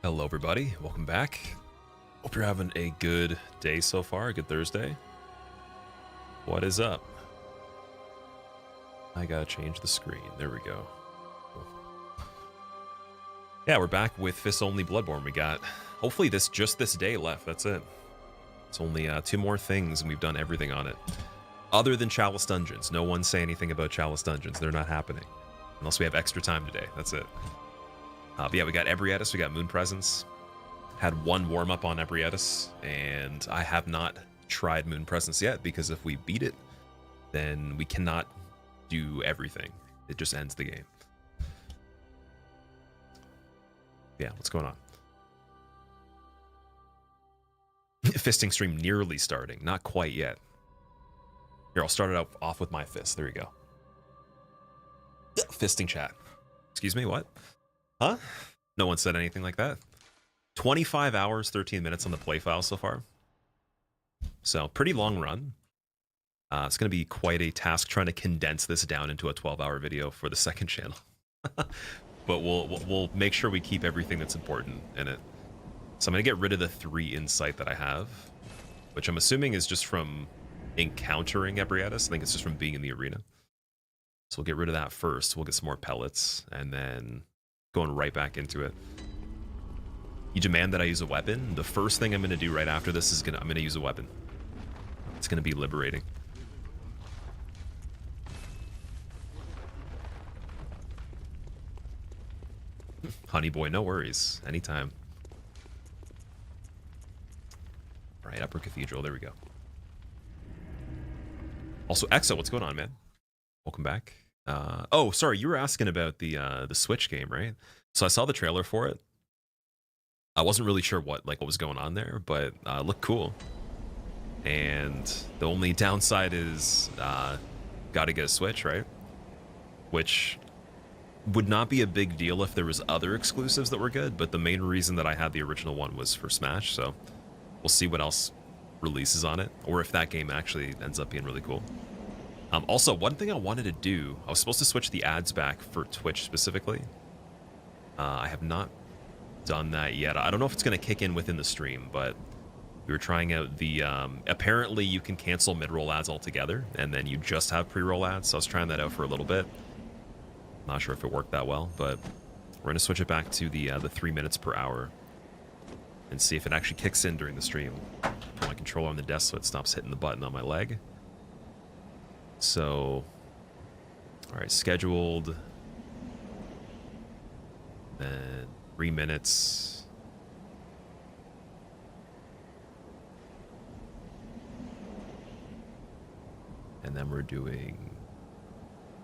Hello everybody, welcome back. Hope you're having a good day so far, a good Thursday. What is up? I gotta change the screen, there we go. Cool. Yeah, we're back with Fist Only Bloodborne. We got, hopefully just this day left, that's it. It's only 2 more things and we've done everything on it. Other than Chalice Dungeons, no one say anything about Chalice Dungeons, they're not happening. Unless we have extra time today, that's it. But yeah, we got Ebrietas, we got Moon Presence. Had 1 warm-up on Ebrietas, and I have not tried Moon Presence yet, because if we beat it, then we cannot do everything. It just ends the game. Yeah, what's going on? Fisting stream nearly starting, not quite yet. Here, I'll start it off with my fist. There we go. Fisting chat. Excuse me, what? Huh? No one said anything like that. 25 hours, 13 minutes on the play file so far. So, pretty long run. It's going to be quite a task trying to condense this down into a 12-hour video for the second channel. But we'll make sure we keep everything that's important in it. So I'm going to get rid of the 3 insight that I have, which I'm assuming is just from encountering Ebrietas. I think it's just from being in the arena. So we'll get rid of that first. We'll get some more pellets, and then going right back into it. You demand that I use a weapon. The first thing I'm going to do right after this is I'm going to use a weapon. It's going to be liberating. Honey boy, no worries. Anytime. All right, Upper Cathedral. There we go. Also, Exo, what's going on, man? Welcome back. Oh, sorry, you were asking about the Switch game, right? So I saw the trailer for it. I wasn't really sure what was going on there, but it looked cool. And the only downside is got to get a Switch, right? Which would not be a big deal if there was other exclusives that were good, but the main reason that I had the original one was for Smash, so we'll see what else releases on it, or if that game actually ends up being really cool. Also, one thing I wanted to do, I was supposed to switch the ads back for Twitch specifically. I have not done that yet. I don't know if it's going to kick in within the stream, but we were trying out the, apparently you can cancel mid-roll ads altogether, and then you just have pre-roll ads, so I was trying that out for a little bit. Not sure if it worked that well, but we're going to switch it back to the 3 minutes per hour and see if it actually kicks in during the stream. Put my controller on the desk so it stops hitting the button on my leg. So, all right, scheduled. Then 3 minutes. And then we're doing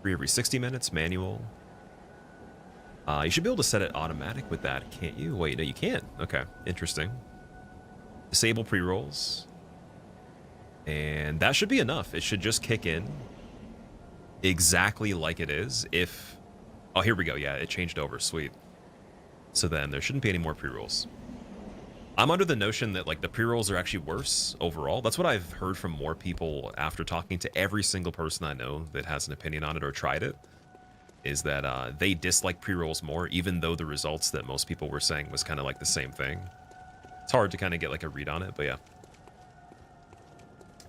3 every 60 minutes, manual. You should be able to set it automatic with that, can't you? Wait, no, you can't. Okay, interesting. Disable pre-rolls. And that should be enough. It should just kick in exactly like it is if... Oh, here we go. Yeah, it changed over. Sweet. So then there shouldn't be any more pre-rolls. I'm under the notion that the pre-rolls are actually worse overall. That's what I've heard from more people after talking to every single person I know that has an opinion on it or tried it, is that they dislike pre-rolls more, even though the results that most people were saying was kind of the same thing. It's hard to kind of get a read on it, but yeah.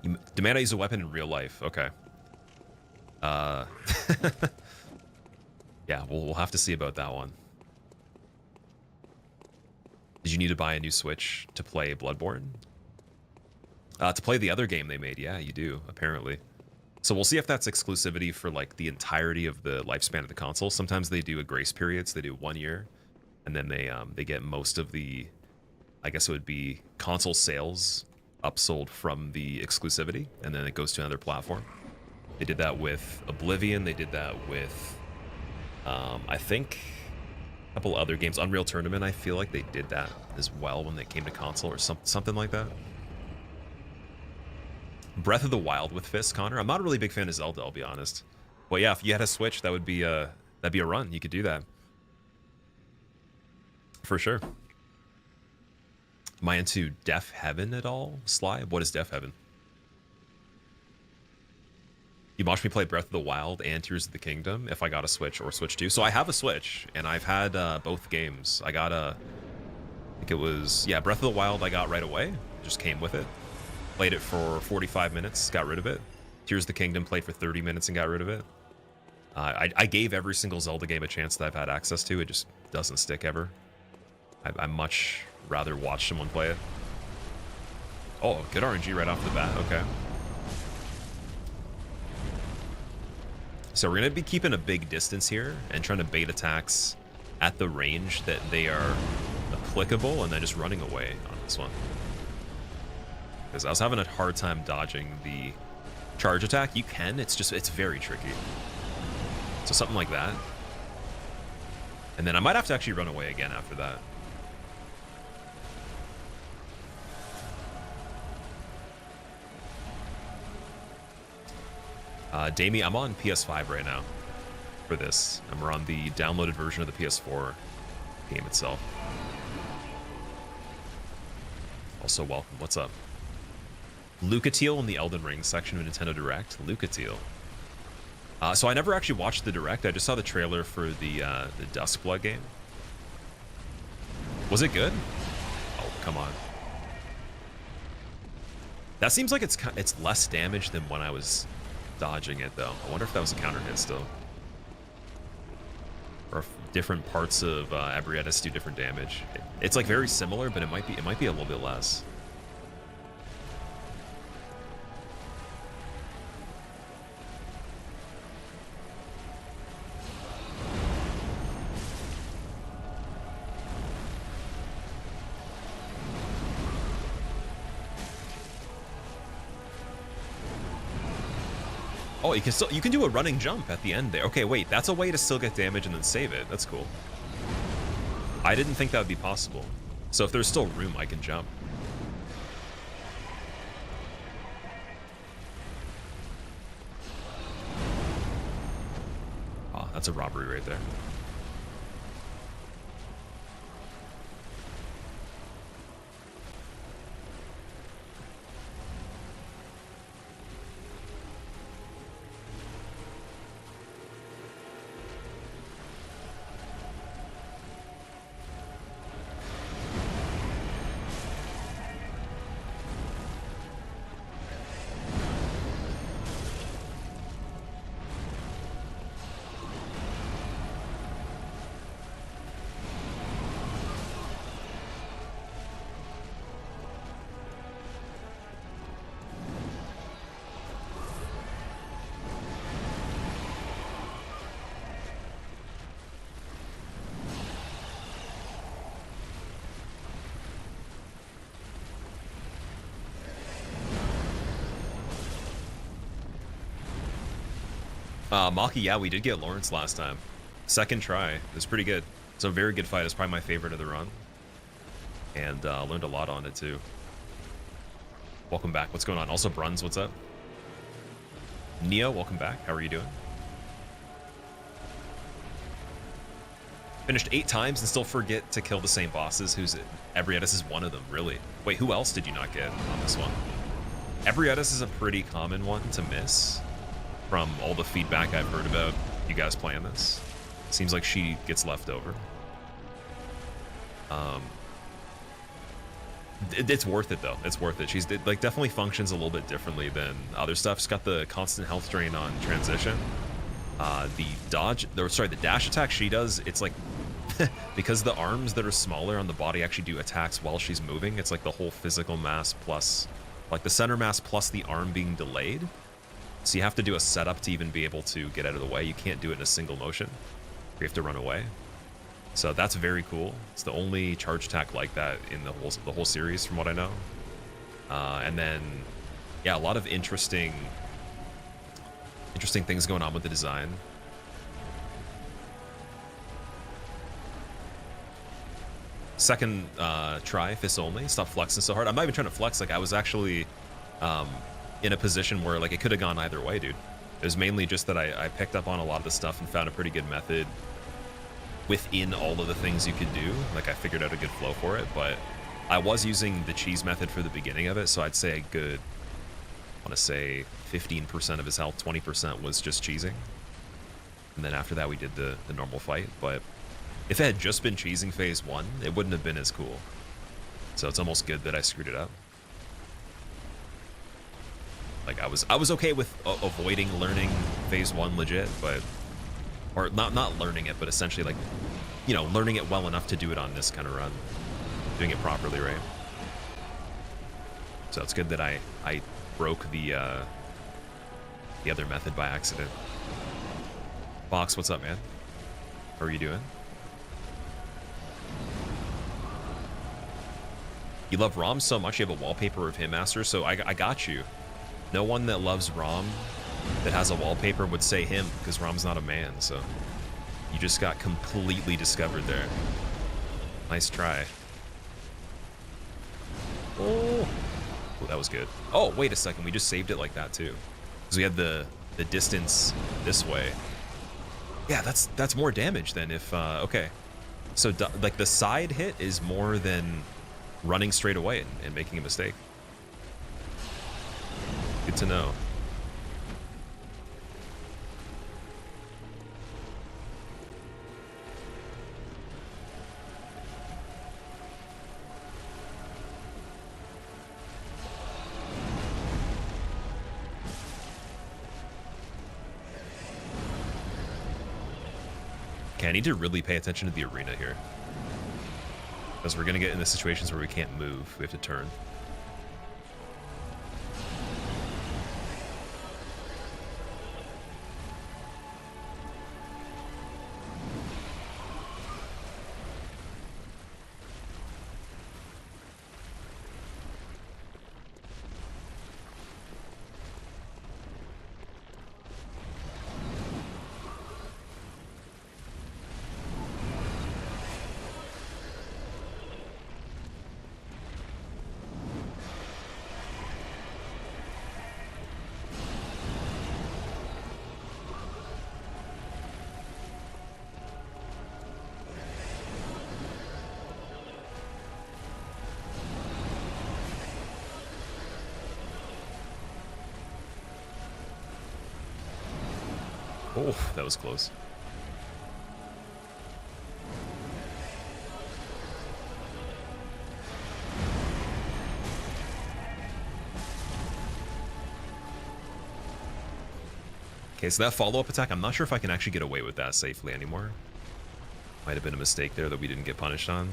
You demand I use a weapon in real life. Okay. Yeah, we'll have to see about that one. Did you need to buy a new Switch to play Bloodborne? To play the other game they made, yeah, you do, apparently. So we'll see if that's exclusivity for the entirety of the lifespan of the console. Sometimes they do a grace period, so they do 1 year, and then they get most of the, I guess it would be console sales upsold from the exclusivity, and then it goes to another platform. They did that with Oblivion. They did that with, I think, a couple other games. Unreal Tournament, I feel like they did that as well when they came to console, or something like that. Breath of the Wild with Fist, Connor. I'm not a really big fan of Zelda, I'll be honest. But yeah, if you had a Switch, that'd be a run. You could do that for sure. Am I into Deaf Heaven at all, Sly? What is Deaf Heaven? You watch me play Breath of the Wild and Tears of the Kingdom if I got a Switch or Switch 2. So I have a Switch, and I've had both games. I got a think it was, yeah, Breath of the Wild I got right away. It just came with it. Played it for 45 minutes, got rid of it. Tears of the Kingdom played for 30 minutes and got rid of it. I gave every single Zelda game a chance that I've had access to. It just doesn't stick ever. I much rather watch someone play it. Oh, good RNG right off the bat. Okay. So we're going to be keeping a big distance here and trying to bait attacks at the range that they are applicable and then just running away on this one. Because I was having a hard time dodging the charge attack. You can, it's very tricky. So something like that. And then I might have to actually run away again after that. Damie, I'm on PS5 right now for this, and we're on the downloaded version of the PS4 game itself. Also, welcome. What's up? Lucatiel in the Elden Ring section of Nintendo Direct. Lucatiel. So I never actually watched the Direct. I just saw the trailer for the Duskblood game. Was it good? Oh, come on. That seems like it's less damage than when I was dodging it, though. I wonder if that was a counter hit still. Or if different parts of Ebrietas do different damage. It's like very similar, but it might be a little bit less. Oh, you can do a running jump at the end there. Okay, wait, that's a way to still get damage and then save it. That's cool. I didn't think that would be possible. So if there's still room, I can jump. Oh, that's a robbery right there. Maki, yeah, we did get Lawrence last time. Second try. It was pretty good. It's a very good fight. It's probably my favorite of the run. And learned a lot on it, too. Welcome back. What's going on? Also, Bruns, what's up? Neo, welcome back. How are you doing? Finished 8 times and still forget to kill the same bosses. Ebrietas is one of them, really. Wait, who else did you not get on this one? Ebrietas is a pretty common one to miss. From all the feedback I've heard about you guys playing this. Seems like she gets left over. It's worth it, though. It's worth it. She's like definitely functions a little bit differently than other stuff. She's got the constant health drain on transition. The dash attack she does, it's like, because the arms that are smaller on the body actually do attacks while she's moving, it's like the whole physical mass plus, like the center mass plus the arm being delayed. So you have to do a setup to even be able to get out of the way. You can't do it in a single motion. You have to run away. So that's very cool. It's the only charge attack like that in the whole series, from what I know. And then, yeah, a lot of interesting things going on with the design. Second try, fists only. Stop flexing so hard. I'm not even trying to flex. Like, I was actually in a position where, like, it could have gone either way, dude. It was mainly just that I picked up on a lot of the stuff and found a pretty good method within all of the things you could do. Like, I figured out a good flow for it, but I was using the cheese method for the beginning of it, so I'd say a good, I want to say 15% of his health, 20% was just cheesing. And then after that, we did the normal fight, but if it had just been cheesing phase 1, it wouldn't have been as cool. So it's almost good that I screwed it up. Like I was okay with avoiding learning phase 1 legit, but or not learning it, but essentially like, you know, learning it well enough to do it on this kind of run, doing it properly, right? So it's good that I broke the other method by accident. Fox, what's up, man? How are you doing? You love ROM so much you have a wallpaper of him, Master, so I got you. No one that loves ROM that has a wallpaper would say him, because ROM's not a man, so you just got completely discovered there. Nice try. Oh, that was good. Oh, wait a second, we just saved it like that too. Because we had the distance this way. Yeah, that's more damage than if, okay. So, like, the side hit is more than running straight away and making a mistake. Good to know. Okay, I need to really pay attention to the arena here. Because we're going to get into situations where we can't move. We have to turn. Oh, that was close. Okay, so that follow-up attack, I'm not sure if I can actually get away with that safely anymore. Might have been a mistake there that we didn't get punished on.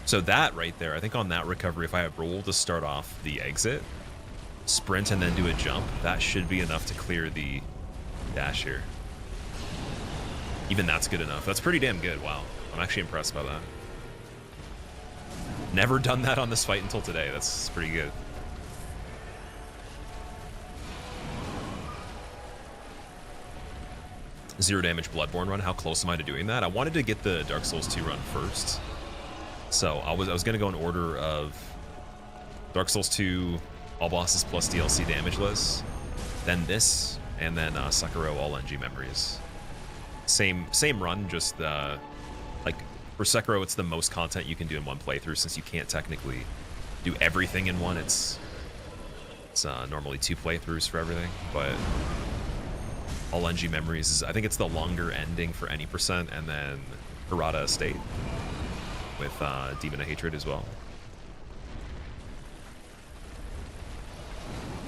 So that right there, I think on that recovery, if I have roll to start off the exit, sprint and then do a jump, that should be enough to clear the dash here. Even that's good enough. That's pretty damn good. Wow. I'm actually impressed by that. Never done that on this fight until today. That's pretty good. Zero damage Bloodborne run. How close am I to doing that? I wanted to get the Dark Souls 2 run first. So I was going to go in order of Dark Souls 2, all bosses plus DLC damageless, then this, and then Sekiro all NG memories. Same run, just like for Sekiro, it's the most content you can do in one playthrough since you can't technically do everything in one. It's normally 2 playthroughs for everything, but all NG memories is, I think it's the longer ending for any percent, and then Hirata Estate with Demon of Hatred as well.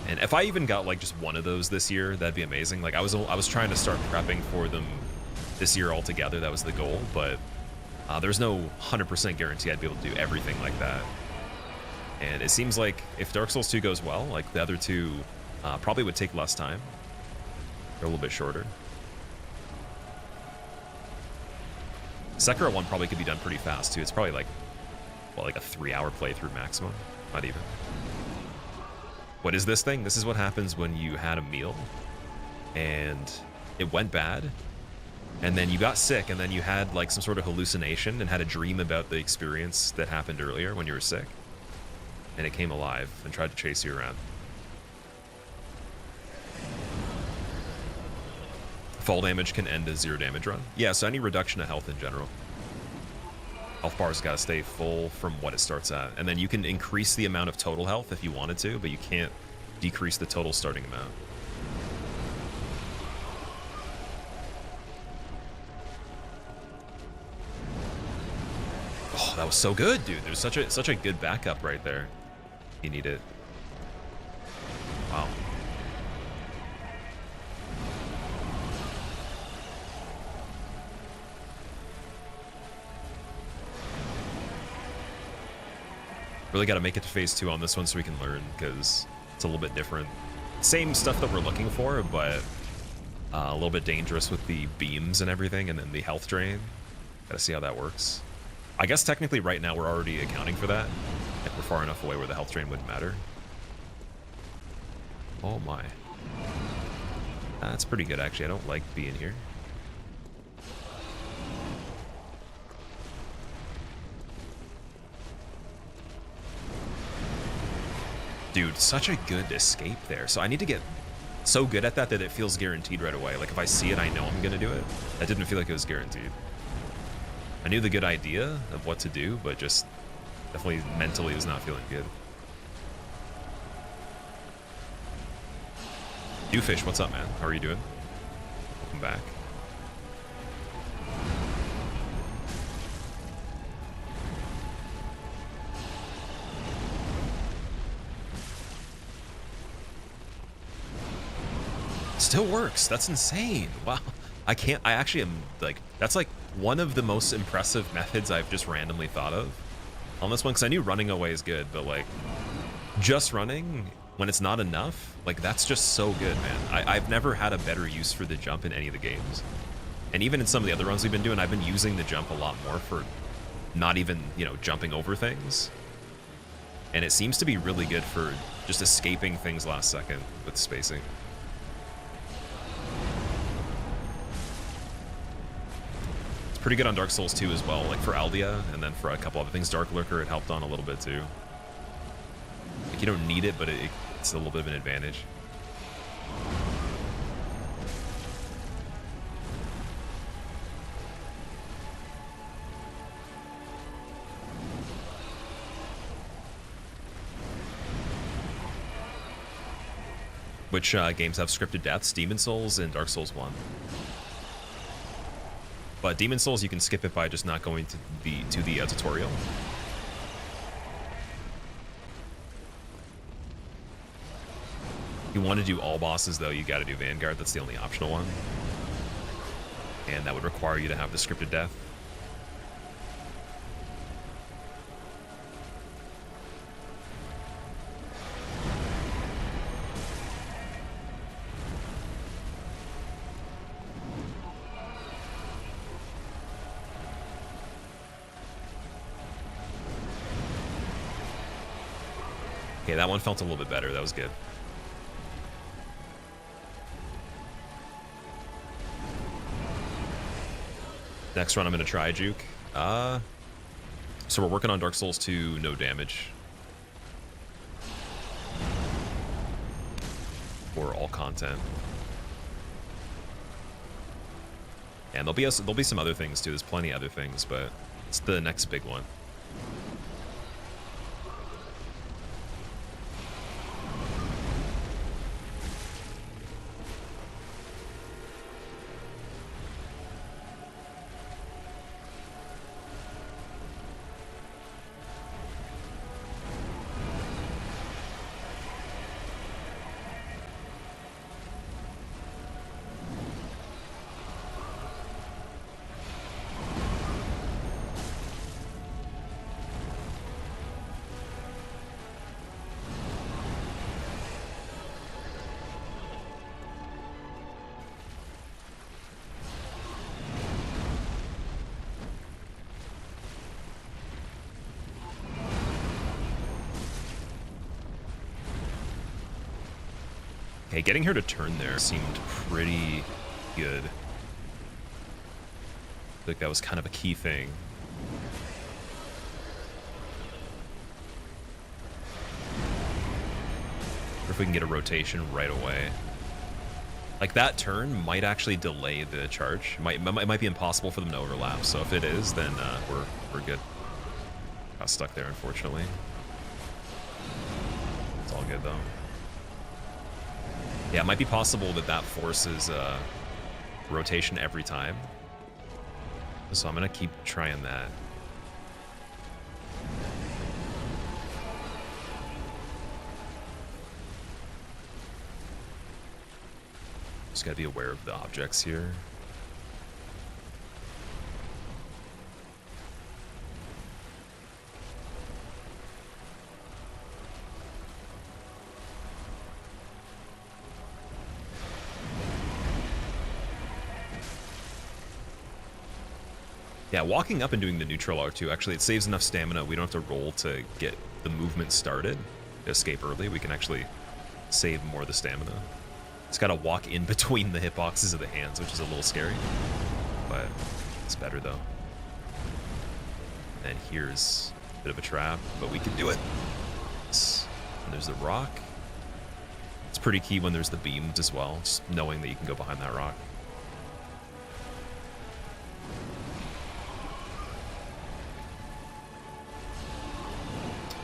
And if I even got like just one of those this year, that'd be amazing. Like I was trying to start prepping for them this year altogether. That was the goal, but there's no 100% guarantee I'd be able to do everything like that. And it seems like if Dark Souls 2 goes well, like the other two probably would take less time. They're a little bit shorter. Sekiro 1 probably could be done pretty fast too. It's probably like, well, like a 3-hour playthrough maximum. Not even. What is this thing? This is what happens when you had a meal and it went bad, and then you got sick, and then you had like some sort of hallucination and had a dream about the experience that happened earlier when you were sick, and it came alive and tried to chase you around. Fall damage can end a 0 damage run. Yeah, so any reduction of health in general. Health bar's got to stay full from what it starts at. And then you can increase the amount of total health if you wanted to, but you can't decrease the total starting amount. Oh, that was so good, dude. There's such a good backup right there. You need it. Wow. Really got to make it to phase 2 on this one so we can learn, because it's a little bit different. Same stuff that we're looking for, but a little bit dangerous with the beams and everything, and then the health drain. Got to see how that works. I guess technically right now we're already accounting for that. Like we're far enough away where the health drain wouldn't matter. Oh my. That's pretty good, actually. I don't like being here. Dude, such a good escape there. So I need to get so good at that it feels guaranteed right away. Like if I see it, I know I'm gonna do it. That didn't feel like it was guaranteed. I knew the good idea of what to do, but just definitely mentally was not feeling good. Dewfish, what's up, man? How are you doing? Welcome back. Still works. That's insane. Wow. I actually am like, that's like one of the most impressive methods I've just randomly thought of on this one, because I knew running away is good, but like just running when it's not enough, like that's just so good, man. I've never had a better use for the jump in any of the games. And even in some of the other runs we've been doing, I've been using the jump a lot more for not even, you know, jumping over things. And it seems to be really good for just escaping things last second with spacing. Pretty good on Dark Souls 2 as well, like for Aldia, and then for a couple other things. Dark Lurker it helped on a little bit too. Like you don't need it, but it's a little bit of an advantage. Which games have scripted deaths? Demon Souls and Dark Souls 1. But Demon Souls, you can skip it by just not going to the tutorial. If you want to do all bosses, though, you got to do Vanguard. That's the only optional one. And that would require you to have the scripted death. Okay, that one felt a little bit better. That was good. Next run, I'm going to try Juke. So we're working on Dark Souls 2, no damage. For all content. And there'll be some other things too. There's plenty of other things, but it's the next big one. Okay, getting her to turn there seemed pretty good. I think that was kind of a key thing. Or if we can get a rotation right away. Like that turn might actually delay the charge. It might be impossible for them to overlap. So if it is, then we're good. Got stuck there, unfortunately. It's all good though. Yeah, it might be possible that forces rotation every time. So I'm gonna keep trying that. Just gotta be aware of the objects here. Yeah, walking up and doing the neutral R2, actually, it saves enough stamina. We don't have to roll to get the movement started. To escape early, we can actually save more of the stamina. It's got to walk in between the hitboxes of the hands, which is a little scary. But it's better, though. And here's a bit of a trap, but we can do it. And there's the rock. It's pretty key when there's the beams as well, just knowing that you can go behind that rock.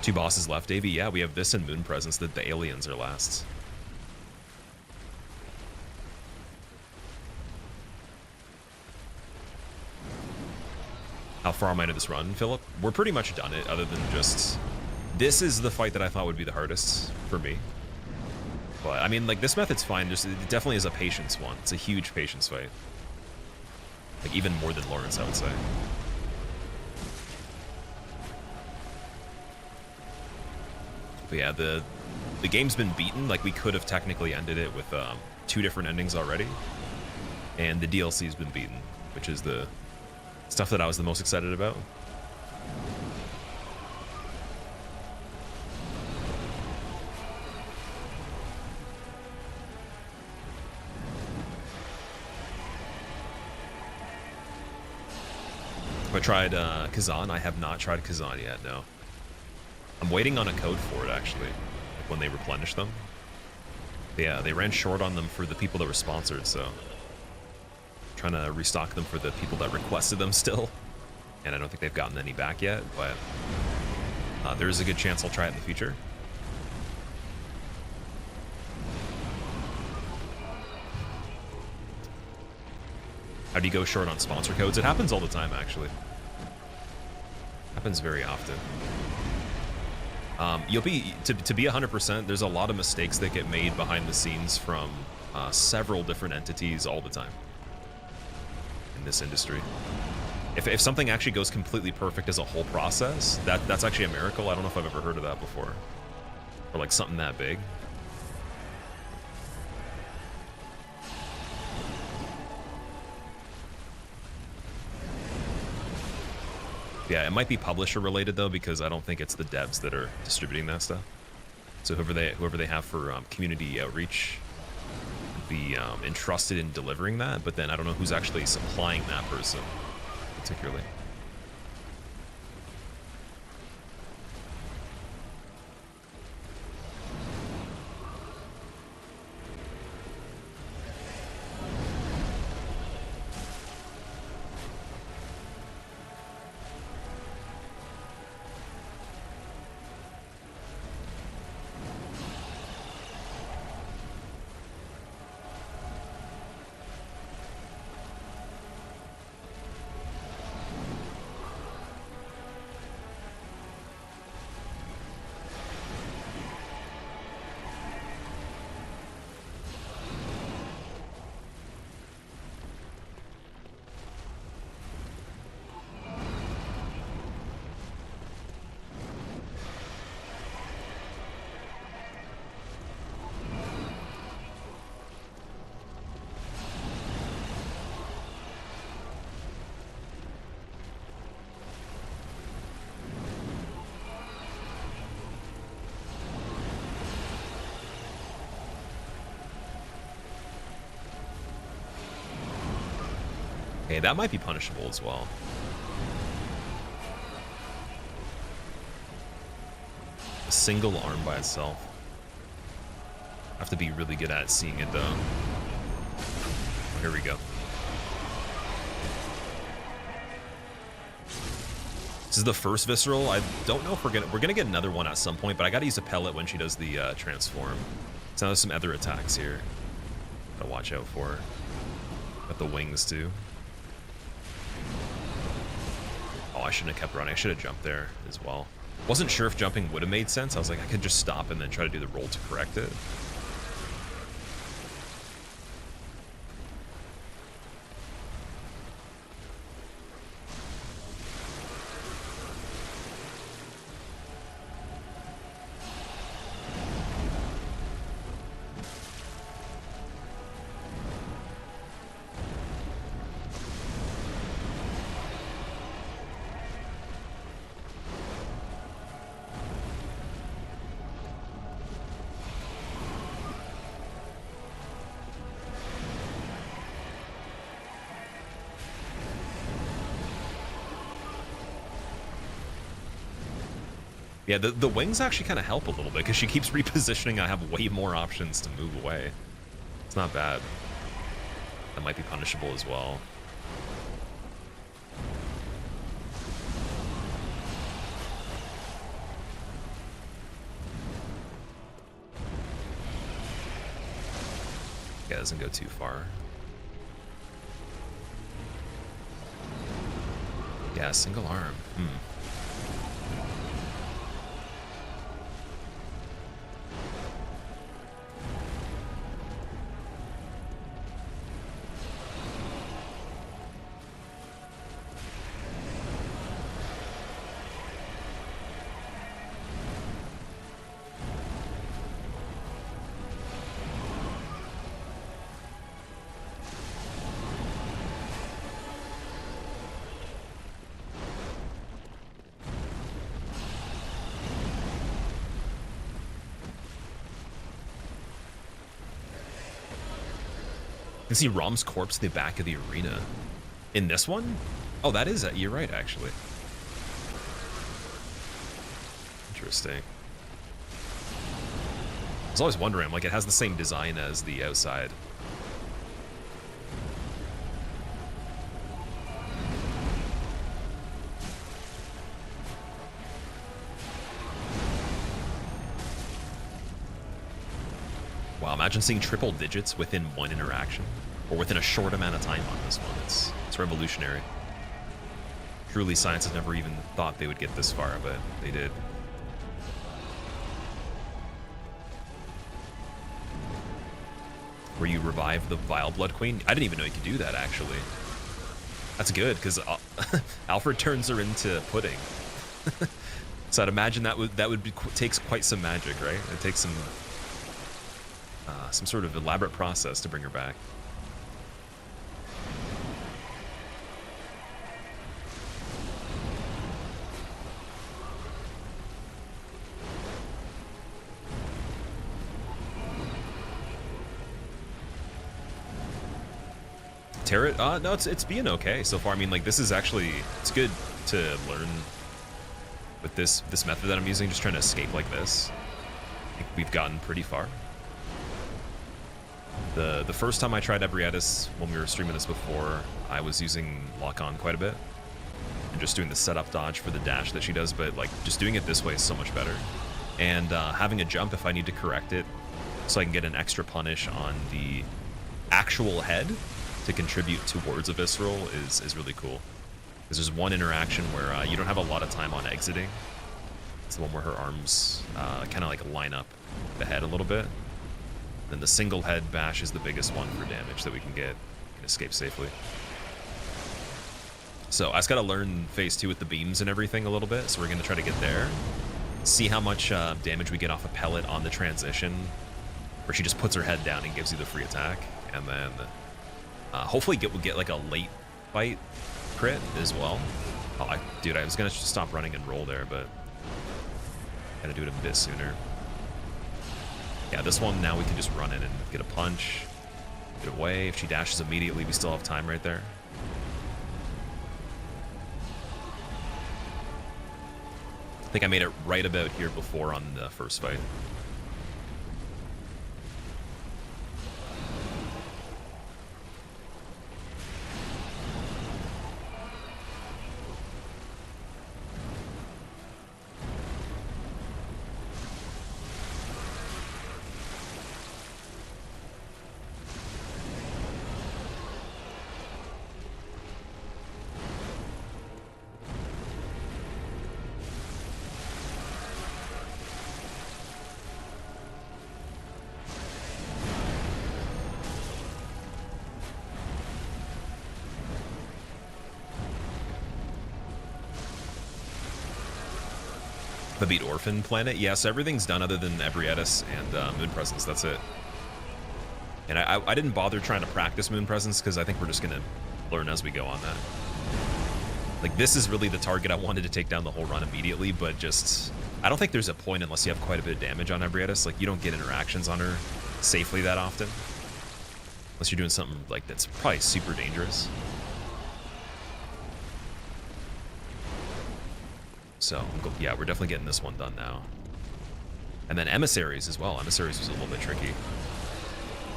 Two bosses left, Davey. Yeah, we have this and Moon Presence. The aliens are last. How far am I into this run, Philip? We're pretty much done it, other than just... This is the fight that I thought would be the hardest for me. But, I mean, like, this method's fine. Just, it definitely is a patience one. It's a huge patience fight. Like, even more than Lawrence, I would say. But yeah, the game's been beaten. Like, we could have technically ended it with 2 different endings already. And the DLC's been beaten, which is the stuff that I was the most excited about. Have I tried Kazan? I have not tried Kazan yet, no. I'm waiting on a code for it, actually, like when they replenish them. Yeah, they ran short on them for the people that were sponsored, so... trying to restock them for the people that requested them still. And I don't think they've gotten any back yet, but there is a good chance I'll try it in the future. How do you go short on sponsor codes? It happens all the time, actually. Happens very often. You'll be, to be 100%, there's a lot of mistakes that get made behind the scenes from several different entities all the time in this industry. If something actually goes completely perfect as a whole process, that's actually a miracle. I don't know if I've ever heard of that before. Or like something that big. Yeah, it might be publisher related though, because I don't think it's the devs that are distributing that stuff. So whoever they have for community outreach would be entrusted in delivering that, but then I don't know who's actually supplying that person particularly. Okay, that might be punishable as well. A single arm by itself. I have to be really good at seeing it though. Here we go. This is the first visceral. I don't know if we're gonna get another one at some point, but I gotta use a pellet when she does the transform. So now there's some other attacks here. Gotta watch out for. Got the wings too. Oh, I shouldn't have kept running. I should have jumped there as well. Wasn't sure if jumping would have made sense. I was like, I could just stop and then try to do the roll to correct it. Yeah, the wings actually kind of help a little bit because she keeps repositioning. I have way more options to move away. It's not bad. That might be punishable as well. Yeah, it doesn't go too far. Yeah, single arm. You can see Rom's corpse in the back of the arena. In this one? Oh, that is it. You're right, actually. Interesting. I was always wondering, like, it has the same design as the outside. Wow, imagine seeing triple digits within one interaction, or within a short amount of time on this one. It's revolutionary. Truly, science has never even thought they would get this far, but they did. Where you revive the Vile Blood Queen? I didn't even know you could do that, actually. That's good, because Alfred turns her into pudding. So I'd imagine takes quite some magic, right? It takes some sort of elaborate process to bring her back. Turret? No, it's being okay so far. I mean, like, this is actually, it's good to learn with this method that I'm using, just trying to escape like this. I think we've gotten pretty far. The first time I tried Ebrietas, when we were streaming this before, I was using lock-on quite a bit. And just doing the setup dodge for the dash that she does, but like just doing it this way is so much better. And having a jump if I need to correct it, so I can get an extra punish on the actual head to contribute towards a visceral is really cool. Because there's one interaction where you don't have a lot of time on exiting. It's the one where her arms kind of like line up the head a little bit. Then the single head bash is the biggest one for damage that we can get. We can escape safely. So I just gotta learn phase 2 with the beams and everything a little bit. So we're gonna try to get there. See how much damage we get off a pellet on the transition, where she just puts her head down and gives you the free attack. And then hopefully we'll get like a late fight crit as well. Oh, dude, I was gonna stop running and roll there, but gotta do it a bit sooner. Yeah, this one now we can just run in and get a punch, get away. If she dashes immediately, we still have time right there. I think I made it right about here before on the first fight. The beat Orphan Planet? Yeah, so everything's done other than Ebrietas and Moon Presence. That's it. And I didn't bother trying to practice Moon Presence because I think we're just going to learn as we go on that. Like, this is really the target I wanted to take down the whole run immediately, but just... I don't think there's a point unless you have quite a bit of damage on Ebrietas. Like, you don't get interactions on her safely that often. Unless you're doing something, like, that's probably super dangerous. So, yeah, we're definitely getting this one done now. And then emissaries as well. Emissaries was a little bit tricky.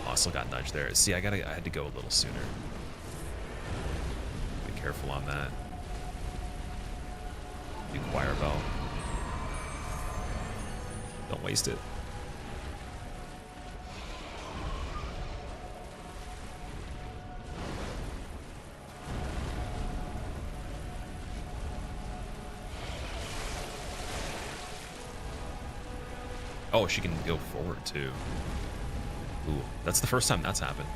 Oh, I still got nudged there. See, I had to go a little sooner. Be careful on that. Big choir bell. Don't waste it. Oh, she can go forward too. Ooh, that's the first time that's happened.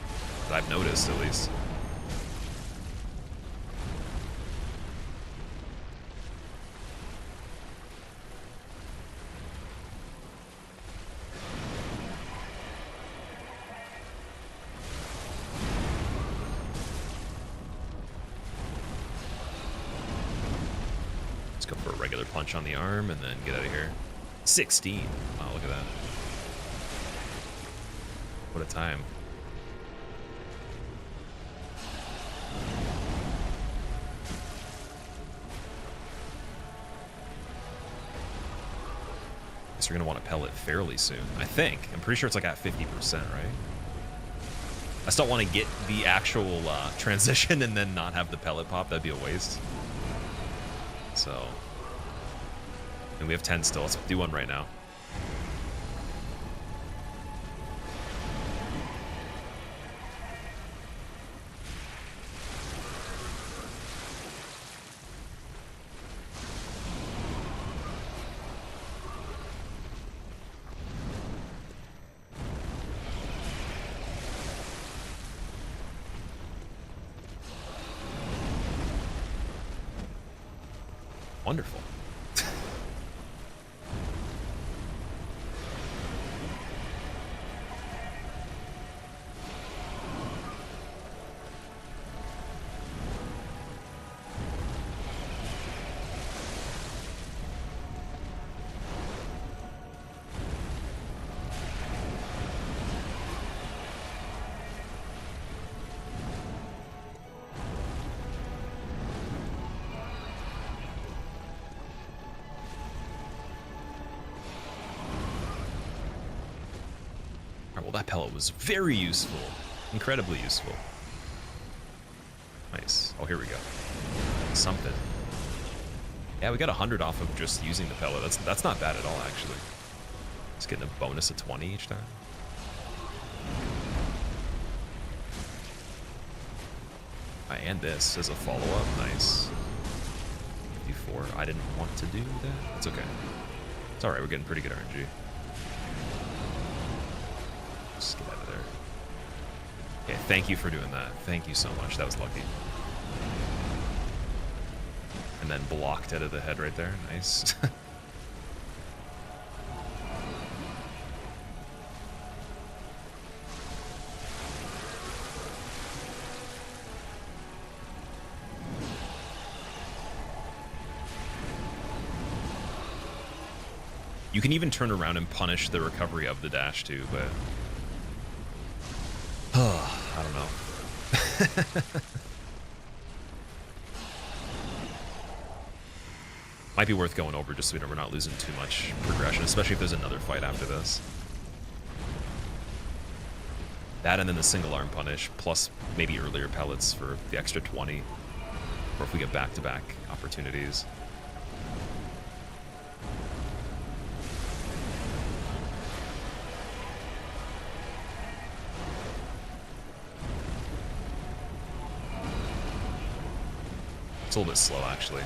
That I've noticed, at least. Let's go for a regular punch on the arm and then get out of here. 16. Wow, look at that. What a time. Guess you're gonna want to pellet fairly soon. I think. I'm pretty sure it's like at 50%, right? I still want to get the actual transition and then not have the pellet pop. That'd be a waste. So. And we have 10 still. Let's do one right now. Wonderful. Well, that pellet was very useful. Incredibly useful. Nice. Oh, here we go. Something. Yeah, we got 100 off of just using the pellet. That's not bad at all, actually. Just getting a bonus of 20 each time. And this as a follow-up. Nice. 54. I didn't want to do that. It's okay. It's alright. We're getting pretty good RNG. Just get out of there. Yeah, thank you for doing that. Thank you so much. That was lucky. And then blocked out of the head right there. Nice. You can even turn around and punish the recovery of the dash too, but I don't know. Might be worth going over just so we're not losing too much progression, especially if there's another fight after this. That and then the single arm punish, plus maybe earlier pellets for the extra 20, or if we get back-to-back opportunities. It's a little bit slow, actually.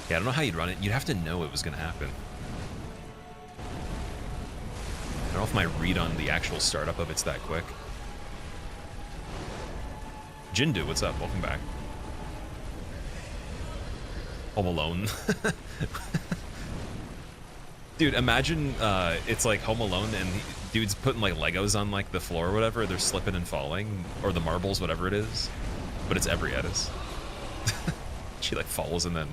Yeah, I don't know how you'd run it. You'd have to know it was going to happen. I don't know if my read on the actual startup of it's that quick. Jindu, what's up? Welcome back. Home Alone. Dude, imagine it's like Home Alone and dude's putting like Legos on like the floor or whatever. They're slipping and falling, or the marbles, whatever it is. But it's Ebrietas. She like falls and then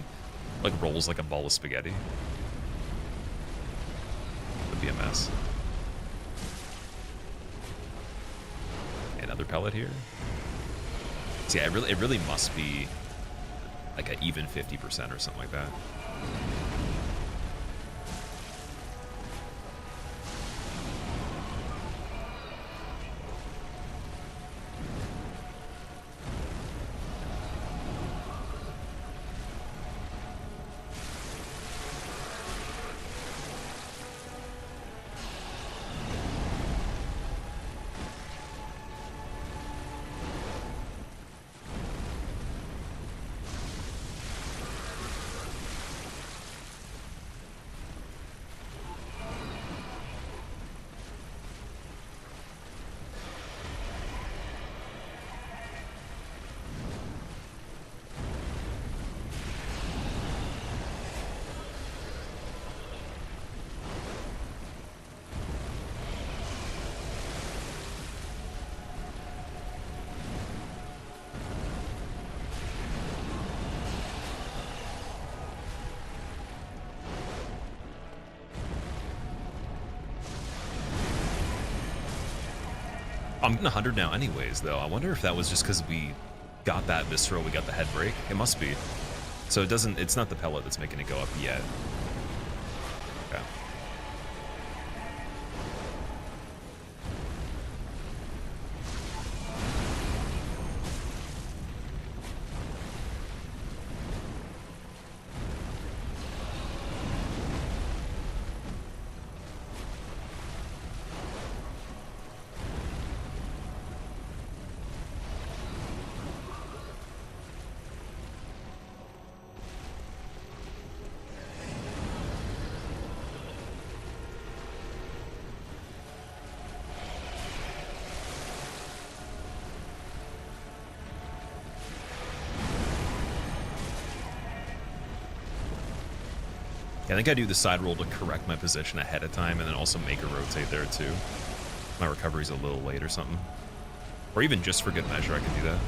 like rolls like a ball of spaghetti. Would be a mess. Another pellet here. So yeah, it really must be like an even 50% or something like that. I'm getting 100 now anyways, though. I wonder if that was just because we got that visceral, we got the head break. It must be. So it doesn't, it's not the pellet that's making it go up yet. Okay. Yeah, I think I do the side roll to correct my position ahead of time and then also make a rotate there too. My recovery's a little late or something. Or even just for good measure, I can do that.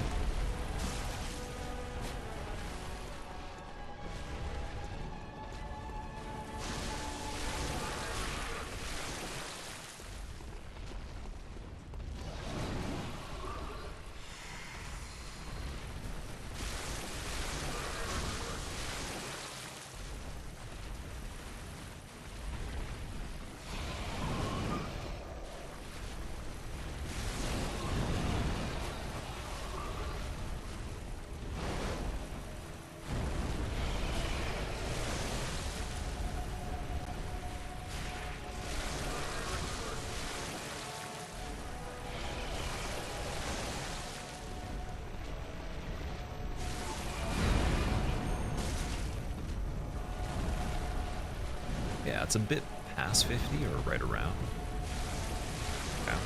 Yeah, it's a bit past 50 or right around. Yeah.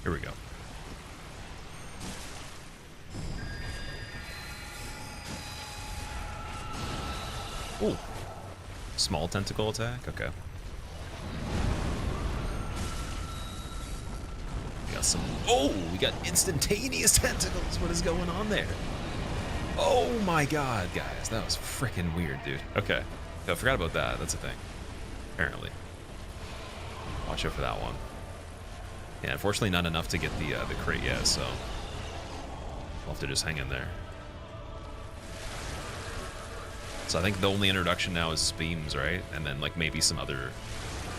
Here we go. Ooh. Small tentacle attack? Okay. We got some... Oh! We got instantaneous tentacles! What is going on there? Oh my god, guys. That was freaking weird, dude. Okay. I forgot about that. That's a thing. Apparently. Watch out for that one. Yeah, unfortunately not enough to get the crit yet, so we'll have to just hang in there. So I think the only introduction now is beams, right? And then like maybe some other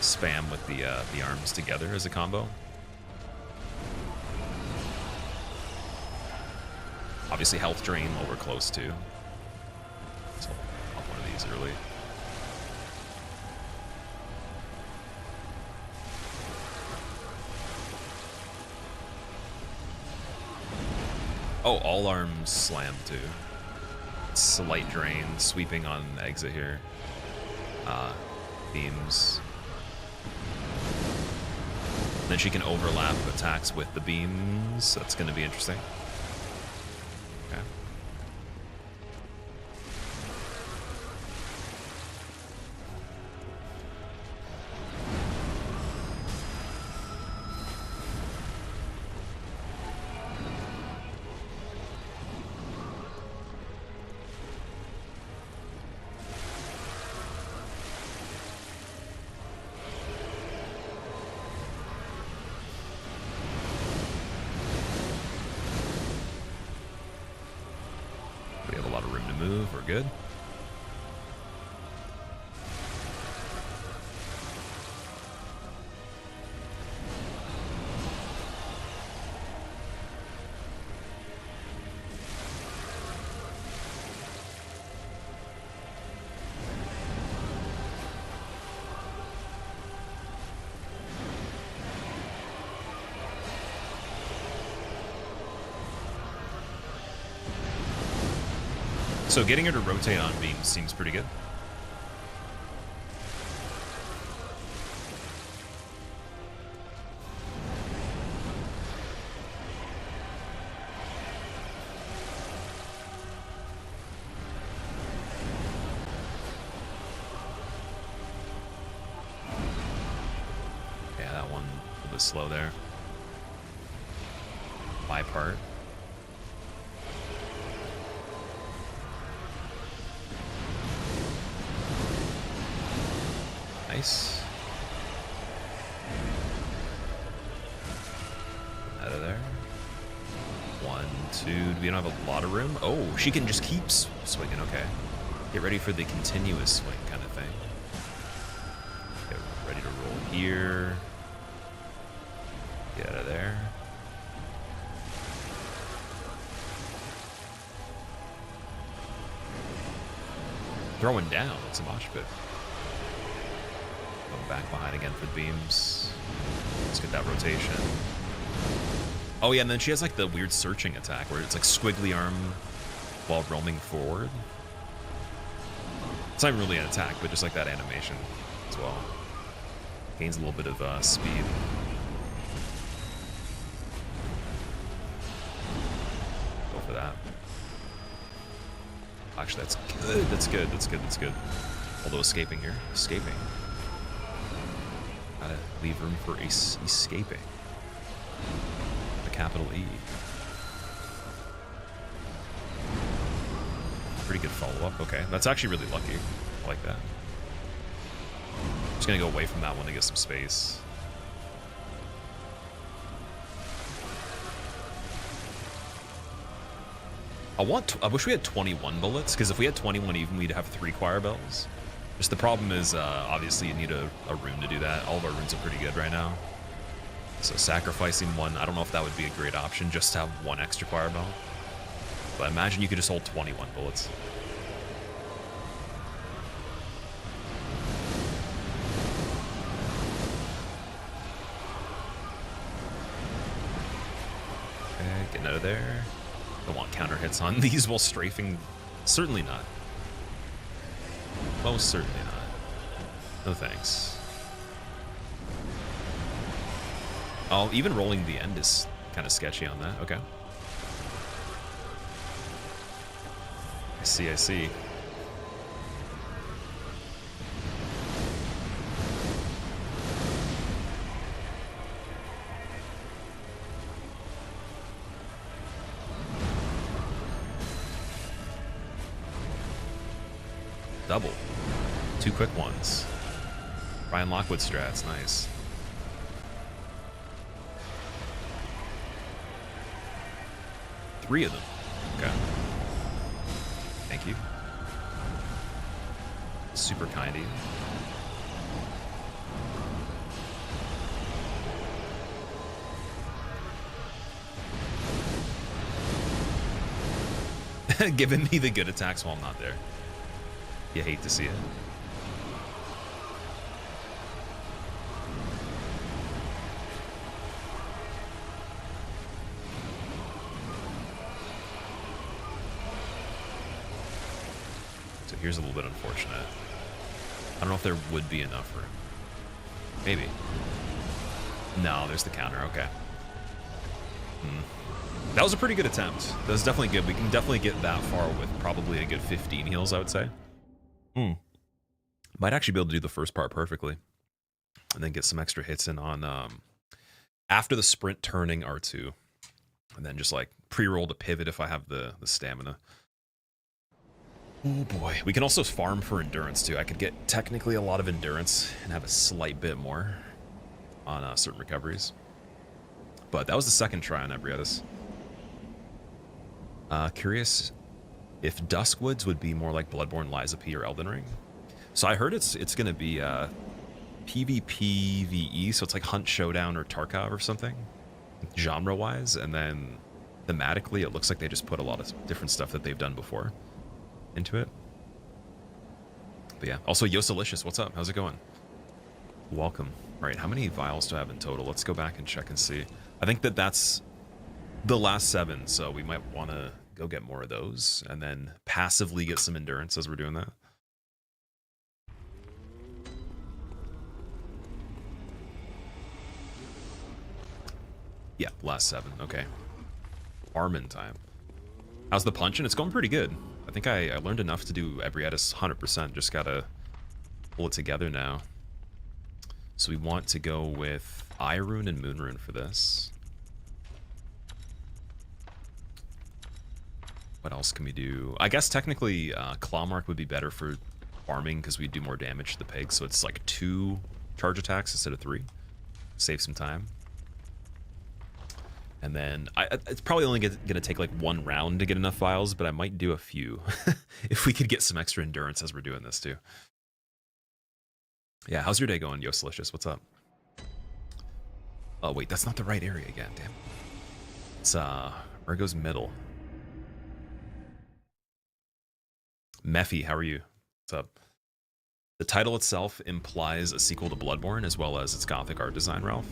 spam with the arms together as a combo. Obviously health drain while we're close to. So I'll pop one of these early. Oh, all arms slam too. Slight drain, sweeping on the exit here. Beams. Then she can overlap attacks with the beams. That's going to be interesting. Okay. We have a lot of room to move. We're good. So getting her to rotate on beams seems pretty good. Yeah, that one a little bit slow there. My part. Nice. Out of there. 1, 2. We don't have a lot of room. Oh, she can just keep swinging. Okay. Get ready for the continuous swing kind of thing. Get ready to roll here. Get out of there. Throwing down. It's a mosh pit. Going back behind again for the beams. Let's get that rotation. Oh yeah, and then she has like the weird searching attack where it's like squiggly arm while roaming forward. It's not really an attack, but just like that animation as well. Gains a little bit of speed. Go for that. Actually, that's good. That's good. That's good. That's good. Although escaping here. Escaping. Gotta leave room for escaping. The capital E. Pretty good follow-up. Okay, that's actually really lucky. I like that. Just gonna go away from that one to get some space. I wish we had 21 bullets, because if we had 21 even, we'd have 3 choir bells. Just the problem is, obviously you need a rune to do that. All of our runes are pretty good right now. So sacrificing one, I don't know if that would be a great option, just to have 1 extra choir bell. But imagine you could just hold 21 bullets. Okay, getting out of there. Don't want counter hits on these while strafing. Certainly not. Most certainly not. No thanks. Oh, even rolling the end is kind of sketchy on that. Okay. I see, I see. Double. 2 quick ones. Ryan Lockwood strats, nice. Three of them. Okay. Thank you. Super kind of you. Giving me the good attacks while I'm not there. You hate to see it. So here's a little bit unfortunate. I don't know if there would be enough room. Maybe. No, there's the counter. Okay. That was a pretty good attempt. That was definitely good. We can definitely get that far with probably a good 15 heals, I would say. Might actually be able to do the first part perfectly. And then get some extra hits in on after the sprint turning R2. And then just like pre-roll to pivot if I have the stamina. Oh boy. We can also farm for endurance too. I could get technically a lot of endurance and have a slight bit more on certain recoveries. But that was the second try on Ebrietas. Curious if Duskwoods would be more like Bloodborne, Lies of P, or Elden Ring. So I heard it's going to be PvP VE, so it's like Hunt Showdown or Tarkov or something, genre-wise, and then thematically it looks like they just put a lot of different stuff that they've done before into it. But yeah, also Yosalicious, what's up? How's it going? Welcome. All right, how many vials do I have in total? Let's go back and check and see. I think that's the last 7, so we might want to go get more of those, and then passively get some endurance as we're doing that. Yeah, last 7. Okay. Armin time. How's the punch? And it's going pretty good. I think I learned enough to do Ebrietas 100%. Just gotta pull it together now. So we want to go with Eye Rune and Moon Rune for this. What else can we do? I guess technically Claw Mark would be better for farming because we do more damage to the pig. So it's like 2 charge attacks instead of 3. Save some time. And then it's probably only going to take like 1 round to get enough vials, but I might do a few if we could get some extra endurance as we're doing this too. Yeah, how's your day going, Yoselicious? What's up? Oh wait, that's not the right area again. Damn. It's Ergo's middle. Mephi, how are you? What's up? The title itself implies a sequel to Bloodborne as well as its gothic art design, Ralph.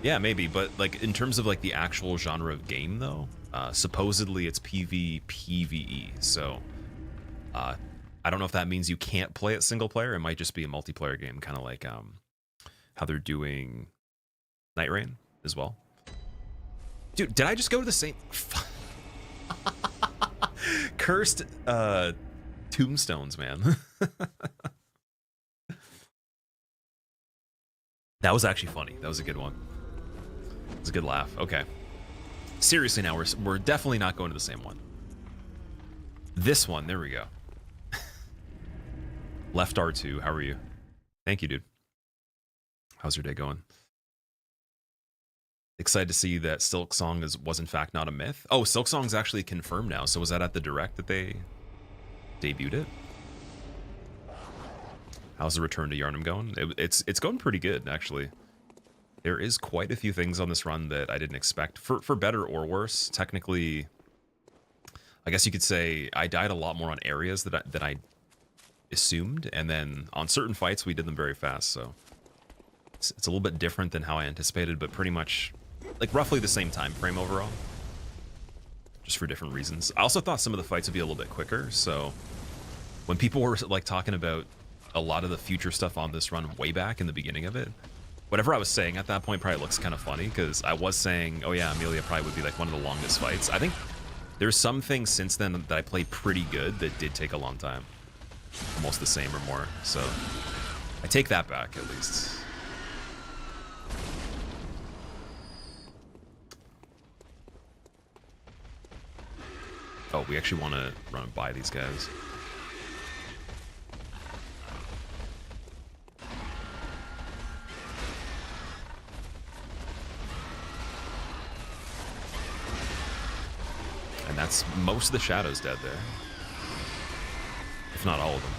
Yeah, maybe, but like in terms of like the actual genre of game though, supposedly it's PvPvE. So I don't know if that means you can't play it single player. It might just be a multiplayer game, kind of like how they're doing Night Rain as well. Dude, did I just go to the same cursed tombstones, man? That was actually funny. That was a good one. It was a good laugh. Okay. Seriously now, we're definitely not going to the same one. This one, there we go. Left R2, how are you? Thank you, dude. How's your day going? Excited to see that Silksong was in fact not a myth. Oh, Silksong's actually confirmed now. So was that at the direct that they debuted it? How's the return to Yharnam going? It's going pretty good, actually. There is quite a few things on this run that I didn't expect. For better or worse, technically, I guess you could say I died a lot more on areas that I assumed, and then on certain fights we did them very fast, so it's a little bit different than how I anticipated, but pretty much like roughly the same time frame overall, just for different reasons. I also thought some of the fights would be a little bit quicker, so when people were like talking about a lot of the future stuff on this run way back in the beginning of it, whatever I was saying at that point probably looks kind of funny, because I was saying, oh yeah, Amelia probably would be like one of the longest fights. I think there's some things since then that I played pretty good that did take a long time. Almost the same or more, so I take that back at least. Oh, we actually want to run by these guys. And that's most of the shadows dead there. If not all of them.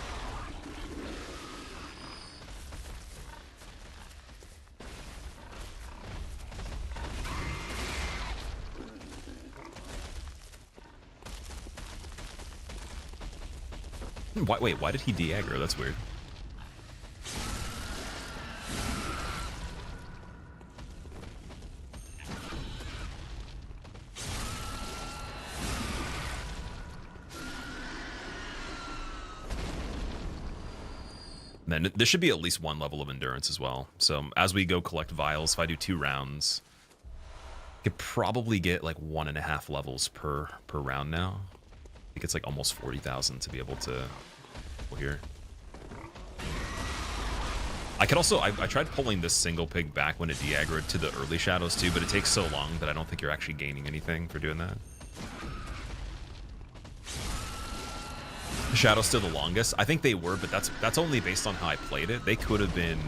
Wait, why did he de-aggro? That's weird. Then this should be at least 1 level of endurance as well. So as we go collect vials, if I do 2 rounds, I could probably get like 1.5 levels per round now. I think it's like almost 40,000 to be able to pull here. I could also, I tried pulling this single pig back when it de-aggroed to the early shadows too, but it takes so long that I don't think you're actually gaining anything for doing that. The shadow's still the longest. I think they were, but that's only based on how I played it. They could have been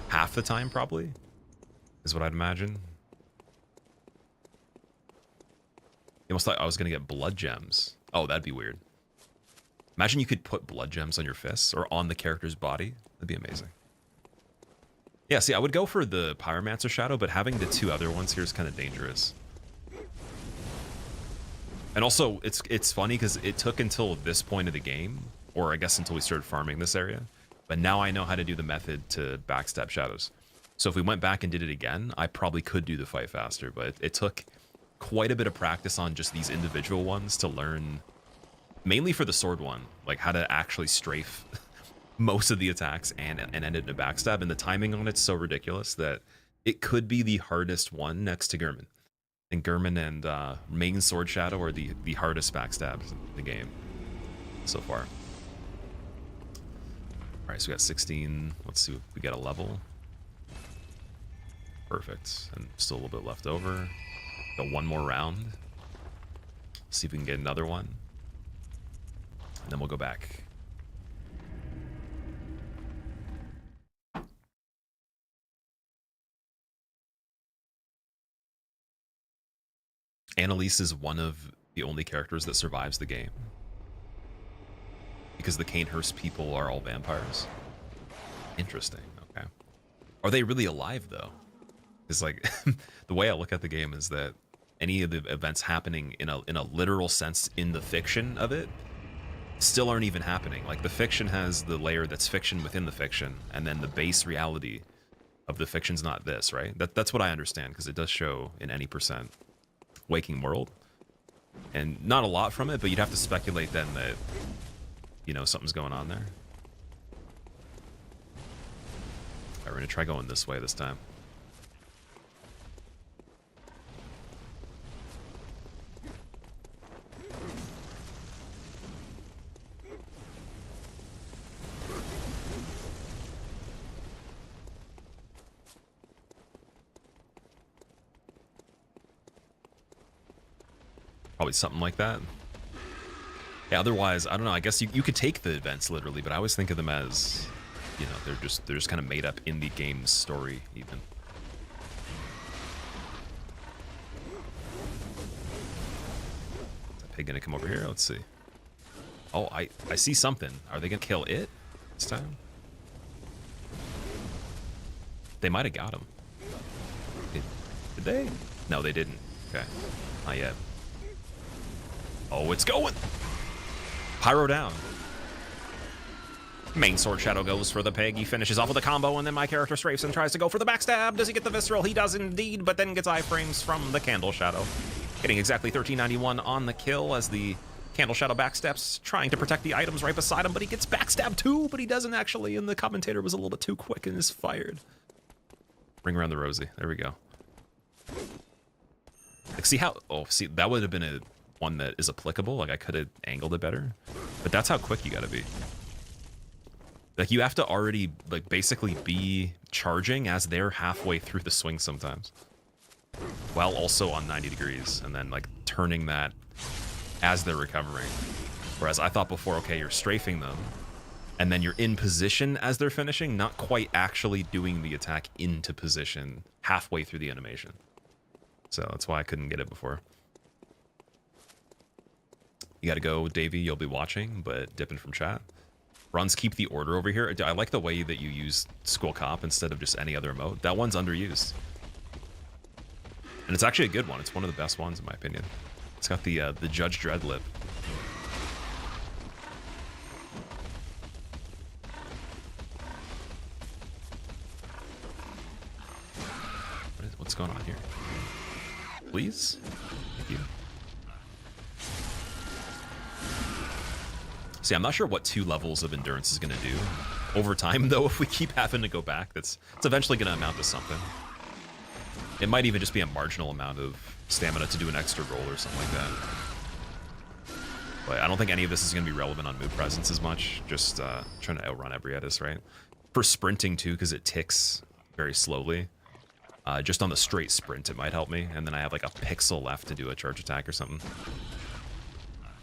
half the time probably, is what I'd imagine. You almost thought I was gonna get blood gems. Oh, that'd be weird. Imagine you could put blood gems on your fists or on the character's body. That'd be amazing. Yeah, see, I would go for the Pyromancer shadow, but having the 2 other ones here is kind of dangerous. And also, it's funny because it took until this point of the game, or I guess until we started farming this area, but now I know how to do the method to backstab shadows. So if we went back and did it again, I probably could do the fight faster, but it took quite a bit of practice on just these individual ones to learn, mainly for the sword one, like how to actually strafe most of the attacks and end it in a backstab. And the timing on it's so ridiculous that it could be the hardest one next to Gurman. And Gurman and main Sword Shadow are the hardest backstabs in the game so far. All right, so we got 16. Let's see if we get a level. Perfect. And still a little bit left over. Got one more round. See if we can get another one. And then we'll go back. Annalise is one of the only characters that survives the game. Because the Canehurst people are all vampires. Interesting, okay. Are they really alive, though? It's like, the way I look at the game is that any of the events happening in a literal sense in the fiction of it still aren't even happening. Like, the fiction has the layer that's fiction within the fiction, and then the base reality of the fiction's not this, right? That's what I understand, because it does show in any percent waking world. And not a lot from it, but you'd have to speculate then that, you know, something's going on there. All right, we're gonna try going this way this time. Probably something like that. Yeah, otherwise, I don't know, I guess you could take the events literally, but I always think of them as, you know, they're just kind of made up in the game's story, even. Is that pig gonna come over here? Let's see. Oh, I see something. Are they gonna kill it this time? They might have got him. Did they? No, they didn't. Okay, not yet. Oh, it's going! Pyro down. Main Sword Shadow goes for the pig. He finishes off with a combo, and then my character strafes and tries to go for the backstab. Does he get the visceral? He does indeed, but then gets iframes from the Candle Shadow. Getting exactly 1391 on the kill as the Candle Shadow backsteps, trying to protect the items right beside him, but he gets backstabbed too, but he doesn't actually, and the commentator was a little bit too quick and is fired. Bring around the Rosie. There we go. Like, see how... Oh, see, that would have been a one that is applicable. Like, I could have angled it better. But that's how quick you gotta be. Like, you have to already, like, basically be charging as they're halfway through the swing sometimes. While also on 90 degrees. And then, like, turning that as they're recovering. Whereas I thought before, okay, you're strafing them. And then you're in position as they're finishing, not quite actually doing the attack into position halfway through the animation. So that's why I couldn't get it before. You gotta go, Davey, you'll be watching, but dipping from chat. Runs keep the order over here. I like the way that you use Squillakilla instead of just any other emote. That one's underused. And it's actually a good one. It's one of the best ones, in my opinion. It's got the Judge Dredd lip. What's going on here? Please? Thank you. See, I'm not sure what 2 levels of endurance is going to do. Over time, though, if we keep having to go back, it's eventually going to amount to something. It might even just be a marginal amount of stamina to do an extra roll or something like that. But I don't think any of this is going to be relevant on Moon Presence as much. Just trying to outrun Ebrietas, right? For sprinting, too, because it ticks very slowly. Just on the straight sprint, it might help me. And then I have like a pixel left to do a charge attack or something.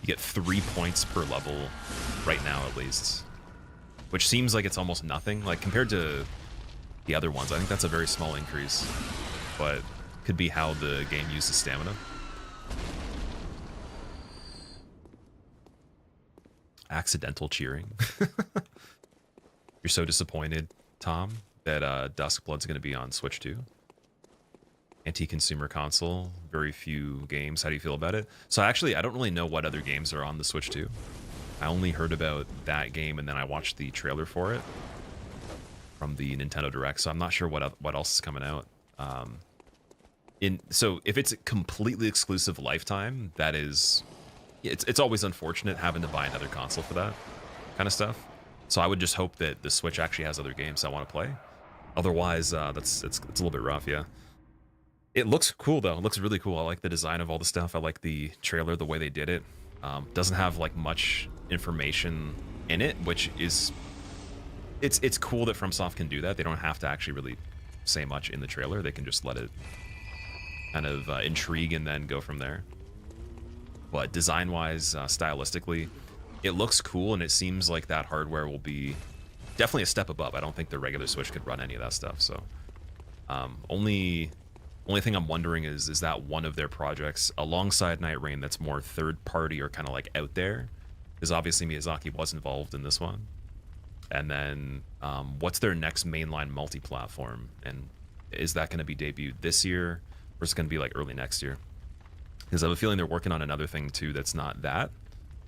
You get 3 points per level right now, at least. Which seems like it's almost nothing. Like, compared to the other ones, I think that's a very small increase. But could be how the game uses stamina. Accidental cheering. You're so disappointed, Tom, that Duskblood's going to be on Switch 2. Anti-consumer console, very few games. How do you feel about it? So actually, I don't really know what other games are on the Switch 2. I only heard about that game, and then I watched the trailer for it from the Nintendo Direct, so I'm not sure what else is coming out. So if it's completely exclusive lifetime, that is, it's always unfortunate having to buy another console for that kind of stuff. So I would just hope that the Switch actually has other games I want to play. Otherwise, it's a little bit rough, yeah. It looks cool though. It looks really cool. I like the design of all the stuff. I like the trailer, the way they did it. Doesn't have like much information in it, which is it's cool that FromSoft can do that. They don't have to actually really say much in the trailer. They can just let it kind of intrigue and then go from there. But design-wise, stylistically, it looks cool, and it seems like that hardware will be definitely a step above. I don't think the regular Switch could run any of that stuff. So, only thing I'm wondering is that one of their projects alongside Night Rain that's more third-party or kind of like out there? Because obviously Miyazaki was involved in this one. And then, what's their next mainline multi-platform? And is that going to be debuted this year, or is it going to be like early next year? Because I have a feeling they're working on another thing too that's not that,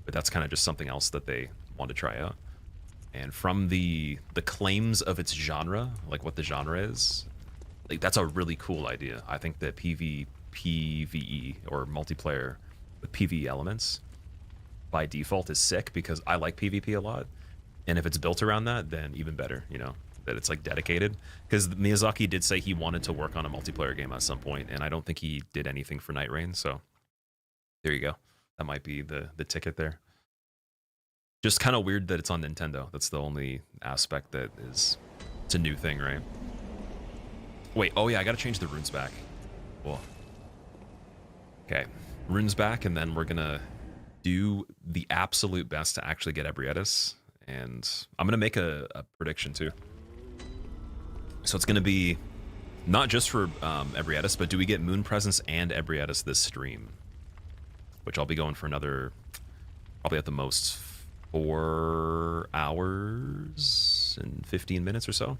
but that's kind of just something else that they want to try out. And from the claims of its genre, like what the genre is, like that's a really cool idea. I think that PvE or multiplayer with PvE elements by default is sick because I like PvP a lot. And if it's built around that, then even better, you know, that it's like dedicated. Because Miyazaki did say he wanted to work on a multiplayer game at some point, and I don't think he did anything for Night Rain, so there you go. That might be the ticket there. Just kind of weird that it's on Nintendo. That's the only aspect that is, it's a new thing, right? Wait, oh yeah, I gotta change the runes back. Cool. Okay, runes back, and then we're gonna do the absolute best to actually get Ebrietas. And I'm going to make a prediction too. So it's going to be not just for Ebrietas, but do we get Moon Presence and Ebrietas this stream? Which I'll be going for another, probably at the most 4 hours and 15 minutes or so.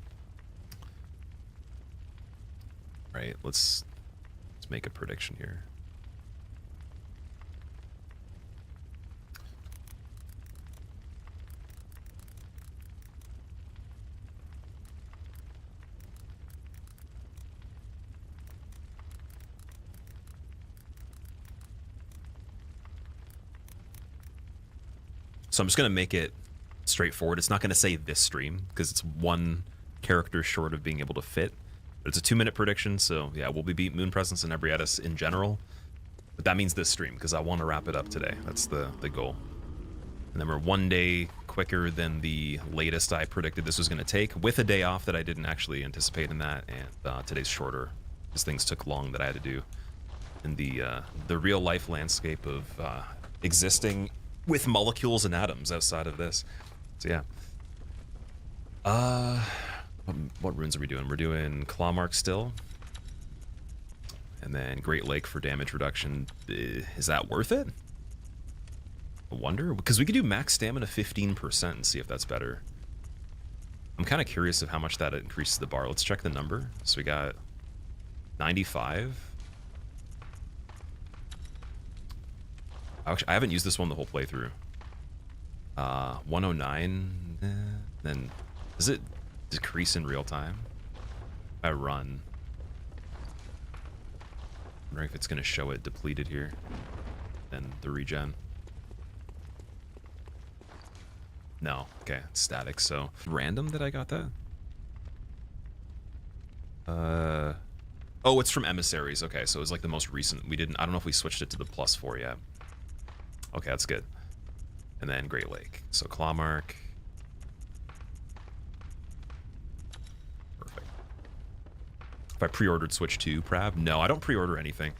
Right, let's make a prediction here. So I'm just going to make it straightforward. It's not going to say this stream because it's one character short of being able to fit. But it's a 2-minute prediction, so yeah, we'll be beat Moon Presence and Ebrietas in general. But that means this stream because I want to wrap it up today. That's the goal. And then we're 1 day quicker than the latest I predicted this was going to take, with a day off that I didn't actually anticipate in that, and today's shorter because things took long that I had to do in the real life landscape of existing with molecules and atoms outside of this. So yeah. What runes are we doing? We're doing Clawmark still. And then Great Lake for damage reduction. Is that worth it? I wonder. Because we could do max stamina 15% and see if that's better. I'm kind of curious of how much that increases the bar. Let's check the number. So we got 95. Actually, I haven't used this one the whole playthrough. 109. Then does it decrease in real time? I run. I'm wondering if it's going to show it depleted here. Then the regen. No. Okay, it's static. So random that I got that. Oh, it's from emissaries. Okay, so it's like the most recent. I don't know if we switched it to the +4 yet. Okay, that's good. And then Great Lake. So Clawmark. Perfect. If I pre-ordered Switch 2, Prav? No, I don't pre-order anything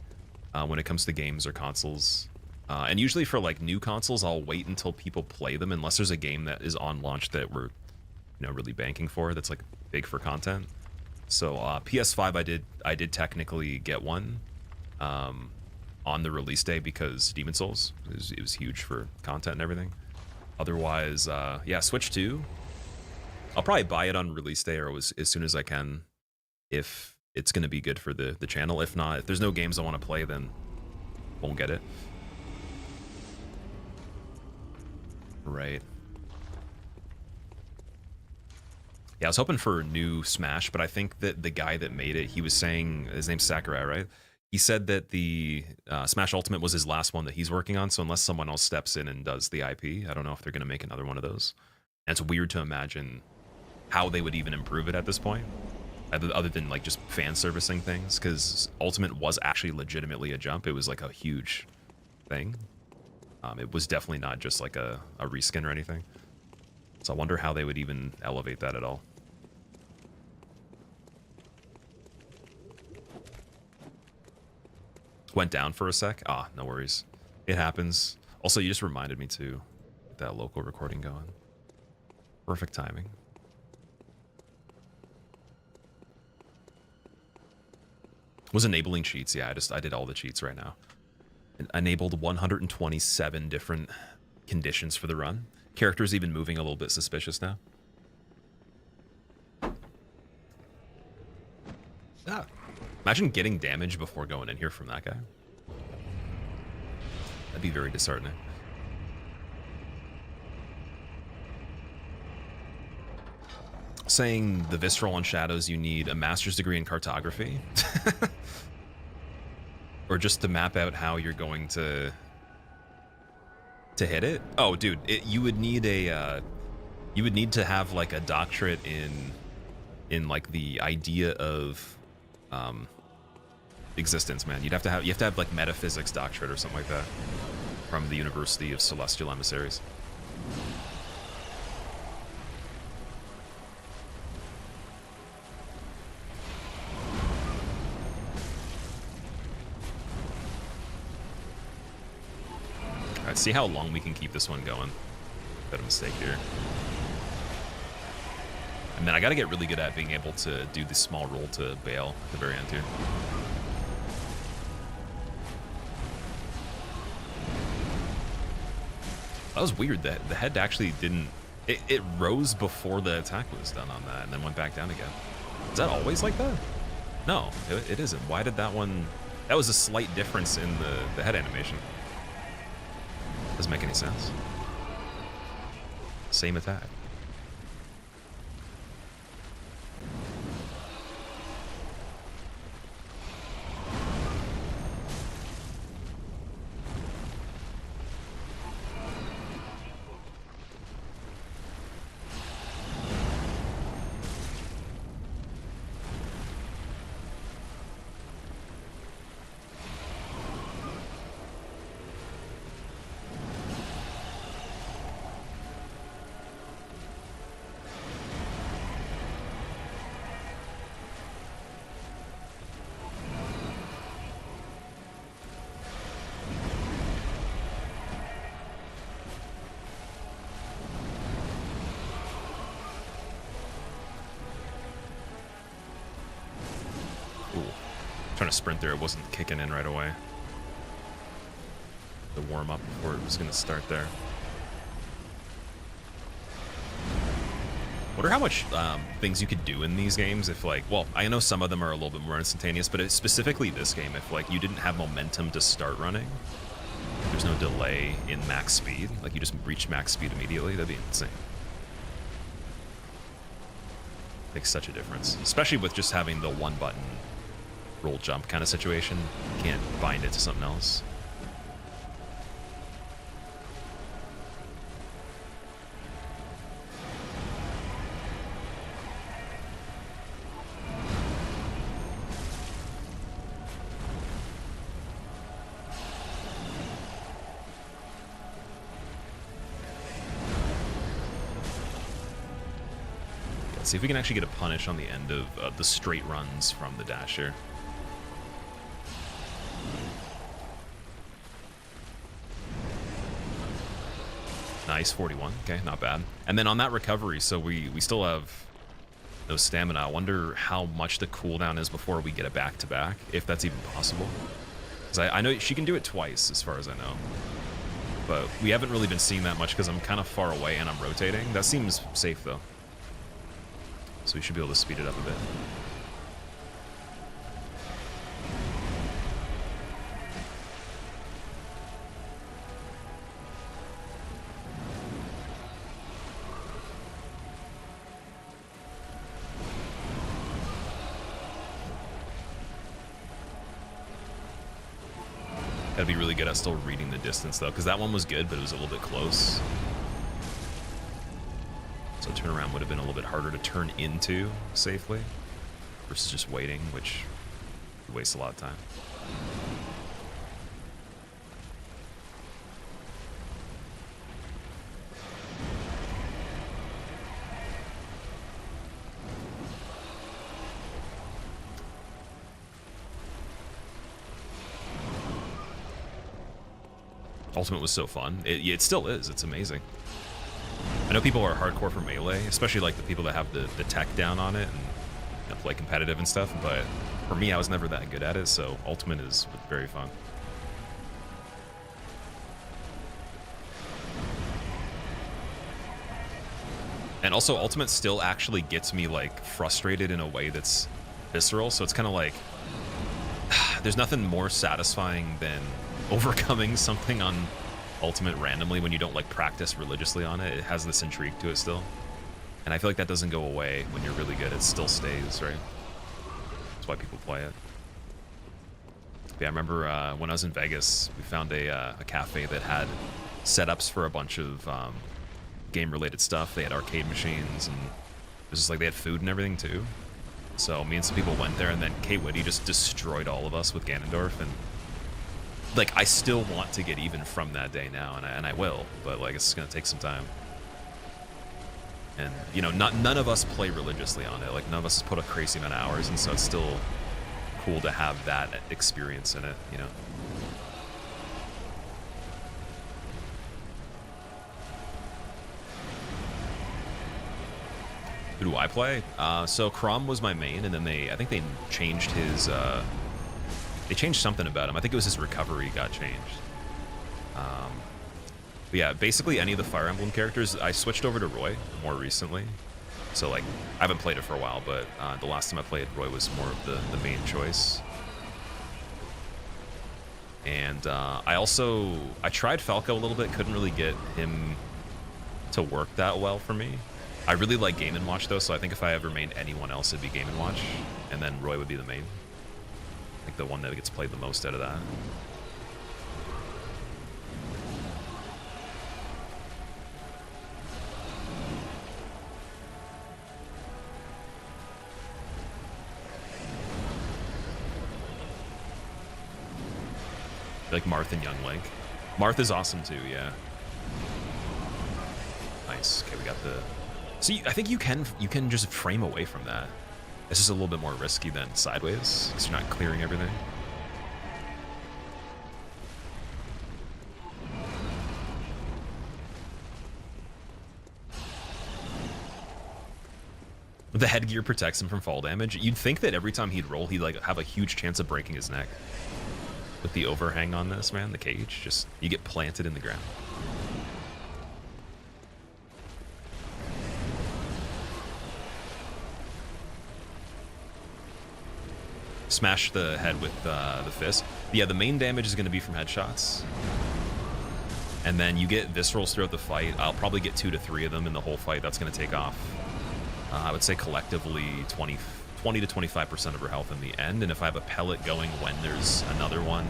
when it comes to games or consoles. And usually for like new consoles, I'll wait until people play them unless there's a game that is on launch that we're, really banking for, that's like big for content. So PS5, I did technically get one. On the release day because Demon Souls, it was huge for content and everything. Otherwise, yeah, Switch 2. I'll probably buy it on release day or as soon as I can if it's going to be good for the channel. If not, if there's no games I want to play, then won't get it. Right. Yeah, I was hoping for new Smash, but I think that the guy that made it, he was saying, his name's Sakurai, right? he said that the Smash Ultimate was his last one that he's working on. So unless someone else steps in and does the IP, I don't know if they're going to make another one of those. And it's weird to imagine how they would even improve it at this point, other than like just fan servicing things, because Ultimate was actually legitimately a jump. It was like a huge thing. It was definitely not just like a reskin or anything. So I wonder how they would even elevate that at all. Went down for a sec. Ah, no worries. It happens. Also, you just reminded me to get that local recording going. Perfect timing. Was enabling cheats. Yeah, I did all the cheats right now. It enabled 127 different conditions for the run. Character's even moving a little bit suspicious now. Ah. Imagine getting damage before going in here from that guy. That'd be very disheartening. Saying the visceral on shadows, you need a master's degree in cartography. Or just to map out how you're going to hit it. Oh, dude, you would need a you would need to have like a doctorate in like the idea of existence, man. You have to have like metaphysics doctorate or something like that from the University of Celestial Emissaries. Alright, see how long we can keep this one going. Got a mistake here. And then I gotta get really good at being able to do the small roll to bail at the very end here. That was weird that the head actually didn't... It rose before the attack was done on that and then went back down again. Is that always like that? No, it isn't. Why did that one... That was a slight difference in the head animation. Doesn't make any sense. Same attack. Trying to sprint there, it wasn't kicking in right away. The warm up before it was going to start there. Wonder how much things you could do in these games if, like, well, I know some of them are a little bit more instantaneous, but specifically this game, if like you didn't have momentum to start running, there's no delay in max speed, like you just reach max speed immediately, that'd be insane. Makes such a difference, especially with just having the one button roll jump kind of situation. You can't bind it to something else. Let's see if we can actually get a punish on the end of the straight runs from the dash here. Nice, 41. Okay, not bad. And then on that recovery, so we still have no stamina. I wonder how much the cooldown is before we get it back-to-back, if that's even possible. Because I know she can do it twice, as far as I know. But we haven't really been seeing that much because I'm kind of far away and I'm rotating. That seems safe, though. So we should be able to speed it up a bit. Gotta be really good at still reading the distance though, because that one was good, but it was a little bit close. So turnaround would have been a little bit harder to turn into safely versus just waiting, which wastes a lot of time. Ultimate was so fun. It still is. It's amazing. I know people are hardcore for Melee, especially like the people that have the tech down on it and play competitive and stuff, but for me, I was never that good at it, so Ultimate is very fun. And also, Ultimate still actually gets me like frustrated in a way that's visceral, so it's kind of like there's nothing more satisfying than overcoming something on Ultimate randomly when you don't like practice religiously on it. It has this intrigue to it still, and I feel like that doesn't go away when you're really good. It still stays, right? That's why people play it. But yeah, I remember when I was in Vegas, we found a cafe that had setups for a bunch of game-related stuff. They had arcade machines, and it was just like they had food and everything too. So me and some people went there, and then Kate Whitty just destroyed all of us with Ganondorf, and like I still want to get even from that day now, and I will, but like it's gonna take some time. And you know, none of us play religiously on it. Like none of us has put a crazy amount of hours, and so it's still cool to have that experience in it, you know. Who do I play? So Crom was my main, and then I think they changed his, they changed something about him. I think it was his recovery got changed. But yeah, basically any of the Fire Emblem characters, I switched over to Roy more recently. So like, I haven't played it for a while, but the last time I played, Roy was more of the main choice. And I tried Falco a little bit, couldn't really get him to work that well for me. I really like Game & Watch though, so I think if I ever made anyone else, it'd be Game & Watch, and then Roy would be the main. I think the one that gets played the most out of that. Like Marth and Young Link. Marth is awesome too, yeah. Nice. Okay, we got the... So I think you can just frame away from that. It's just a little bit more risky than sideways, because you're not clearing everything. The headgear protects him from fall damage. You'd think that every time he'd roll, he'd like have a huge chance of breaking his neck. With the overhang on this, man, the cage, just you get planted in the ground. Smash the head with the fist. Yeah, the main damage is going to be from headshots. And then you get viscerals throughout the fight. I'll probably get 2 to 3 of them in the whole fight. That's going to take off, I would say collectively 20 to 25% of her health in the end. And if I have a pellet going when there's another one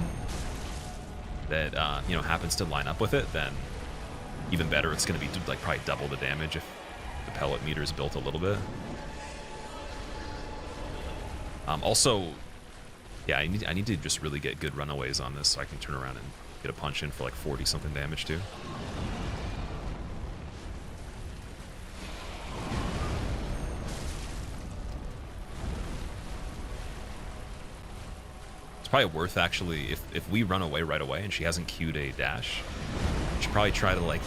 that you know, happens to line up with it, then even better. It's going to be like probably double the damage if the pellet meter is built a little bit. Also, yeah, I need to just really get good runaways on this so I can turn around and get a punch in for like 40 something damage too. It's probably worth actually, if we run away right away and she hasn't queued a dash, we should probably try to like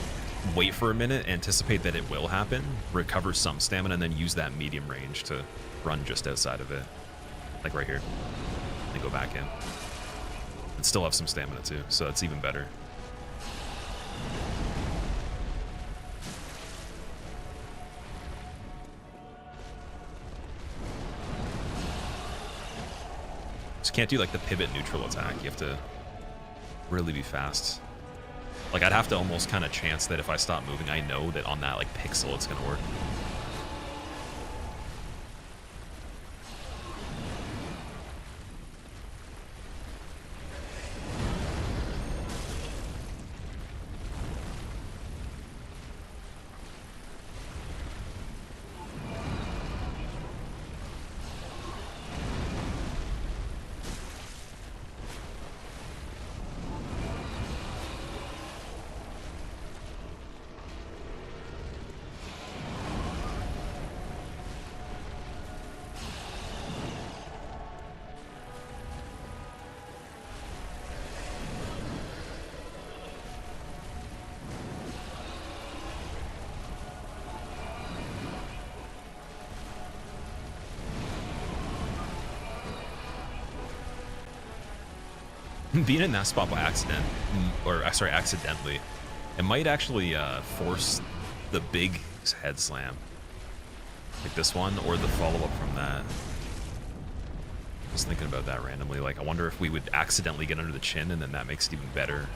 wait for a minute, anticipate that it will happen, recover some stamina, and then use that medium range to run just outside of it. Like right here, and go back in. And still have some stamina too, so it's even better. Just can't do like the pivot neutral attack. You have to really be fast. Like I'd have to almost kind of chance that if I stop moving, I know that on that like pixel it's gonna work. being in that spot by accident, or sorry, accidentally, it might actually force the big head slam, like this one, or the follow-up from that. Just thinking about that randomly. Like, I wonder if we would accidentally get under the chin, and then that makes it even better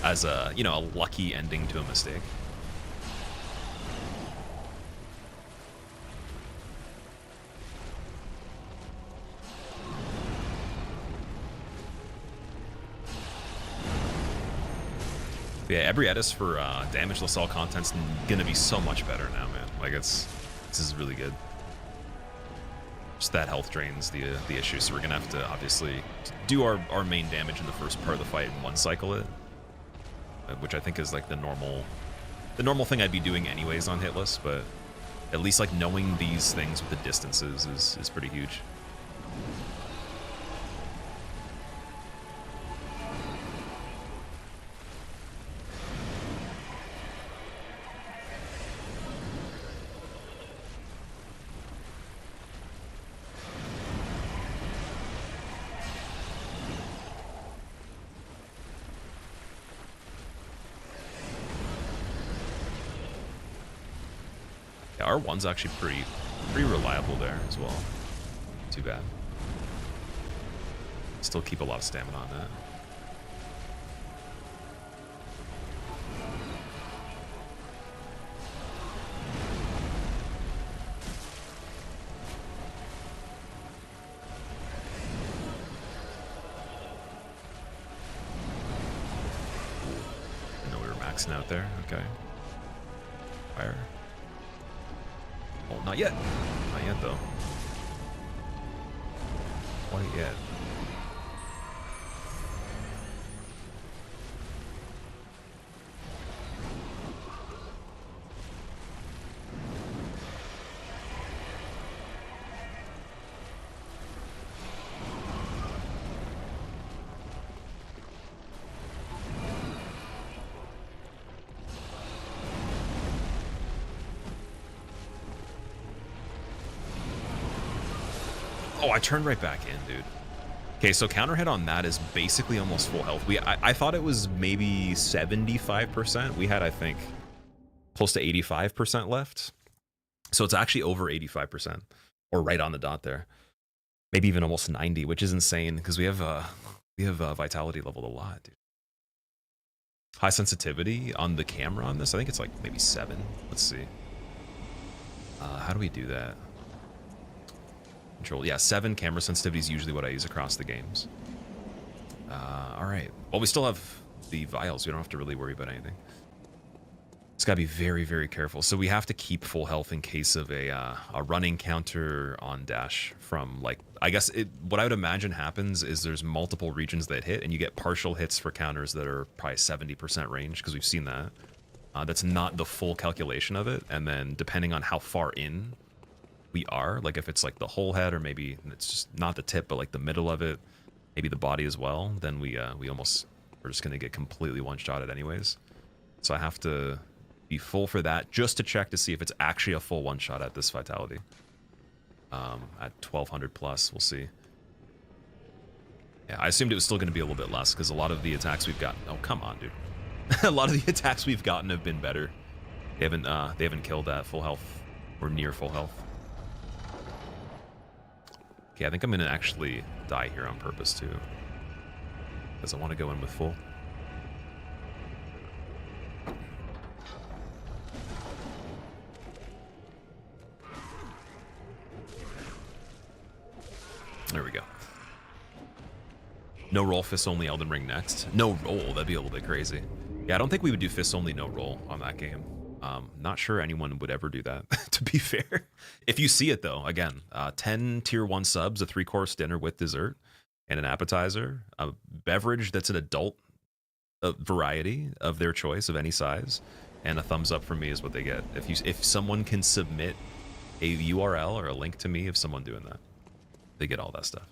as a, you know, a lucky ending to a mistake. Yeah, Ebrietas for damageless all content's gonna be so much better now, man. Like, this is really good. Just that health drains the issue, so we're gonna have to obviously do our main damage in the first part of the fight and one cycle it, which I think is like the normal thing I'd be doing anyways on hitless, but at least like knowing these things with the distances is pretty huge. Yeah, R1's actually pretty reliable there as well. Too bad. Still keep a lot of stamina on that. I know we were maxing out there. Okay. Fire. Oh, not yet. Not yet, though. Quite yet. Oh, I turned right back in, dude. Okay, so counter hit on that is basically almost full health. I thought it was maybe 75%. We had, I think, close to 85% left. So it's actually over 85%, or right on the dot there. Maybe even almost 90, which is insane because we have vitality leveled a lot, dude. High sensitivity on the camera on this, I think it's like maybe 7. Let's see. How do we do that? Control, yeah, 7 camera sensitivity is usually what I use across the games. All right. Well, we still have the vials. We don't have to really worry about anything. It's got to be very, very careful. So we have to keep full health in case of a running counter on dash from, like, I guess what I would imagine happens is there's multiple regions that hit, and you get partial hits for counters that are probably 70% range, because we've seen that. That's not the full calculation of it, and then depending on how far in we are, like if it's like the whole head, or maybe it's just not the tip but like the middle of it, maybe the body as well, then we're just gonna get completely one-shotted anyways. So I have to be full for that just to check to see if it's actually a full one-shot at this vitality. At 1200 plus, we'll see. Yeah, I assumed it was still gonna be a little bit less because a lot of the attacks we've gotten, oh come on, dude. A lot of the attacks we've gotten have been better. They haven't killed that full health or near full health. Okay, I think I'm gonna actually die here on purpose too, because I want to go in with full. There we go. No roll, fists only, Elden Ring next. No roll, that'd be a little bit crazy. Yeah, I don't think we would do fists only, no roll on that game. Not sure anyone would ever do that, to be fair. If you see it, though, again, 10 tier 1 subs, a 3-course dinner with dessert, and an appetizer, a beverage that's an adult variety of their choice of any size, and a thumbs up from me is what they get. If someone can submit a URL or a link to me of someone doing that, they get all that stuff.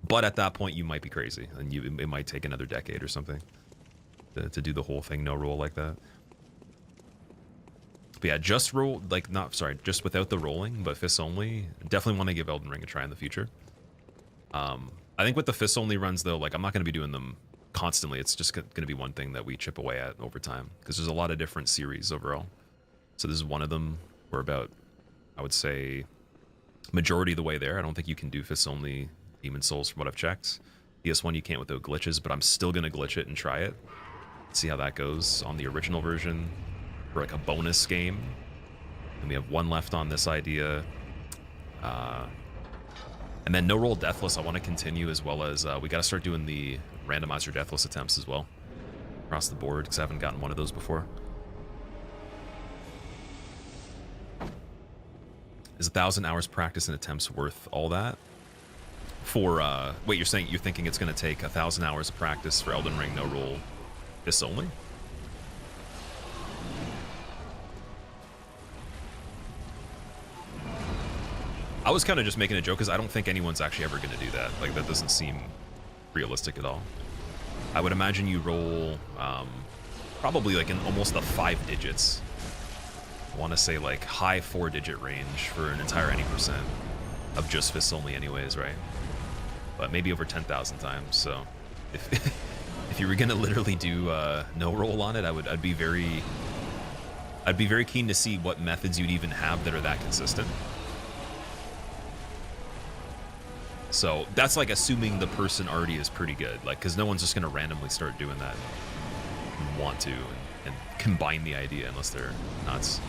But at that point, you might be crazy, and it might take another decade or something to do the whole thing no roll like that. But yeah, just roll, like, just without the rolling, but fists only. Definitely want to give Elden Ring a try in the future. I think with the fists only runs though, like I'm not going to be doing them constantly. It's just going to be one thing that we chip away at over time because there's a lot of different series overall. So this is one of them. We're about, I would say, majority of the way there. I don't think you can do fists only Demon Souls from what I've checked. PS1 you can't without glitches, but I'm still going to glitch it and try it. See how that goes on the original version for like a bonus game. And we have one left on this idea. And then no roll deathless I want to continue, as well as we got to start doing the randomizer deathless attempts as well across the board because I haven't gotten one of those before. Is 1,000 hours practice and attempts worth all that? For wait, you're thinking it's going to take 1,000 hours of practice for Elden Ring no roll this only? I was kind of just making a joke because I don't think anyone's actually ever going to do that. Like that doesn't seem realistic at all. I would imagine you roll probably like in almost the 5 digits. I want to say like high 4-digit range for an entire any percent of just fists only anyways, right? But maybe over 10,000 times. So if if you were gonna literally do no roll on it, I'd be very keen to see what methods you'd even have that are that consistent. So that's like assuming the person already is pretty good, like because no one's just gonna randomly start doing that and want to and combine the idea unless they're nuts.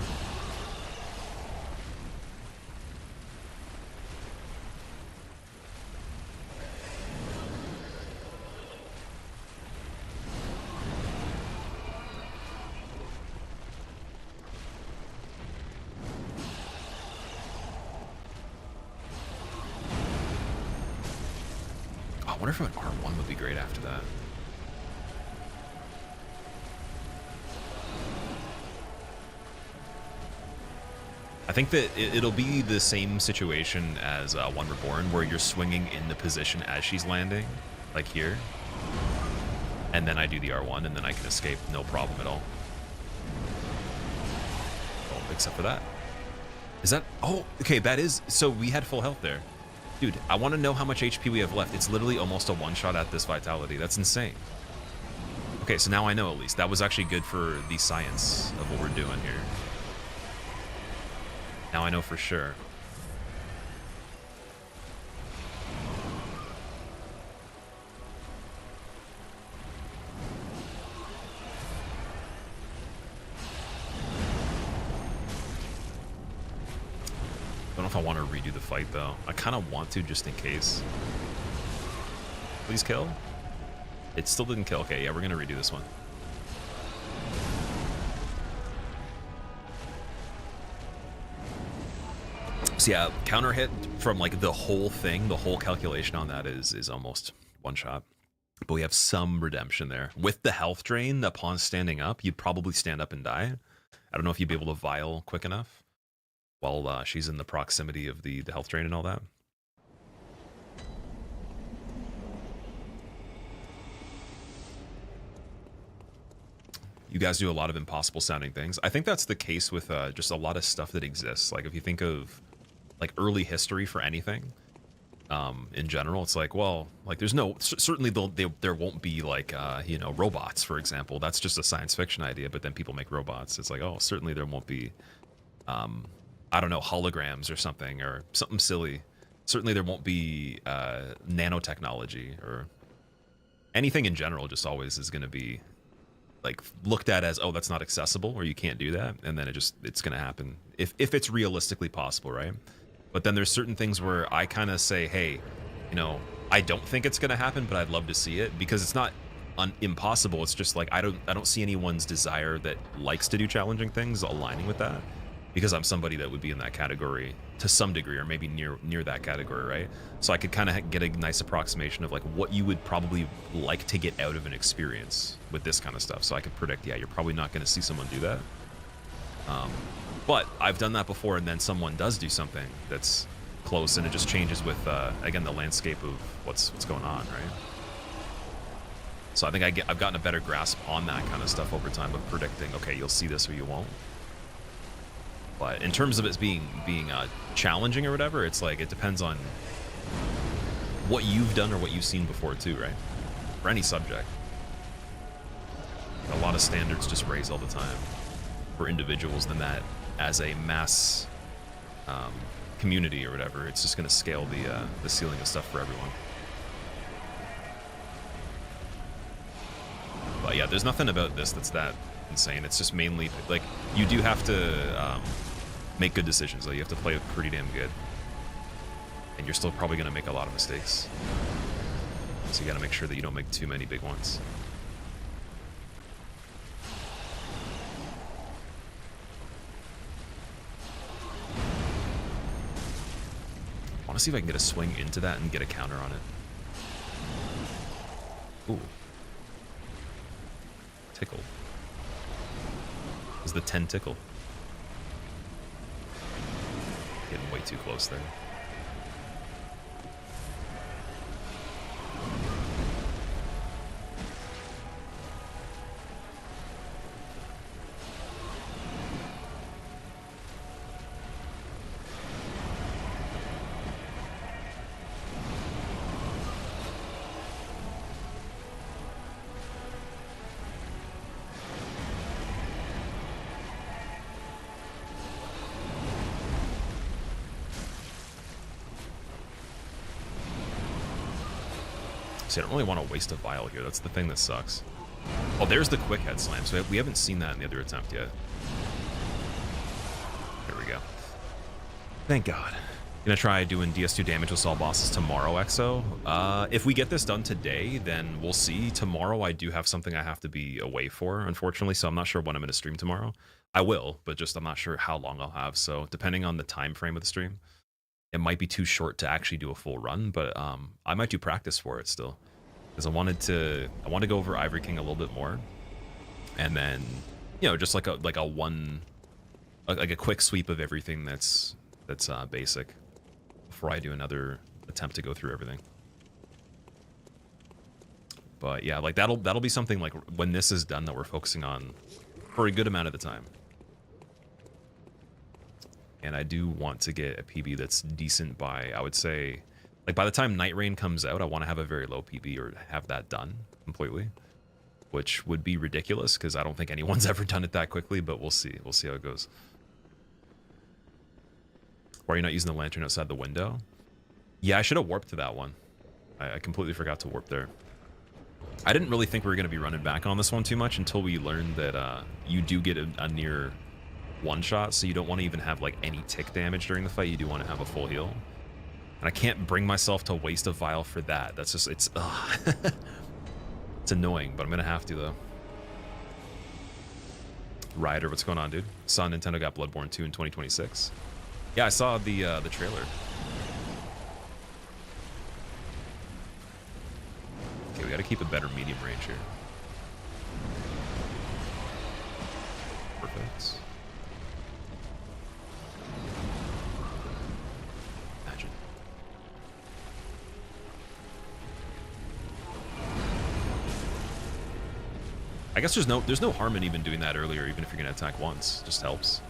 I wonder if an R1 would be great after that. I think that it'll be the same situation as One Reborn, where you're swinging in the position as she's landing, like here. And then I do the R1, and then I can escape, no problem at all. Oh, except for that. Is that... Oh, okay, that is... So we had full health there. Dude, I want to know how much HP we have left. It's literally almost a one-shot at this vitality. That's insane. Okay, so now I know at least. That was actually good for the science of what we're doing here. Now I know for sure. I don't know if I want to redo the fight though. I kind of want to just in case. Please kill. It still didn't kill. Okay, yeah, we're gonna redo this one. So yeah, counter hit from like the whole thing, the whole calculation on that is almost one shot. But we have some redemption there. With the health drain, upon standing up, you'd probably stand up and die. I don't know if you'd be able to vial quick enough while she's in the proximity of the health drain and all that. You guys do a lot of impossible sounding things. I think that's the case with just a lot of stuff that exists. Like if you think of like early history for anything, in general, it's like, well, like there's no, certainly there won't be like, you know, robots, for example. That's just a science fiction idea, but then people make robots. It's like, oh, certainly there won't be, I don't know, holograms or something silly. Certainly there won't be nanotechnology or anything in general. Just always is going to be like looked at as, oh, that's not accessible or you can't do that. And then it's going to happen if it's realistically possible, right? But then there's certain things where I kind of say, hey, you know, I don't think it's going to happen, but I'd love to see it because it's not impossible. It's just like I don't see anyone's desire that likes to do challenging things aligning with that, because I'm somebody that would be in that category to some degree, or maybe near that category, right? So I could kind of get a nice approximation of like what you would probably like to get out of an experience with this kind of stuff. So I could predict, yeah, you're probably not going to see someone do that. But I've done that before, and then someone does do something that's close, and it just changes with, again, the landscape of what's going on, right? So I think I've gotten a better grasp on that kind of stuff over time of predicting, okay, you'll see this or you won't. But in terms of it being challenging or whatever, it's like it depends on what you've done or what you've seen before too, right? For any subject. A lot of standards just raise all the time for individuals than that as a mass community or whatever. It's just going to scale the ceiling of stuff for everyone. But yeah, there's nothing about this that's that insane. It's just mainly like you do have to make good decisions. Though you have to play it pretty damn good, and you're still probably going to make a lot of mistakes. So you got to make sure that you don't make too many big ones. I want to see if I can get a swing into that and get a counter on it. Ooh. Tickle. Is the 10 tickle? Getting way too close there. See, I don't really want to waste a vial here. That's the thing that sucks. Oh, there's the quick head slam. So we haven't seen that in the other attempt yet. There we go. Thank God. Gonna try doing DS2 damage with all bosses tomorrow, EXO. If we get this done today, then we'll see. Tomorrow I do have something I have to be away for, unfortunately, so I'm not sure when I'm gonna stream tomorrow. I will, but just I'm not sure how long I'll have. So depending on the time frame of the stream, it might be too short to actually do a full run, but I might do practice for it still, because I wanted to go over Ivory King a little bit more, and then just like a quick sweep of everything that's basic before I do another attempt to go through everything. But yeah, like that'll be something like when this is done that we're focusing on for a good amount of the time. And I do want to get a PB that's decent by, I would say, like by the time Night Rain comes out, I want to have a very low PB or have that done completely, which would be ridiculous because I don't think anyone's ever done it that quickly, but we'll see. We'll see how it goes. Why are you not using the lantern outside the window? Yeah, I should have warped to that one. I completely forgot to warp there. I didn't really think we were going to be running back on this one too much until we learned that you do get a near one shot, so you don't want to even have like any tick damage during the fight. You do want to have a full heal, and I can't bring myself to waste a vial for that. That's just it's annoying, but I'm gonna have to though. Ryder, what's going on, dude? Saw Nintendo got Bloodborne 2 in 2026. Yeah, I saw the trailer. Okay, we got to keep a better medium range here. Perfect. I guess there's no harm in even doing that earlier, even if you're gonna attack once. Just helps.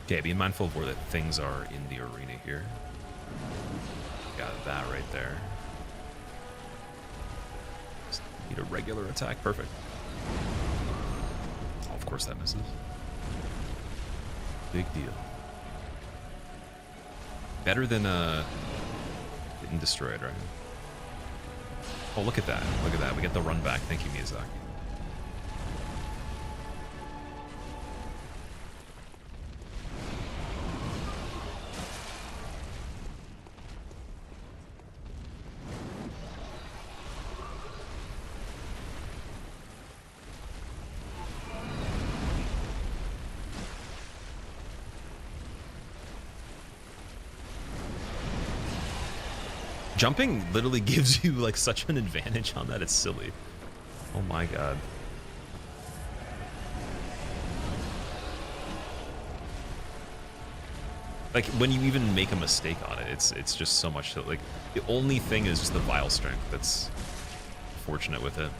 Okay, being mindful of where the things are in the arena here. Got that right there. Just need a regular attack. Perfect. Oh, of course that misses. Big deal. Better than getting destroyed, right? Oh, look at that. Look at that. We get the run back. Thank you, Miyazaki. Jumping literally gives you like such an advantage on that, it's silly. Oh my god. Like when you even make a mistake on it, it's just so much like the only thing is just the vile strength that's fortunate with it.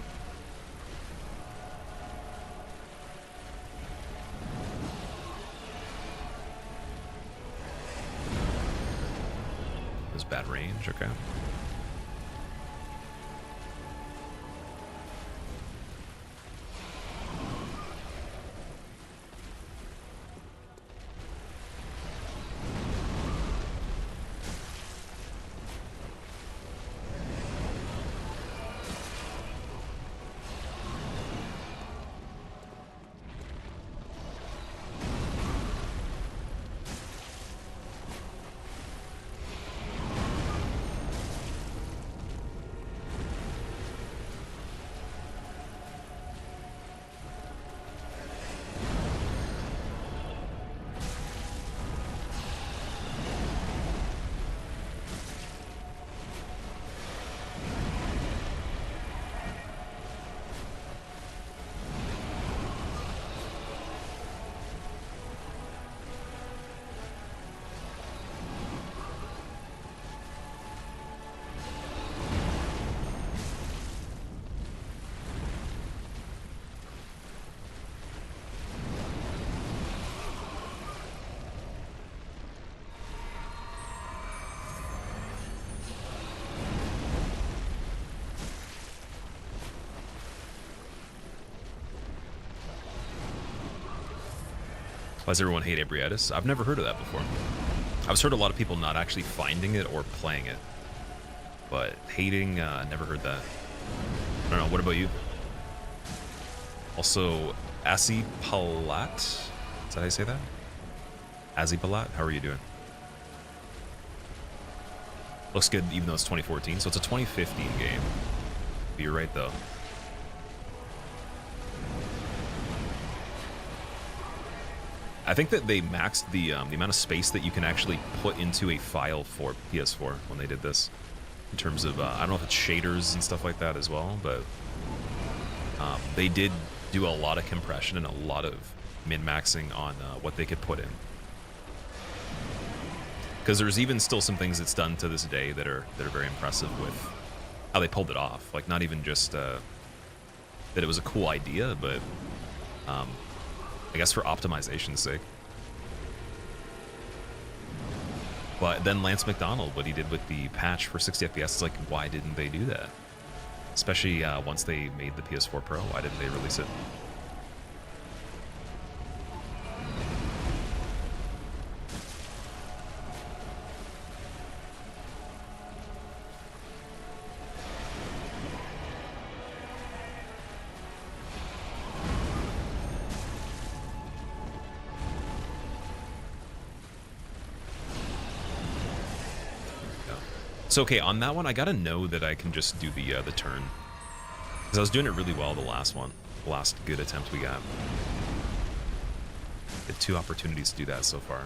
There's bad range, okay. Why does everyone hate Ebrietas? I've never heard of that before. I've heard a lot of people not actually finding it or playing it. But hating, never heard that. I don't know, what about you? Also, Asipalat? Is that how you say that? Asipalat? How are you doing? Looks good even though it's 2014, so it's a 2015 game. But you're right though. I think that they maxed the amount of space that you can actually put into a file for PS4 when they did this. In terms of, I don't know if it's shaders and stuff like that as well, but they did do a lot of compression and a lot of min-maxing on what they could put in. Because there's even still some things it's done to this day that are very impressive with how they pulled it off. Like not even just that it was a cool idea, but I guess for optimization's sake. But then Lance McDonald, what he did with the patch for 60 FPS, it's like, why didn't they do that? Especially once they made the PS4 Pro, why didn't they release it? So okay, on that one, I gotta know that I can just do the turn, because I was doing it really well the last one, the last good attempt we got. Had 2 opportunities to do that so far.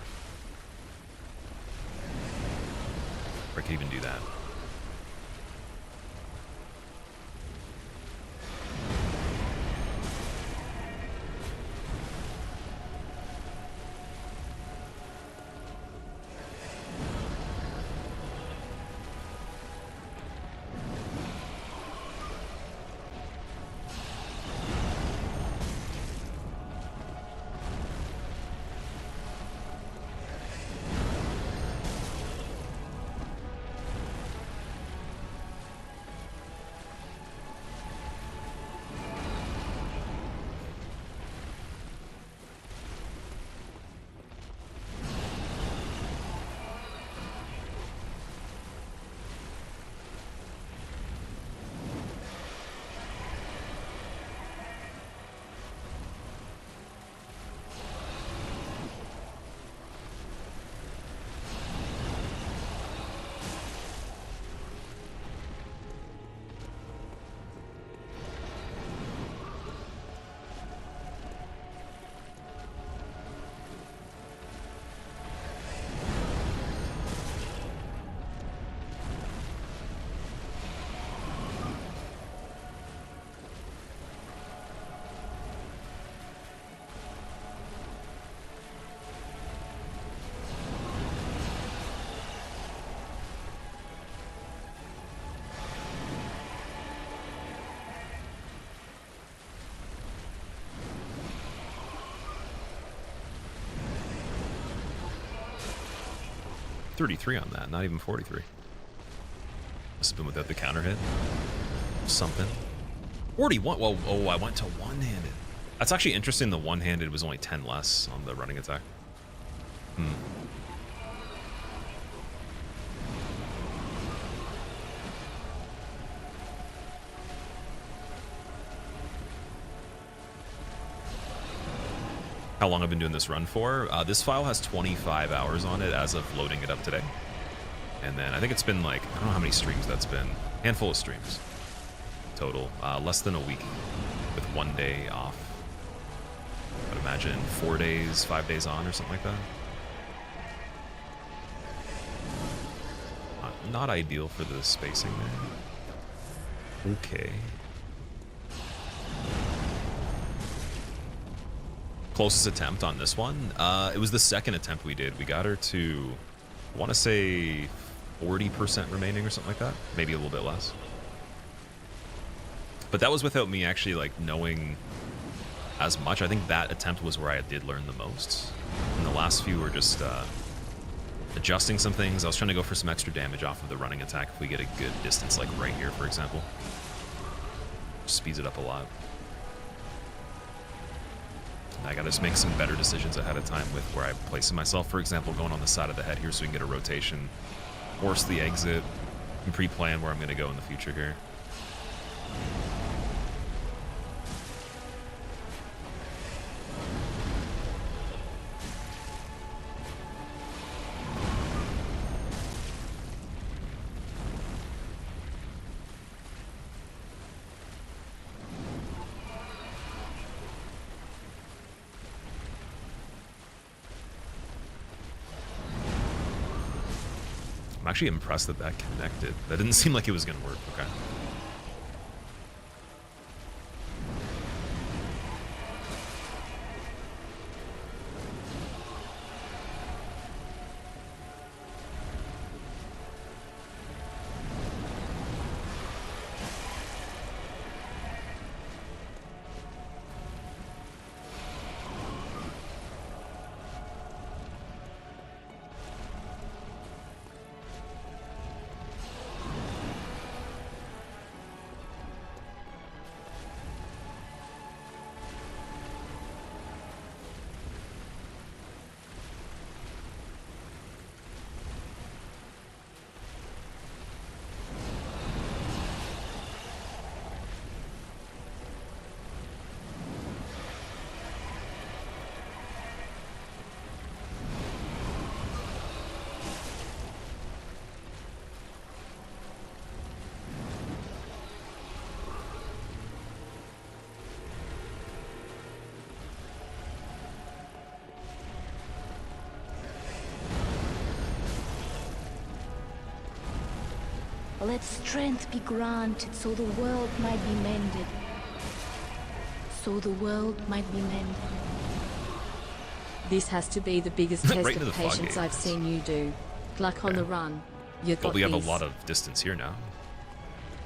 Or I could even do that. 33 on that, not even 43. Must have been without the counter hit. Something. 41. Whoa, oh, I went to one-handed. That's actually interesting. The one-handed was only 10 less on the running attack. How long I've been doing this run for? This file has 25 hours on it as of loading it up today. And then I think it's been like, I don't know how many streams that's been. Handful of streams total. Less than a week with 1 day off. I'd imagine 4 days, 5 days on or something like that. Not ideal for the spacing there. Okay. Closest attempt on this one, it was the second attempt we did. We got her to, I want to say 40% remaining or something like that. Maybe a little bit less. But that was without me actually like knowing as much. I think that attempt was where I did learn the most. And the last few were just adjusting some things. I was trying to go for some extra damage off of the running attack if we get a good distance, like right here, for example. Speeds it up a lot. I gotta just make some better decisions ahead of time with where I'm placing myself. For example, going on the side of the head here so we can get a rotation. Force the exit and pre-plan where I'm gonna go in the future here. I'm actually impressed that that connected. That didn't seem like it was going to work. Okay. Let strength be granted so the world might be mended. So the world might be mended. This has to be the biggest test Right into of the patience floodgates. I've seen you do. Like on the run. You've But got we have a this. lot of distance here now.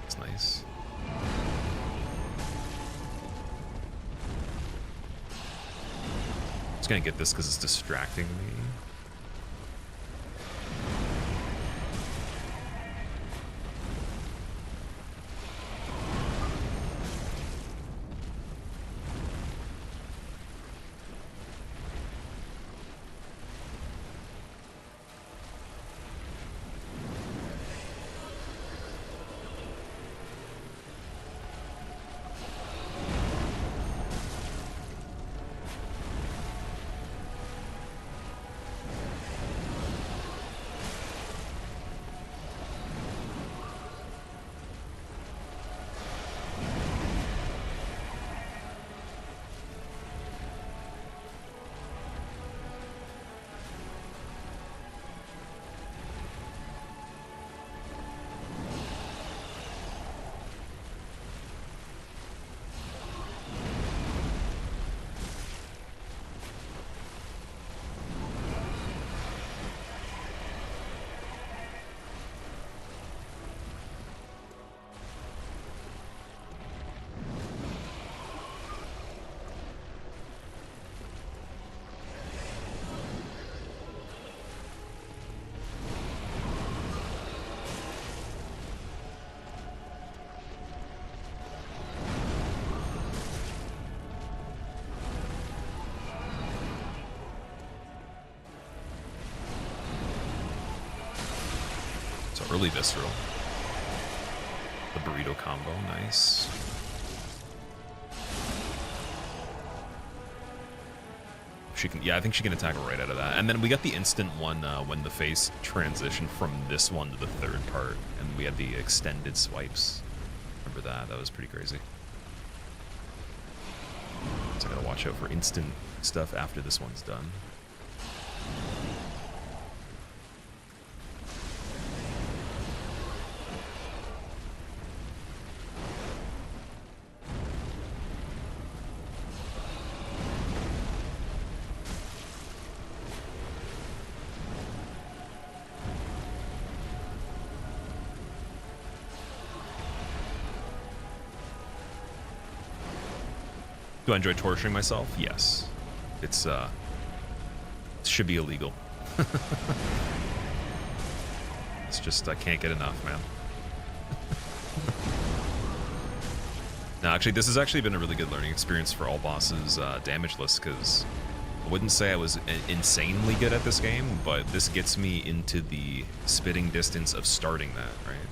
It's nice. Just gonna get this because it's distracting me. So early visceral. The burrito combo, nice. She can, yeah, I think she can attack right out of that. And then we got the instant one when the face transitioned from this one to the third part, and we had the extended swipes. Remember that? That was pretty crazy. So I gotta watch out for instant stuff after this one's done. Do I enjoy torturing myself? Yes. It's it should be illegal. It's just I can't get enough, man. No, actually, this has actually been a really good learning experience for all bosses damageless, because I wouldn't say I was insanely good at this game, but this gets me into the spitting distance of starting that, right?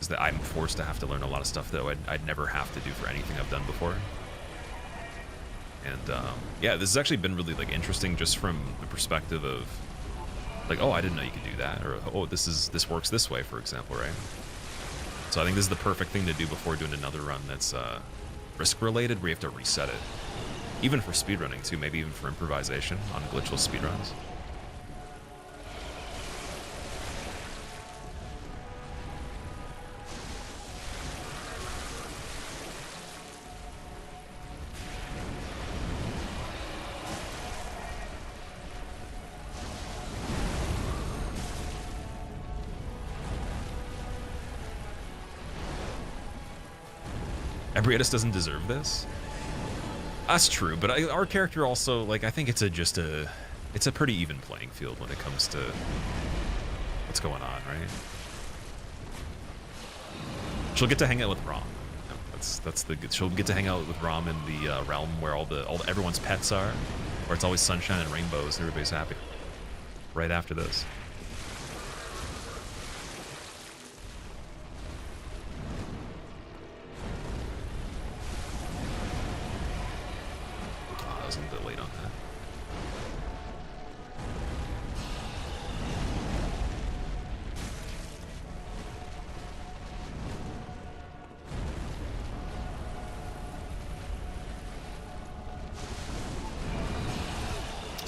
Is that I'm forced to have to learn a lot of stuff that I'd never have to do for anything I've done before. And yeah, this has actually been really like interesting just from the perspective of like, oh, I didn't know you could do that, or oh, this works this way, for example, right? So I think this is the perfect thing to do before doing another run that's risk related, where you have to reset it. Even for speedrunning too, maybe even for improvisation on glitchless speedruns. Ebrietas doesn't deserve this. That's true, but our character also, like, I think it's a pretty even playing field when it comes to what's going on, right? She'll get to hang out with Rom. That's the good. She'll get to hang out with Rom in the realm where everyone's pets are, where it's always sunshine and rainbows and everybody's happy. Right after this.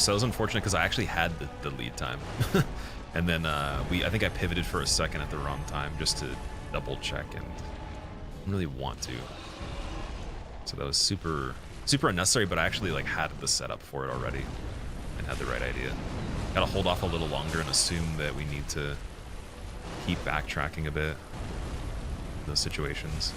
So it was unfortunate because I actually had the lead time. And then I think I pivoted for a second at the wrong time just to double check, and I didn't really want to. So that was super unnecessary, but I actually like had the setup for it already and had the right idea. Gotta hold off a little longer and assume that we need to keep backtracking a bit in those situations.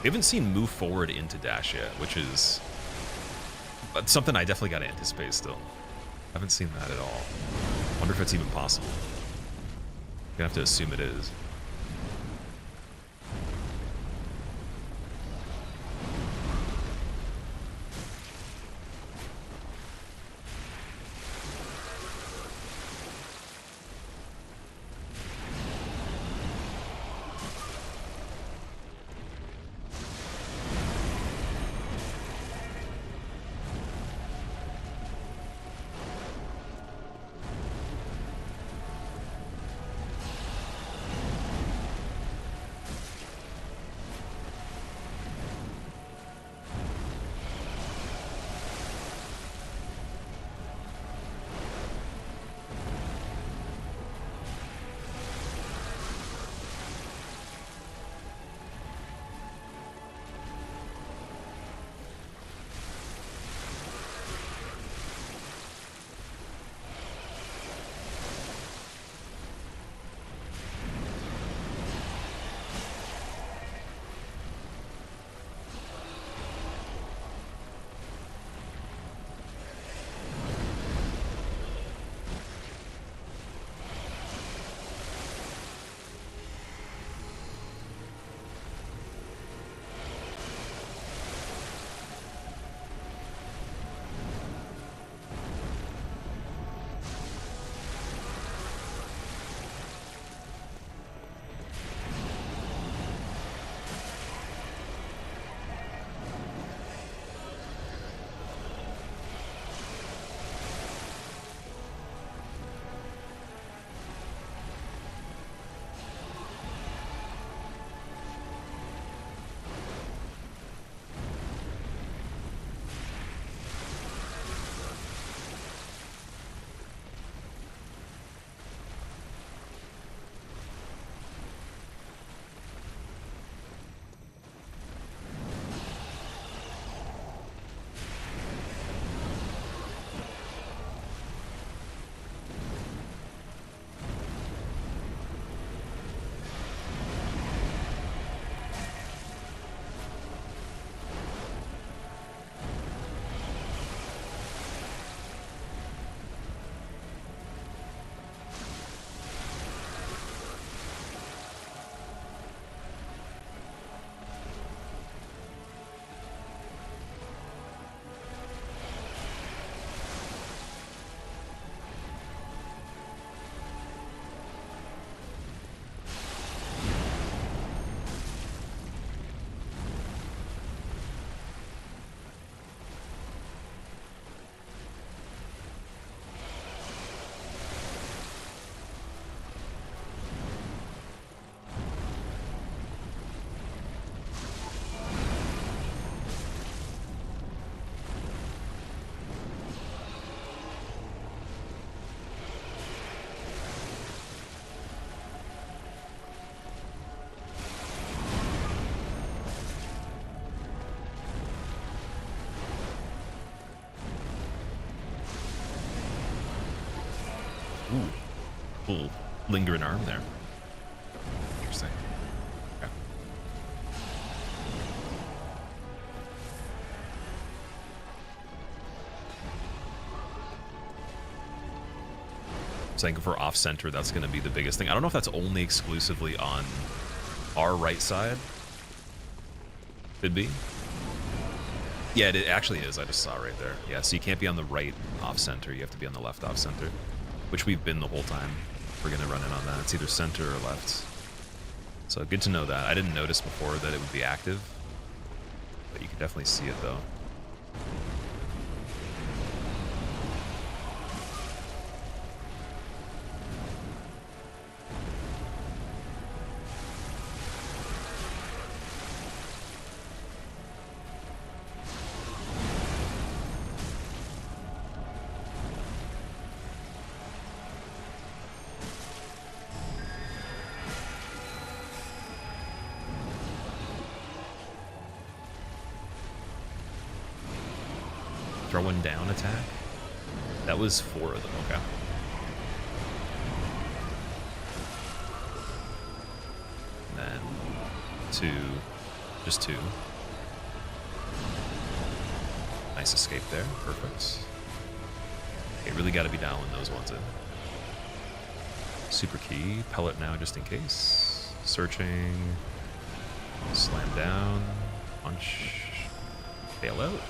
We haven't seen move forward into dash yet, which is something I definitely got to anticipate still. Haven't seen that at all. Wonder if it's even possible. Gonna have to assume it is. Ooh, little lingering arm there. Interesting. Okay. Saying for off center, that's going to be the biggest thing. I don't know if that's only exclusively on our right side. Could be. Yeah, it actually is. I just saw right there. Yeah, so you can't be on the right off center. You have to be on the left off center, which we've been the whole time. We're going to run in on that. It's either center or left. So good to know that. I didn't notice before that it would be active, but you can definitely see it though. Throwing down attack? That was 4 of them, okay. And then 2, just 2. Nice escape there, perfect. Okay, really gotta be dialing those ones in. Super key, pellet now just in case. Searching, slam down, punch, bail out.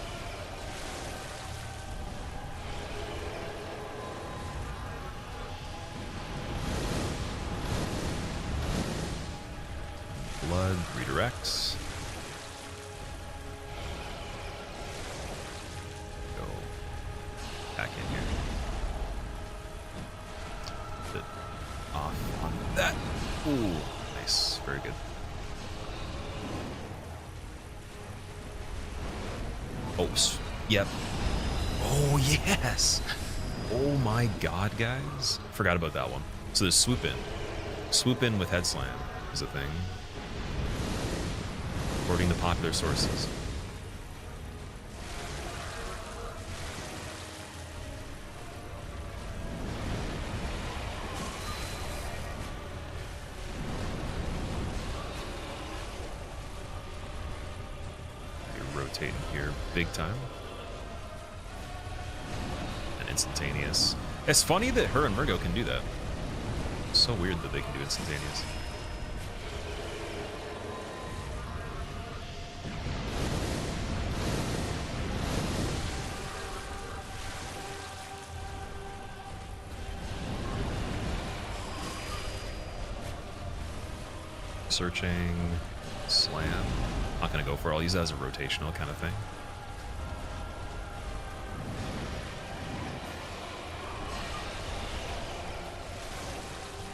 Blood, redirects. Go back in here. Bit off on that. Ooh, nice. Very good. Oh, yep. Oh, yes. Oh my god, guys. Forgot about that one. So there's swoop in. Swoop in with head slam is a thing. According to popular sources. You're rotating here big time. And instantaneous. It's funny that her and Murgo can do that. It's so weird that they can do instantaneous. Searching, slam. Not gonna go for it. I'll use that as a rotational kind of thing.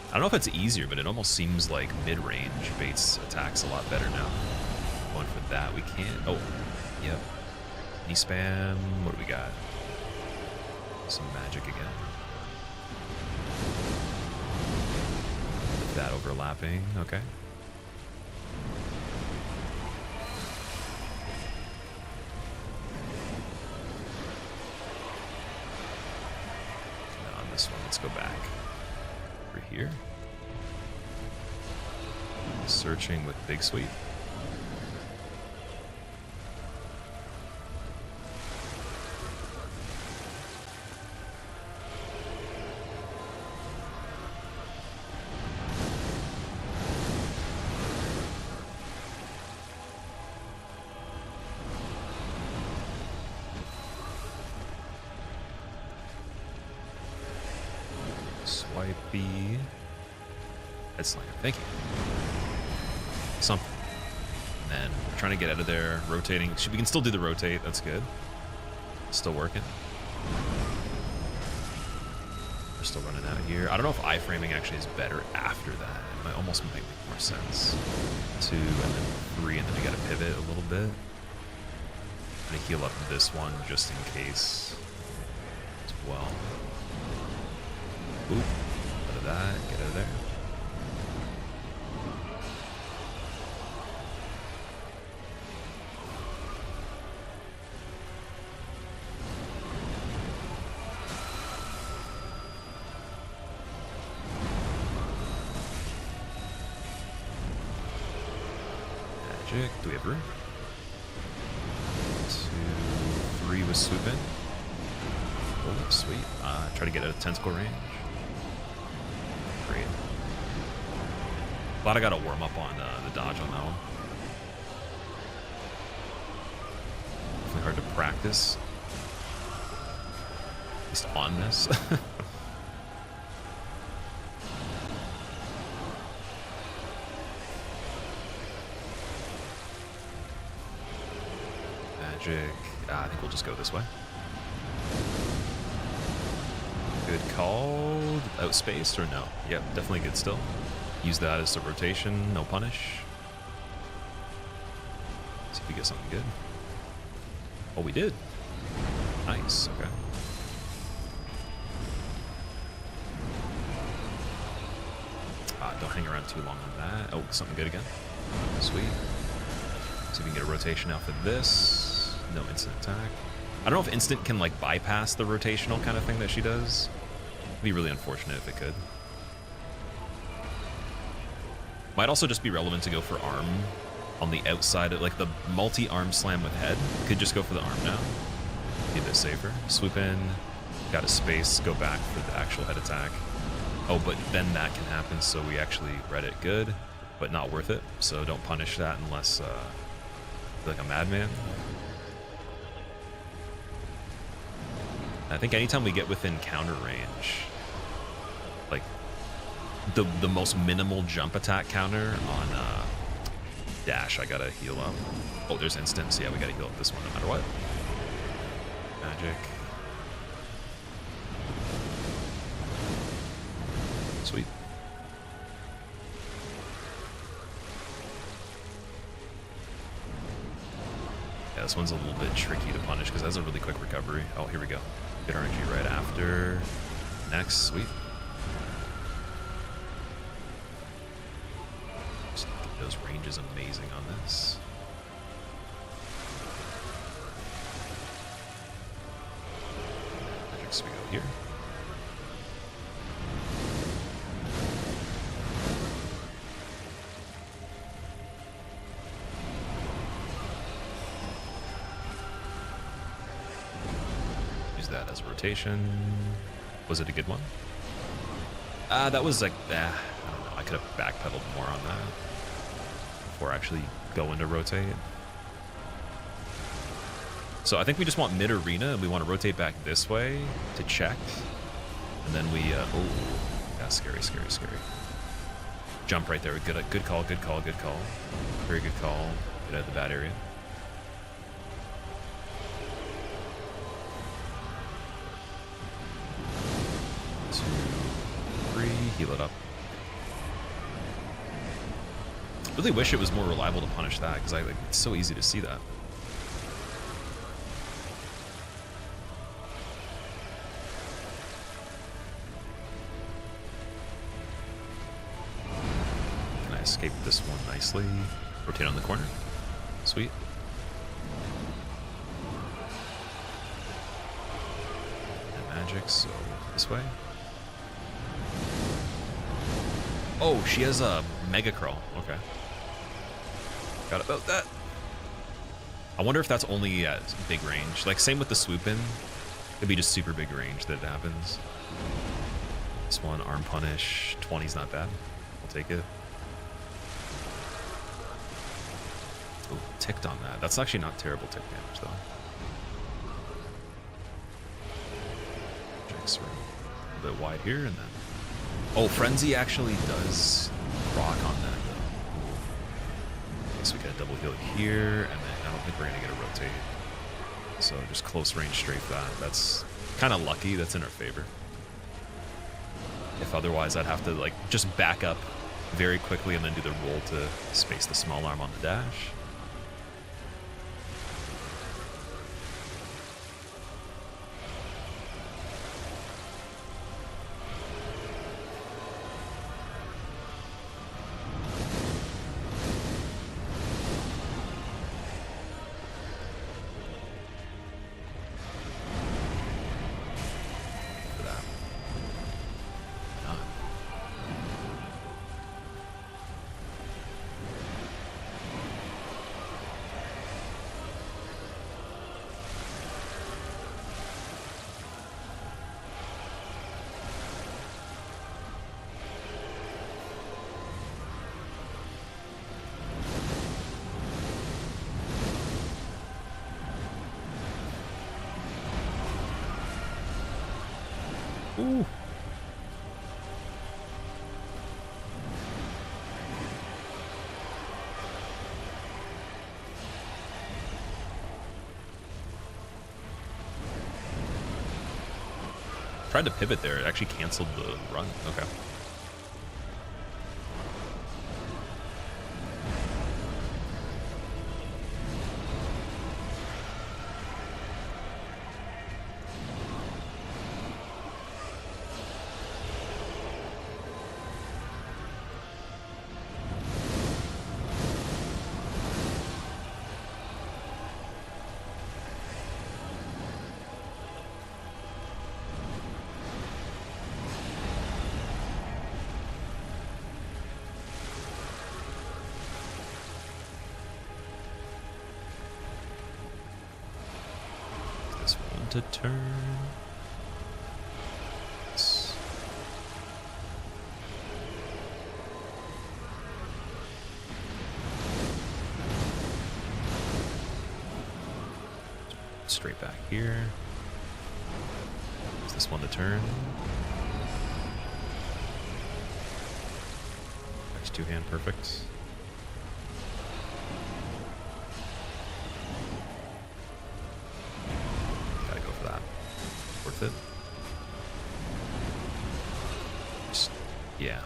I don't know if it's easier, but it almost seems like mid-range baits attacks a lot better now. Going for that, we can't. Oh, yep. Knee spam. What do we got? Some magic again. With that overlapping. Okay. This one, let's go back over here. Searching with big sweep. Swipey. Head slam. Thank you. Something. And then trying to get out of there. Rotating. We can still do the rotate. That's good. Still working. We're still running out here. I don't know if iframing actually is better after that. It might almost make more sense. 2 and then 3, and then we got to pivot a little bit. I'm gonna heal up this one just in case as well. Oop. Out of that. Get out of there. Magic. Do we have room? 2, 3 with swoop in. Oh, sweet. Try to get a tentacle range. Great. Glad I got a warm up on the dodge on that one. Definitely hard to practice. At least on this. Magic. I think we'll just go this way. Good call. Outspaced or no? Yep, definitely good still. Use that as a rotation, no punish. See if we get something good. Oh, we did. Nice, okay. Don't hang around too long on that. Oh, something good again. Sweet. See if we can get a rotation out for this. No instant attack. I don't know if instant can like bypass the rotational kind of thing that she does. It'd be really unfortunate if it could. Might also just be relevant to go for arm on the outside of like the multi-arm slam with head. Could just go for the arm now. Be a bit safer. Swoop in, got a space, go back for the actual head attack. Oh, but then that can happen, so we actually read it good, but not worth it. So don't punish that unless like a madman. I think anytime we get within counter range, like the most minimal jump attack counter on dash, I gotta heal up. Oh, there's instant, so yeah, we gotta heal up this one no matter what. Magic. Sweet. Yeah, this one's a little bit tricky to punish because it has a really quick recovery. Oh, here we go. Good RNG right after. Next, sweet. Just those ranges amazing on this. Magics, we go here. That as a rotation. Was it a good one? That was like, I don't know. I could have backpedaled more on that before actually going to rotate. So I think we just want mid arena and we want to rotate back this way to check. And then we, oh, yeah, scary, scary, scary. Jump right there. Good call, good call, good call. Very good call. Get out of the bad area. 2, 3, heal it up. Really wish it was more reliable to punish that because it's so easy to see that. Can I escape this one nicely? Rotate on the corner. Sweet. And magic, so this way. Oh, she has a mega crawl. Okay. Got about that. I wonder if that's only at big range. Like, same with the swoop in. It'd be just super big range that it happens. This one, arm punish. 20's not bad. I'll take it. Oh, ticked on that. That's actually not terrible tick damage, though. Jack's ring. A bit wide here, and then... Oh, Frenzy actually does rock on that, though. Okay, so we got a double heal here, and then I don't think we're going to get a rotate. So just close range strafe that. That's kind of lucky. That's in our favor. If otherwise, I'd have to like just back up very quickly and then do the roll to space the small arm on the dash. Ooh. Tried to pivot there. It actually canceled the run. Okay. This one to turn. Straight back here. Is this one to turn? Next two hand, perfect. Gotta go for that. Worth it. Just, yeah.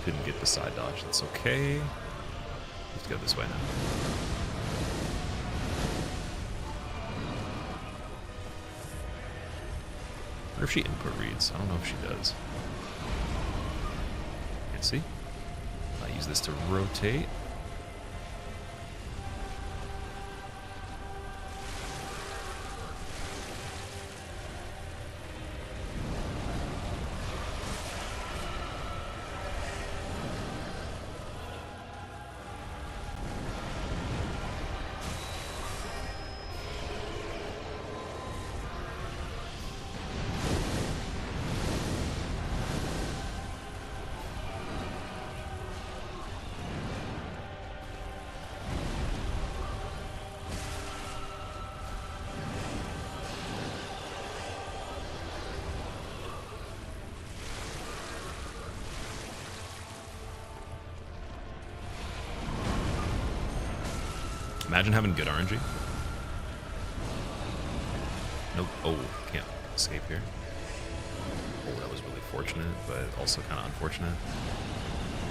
Couldn't get the side dodge. That's okay. Let's go this way now. I wonder if she input reads. I don't know if she does. Can't see. I'll use this to rotate. Imagine having good RNG. Nope. Oh, can't escape here. Oh, that was really fortunate, but also kind of unfortunate.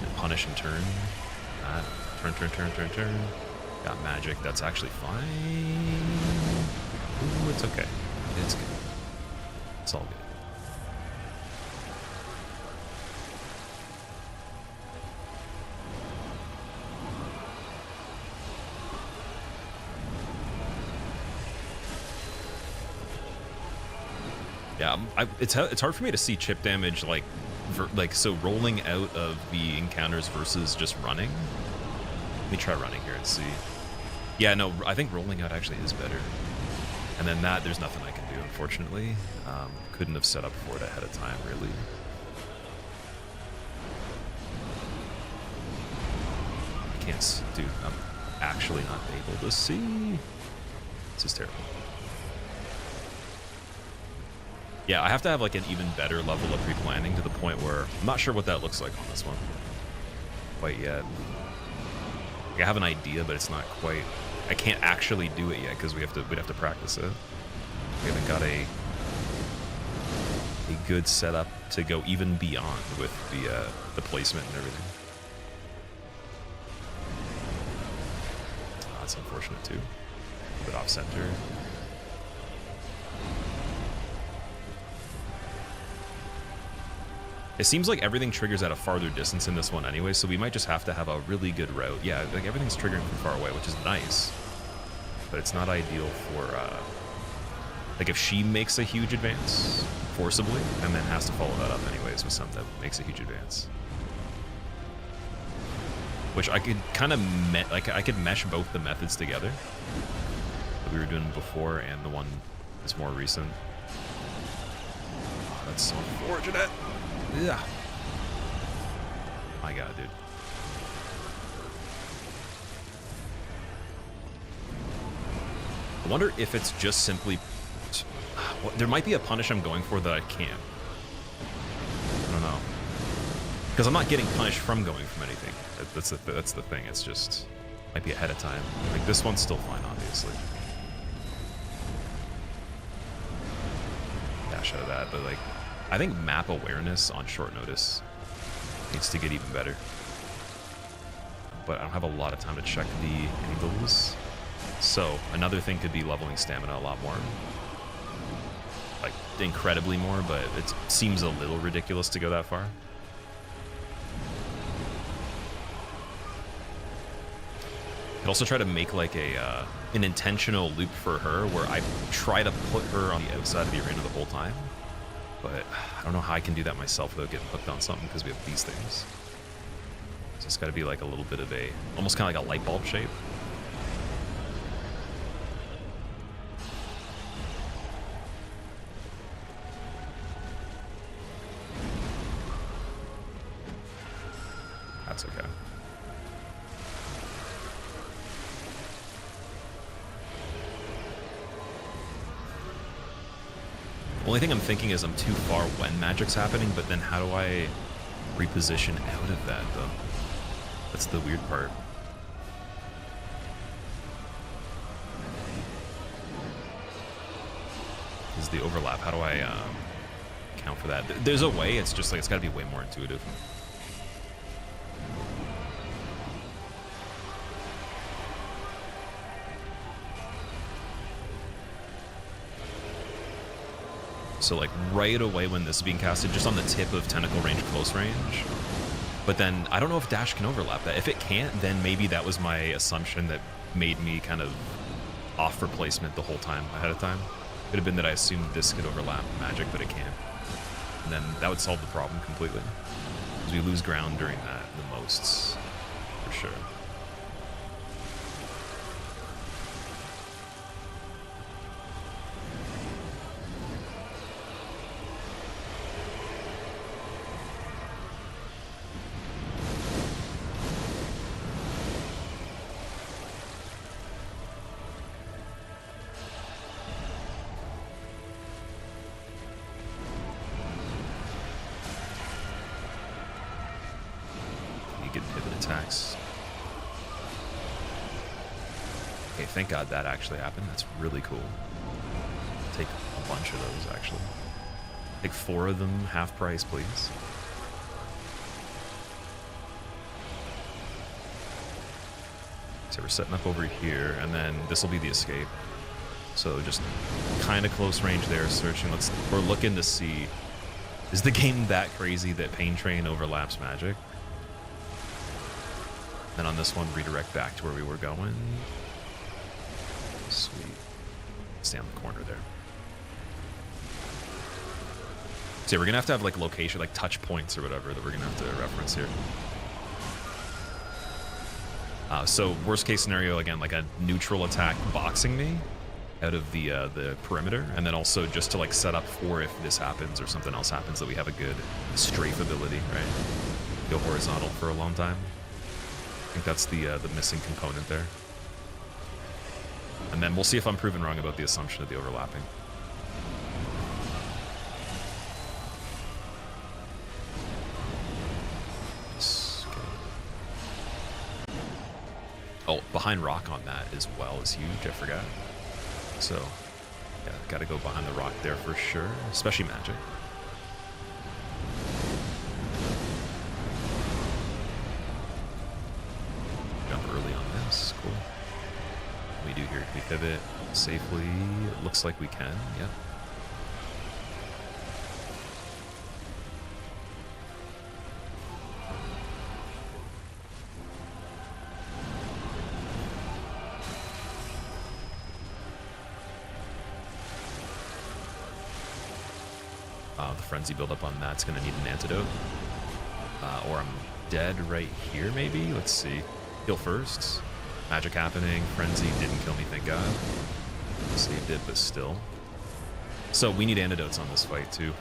And punish and turn. That. Turn, turn, turn, turn, turn. Got magic. That's actually fine. Ooh, it's okay. It's good. It's all good. Yeah, it's hard for me to see chip damage like so rolling out of the encounters versus just running. Let me try running here and see. Yeah, no, I think rolling out actually is better. And then that, there's nothing I can do, unfortunately. Couldn't have set up for it ahead of time, really. I can't, dude, I'm actually not able to see. This is terrible. Yeah, I have to have like an even better level of pre-planning to the point where I'm not sure what that looks like on this one quite yet. Like, I have an idea, but it's not quite. I can't actually do it yet because we'd have to practice it. We haven't got a good setup to go even beyond with the placement and everything. Oh, that's unfortunate too. A bit off center. It seems like everything triggers at a farther distance in this one anyway, so we might just have to have a really good route. Yeah, like everything's triggering from far away, which is nice, but it's not ideal for, like if she makes a huge advance forcibly and then has to follow that up anyways with something that makes a huge advance. Which I could kind of, I could mesh both the methods together that we were doing before and the one that's more recent. Oh, that's so unfortunate. Yeah. My God, dude. I wonder if it's just simply... There might be a punish I'm going for that I can't. Because I'm not getting punished from going from anything. That's the thing. It's just might be ahead of time. Like this one's still fine, obviously. Dash out of that, but like I think map awareness on short notice needs to get even better. But I don't have a lot of time to check the angles. So another thing could be leveling stamina a lot more. Like incredibly more, but it seems a little ridiculous to go that far. Could also try to make like an intentional loop for her where I try to put her on the outside of the arena the whole time. But I don't know how I can do that myself without getting hooked on something because we have these things. So it's got to be like a little bit of a, almost kind of like a light bulb shape. That's okay. Only thing I'm thinking is I'm too far when magic's happening, but then how do I reposition out of that, though? That's the weird part. Is the overlap. How do I account for that? There's a way, it's just like, it's got to be way more intuitive. So like right away when this is being casted, just on the tip of tentacle range, close range. But then I don't know if dash can overlap that. If it can't, then maybe that was my assumption that made me kind of off for placement the whole time ahead of time. Could have been that I assumed this could overlap magic, but it can't. And then that would solve the problem completely. Because we lose ground during that the most, for sure. Attacks. Okay, thank God that actually happened. That's really cool. Take a bunch of those, actually. Take 4 of them, half price, please. So we're setting up over here, and then this will be the escape. So just kind of close range there, searching. We're looking to see, is the game that crazy that Pain Train overlaps magic? Then on this one, redirect back to where we were going. Sweet. Stay on the corner there. So yeah, we're gonna have to have like location, like touch points or whatever that we're gonna have to reference here. So worst case scenario, again, like a neutral attack boxing me out of the perimeter, and then also just to like set up for if this happens or something else happens that we have a good strafe ability, right? Go horizontal for a long time. I think that's the missing component there. And then we'll see if I'm proven wrong about the assumption of the overlapping. Okay. Oh, behind rock on that as well is huge, I forgot. So, yeah, gotta go behind the rock there for sure, especially magic. Early on this, cool. What we do here, can we pivot safely? It looks like we can, yeah. The frenzy buildup on that's gonna need an antidote. Or I'm dead right here, maybe? Let's see. Heal first. Magic happening. Frenzy didn't kill me, thank God. Saved it, but still. So we need antidotes on this fight too.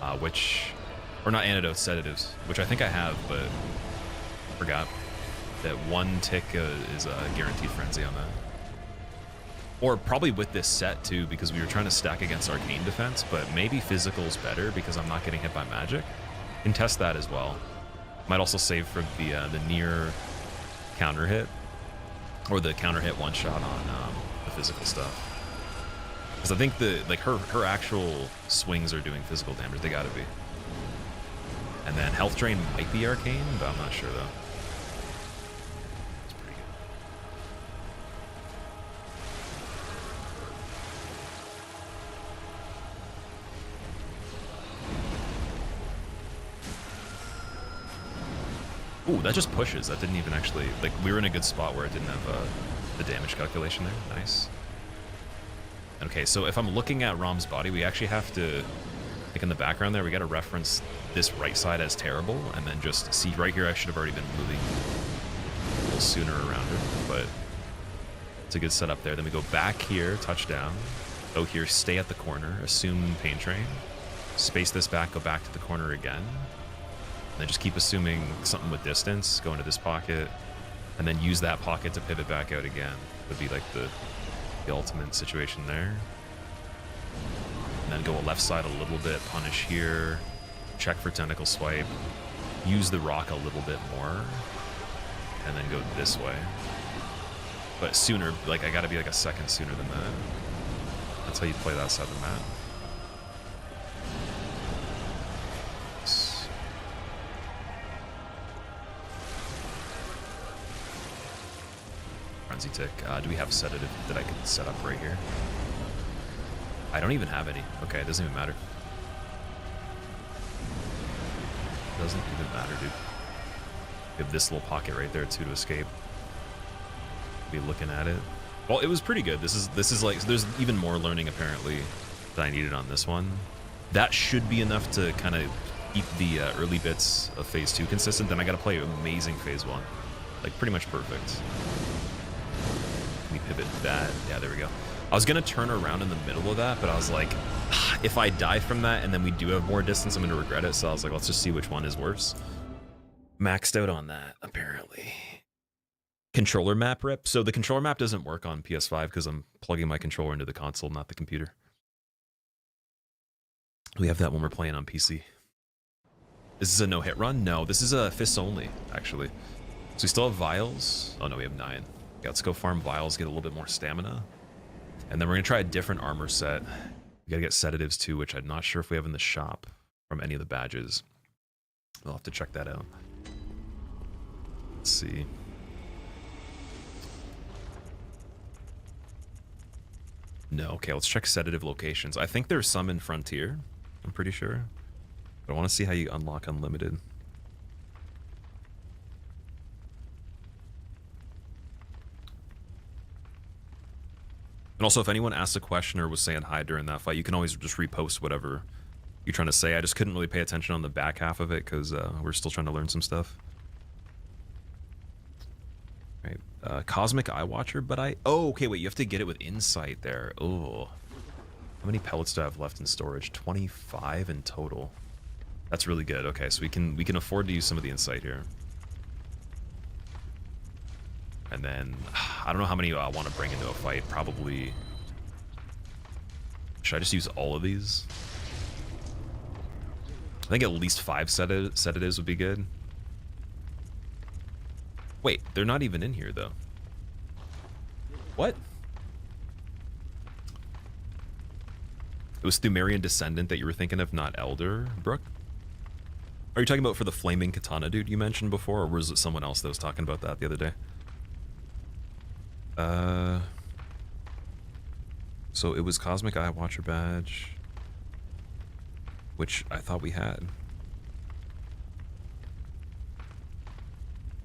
Or not antidotes, sedatives, which I think I have, but forgot that 1 tick is a guaranteed frenzy on that. Or probably with this set too, because we were trying to stack against arcane defense, but maybe physical's better because I'm not getting hit by magic. Can test that as well. Might also save for the near counter hit, or the counter hit one shot on the physical stuff. Because I think her actual swings are doing physical damage. They gotta be. And then health drain might be arcane, but I'm not sure though. It's pretty good. Ooh, that just pushes. That didn't even actually, like, we were in a good spot where it didn't have the damage calculation there. Nice. Okay, so if I'm looking at Rom's body, we actually have to, like in the background there, we got to reference this right side as terrible, and then just see right here, I should have already been moving a little sooner around her, but it's a good setup there. Then we go back here, touchdown, go here, stay at the corner, assume pain train, space this back, go back to the corner again, and then just keep assuming something with distance, go into this pocket, and then use that pocket to pivot back out again. Would be like the ultimate situation there. And then go left side a little bit, punish here, check for tentacle swipe, use the rock a little bit more, and then go this way. But sooner, like I gotta be like a second sooner than that. That's how you play that side of the map. Frenzy tick. Do we have sedative that I could set up right here? I don't even have any. Okay, it doesn't even matter. Doesn't even matter, dude. We have this little pocket right there too to escape. Be looking at it. Well, it was pretty good. This is like, there's even more learning apparently that I needed on this one. That should be enough to kind of keep the early bits of phase 2 consistent. Then I got to play amazing phase 1, like pretty much perfect. We pivot that. Yeah, there we go. I was gonna turn around in the middle of that, but I was like, if I die from that and then we do have more distance, I'm gonna regret it. So I was like, let's just see which one is worse. Maxed out on that, apparently. Controller map rip. So the controller map doesn't work on PS5 because I'm plugging my controller into the console, not the computer. We have that when we're playing on PC. Is this a no-hit run? No, this is a fists only, actually. So we still have vials. Oh no, we have 9. Yeah, let's go farm vials, get a little bit more stamina. And then we're gonna try a different armor set. We gotta get sedatives too, which I'm not sure if we have in the shop from any of the badges. We'll have to check that out. Let's see. No, okay, let's check sedative locations. I think there's some in Frontier, I'm pretty sure. But I want to see how you unlock unlimited. And also, if anyone asked a question or was saying hi during that fight, you can always just repost whatever you're trying to say. I just couldn't really pay attention on the back half of it because we're still trying to learn some stuff. Right, Cosmic Eye Watcher, but oh, okay, wait, you have to get it with Insight there. Oh, how many pellets do I have left in storage? 25 in total. That's really good. Okay, so we can afford to use some of the Insight here. And then, I don't know how many I want to bring into a fight. Probably, should I just use all of these? I think at least 5 sedatives would be good. Wait, they're not even in here, though. What? It was Thumerian Descendant that you were thinking of, not Elder, Brooke? Are you talking about for the Flaming Katana dude you mentioned before, or was it someone else that was talking about that the other day? So it was Cosmic Eye Watcher badge, which I thought we had.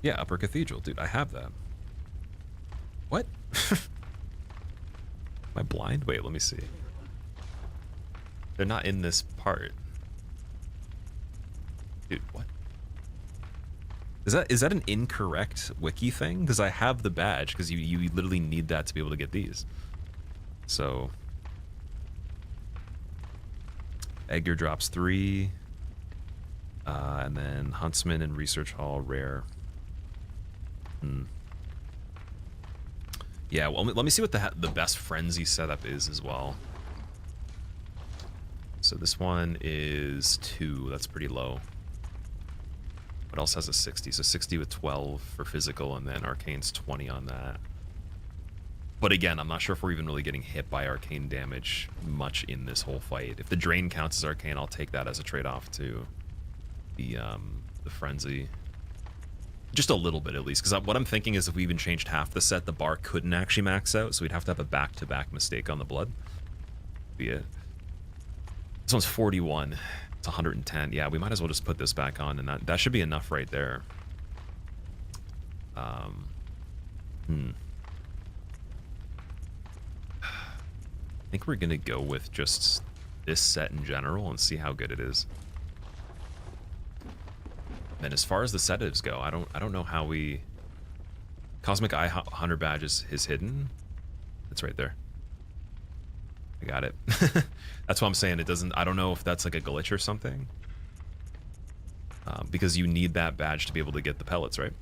Yeah, Upper Cathedral, dude, I have that. What? Am I blind? Wait, let me see. They're not in this part. Dude, what? Is that an incorrect wiki thing? Because I have the badge, because you literally need that to be able to get these. So Edgar drops 3, and then Huntsman and Research Hall rare. Yeah, well, let me see what the best frenzy setup is as well. So this one is 2. That's pretty low. What else has a 60? So 60 with 12 for physical, and then Arcane's 20 on that. But again, I'm not sure if we're even really getting hit by Arcane damage much in this whole fight. If the Drain counts as Arcane, I'll take that as a trade-off to the Frenzy. Just a little bit, at least. Because what I'm thinking is if we even changed half the set, the bar couldn't actually max out, so we'd have to have a back-to-back mistake on the blood. Be it. This one's 41. It's 110. Yeah, we might as well just put this back on, and that should be enough right there. I think we're gonna go with just this set in general and see how good it is. And as far as the sedatives go, I don't know how we... Cosmic Eye Hunter badge is hidden. It's right there. I got it. That's what I'm saying. It doesn't... I don't know if that's like a glitch or something. Because you need that badge to be able to get the pellets, right?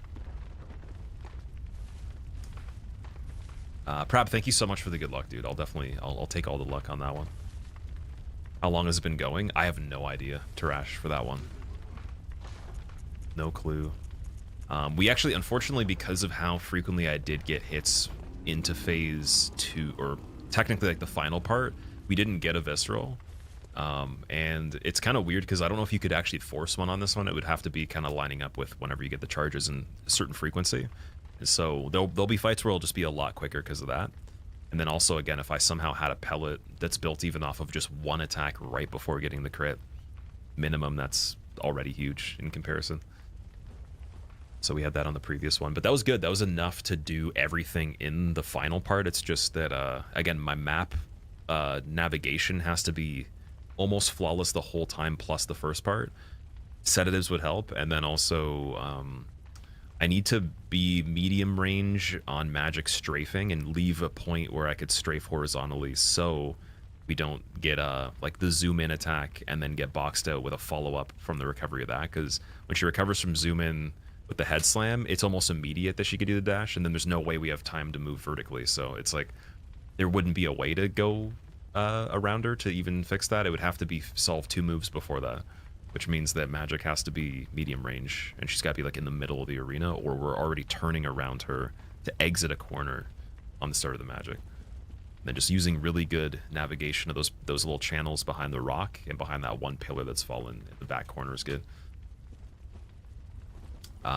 Prab, thank you so much for the good luck, dude. I'll take all the luck on that one. How long has it been going? I have no idea, Tarash, for that one. No clue. We actually, unfortunately, because of how frequently I did get hits into phase 2, or technically like the final part, we didn't get a visceral. And it's kind of weird because I don't know if you could actually force one on this one. It would have to be kind of lining up with whenever you get the charges in a certain frequency. So there'll be fights where it'll just be a lot quicker because of that. And then also, again, if I somehow had a pellet that's built even off of just one attack right before getting the crit, minimum, that's already huge in comparison. So we had that on the previous one. But that was good. That was enough to do everything in the final part. It's just that, again, my map navigation has to be almost flawless the whole time plus the first part. Sedatives would help. And then also... I need to be medium range on magic strafing and leave a point where I could strafe horizontally so we don't get like the zoom in attack and then get boxed out with a follow-up from the recovery of that, because when she recovers from zoom in with the head slam, it's almost immediate that she could do the dash, and then there's no way we have time to move vertically. So it's like there wouldn't be a way to go around her to even fix that. It would have to be solved 2 moves before that, which means that magic has to be medium range, and she's got to be like in the middle of the arena, or we're already turning around her to exit a corner on the start of the magic. And then just using really good navigation of those little channels behind the rock and behind that one pillar that's fallen in the back corner is good.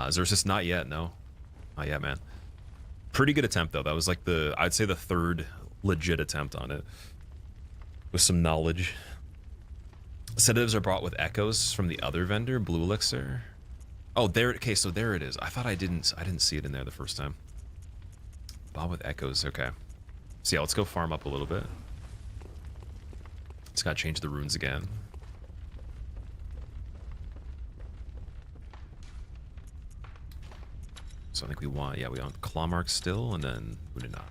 Xerxes, not yet, no. Not yet, man. Pretty good attempt, though. That was like I'd say the 3rd legit attempt on it. With some knowledge. Sedatives are brought with echoes from the other vendor, Blue Elixir. Oh, there. Okay, so there it is. I thought I didn't see it in there the first time. Bought with echoes. Okay. So yeah, let's go farm up a little bit. Just gotta change the runes again. So I think we want Claw Mark still, and then Wounded Knot.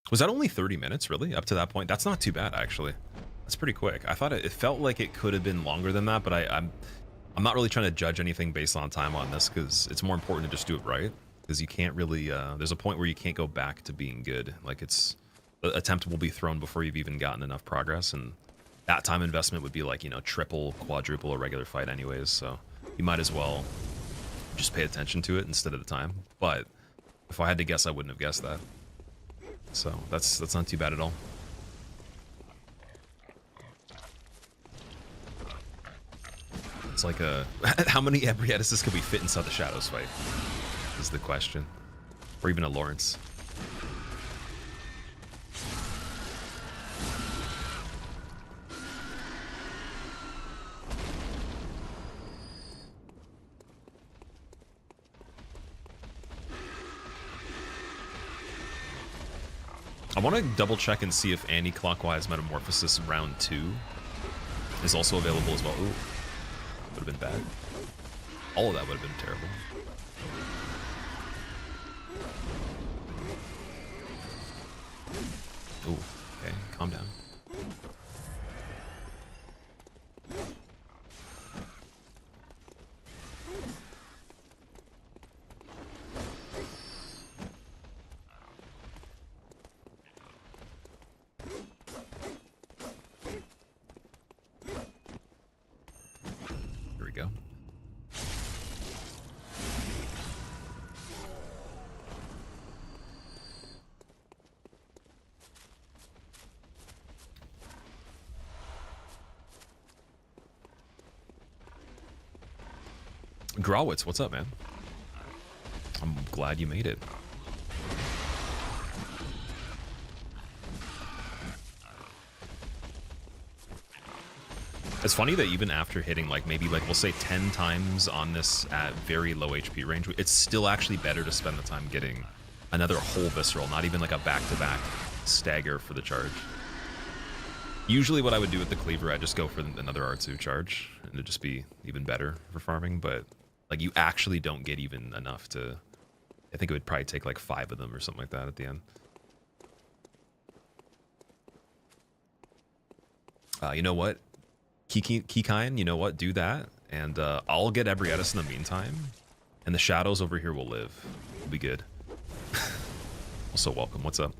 Was that only 30 minutes, really? Up to that point? That's not too bad, actually. That's pretty quick. I thought it felt like it could have been longer than that, but I'm not really trying to judge anything based on time on this, because it's more important to just do it right. Because you can't really... there's a point where you can't go back to being good. Like, the attempt will be thrown before you've even gotten enough progress, and that time investment would be like, you know, triple, quadruple a regular fight anyways, so you might as well just pay attention to it instead of the time. But if I had to guess, I wouldn't have guessed that. So that's not too bad at all. It's like how many Ebrietas could we fit inside the Shadows fight? Is the question. Or even a Lawrence. I want to double check and see if anti-clockwise Metamorphosis round 2 is also available as well. Ooh, would have been bad. All of that would have been terrible. Ooh, okay, calm down. go. Grawitz, what's up, man? I'm glad you made it. It's funny that even after hitting like maybe like we'll say 10 times on this at very low HP range, it's still actually better to spend the time getting another whole visceral, not even like a back-to-back stagger for the charge. Usually what I would do with the cleaver, I just go for another R2 charge, and it'd just be even better for farming, but like you actually don't get even enough to, I think it would probably take like 5 of them or something like that at the end. You know what? Keykind, you know what? Do that, and I'll get Ebrietas in the meantime, and the shadows over here will live. We'll be good. Also, welcome. What's up?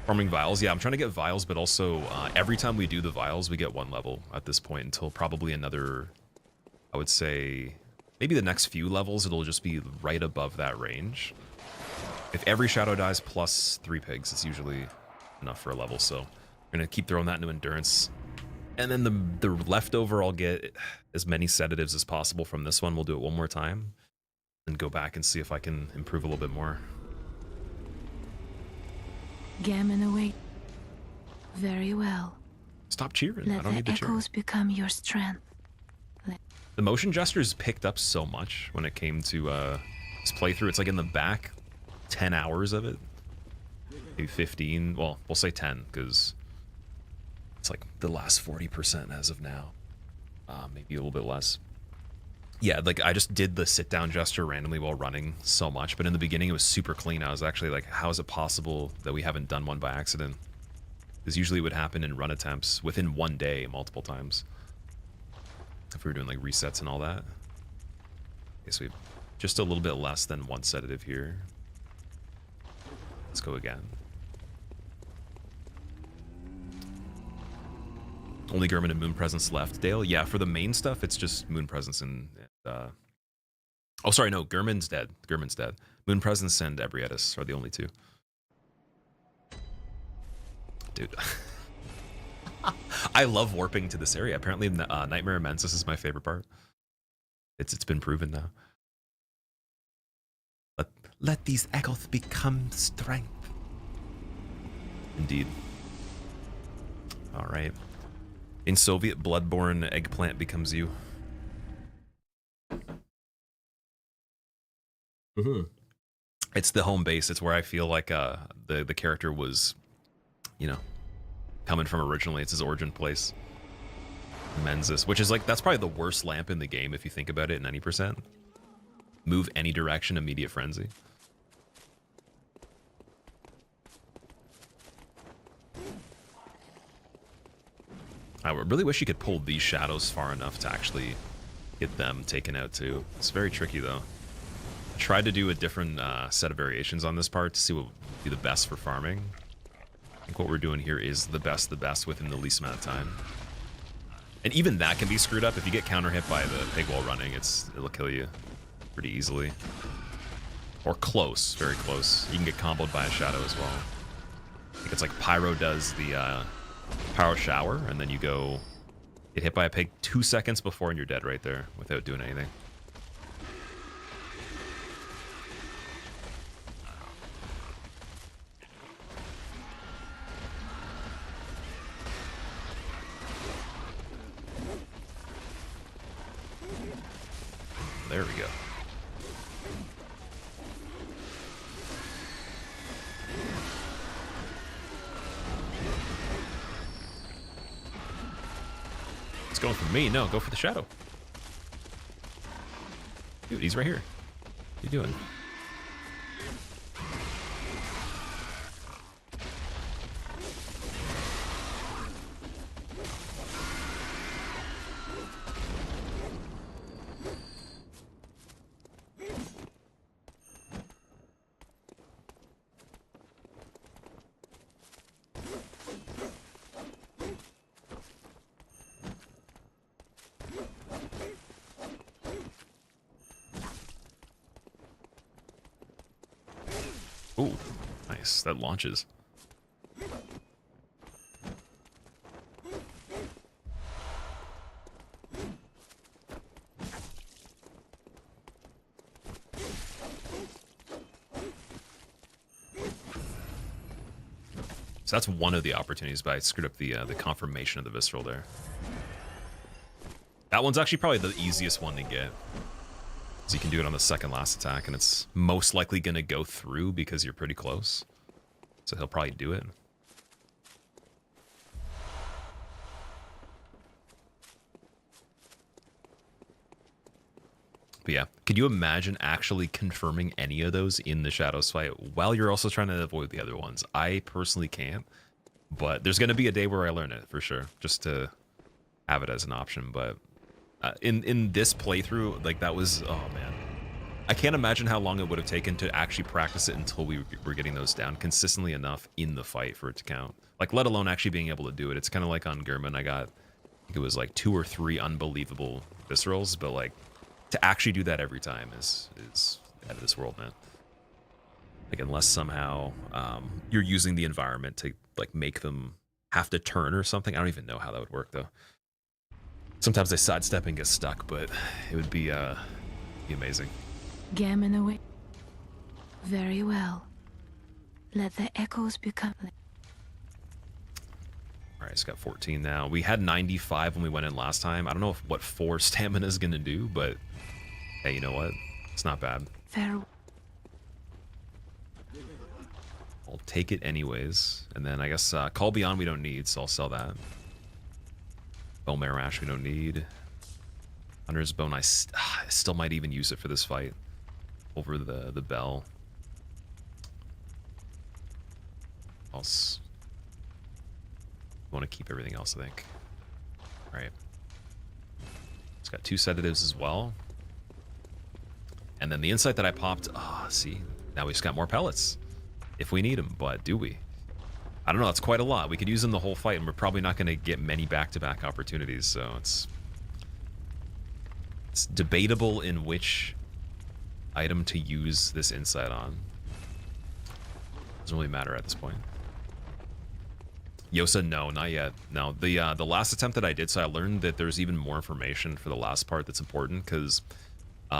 Farming vials. Yeah, I'm trying to get vials, but also every time we do the vials, we get 1 level at this point until probably another, I would say, maybe the next few levels, it'll just be right above that range. If every shadow dies plus 3 pigs, it's usually enough for a level, so I'm going to keep throwing that into endurance. And then the leftover, I'll get as many sedatives as possible from this one. We'll do it one more time and go back and see if I can improve a little bit more. Gammon away. Very well. Stop cheering. Let I don't need the to cheer. echoes become your strength. The motion gestures picked up so much when it came to this playthrough. It's like in the back 10 hours of it. Maybe 15. Well, we'll say 10 because it's like the last 40% as of now. Maybe a little bit less. Yeah, like I just did the sit down gesture randomly while running so much, but in the beginning it was super clean. I was actually like, how is it possible that we haven't done one by accident? Because usually it would happen in run attempts within 1 day multiple times. If we were doing like resets and all that. Okay, so we have just a little bit less than 1 sedative here. Let's go again. Only German and Moon Presence left, Dale. Yeah, for the main stuff, it's just Moon Presence and oh, sorry, no, German's dead. German's dead. Moon Presence and Ebrietas are the only 2. Dude. I love warping to this area. Apparently, Nightmare Immensis is my favorite part. It's been proven now. Let these echoes become strength. Indeed. All right. In Soviet, Bloodborne eggplant becomes you. It's the home base. It's where I feel like the character was, you know, coming from originally. It's his origin place. Mensis, which is like, that's probably the worst lamp in the game if you think about it in any percent. Move any direction, immediate frenzy. I really wish you could pull these shadows far enough to actually get them taken out too. It's very tricky though. I tried to do a different set of variations on this part to see what would be the best for farming. I think what we're doing here is the best within the least amount of time. And even that can be screwed up. If you get counter hit by the pig while running, it'll kill you pretty easily. Or close, very close. You can get comboed by a shadow as well. I think it's like Pyro does the Pyro Shower, and then you go get hit by a pig 2 seconds before and you're dead right there without doing anything. There we go. It's going for me. No, go for the shadow. Dude, he's right here. What are you doing? Ooh, nice. That launches. So that's one of the opportunities, but I screwed up the confirmation of the visceral there. That one's actually probably the easiest one to get. So you can do it on the second last attack, and it's most likely going to go through because you're pretty close. So he'll probably do it. But yeah, could you imagine actually confirming any of those in the Shadows fight while you're also trying to avoid the other ones? I personally can't, but there's going to be a day where I learn it for sure, just to have it as an option. But in this playthrough, like that was, oh man, I can't imagine how long it would have taken to actually practice it until we were getting those down consistently enough in the fight for it to count. Like, let alone actually being able to do it. It's kind of like on Gurman, I think it was like 2 or 3 unbelievable viscerals, but like to actually do that every time is out of this world, man. Like, unless somehow you're using the environment to like make them have to turn or something. I don't even know how that would work though. Sometimes they sidestep and get stuck, but it would be amazing. Gammon away. Very well. Let the echoes become... All right, it's got 14 now. We had 95 when we went in last time. I don't know what 4 stamina is going to do, but hey, you know what? It's not bad. Farewell. I'll take it anyways. And then I guess Call Beyond we don't need, so I'll sell that. Bone Marrow Ash we don't need. Hunter's Bone, I still might even use it for this fight over the bell. Else, I want to keep everything else, I think. All right. It's got 2 sedatives as well. And then the insight that I popped, see, now we just got more pellets if we need them, but do we? I don't know, that's quite a lot. We could use them the whole fight, and we're probably not going to get many back-to-back opportunities, so it's debatable in which item to use this insight on. Doesn't really matter at this point. Yosa, no, not yet. No, the last attempt that I did, so I learned that there's even more information for the last part that's important, because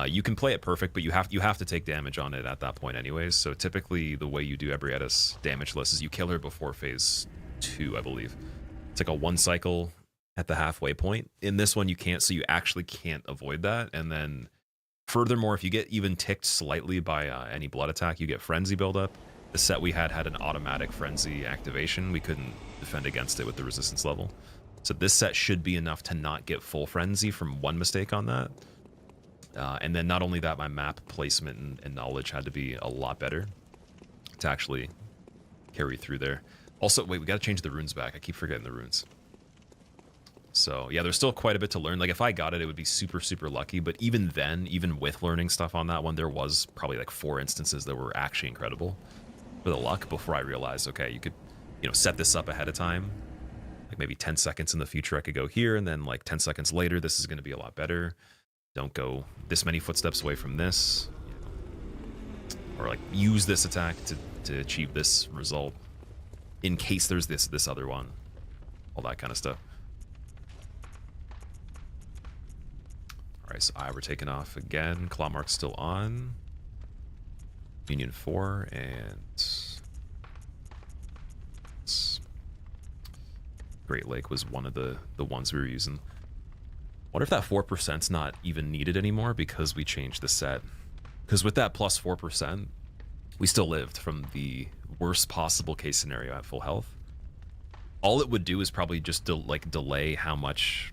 you can play it perfect, but you have to take damage on it at that point anyways. So typically the way you do Ebrietas damageless is you kill her before phase 2, I believe. It's like a 1 cycle at the halfway point. In this one you can't, so you actually can't avoid that. And then furthermore, if you get even ticked slightly by any blood attack, you get frenzy buildup. The set we had an automatic frenzy activation. We couldn't defend against it with the resistance level. So this set should be enough to not get full frenzy from one mistake on that. And then not only that, my map placement and knowledge had to be a lot better to actually carry through there. Also, wait, we got to change the runes back. I keep forgetting the runes. So yeah, there's still quite a bit to learn. Like if I got it, it would be super, super lucky. But even then, even with learning stuff on that one, there was probably like 4 instances that were actually incredible for the luck before I realized, okay, you could, set this up ahead of time. Like maybe 10 seconds in the future, I could go here, and then like 10 seconds later, this is going to be a lot better. Don't go this many footsteps away from this, or like use this attack to achieve this result in case there's this other one, all that kind of stuff. All right, so we're taking off again. Claw mark's still on. Union 4 and Great Lake was one of the ones we were using. Wonder if that 4%'s not even needed anymore because we changed the set. Because with that plus 4%, we still lived from the worst possible case scenario at full health. All it would do is probably just delay how much,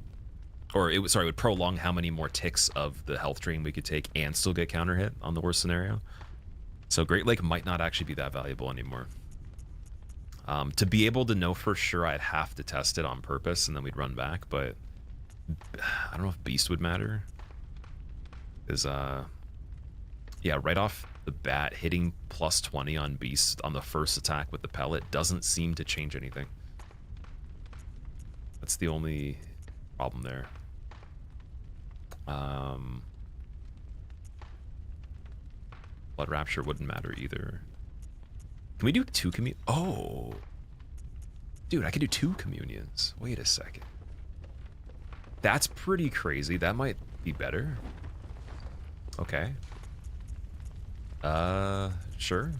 or it would prolong how many more ticks of the health drain we could take and still get counter hit on the worst scenario. So Great Lake might not actually be that valuable anymore. To be able to know for sure, I'd have to test it on purpose and then we'd run back, but I don't know if Beast would matter. Because, yeah, right off the bat, hitting plus 20 on Beast on the first attack with the pellet doesn't seem to change anything. That's the only problem there. Blood Rapture wouldn't matter either. Can we do 2 Oh. Dude, I could do 2 communions. Wait a second. That's pretty crazy. That might be better. Okay. Sure.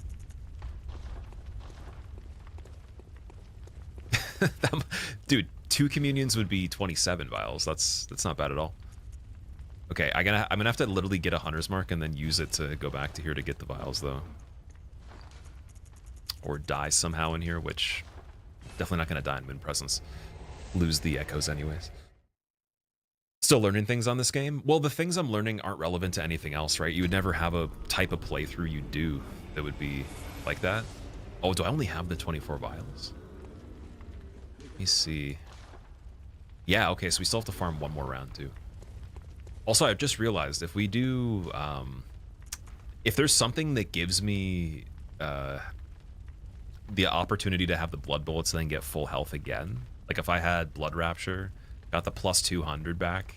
Dude, 2 communions would be 27 vials. That's not bad at all. Okay, I'm gonna have to literally get a hunter's mark and then use it to go back to here to get the vials though. Or die somehow in here, which definitely not gonna die in Moon Presence. Lose the echoes anyways. Still learning things on this game? Well, the things I'm learning aren't relevant to anything else, right? You would never have a type of playthrough you do that would be like that. Oh, do I only have the 24 vials? Let me see. Yeah, okay, so we still have to farm one more round too. Also, I've just realized if we do, if there's something that gives me the opportunity to have the blood bullets and then get full health again, like if I had blood rapture, got the plus 200 back,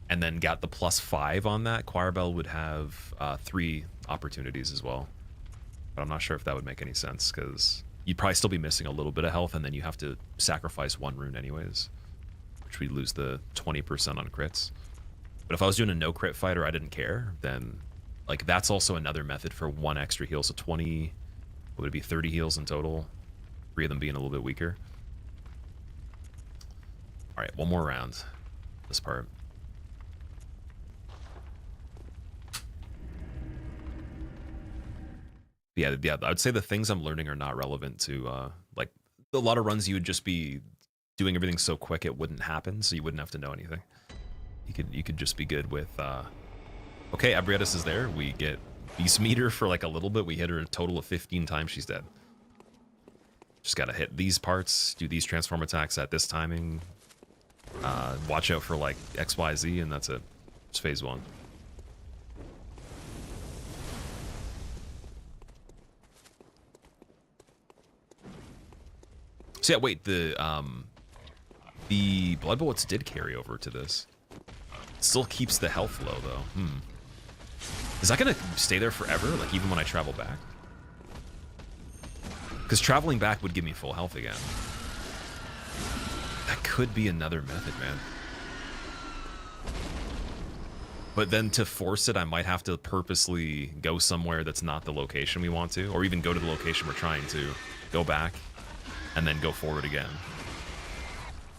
and then got the plus 5 on that, Choir Bell would have 3 opportunities as well. But I'm not sure if that would make any sense because you'd probably still be missing a little bit of health, and then you have to sacrifice 1 rune anyways, which we lose the 20% on crits. But if I was doing a no crit fight or I didn't care, then like that's also another method for 1 extra heal. So 20, would it be 30 heals in total? 3 of them being a little bit weaker. All right, one more round. This part. Yeah, I would say the things I'm learning are not relevant to like a lot of runs you would just be doing everything so quick it wouldn't happen, so you wouldn't have to know anything. You could just be good with okay, Ebrietas is there. We get Beast Meter for like a little bit. We hit her a total of 15 times, she's dead. Just gotta hit these parts, do these transform attacks at this timing. Watch out for like XYZ, and that's it. It's phase 1. So yeah, wait, the blood bullets did carry over to this. Still keeps the health low though. Is that gonna stay there forever? Like even when I travel back? Because traveling back would give me full health again. That could be another method, man. But then to force it, I might have to purposely go somewhere that's not the location we want to, or even go to the location we're trying to, go back, and then go forward again.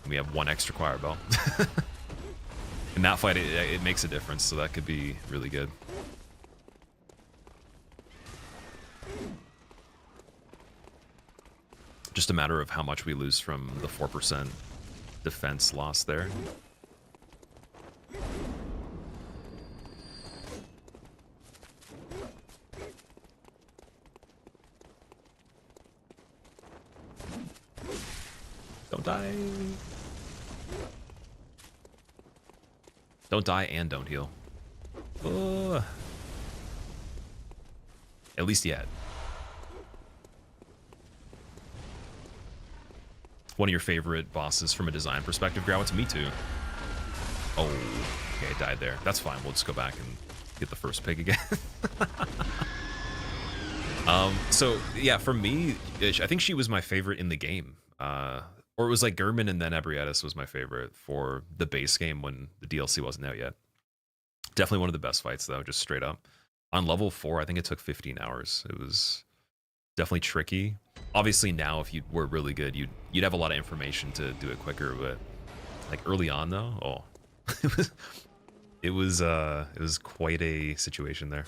We have 1 extra choir bell. In that fight, it makes a difference, so that could be really good. Just a matter of how much we lose from the 4% defense loss there. Don't die. Don't die and don't heal. At least yet. One of your favorite bosses from a design perspective, Growlithe? Me too. Oh, okay, I died there. That's fine. We'll just go back and get the first pig again. So yeah, for me, I think she was my favorite in the game. Or it was like Gurman and then Ebrietas was my favorite for the base game when the DLC wasn't out yet. Definitely one of the best fights though, just straight up. On level 4, I think it took 15 hours. It was definitely tricky. Obviously now if you were really good, you'd have a lot of information to do it quicker, but like early on though, oh. it was quite a situation there.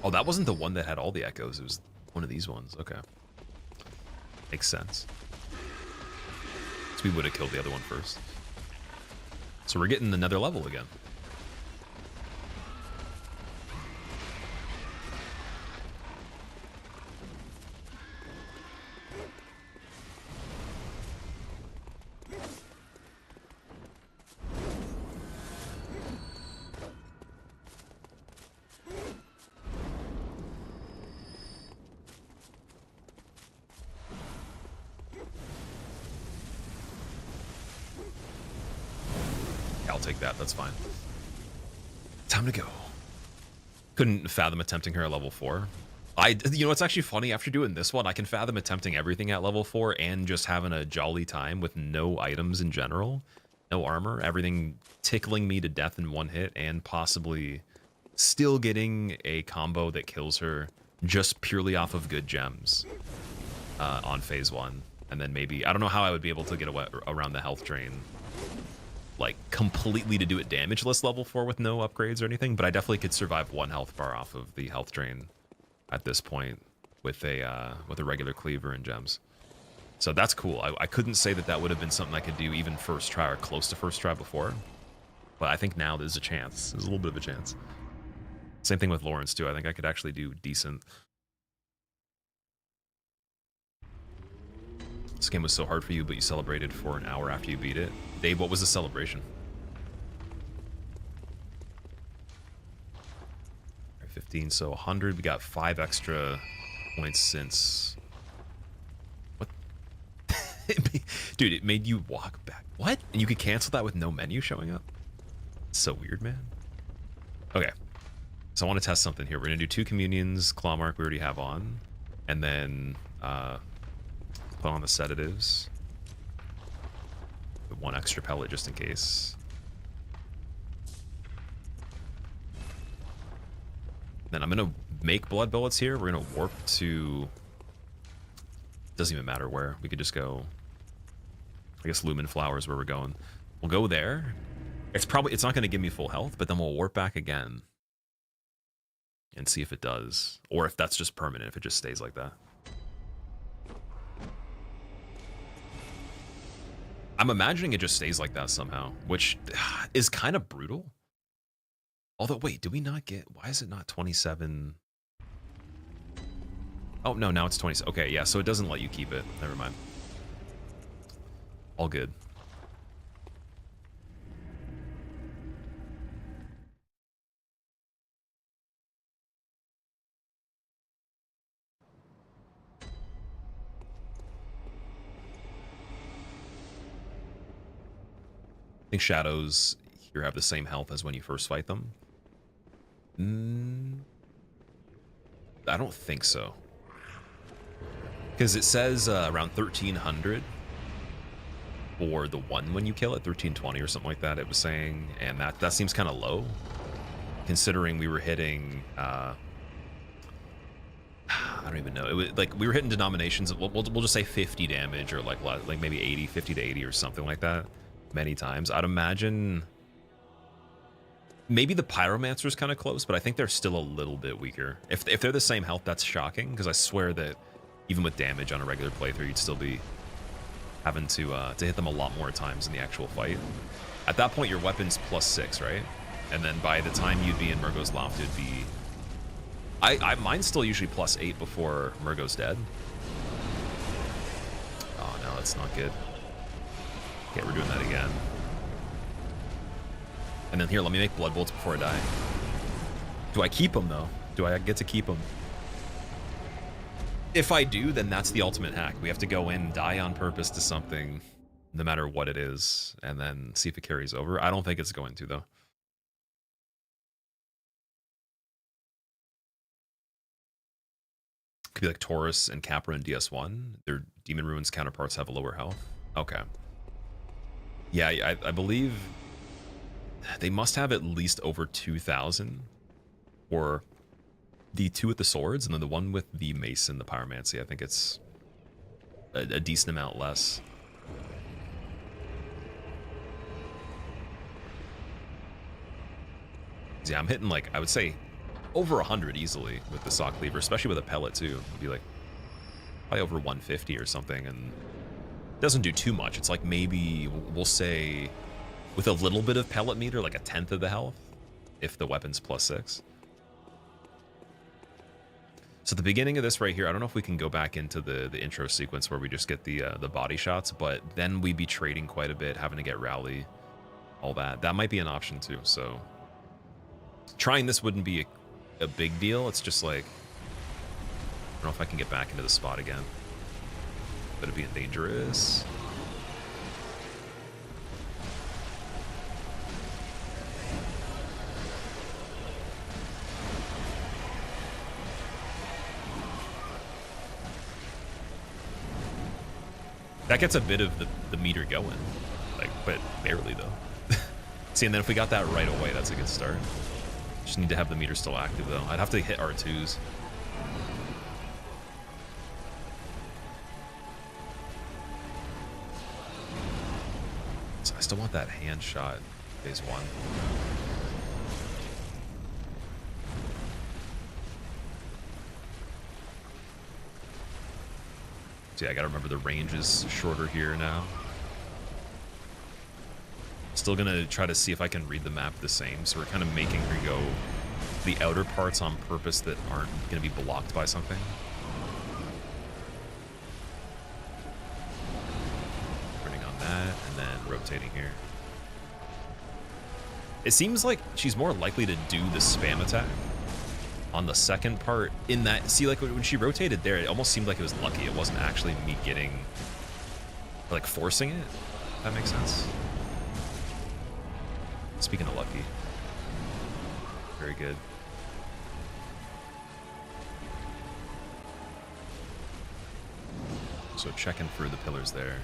Oh, that wasn't the one that had all the echoes. It was one of these ones. Okay. Makes sense. So we would have killed the other one first. So we're getting another level again. I'll take that. That's fine. Time to go. Couldn't fathom attempting her at level 4. You know, it's actually funny. After doing this one, I can fathom attempting everything at level 4 and just having a jolly time with no items in general, no armor, everything tickling me to death in one hit, and possibly still getting a combo that kills her just purely off of good gems on phase 1. And then maybe, I don't know how I would be able to get around the health drain, like completely to do it damageless level 4 with no upgrades or anything, but I definitely could survive 1 health bar off of the health drain at this point with a regular cleaver and gems. So that's cool. I couldn't say that that would have been something I could do even first try or close to first try before, but I think now there's a chance. There's a little bit of a chance. Same thing with Lawrence too. I think I could actually do decent. This game was so hard for you, but you celebrated for an hour after you beat it. Dave, what was the celebration? 15, so 100. We got 5 extra points since... What? Dude, it made you walk back. What? And you could cancel that with no menu showing up? It's so weird, man. Okay. So I want to test something here. We're going to do 2 communions. Claw mark we already have on. And then put on the sedatives. Put 1 extra pellet just in case. Then I'm going to make blood bullets here. We're going to warp to... Doesn't even matter where. We could just go... I guess Lumen Flowers where we're going. We'll go there. It's not going to give me full health, but then we'll warp back again. And see if it does. Or if that's just permanent, if it just stays like that. I'm imagining it just stays like that somehow, which is kind of brutal. Although, wait, do we not get... Why is it not 27? Oh, no, now it's 20. Okay, yeah, so it doesn't let you keep it. Never mind. All good. I think shadows here have the same health as when you first fight them. I don't think so. Because it says around 1300 for the one when you kill it, 1320 or something like that it was saying, and that seems kind of low, considering we were hitting... I don't even know. It was like we were hitting denominations of, we'll just say 50 damage or like maybe 80, 50 to 80 or something like that many times. I'd imagine maybe the Pyromancer's kind of close, but I think they're still a little bit weaker. If they're the same health, that's shocking, because I swear that even with damage on a regular playthrough, you'd still be having to hit them a lot more times in the actual fight. At that point, your weapon's +6, right? And then by the time you'd be in Murgo's Loft, it'd be... mine's still usually +8 before Murgo's dead. Oh, no, that's not good. Okay, we're doing that again. And then here, let me make blood bolts before I die. Do I keep them, though? Do I get to keep them? If I do, then that's the ultimate hack. We have to go in and die on purpose to something, no matter what it is, and then see if it carries over. I don't think it's going to, though. Could be like Taurus and Capra and DS1. Their Demon Ruins counterparts have a lower health. Okay. Yeah, I believe they must have at least over 2,000 for the 2 with the swords, and then the one with the mace and the pyromancy. I think it's a decent amount less. Yeah, I'm hitting like, I would say over 100 easily with the saw cleaver, especially with a pellet too. It'd be like probably over 150 or something, and it doesn't do too much. It's like maybe we'll say with a little bit of pellet meter, like 1/10 of the health if the weapon's +6. So the beginning of this right here, I don't know if we can go back into the intro sequence where we just get the body shots, but then we'd be trading quite a bit, having to get rally, all that. That might be an option too. So trying this wouldn't be a big deal. It's just like, I don't know if I can get back into the spot again, but it'd be dangerous. That gets a bit of the meter going, like, but barely though. See, and then if we got that right away, that's a good start. Just need to have the meter still active though. I'd have to hit R2s. So I still want that hand shot, phase 1. So yeah, I gotta remember the range is shorter here now. Still gonna try to see if I can read the map the same. So we're kind of making her go the outer parts on purpose that aren't gonna be blocked by something. Turning on that and then rotating here. It seems like she's more likely to do the spam attack on the second part in that. See, like when she rotated there, it almost seemed like it was lucky. It wasn't actually me getting, like, forcing it. If that makes sense. Speaking of lucky. Very good. So checking for the pillars there.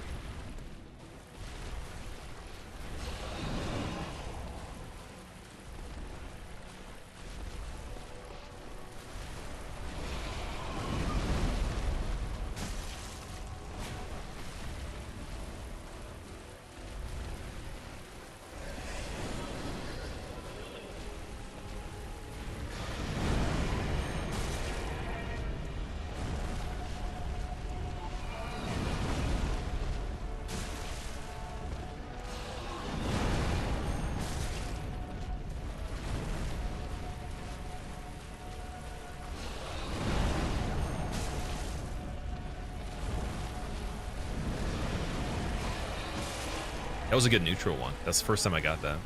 That was a good neutral one. That's the first time I got that.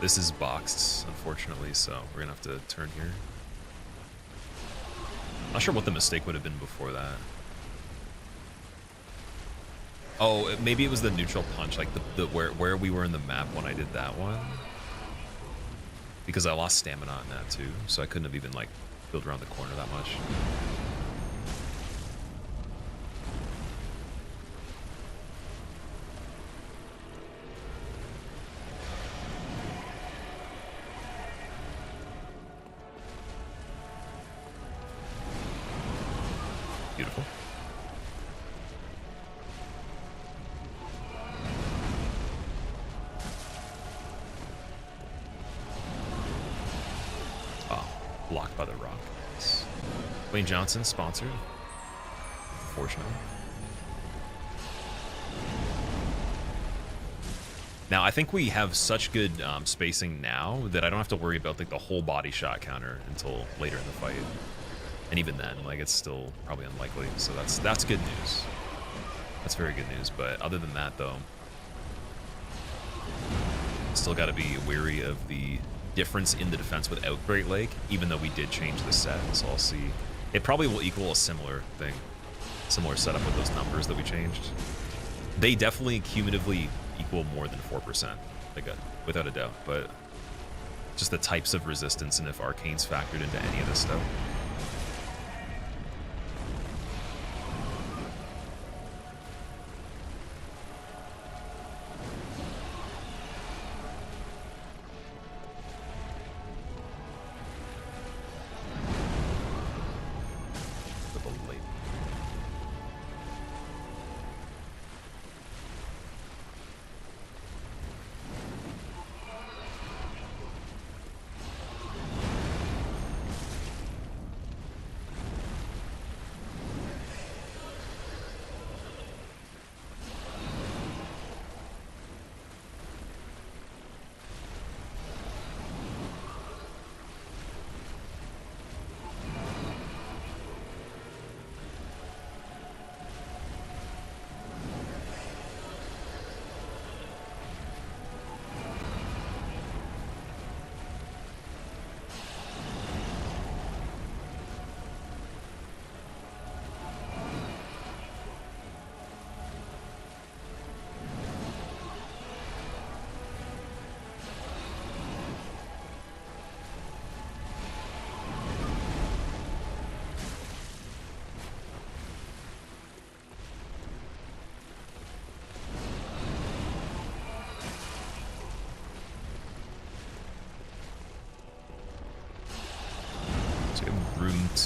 This is boxed, unfortunately, so we're gonna have to turn here. Not sure what the mistake would have been before that. Oh, maybe it was the neutral punch, like the where we were in the map when I did that one. Because I lost stamina on that too, so I couldn't have even like built around the corner that much. Beautiful. Oh, blocked by the rock. Wayne Johnson sponsored. Unfortunately. Now I think we have such good spacing now that I don't have to worry about like the whole body shot counter until later in the fight. And even then, like, it's still probably unlikely. So that's good news. That's very good news. But other than that, though, still got to be wary of the difference in the defense without Great Lake, even though we did change the set. So I'll see. It probably will equal a similar thing, similar setup with those numbers that we changed. They definitely cumulatively equal more than 4%, like without a doubt. But just the types of resistance and if Arcane's factored into any of this stuff.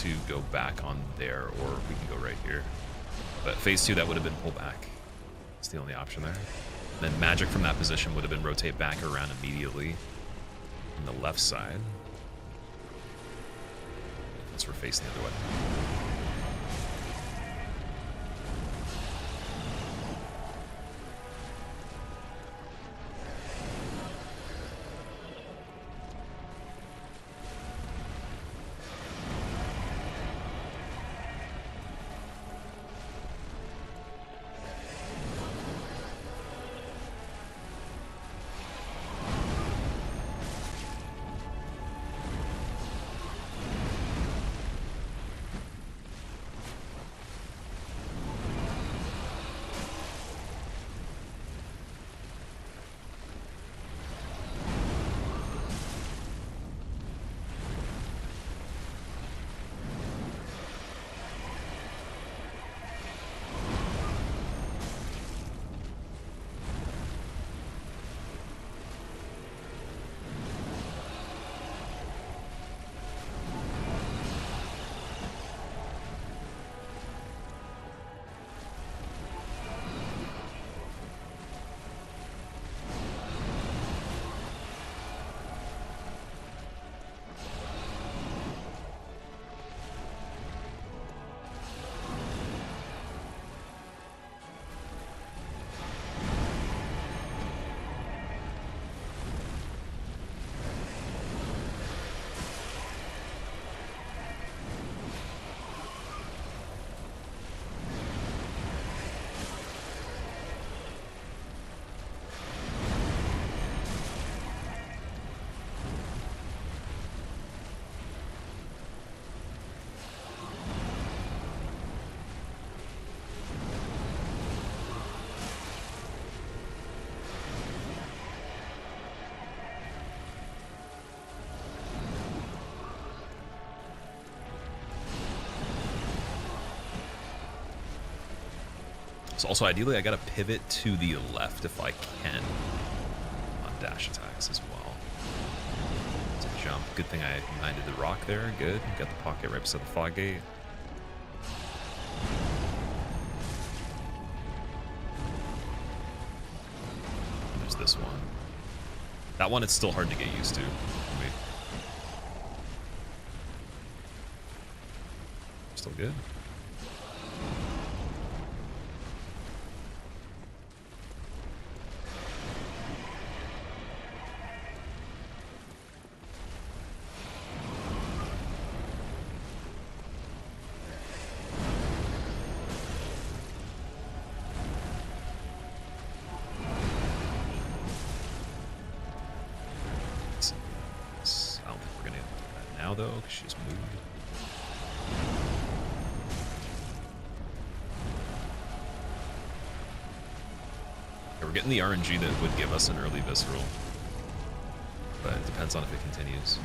to go back on there, or we can go right here. But phase 2, that would have been pull back. It's the only option there. Then magic from that position would have been rotate back around immediately on the left side. Unless we're facing the other way. So also, ideally, I gotta pivot to the left if I can on dash attacks as well. To jump. Good thing I minded the rock there. Good. Got the pocket right beside the fog gate. And there's this one. That one, it's still hard to get used to for me. Still good. Though, because she's moved. Yeah, we're getting the RNG that would give us an early visceral, but it depends on if it continues.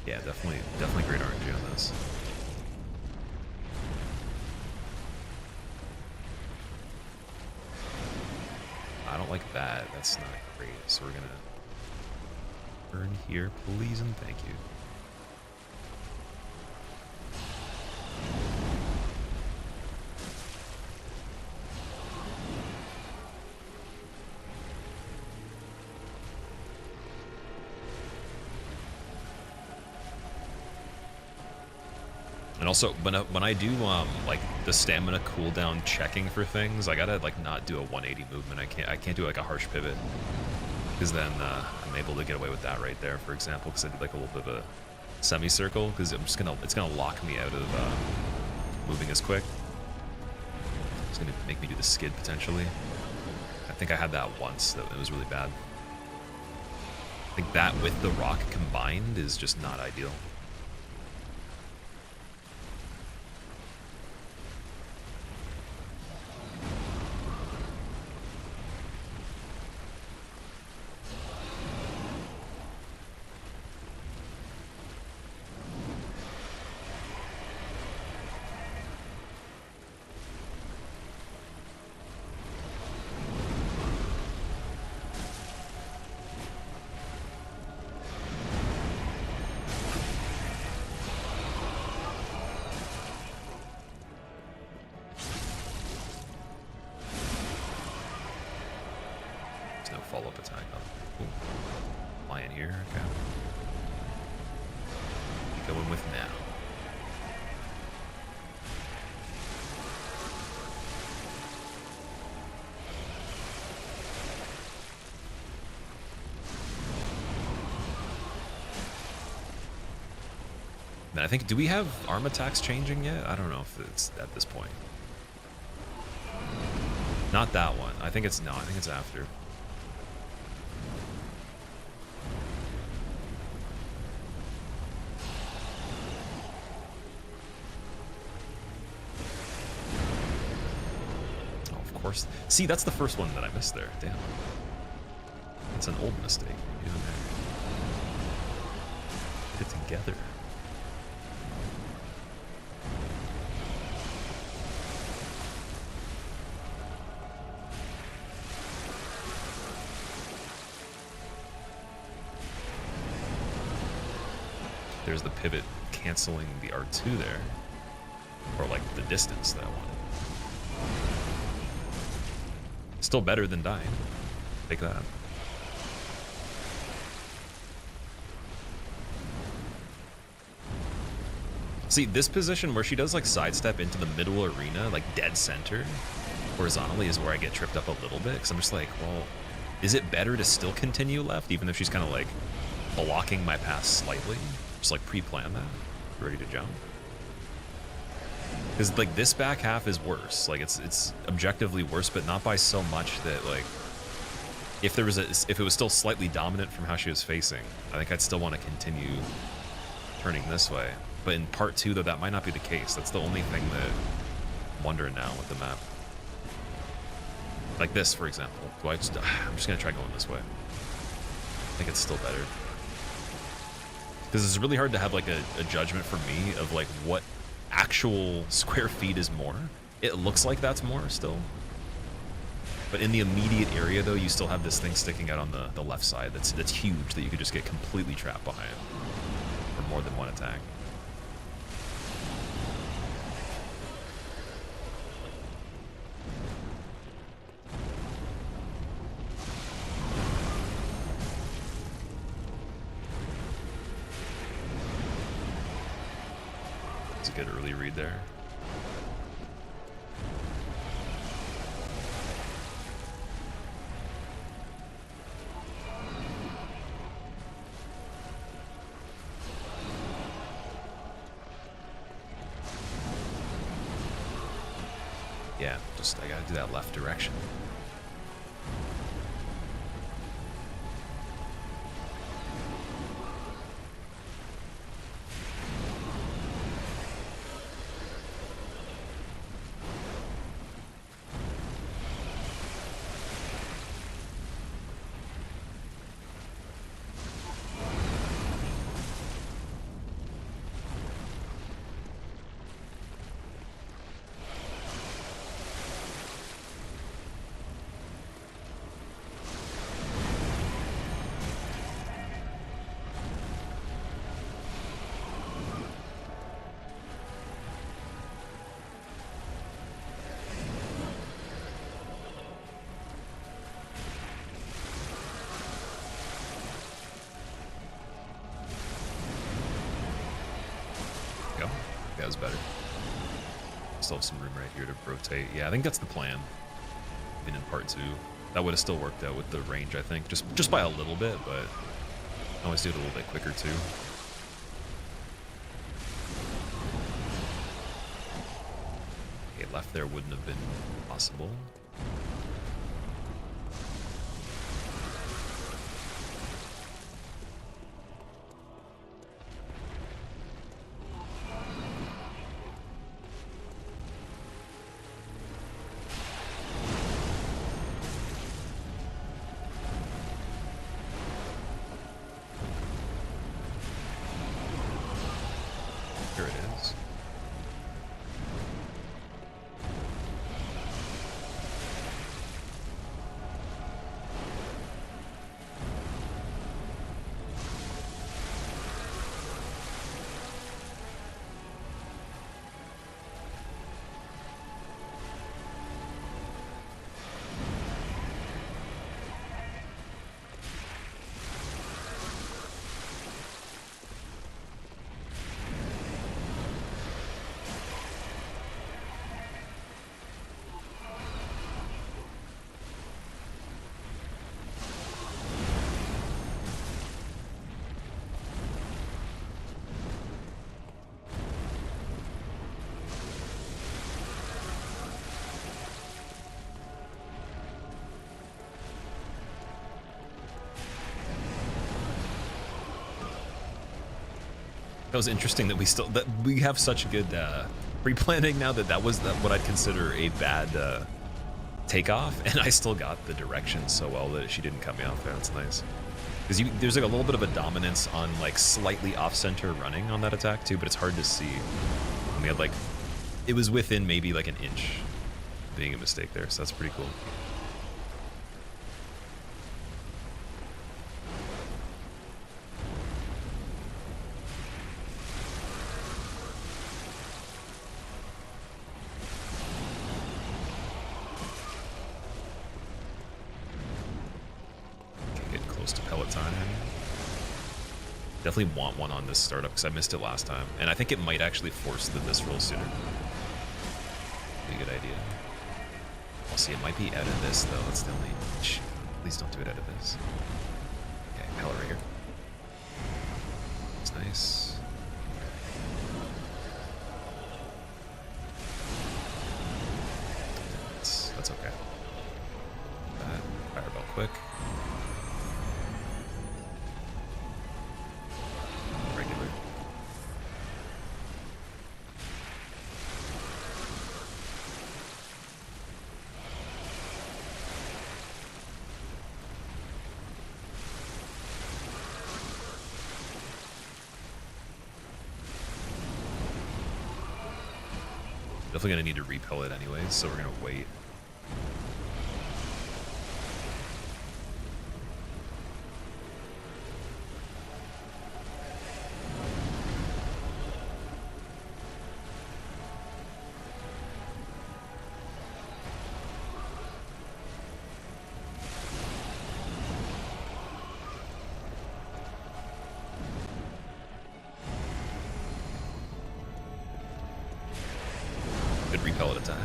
Yeah, definitely great RNG on this. I don't like that. That's not great. So we're gonna burn here, please and thank you. And also, when I do like the stamina cooldown checking for things, I gotta like not do a 180 movement. I can't do like a harsh pivot, because then I'm able to get away with that right there, for example, because I did like a little bit of a semicircle, because it's gonna lock me out of moving as quick. It's gonna make me do the skid potentially. I think I had that once. That it was really bad. I think that with the rock combined is just not ideal. follow-up attack. Oh, ooh. Lion here, okay. Going with now. And I think, do we have arm attacks changing yet? I don't know if it's at this point. Not that one. I think it's, no, I think it's after. Oh, of course. See, that's the first one that I missed there. Damn. That's an old mistake. Even there. Get it together. There's the pivot canceling the R2 there. Or like the distance that I wanted. Still better than dying. Take that. See, this position where she does like sidestep into the middle arena, like dead center, horizontally is where I get tripped up a little bit. Because I'm just like, well, is it better to still continue left, even if she's kind of like blocking my path slightly? Just like pre-plan that, ready to jump. Because like this back half is worse. Like it's objectively worse, but not by so much that like if it was still slightly dominant from how she was facing, I think I'd still want to continue turning this way. But in part 2, though, that might not be the case. That's the only thing that I'm wondering now with the map. Like this, for example. I'm just gonna try going this way. I think it's still better. Because it's really hard to have like a judgment for me of like what actual square feet is more. It looks like that's more still. But in the immediate area though, you still have this thing sticking out on the left side that's huge that you could just get completely trapped behind for more than one attack. Good early read there. Yeah, just I gotta do that left direction. That was better. Still have some room right here to rotate. Yeah, I think that's the plan. Even in part 2, that would have still worked out with the range, I think. Just by a little bit, but I always do it a little bit quicker too. Okay, left there wouldn't have been possible. That was interesting that we have such good pre-planning now that was what I'd consider a bad takeoff, and I still got the direction so well that she didn't cut me off there. That's nice. Because there's like a little bit of a dominance on like slightly off-center running on that attack too, but it's hard to see. And we had like, it was within maybe like an inch being a mistake there, so that's pretty cool. Definitely want one on this startup because I missed it last time, and I think it might actually force the misroll sooner. Be a good idea. We'll see. It might be out of this though. That's the only. Please don't do it out of this. Okay, pellet right here. That's nice. That's okay. Fireball quick. Definitely gonna need to repel it anyways, so we're gonna wait. Good repellent attack.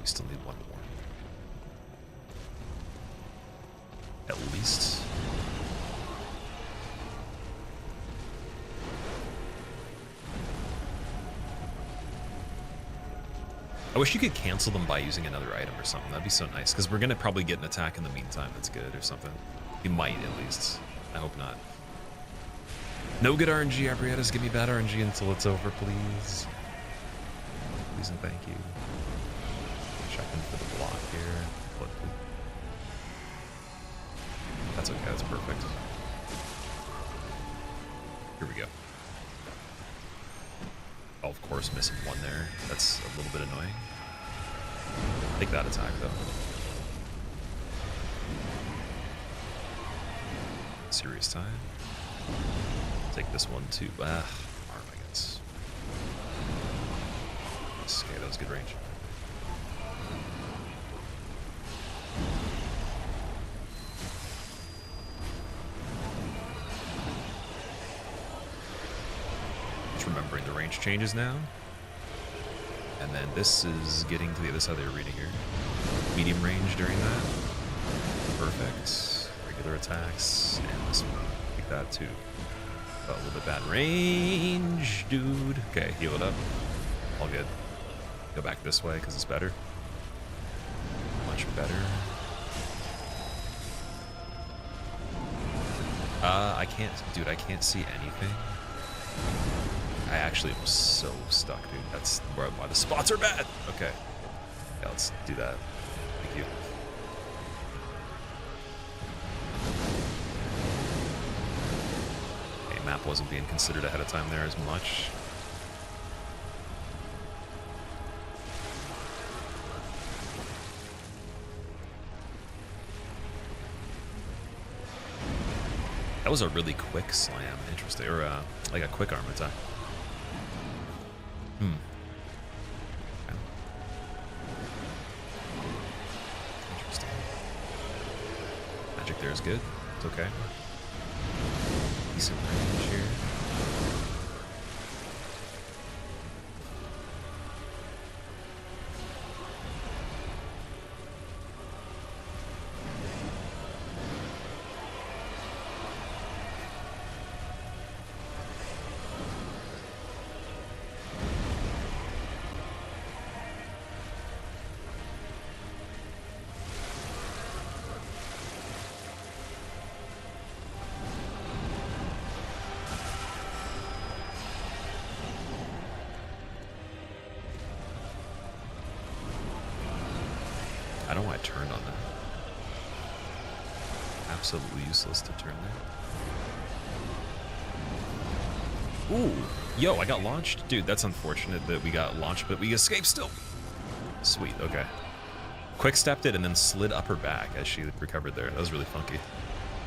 We still need one more. At least. I wish you could cancel them by using another item or something. That'd be so nice, because we're going to probably get an attack in the meantime that's good or something. You might, at least. I hope not. No good RNG, Ebrietas. Give me bad RNG until it's over, please. Please and thank you. Checking for the block here. That's okay, that's perfect. Here we go. Oh, of course, missing one there. That's a little bit annoying. Take that attack, though. Serious time. Take this one, too. Arm, I guess. Okay, that was good range. Remembering the range changes now. And then this is getting to the other side of the arena here. Medium range during that. Perfect. Regular attacks. And this one. Take that too. Got a little bit bad range, dude. Okay, heal it up. All good. Go back this way because it's better. Much better. I can't, dude, I can't see anything. I actually am so stuck, dude. That's why the spots are bad. Okay. Yeah, let's do that. Thank you. Okay, map wasn't being considered ahead of time there as much. That was a really quick slam. Interesting. Or like a quick arm attack. Okay. Interesting. Magic there is good. It's okay. Decent range here. got turned on that. Absolutely useless to turn there. Ooh, yo, I got launched? Dude, that's unfortunate that we got launched, but we escaped still. Sweet, okay. Quick stepped it and then slid up her back as she recovered there. That was really funky.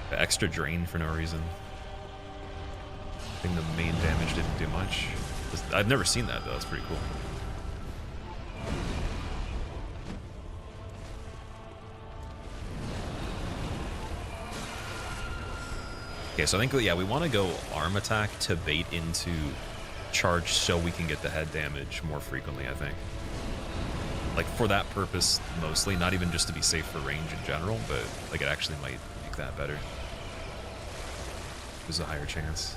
The extra drain for no reason. I think the main damage didn't do much. I've never seen that though, it's pretty cool. Okay, so I think, yeah, we want to go arm attack to bait into charge so we can get the head damage more frequently, I think. Like, for that purpose, mostly, not even just to be safe for range in general, but, like, it actually might make that better. There's a higher chance.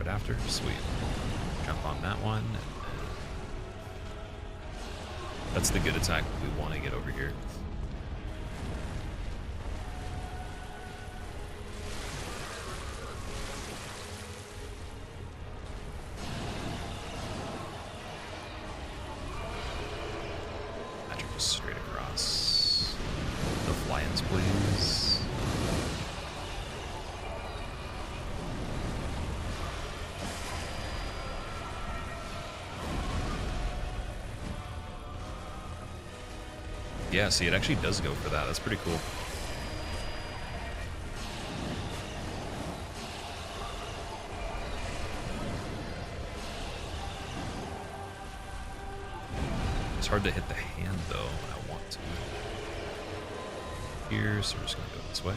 After, sweet. Jump on that one. That's the good attack we want to get over here. Magic just straight across. No fly-ins, please. Yeah, see, it actually does go for that. That's pretty cool. It's hard to hit the hand, though, when I want to. Here, so we're just going to go this way.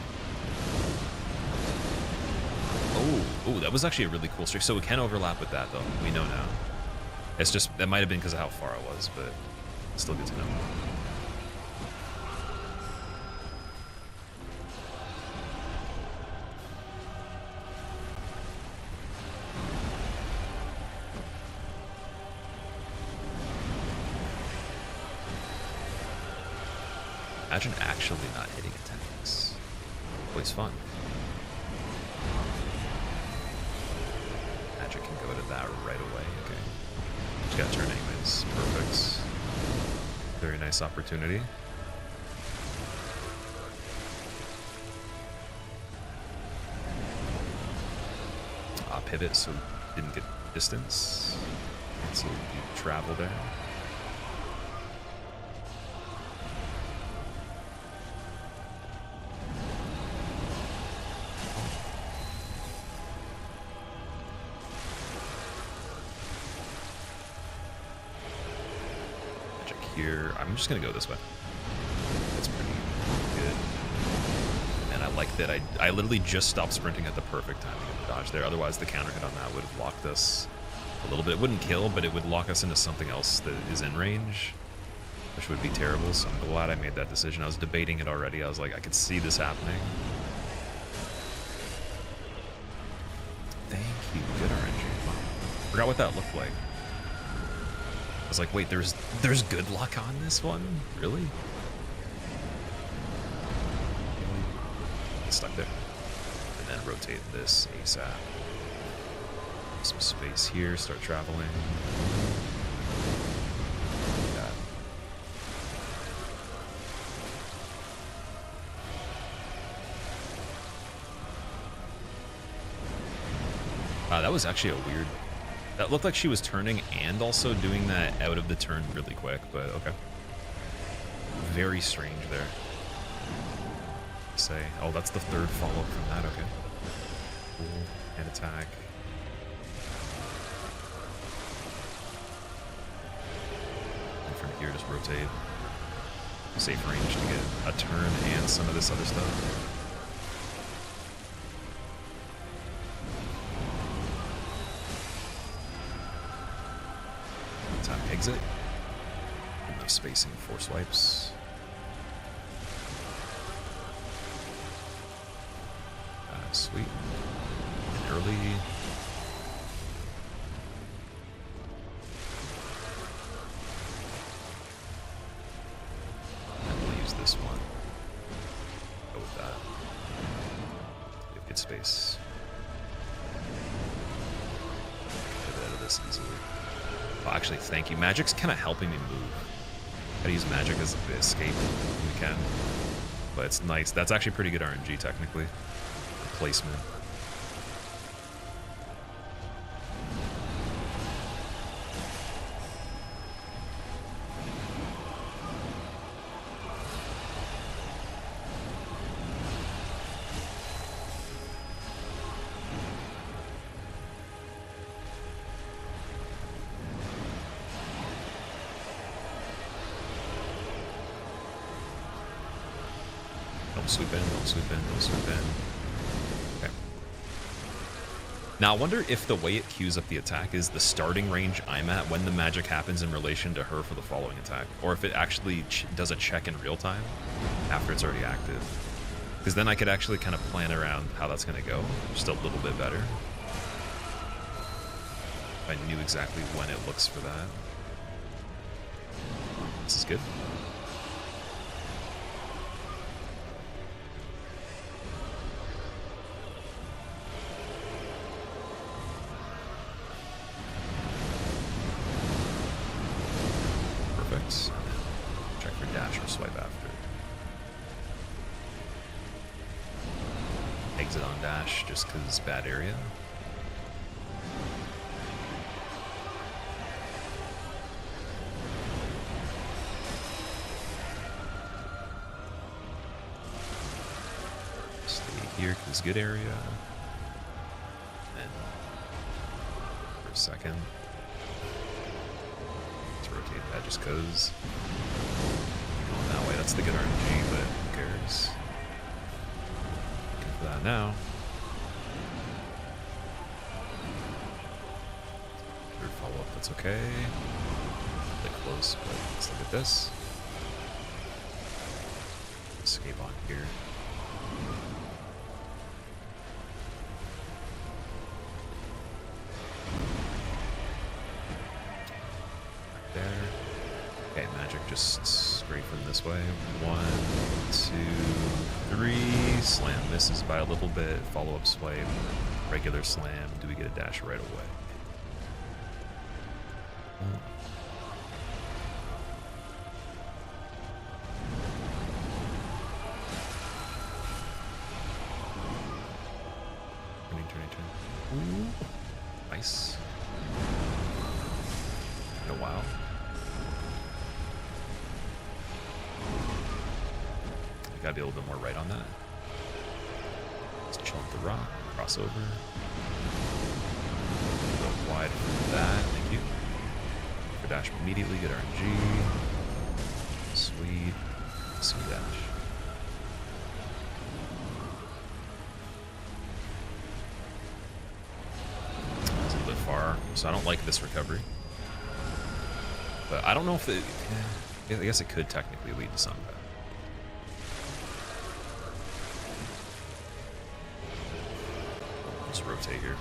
Oh, that was actually a really cool streak. So we can overlap with that, though. We know now. It's just, that might have been because of how far I was, but it's still good to know. Imagine actually not hitting attacks. Always fun. Magic can go to that right away. Okay. Just gotta turn anyways. Perfect. Very nice opportunity. Pivot so didn't get distance. So you travel there. Here, I'm just gonna go this way. That's pretty good. And I like that I literally just stopped sprinting at the perfect time to get the dodge there. Otherwise, the counter hit on that would have locked us a little bit. It wouldn't kill, but it would lock us into something else that is in range, which would be terrible. So I'm glad I made that decision. I was debating it already. I was like, I could see this happening. Thank you. Good RNG. Wow. Forgot what that looked like. I was like, wait, there's good luck on this one? Really? Get stuck there. And then rotate this ASAP. Some space here, start traveling. Like that. That was actually a weird... That looked like she was turning and also doing that out of the turn really quick, but okay. Very strange there. Say, oh, that's the third follow-up from that, okay. Cool, and attack. And from here, just rotate. Safe range to get a turn and some of this other stuff. Exit. enough spacing for swipes. Sweet. And early. And we'll use this one. Go with that. We have good space. Get out of this easily. Oh, actually, thank you. Magic's kind of helping me move. Gotta use magic as the escape when we can. But it's nice. That's actually pretty good RNG, technically. The placement. Don't swoop in, don't swoop in, don't swoop in. Okay. Now I wonder if the way it queues up the attack is the starting range I'm at when the magic happens in relation to her for the following attack, or if it actually does a check in real time after it's already active. Because then I could actually kind of plan around how that's going to go just a little bit better. If I knew exactly when it looks for that. This is good. Check for dash or swipe after. Exit on dash just because bad area. Stay here because good area. And for a second. Rotate that just cause going that way. That's the good RNG, but who cares? Looking for that now. Third follow up, that's okay. A bit close, but let's look at this. Escape on here. There. Okay, magic just straight from this way. 1, 2, 3. Slam misses by a little bit. Follow-up swipe. Regular slam. Do we get a dash right away? Turn. Ooh. Nice. Been a while. Gotta be a little bit more right on that. Let's chill with the rock, cross over. Go wide for that, thank you. For dash immediately, get RNG. Sweet. Sweet dash. That's a little bit far, so I don't like this recovery. But I don't know if it... I guess it could technically lead to something. Rotate here.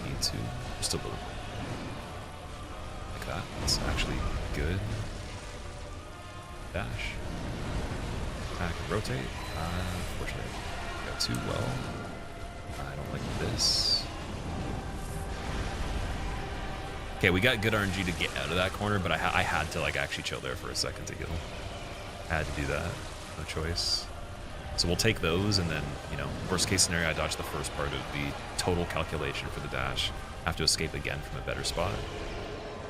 Need to just a little like that. It's actually good. Dash. Attack and rotate. Unfortunately, I got too well. I don't like this. Okay, we got good RNG to get out of that corner, but I had to like actually chill there for a second to get him. Had to do that. No choice. So we'll take those, and then, you know, worst case scenario, I dodge the first part of the total calculation for the dash. Have to escape again from a better spot.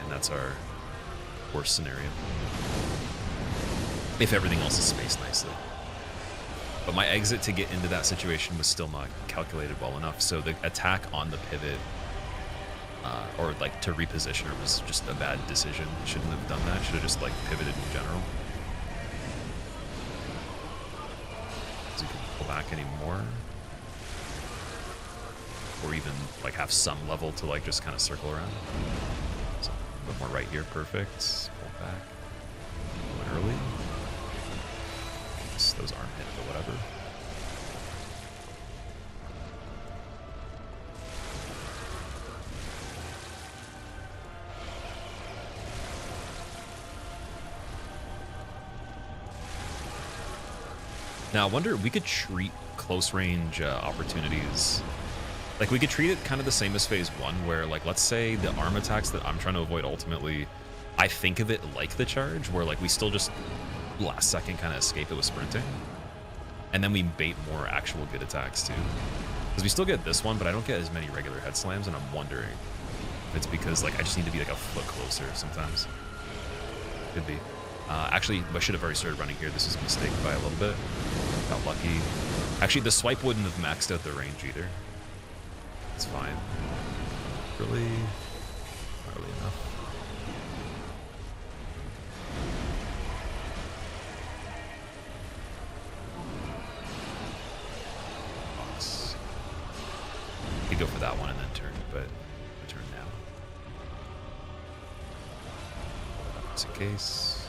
And that's our worst scenario. If everything else is spaced nicely. But my exit to get into that situation was still not calculated well enough, so the attack on the pivot or like to reposition her was just a bad decision. Shouldn't have done that. Should have just like pivoted in general. So you can pull back anymore. or even like have some level to like just kind of circle around. So a bit more right here, perfect. Pull back. Going early. Those aren't hit, but whatever. Now, I wonder, we could treat close range opportunities. Like, we could treat it kind of the same as phase 1, where, like, let's say the arm attacks that I'm trying to avoid ultimately, I think of it like the charge, where, like, we still just last second kind of escape it with sprinting. And then we bait more actual good attacks, too. Because we still get this one, but I don't get as many regular head slams, and I'm wondering if it's because, like, I just need to be, like, a foot closer sometimes. Could be. Actually, I should have already started running here. This is a mistake by a little bit. Got lucky. Actually, the swipe wouldn't have maxed out the range either. It's fine. Really? Not really enough. Box. Could go for that one and then turn, but I turn now. Just in case.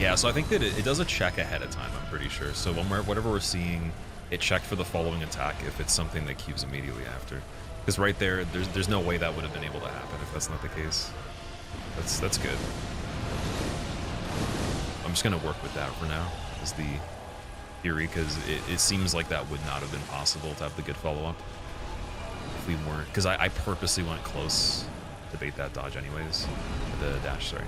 Yeah, so I think that it does a check ahead of time, I'm pretty sure. So when whatever we're seeing, it checked for the following attack if it's something that queues immediately after. Because right there, there's no way that would have been able to happen if that's not the case. That's good. I'm just going to work with that for now as the theory, because it seems like that would not have been possible to have the good follow-up if we weren't. Because I purposely went close to bait that dodge anyways. The dash, sorry.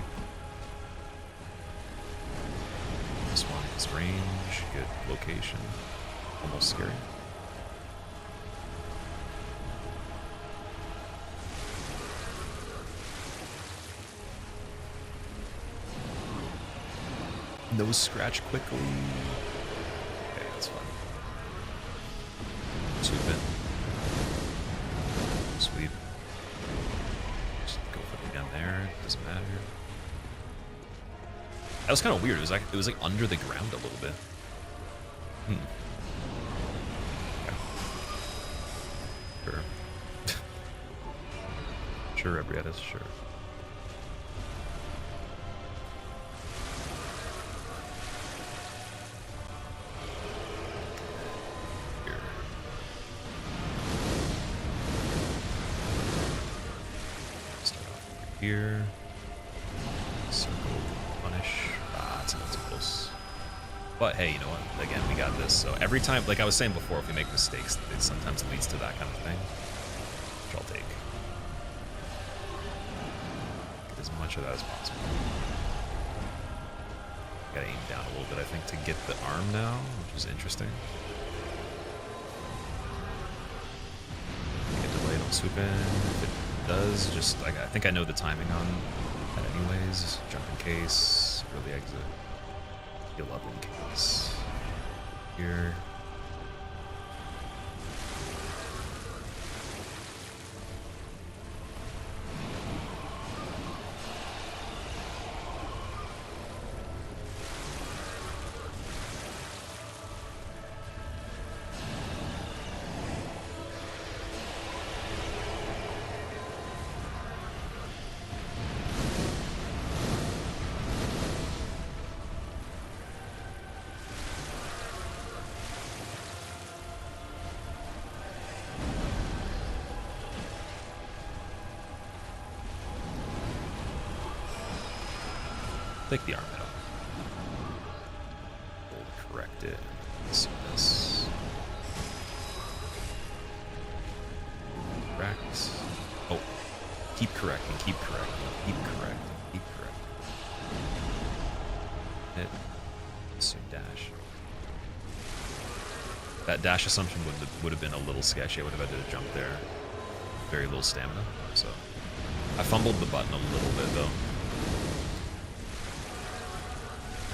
This one is range, good location, almost scary. Nose scratch quickly. Okay, that's fine. Sweep it. Sweep. Just go for it again there. Doesn't matter. That was kind of weird. It was like under the ground a little bit. Yeah. Sure. Sure, Ebrietas, sure. Here. Start off over here. Circle. Punish. It's a little close. But hey, you know what? Again, we got this. So every time, like I was saying before, if we make mistakes, it sometimes leads to that kind of thing. Which I'll take. Get as much of that as possible. Gotta aim down a little bit, I think, to get the arm now, which is interesting. Get delayed, don't swoop in. If it does, just, I think I know the timing on that anyways. Jump in case, early exit. Heal up in case. Here. Take the arm hit off. We'll correct it. Let's do this. Correct. Oh, keep correcting, keep correcting, keep correcting, keep correcting. Hit. Assume dash. That dash assumption would have been a little sketchy. I would have had to jump there. Very little stamina, so I fumbled the button a little bit though.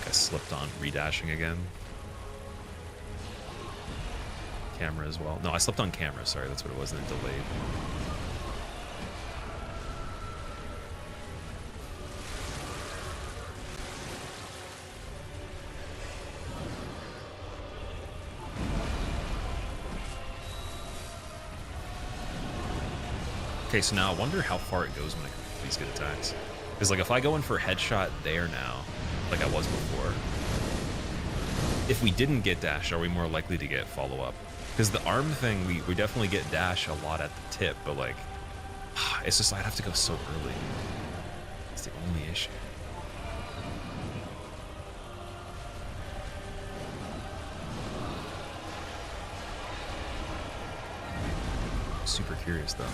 I slipped on redashing again. Camera as well. No, I slipped on camera. Sorry, that's what it was. And it delayed. Okay, so now I wonder how far it goes when I complete these good attacks. Because, like, if I go in for a headshot there now, like I was before, if we didn't get dash, are we more likely to get follow-up? Because the arm thing, we definitely get dash a lot at the tip, but, like, it's just I'd have to go so early. It's the only issue. Super curious, though.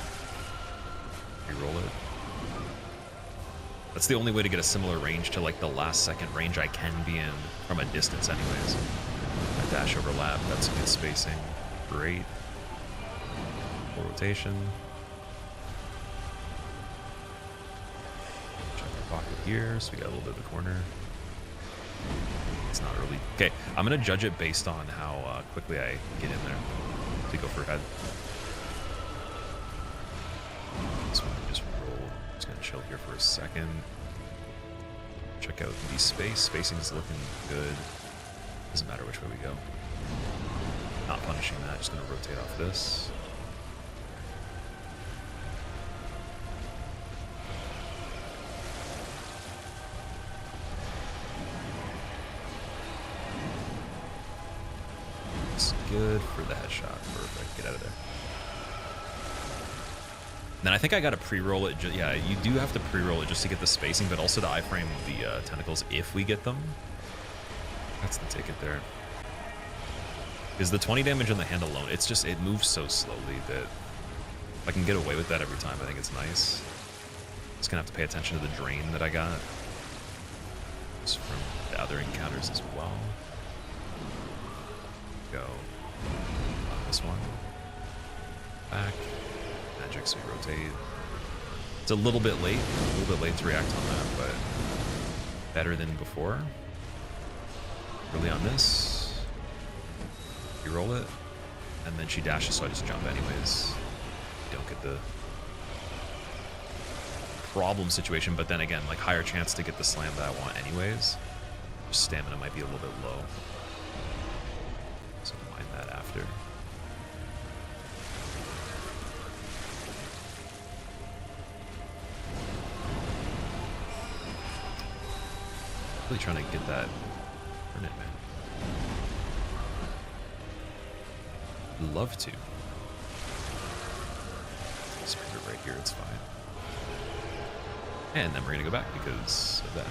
Reroll it. That's the only way to get a similar range to like the last second range I can be in from a distance anyways. A dash overlap, that's good spacing. Great. Full rotation. Check our pocket here, so we got a little bit of the corner. It's not really... Okay, I'm gonna judge it based on how quickly I get in there to go for head. This one just roll. Just gonna chill here for a second. Check out the space. Spacing is looking good. Doesn't matter which way we go. Not punishing that. Just gonna rotate off this. It's good for the headshot. Perfect. Get out of there. Then I think I got to pre-roll it. Yeah, you do have to pre-roll it just to get the spacing, but also to iframe the tentacles if we get them. That's the ticket there. Is the 20 damage on the hand alone, it's just, it moves so slowly that if I can get away with that every time, I think it's nice. Just gonna have to pay attention to the drain that I got. Just from the other encounters as well. Go on this one. Back. Magic, so we rotate. It's a little bit late to react on that, but better than before. Early on this. You roll it, and then she dashes, so I just jump anyways. You don't get the problem situation, but then again, like higher chance to get the slam that I want anyways. Just stamina might be a little bit low. So mind that after. Really trying to get that burn it, man. Love to. Just put it right here, it's fine. And then we're gonna go back because of that.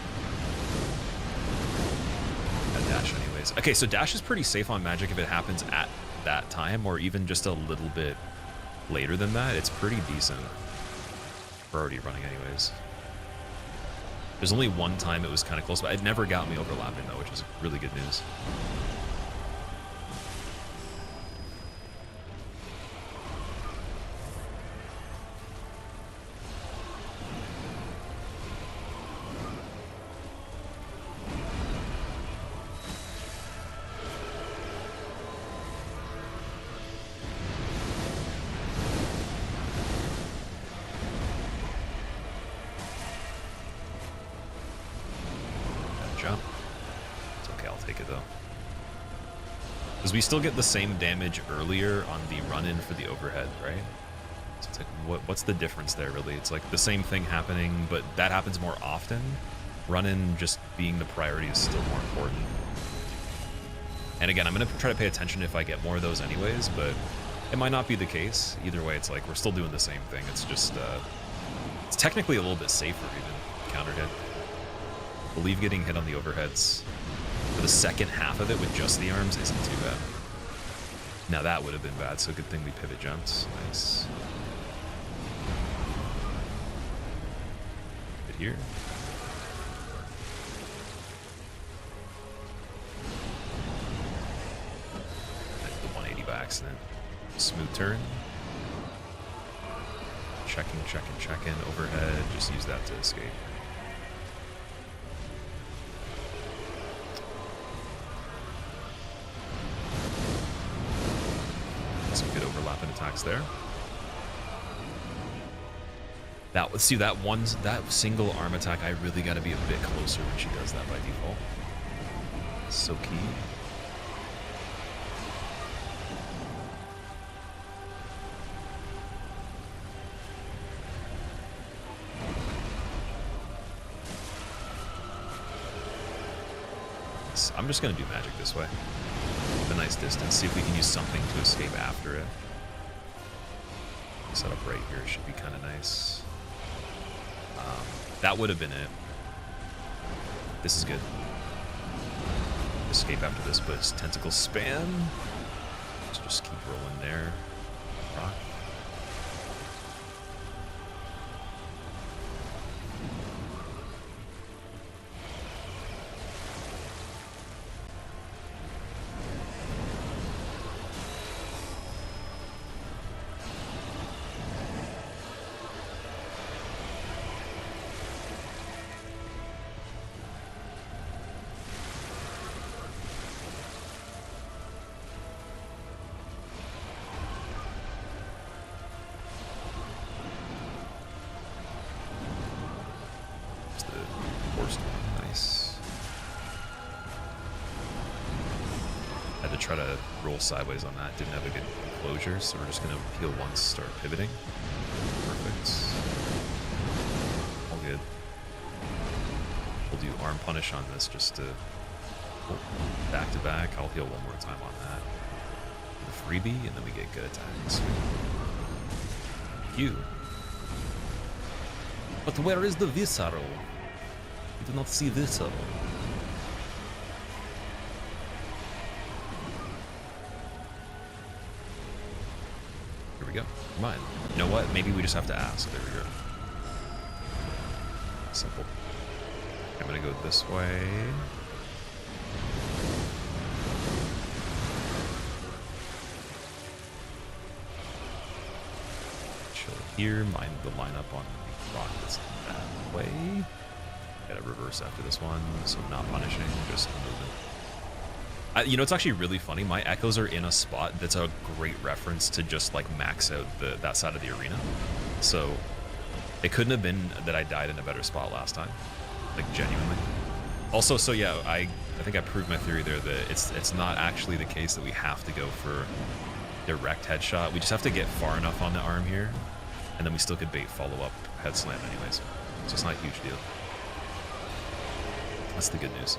That dash anyways. Okay, so dash is pretty safe on magic if it happens at that time or even just a little bit later than that. It's pretty decent. We're already running anyways. There's only one time it was kind of close, but it never got me overlapping though, which is really good news. Jump. It's okay, I'll take it though. Because we still get the same damage earlier on the run-in for the overhead, right? So it's like, what's the difference there, really? It's like the same thing happening, but that happens more often. Run-in just being the priority is still more important. And again, I'm going to try to pay attention if I get more of those anyways, but it might not be the case. Either way, it's like we're still doing the same thing. It's just, it's technically a little bit safer even, counter hit. I believe getting hit on the overheads for the second half of it with just the arms isn't too bad. Now that would have been bad, so good thing we pivot jumped. Nice. Hit here. I did the 180 by accident. Smooth turn. Checking, checking, checking. Overhead. Just use that to escape. Some good overlapping attacks there. That see that single arm attack. I really got to be a bit closer when she does that by default. So key. I'm just gonna do magic this way. A nice distance. See if we can use something to escape after it. Set up right here should be kind of nice. That would have been it. This is good. Escape after this, but it's tentacle spam. So just keep rolling there. Rock. Try to roll sideways on that. Didn't have a good closure, so we're just gonna heal once, start pivoting. Perfect. All good. We'll do arm punish on this just to back to back. I'll heal one more time on that. The freebie, and then we get good attacks. You. But where is the visceral? We do not see visceral. We go. Come on. You know what? Maybe we just have to ask. There we go. Simple. I'm gonna go this way. Chill here. Mind the lineup on the rock that's that way. Gotta reverse after this one, so not punishing, just movement. You know, it's actually really funny. My echoes are in a spot that's a great reference to just like max out that side of the arena. So it couldn't have been that I died in a better spot last time, like genuinely. Also, so yeah, I think I proved my theory there that it's not actually the case that we have to go for direct headshot. We just have to get far enough on the arm here, and then we still could bait follow up head slam anyways. So it's not a huge deal. That's the good news.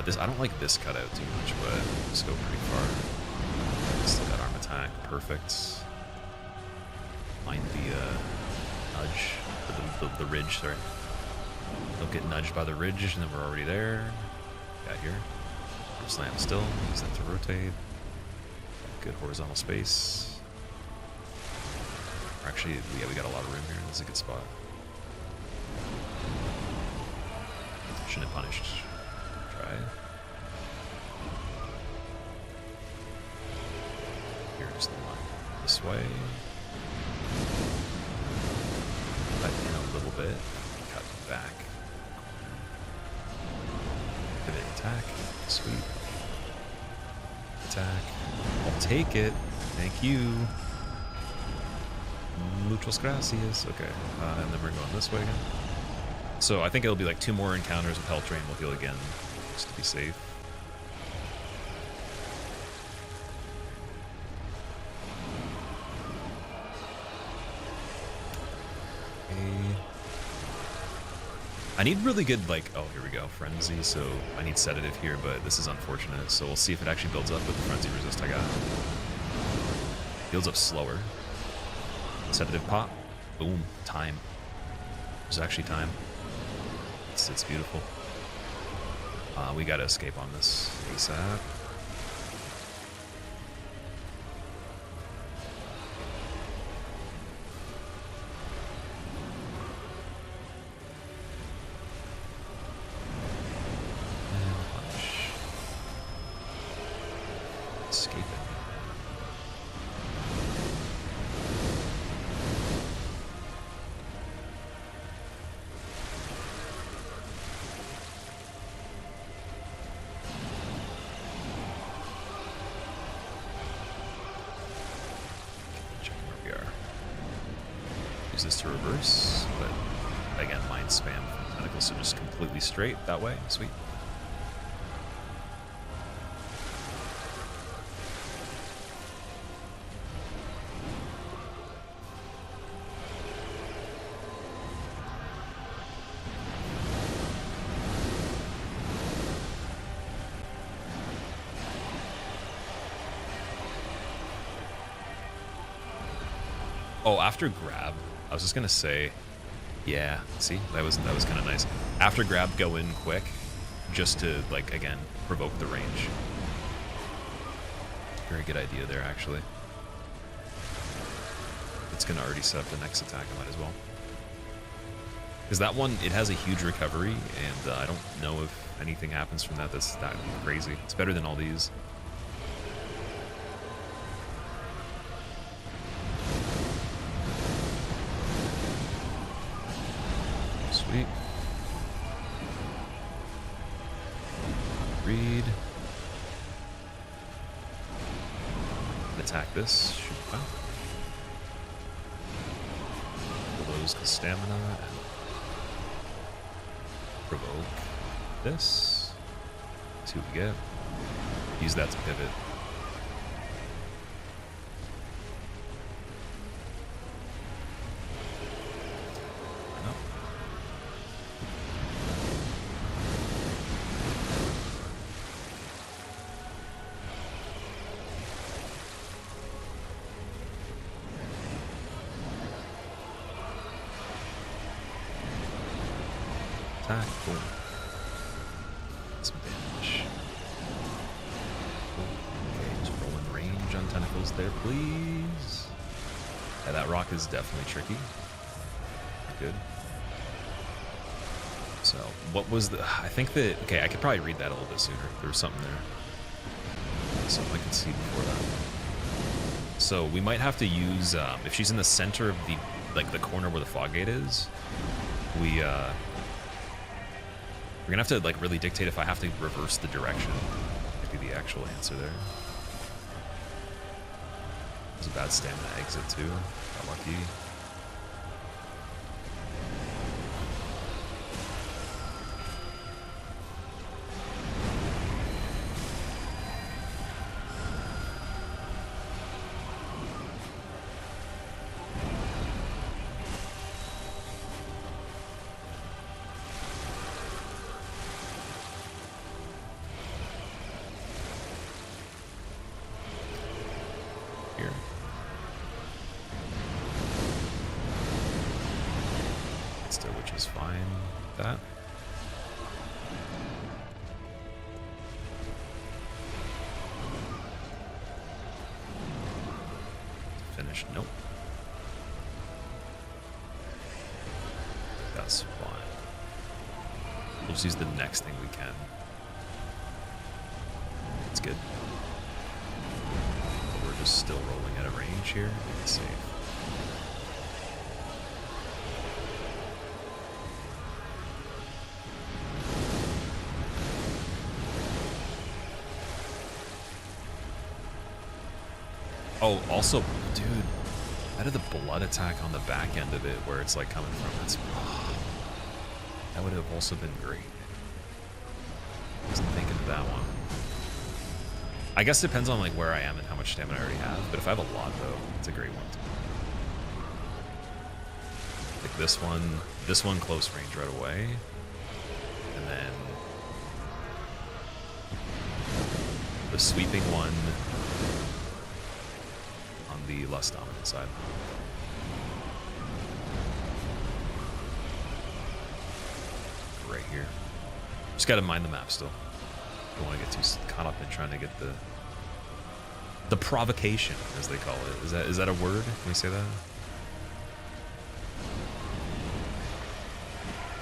This I don't like this cutout too much, but just go pretty far. Still got arm attack, perfect. Mind the nudge, the ridge. Sorry, don't get nudged by the ridge, and then we're already there. Got here. Arm slam still. Use that to rotate. Good horizontal space. Actually, yeah, we got a lot of room here. This is a good spot. Shouldn't have punished. Here's the line. This way. Cut in a little bit. Cut back. Pivot attack. Sweet. Attack. I'll take it. Thank you. Muchas gracias. Okay. And then we're going this way again. So I think it'll be like 2 more encounters with Hell Train. We'll heal again. Just to be safe. Okay. I need really good, like, oh, here we go, Frenzy, so I need Sedative here, but this is unfortunate, so we'll see if it actually builds up with the Frenzy resist I got. Builds up slower. Sedative pop. Boom. Time. There's actually time. It's beautiful. We gotta escape on this ASAP. Use this to reverse, but again, mind spam from tentacles, so just completely straight that way. Sweet. Oh, after grab, I was just gonna say, yeah. See, that was kind of nice. After grab, go in quick, just to like again provoke the range. Very good idea there, actually. It's gonna already set up the next attack. I might as well, because that one it has a huge recovery, and I don't know if anything happens from that that's that crazy. It's better than all these. Sweet. Read. Attack this. Shoot. Wow. Those the stamina and provoke this. See what we get. Use that to pivot. Attack, boom. Some damage. Okay, just rolling range on tentacles there, please. Yeah, that rock is definitely tricky. Good. So, what was the... I think that... Okay, I could probably read that a little bit sooner. There was something there. Something I can see before that. So, we might have to use... if she's in the center of the... Like, the corner where the fog gate is, we're gonna have to like really dictate if I have to reverse the direction. Might be the actual answer there. There's a bad stamina exit too. Got lucky. Here. Still, which is fine. That. Finish. Nope. That's fine. We'll just use the next thing we can. That's good. We're just still rolling at a range here. It's safe. Oh, also, dude, that had the blood attack on the back end of it, where it's like coming from. That's, that would have also been great. Wasn't thinking of that one. I guess it depends on like where I am and how much stamina I already have. But if I have a lot, though, it's a great one. Like this one close range right away, and then the sweeping one on the less dominant side. Right here. Just gotta mind the map still. Don't want to get too caught up in trying to get the provocation, as they call it. Is that a word? Can we say that?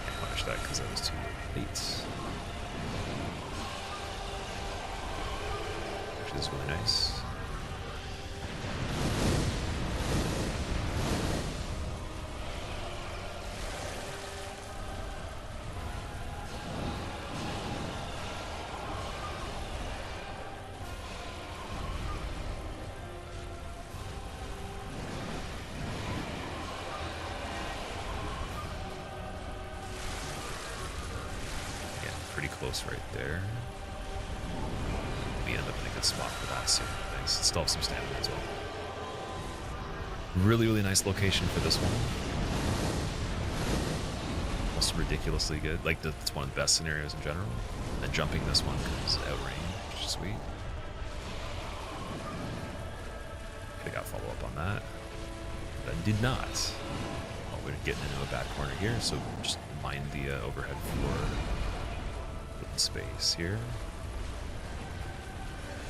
Can't punish that because that was too late. Actually, this is really nice. Close right there. We end up in a good spot for that, so thanks. Still have some stamina as well. Really, really nice location for this one. Also ridiculously good. Like, it's one of the best scenarios in general. And then jumping this one because outrange, which is sweet. Could have got follow up on that. But did not. Oh, we're getting into a bad corner here, so just mind the overhead floor. Space here.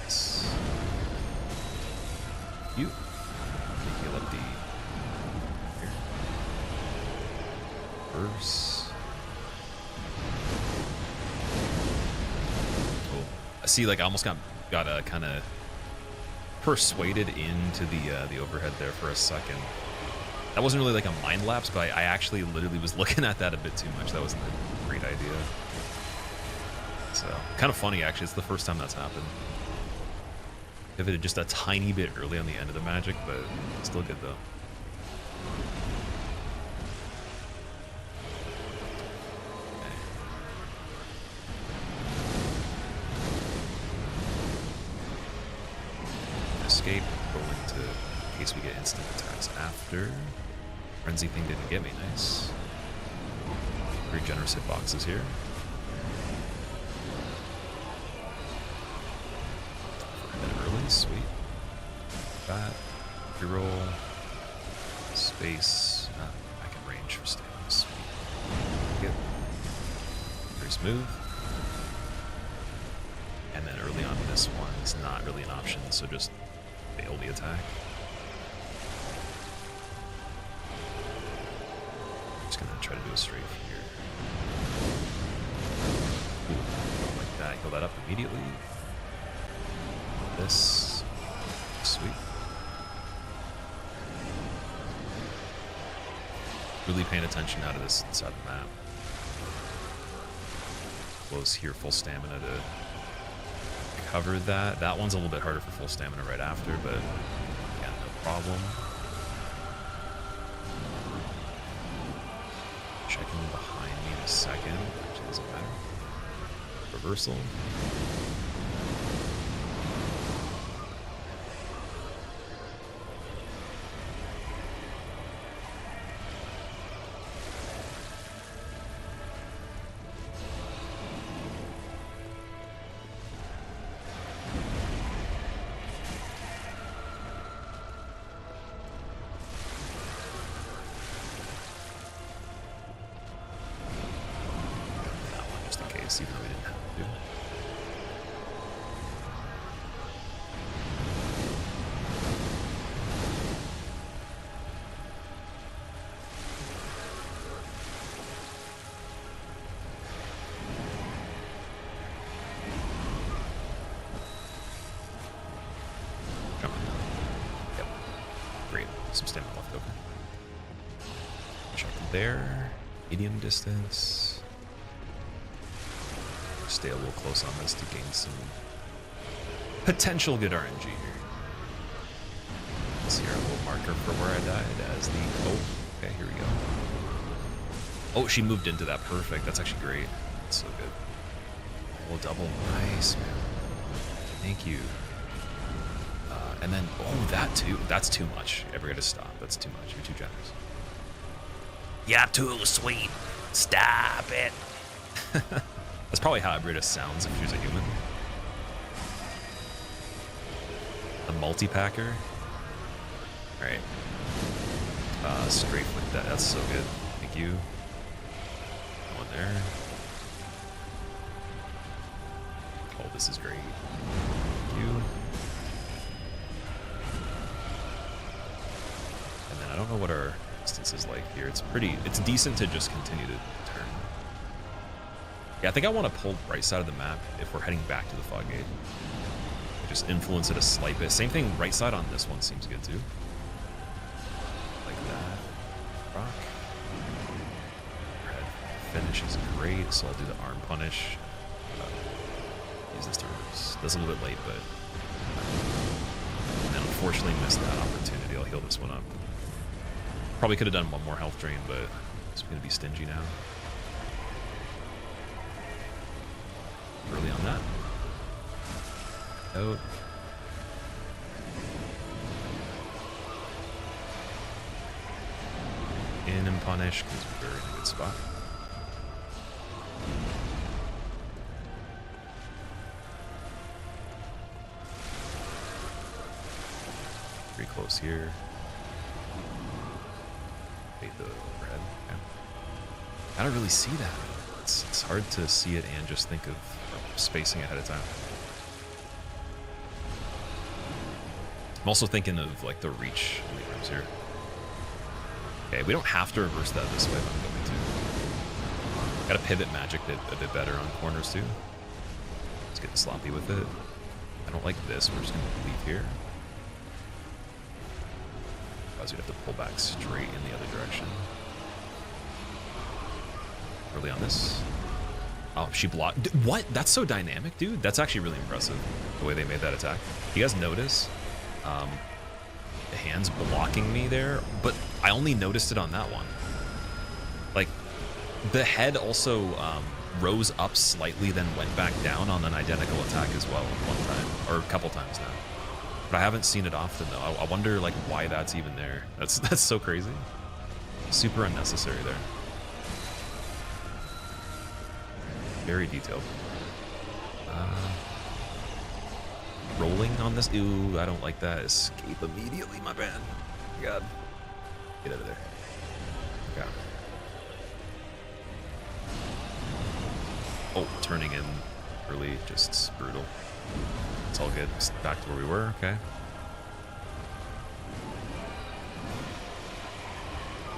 Yes. You heal up the here. Verse. Oh, I see. Like I almost got kind of persuaded into the overhead there for a second. That wasn't really like a mind lapse, but I actually literally was looking at that a bit too much. That wasn't a great idea. So, kind of funny actually, it's the first time that's happened. Pivoted just a tiny bit early on the end of the magic, but still good though. Okay. Escape, go into in case we get instant attacks after. Frenzy thing didn't get me, nice. Very generous hitboxes here. Sweet. That. Reroll. Space. I can range for stamina. Sweet. Good. Very smooth. And then early on this one, it's not really an option, so just fail the attack. Just gonna try to do a strafe here. Ooh, like that. Heal that up immediately. This. Sweet. Really paying attention out of this side of the map. Close here, full stamina to cover that. That one's a little bit harder for full stamina right after, but yeah, no problem. Checking behind me in a second. Actually, doesn't matter. Reversal. Even though we didn't have to. Jump on. Yep. Great. Some stamina left over. Check there. Medium distance. Stay a little close on this to gain some potential good RNG here. Let's see our little marker for where I died as the... Oh, okay, here we go. Oh, she moved into that. Perfect. That's actually great. That's so good. Oh, double. Nice, man. Thank you. And then, oh, that too. That's too much. Ebrietas, stop. That's too much. You're too generous. You're too sweet. Stop it. That's probably how Ebrietas sounds if she was a human. A multi-packer. Alright. Strafe with that. That's so good. Thank you. Go in there. Hold this is great. Thank you. And then I don't know what our distance is like here. It's decent to just continue to turn. Yeah, I think I want to pull right side of the map if we're heading back to the fog gate. Just influence it a slight bit. Same thing, right side on this one seems good too. Like that. Rock. Red finish is great, so I'll do the arm punish. Use this to reverse. That's a little bit late, but and then unfortunately missed that opportunity. I'll heal this one up. Probably could have done one more health drain, but it's gonna be stingy now. Early on that. Out. In and punish because we're in a good spot. Pretty close here. Fade the red. Okay. I don't really see that. It's hard to see it and just think of spacing ahead of time. I'm also thinking of like the reach in the rooms here. Okay, we don't have to reverse that this way, but I'm going to. Gotta pivot magic a bit better on corners too. Let's get sloppy with it. I don't like this. We're just gonna leave here. Otherwise we'd have to pull back straight in the other direction. Early on this. Oh, she blocked. What? That's so dynamic, dude. That's actually really impressive, the way they made that attack. You guys notice? The hand's blocking me there, but I only noticed it on that one. Like, the head also rose up slightly, then went back down on an identical attack as well one time, or a couple times now. But I haven't seen it often though. I wonder like why that's even there. That's so crazy. Super unnecessary there. Very detailed. Rolling on this. Ooh, I don't like that. Escape immediately, my bad. God. Get out of there. Okay. Oh, turning in early, just brutal. It's all good. Just back to where we were, okay.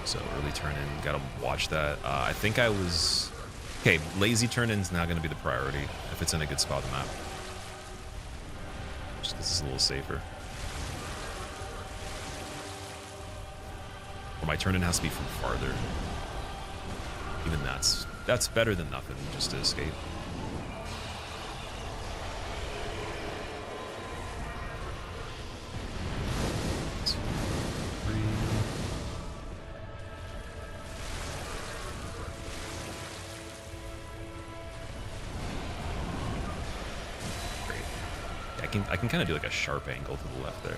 So early turn in, gotta watch that. I think I was... Okay, lazy turn in's now gonna be the priority if it's in a good spot on the map. Just because it's a little safer. Well, my turn in has to be from farther. Even that's better than nothing, just to escape. I can kind of do like a sharp angle to the left there.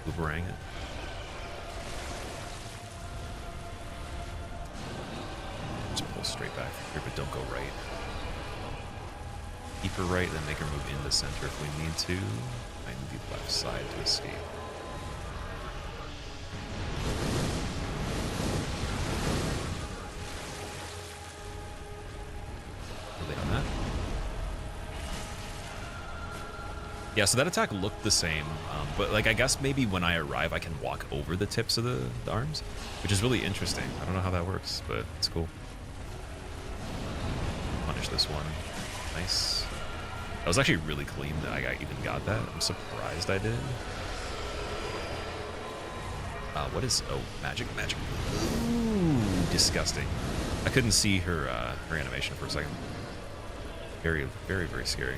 Boomerang it. Just pull straight back here, but don't go right. Keep her right, then make her move into center if we need to. I need the left side to escape. Yeah, so that attack looked the same, but like I guess maybe when I arrive I can walk over the tips of the arms, which is really interesting. I don't know how that works, but it's cool. Punish this one. Nice. That was actually really clean that I even got that. I'm surprised I did. What is... Oh, magic. Ooh, disgusting. I couldn't see her animation for a second. Very, very, very scary.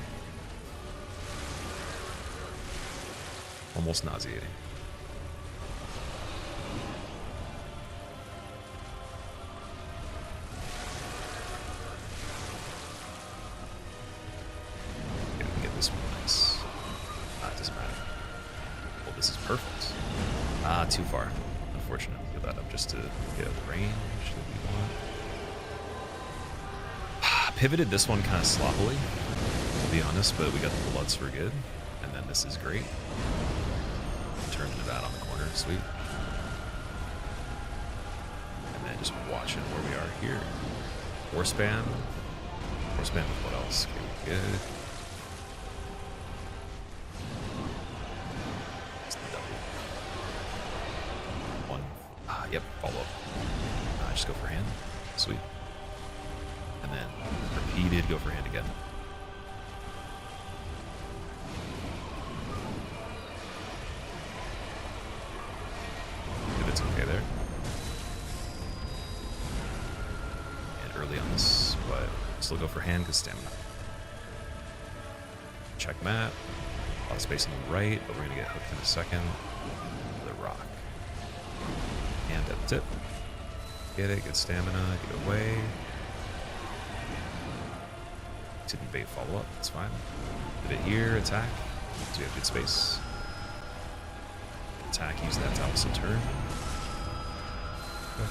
Almost nauseating. Okay, we can get this one nice. It doesn't matter. Well, this is perfect. Too far. Unfortunately, get that up just to get out the range that we want. Pivoted this one kind of sloppily, to be honest, but we got the bloods for good. And then this is great. Turn into that on the corner, sweet. And then just watching where we are here. Force ban Force band with what else? Okay, good. It's the double. One. Yep, follow up. Just go for hand. Sweet. And then repeated, go for hand again. If it's okay there. And early on this, but still go for hand because stamina. Check map. A lot of space on the right, but we're gonna get hooked in a second. The rock. Hand at the tip. Get it, good stamina, get away. Didn't bait follow up, that's fine. Pivot here, attack. So we have good space. Attack, use that to also turn. Good.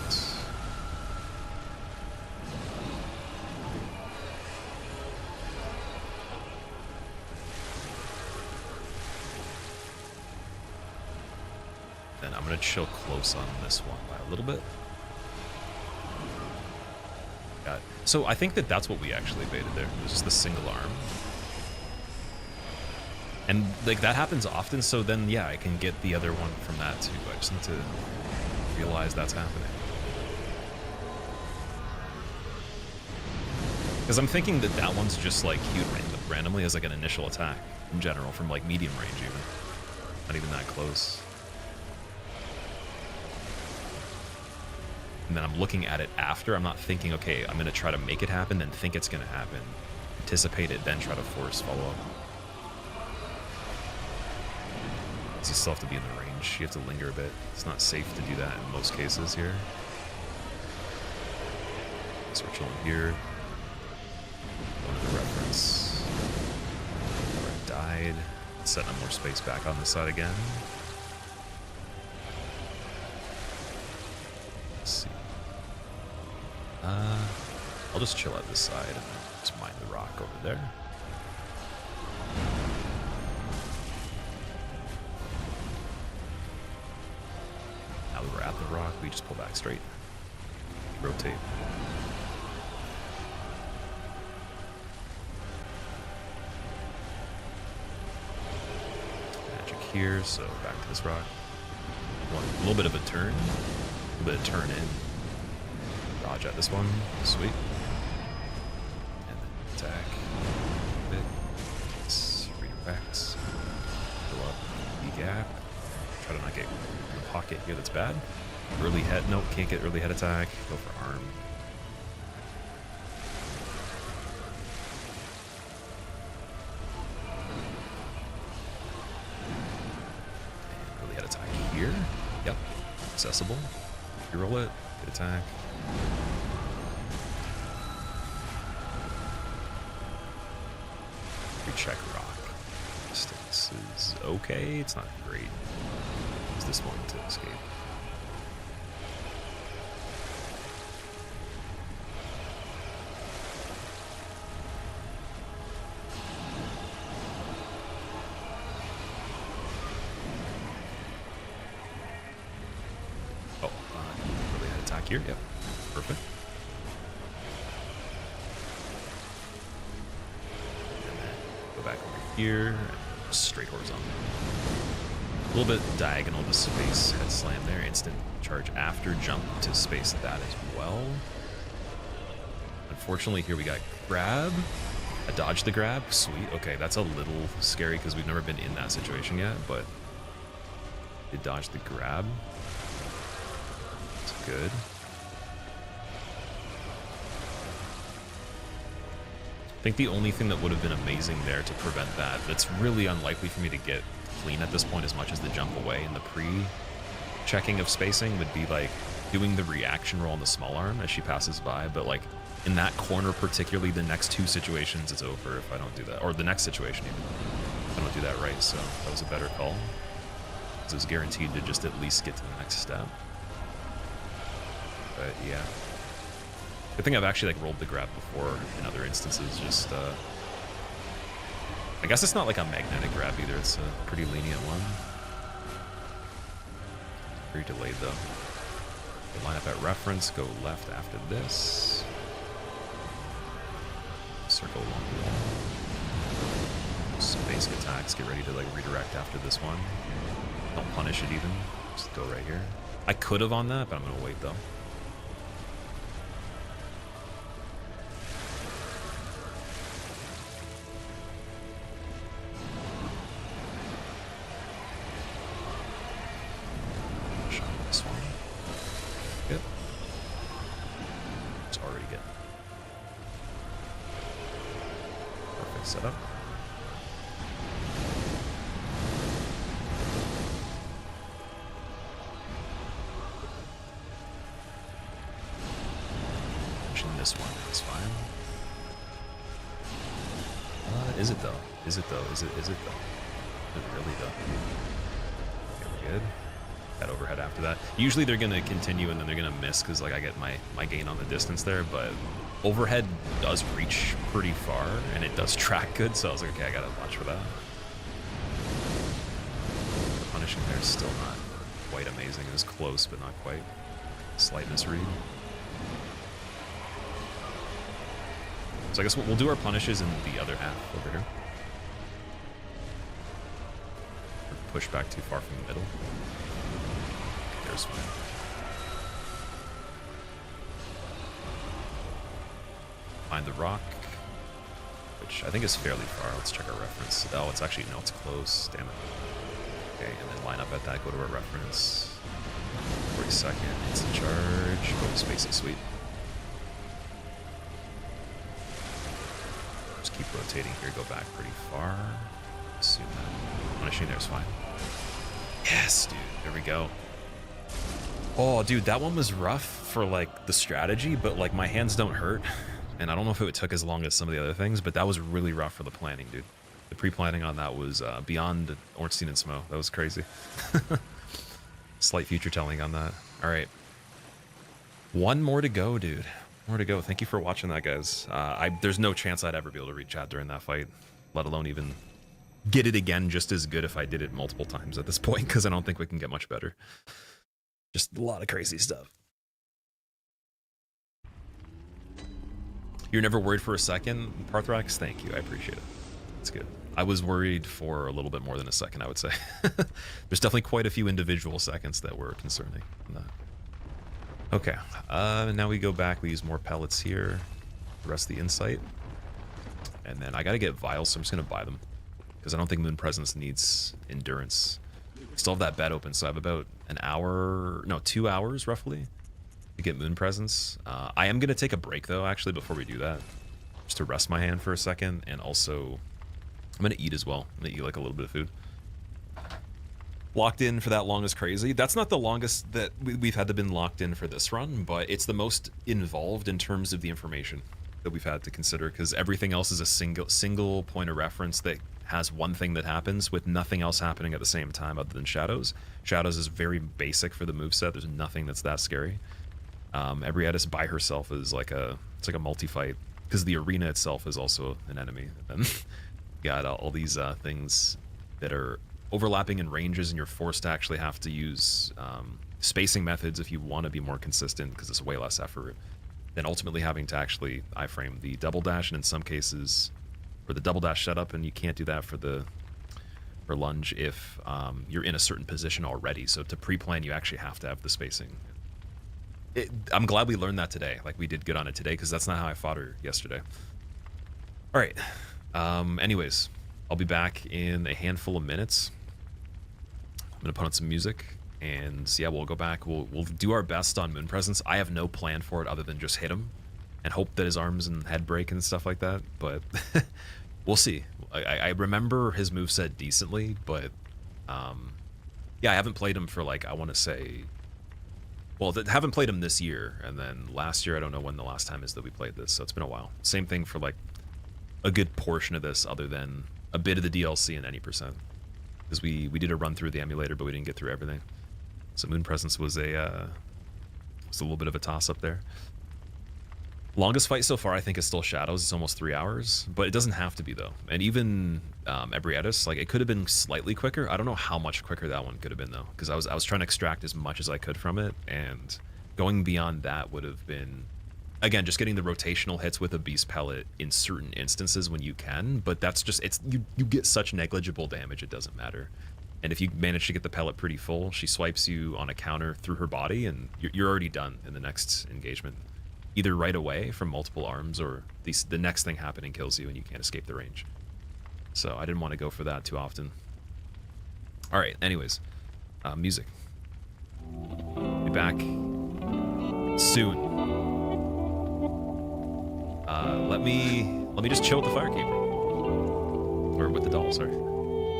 Then I'm gonna chill close on this one by a little bit. Got it. So I think that that's what we actually baited there. It was just the single arm. And like that happens often, so then yeah, I can get the other one from that too. I just need to realize that's happening. Because I'm thinking that that one's just like queued randomly as like an initial attack in general from like medium range even. Not even that close. And then I'm looking at it after. I'm not thinking, okay, I'm going to try to make it happen, then think it's going to happen. Anticipate it, then try to force follow-up. Because you still have to be in the range. You have to linger a bit. It's not safe to do that in most cases here. So we're chilling here. Going to the reference. Where I died. Setting up more space back on this side again. Let's see. I'll just chill at this side and just mine the rock over there. Now that we're at the rock, we just pull back straight. Rotate. Magic here, so back to this rock. A little bit of a turn. A little bit of turn in. Dodge at this one. Sweet. And then attack. Bit. Redirect. Fill up the gap. Try to not get in the pocket here that's bad. Early head. Nope, can't get early head attack. Go for arm. And early head attack here. Yep. Accessible. You roll it. Good attack. Recheck rock. Distance is okay. It's not great. Use this one to escape. Oh, really had attack here. Yep. Perfect. And then go back over here, straight horizontal. A little bit diagonal to space head slam there. Instant charge after jump to space that as well. Unfortunately, here we got grab. I dodged the grab. Sweet. Okay, that's a little scary because we've never been in that situation yet, but it dodged the grab. It's good. I think the only thing that would have been amazing there to prevent that, that's really unlikely for me to get clean at this point as much as the jump away and the pre-checking of spacing would be like doing the reaction roll on the small arm as she passes by, but like in that corner particularly, the next two situations it's over if I don't do that, or the next situation even, if I don't do that right, so that was a better call. So it was guaranteed to just at least get to the next step. But yeah. Good thing I've actually like rolled the grab before in other instances, just I guess it's not like a magnetic grab either, it's a pretty lenient one. Very delayed though. Line up at reference, go left after this. circle along the wall. Some basic attacks. Get ready to like redirect after this one. Don't punish it even. Just go right here. I could have on that, but I'm gonna wait though. Shot this one. Good. It's already good. Perfect setup. This one is fine. Is it though? Is it though? Is it though? Is it really though? Okay, we're good. That overhead after that. Usually they're gonna continue and then they're gonna miss because like I get my gain on the distance there, but overhead does reach pretty far and it does track good, so I was like, okay, I gotta watch for that. The punishing there is still not quite amazing. It was close, but not quite. Slight misread. So I guess we'll do our punishes in the other half over here. Push back too far from the middle. There's fine. Find the rock, which I think is fairly far. Let's check our reference. Oh, it's actually, no, it's close. Damn it. Okay, and then line up at that, go to our reference. 42nd, instant charge, go to spacing sweep. Keep rotating here, go back pretty far. Assume that punishing there is fine. Yes, dude, there we go. Oh, dude, that one was rough for like the strategy, but like my hands don't hurt. And I don't know if it took as long as some of the other things, but that was really rough for the planning, dude. The pre-planning on that was beyond Ornstein and Smo. That was crazy. Slight future telling on that. All right. One more to go, dude. More to go. Thank you for watching that, guys. There's no chance I'd ever be able to read chat during that fight, let alone even get it again just as good if I did it multiple times at this point, because I don't think we can get much better. Just a lot of crazy stuff. You're never worried for a second, Parthrax? Thank you. I appreciate it. It's good. I was worried for a little bit more than a second, I would say. There's definitely quite a few individual seconds that were concerning in that. Okay, now we go back, we use more pellets here, the rest of the insight, and then I gotta get vials, so I'm just gonna buy them, because I don't think Moon Presence needs endurance. Still have that bed open, so I have about an hour, no, 2 hours roughly, to get Moon Presence. I am gonna take a break though, actually, before we do that, just to rest my hand for a second, and also, I'm gonna eat as well. I'm gonna eat like a little bit of food. Locked in for that long is crazy. That's not the longest that we've had to been locked in for this run, but it's the most involved in terms of the information that we've had to consider, because everything else is a single point of reference that has one thing that happens with nothing else happening at the same time other than Shadows. Shadows is very basic for the moveset. There's nothing that's that scary. Ebrietas by herself is like it's like a multi-fight, because the arena itself is also an enemy. And then you got all these things that are overlapping in ranges, and you're forced to actually have to use spacing methods if you want to be more consistent, because it's way less effort. Then ultimately having to actually iframe the double dash, and in some cases for the double dash setup, and you can't do that for lunge if you're in a certain position already. So to pre-plan, you actually have to have the spacing. I'm glad we learned that today. Like, we did good on it today, because that's not how I fought her yesterday. All right. Anyways, I'll be back in a handful of minutes. I'm gonna put on some music, and yeah, we'll go back. We'll do our best on Moon Presence. I have no plan for it other than just hit him and hope that his arms and head break and stuff like that. But we'll see. I remember his moveset decently, but yeah, I haven't played him for like, I want to say, well, haven't played him this year, and then last year I don't know when the last time is that we played this, so it's been a while. Same thing for like a good portion of this, other than a bit of the DLC and any percent. Because we did a run through the emulator, but we didn't get through everything. So Moon Presence was a little bit of a toss-up there. Longest fight so far, I think, is still Shadows. It's almost 3 hours, but it doesn't have to be, though. And even Ebrietas, like, it could have been slightly quicker. I don't know how much quicker that one could have been, though, because I was trying to extract as much as I could from it, and going beyond that would have been again, just getting the rotational hits with a beast pellet in certain instances when you can, but that's just, you get such negligible damage, it doesn't matter. And if you manage to get the pellet pretty full, she swipes you on a counter through her body, and you're already done in the next engagement. Either right away from multiple arms, or the next thing happening kills you and you can't escape the range. So I didn't want to go for that too often. Alright, anyways. Music. Be back soon. Let me just chill with the Firekeeper. Or with the doll, sorry.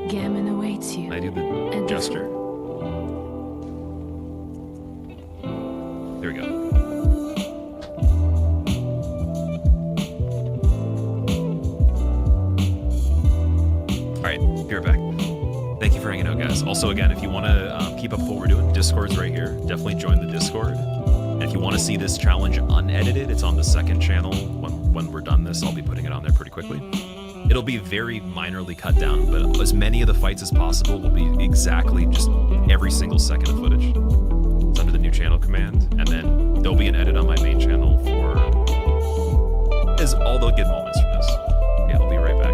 Gammon awaits you. Can I do the gesture? There we go. Alright, be right back. Thank you for hanging out, guys. Also, again, if you want to keep up with what we're doing, Discord's right here. Definitely join the Discord. And if you want to see this challenge unedited, it's on the second channel. When we're done this, I'll be putting it on there pretty quickly. It'll be very minorly cut down, but as many of the fights as possible will be exactly just every single second of footage. It's under the new channel command, and then there'll be an edit on my main channel for all the good moments from this. Yeah, I'll be right back.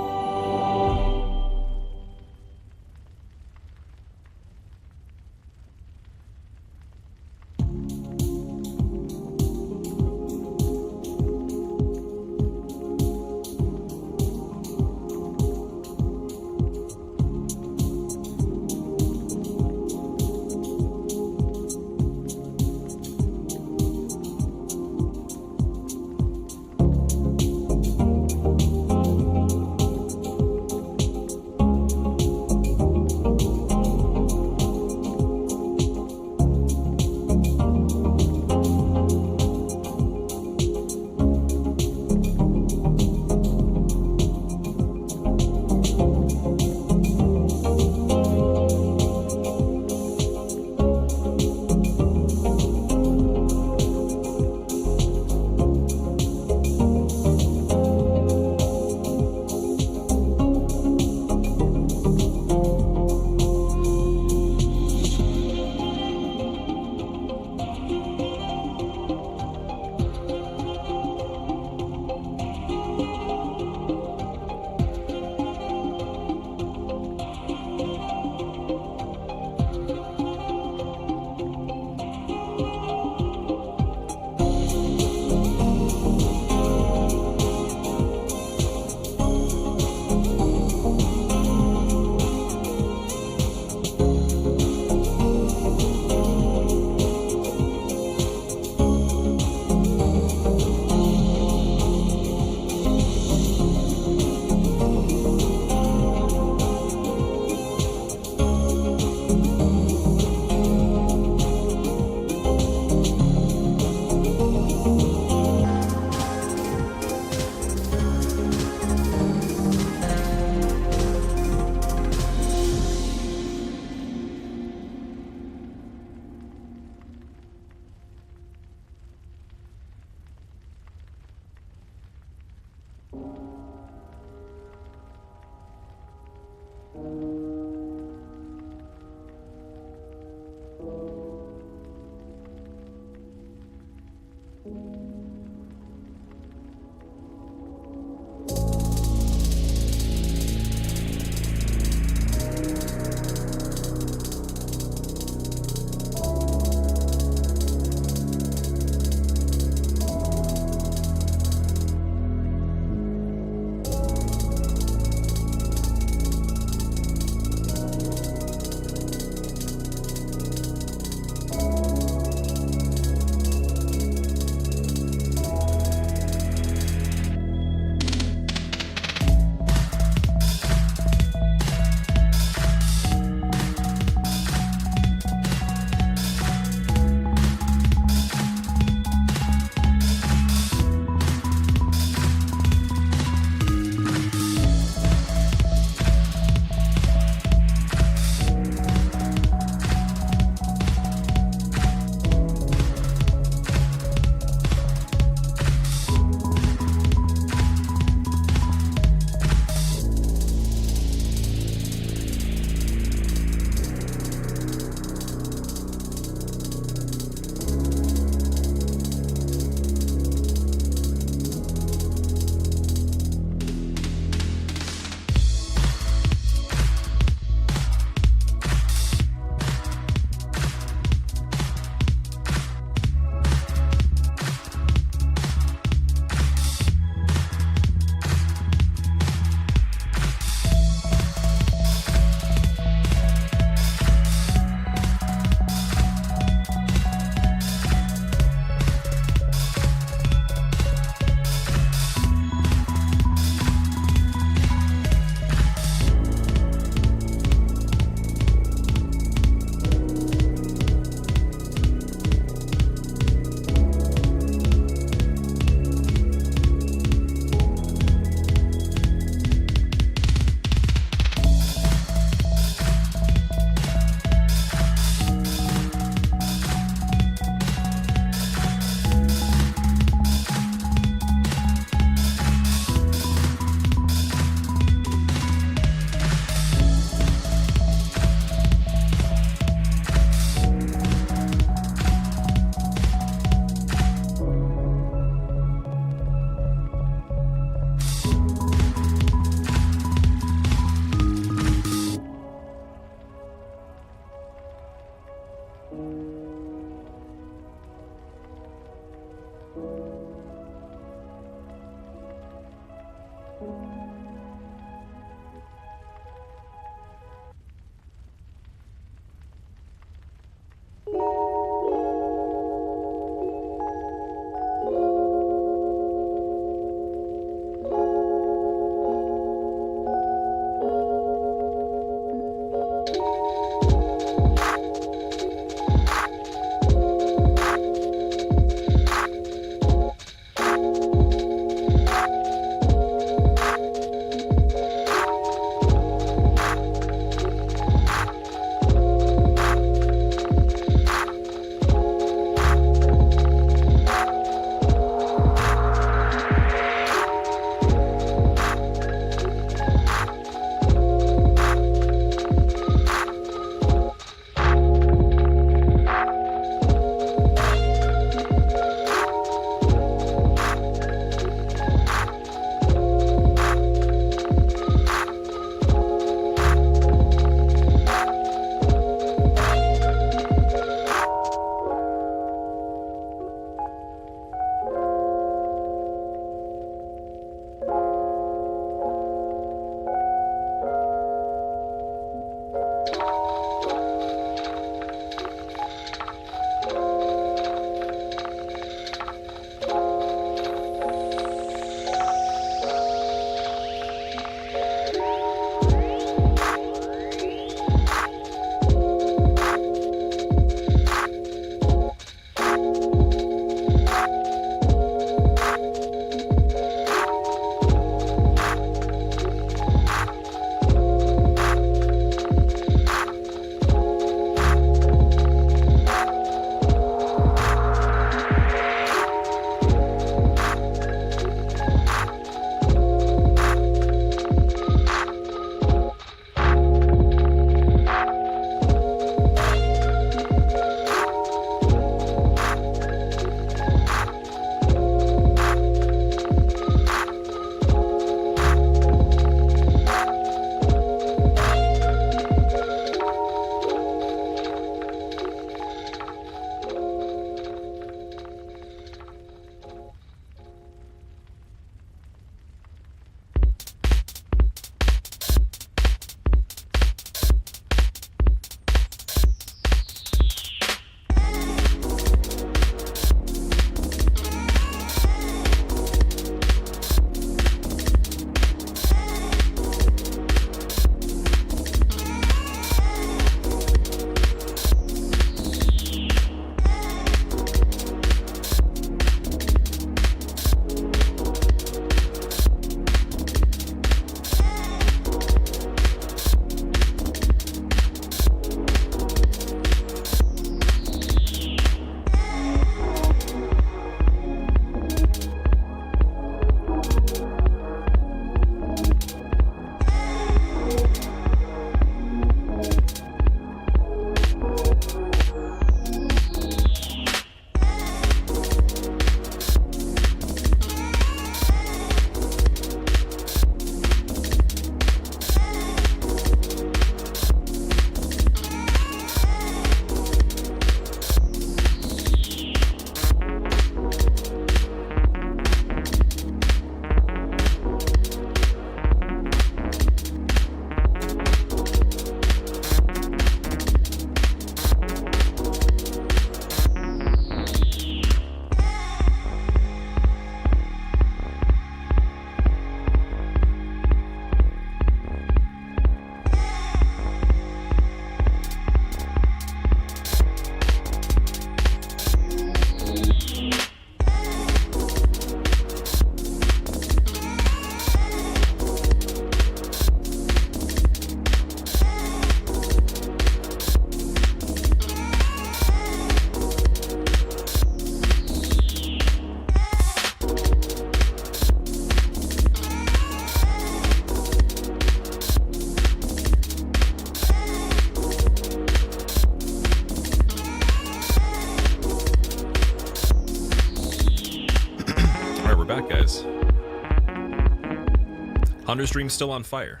Hunter's Dream's still on fire.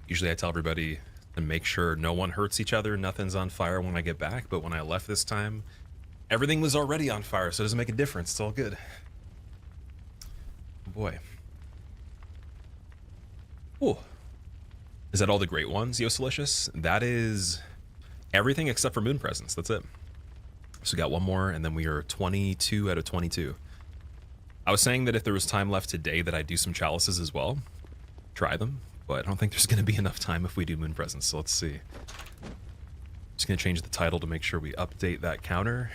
Usually I tell everybody to make sure no one hurts each other, nothing's on fire when I get back, but when I left this time, everything was already on fire, so it doesn't make a difference. It's all good. Oh boy. Ooh. Is that all the great ones, Yosilicious? That is everything except for Moon Presence. That's it. So we got one more, and then we are 22 out of 22. I was saying that if there was time left today that I'd do some chalices as well. Try them, but I don't think there's going to be enough time if we do Moon Presence, so let's see. Just going to change the title to make sure we update that counter.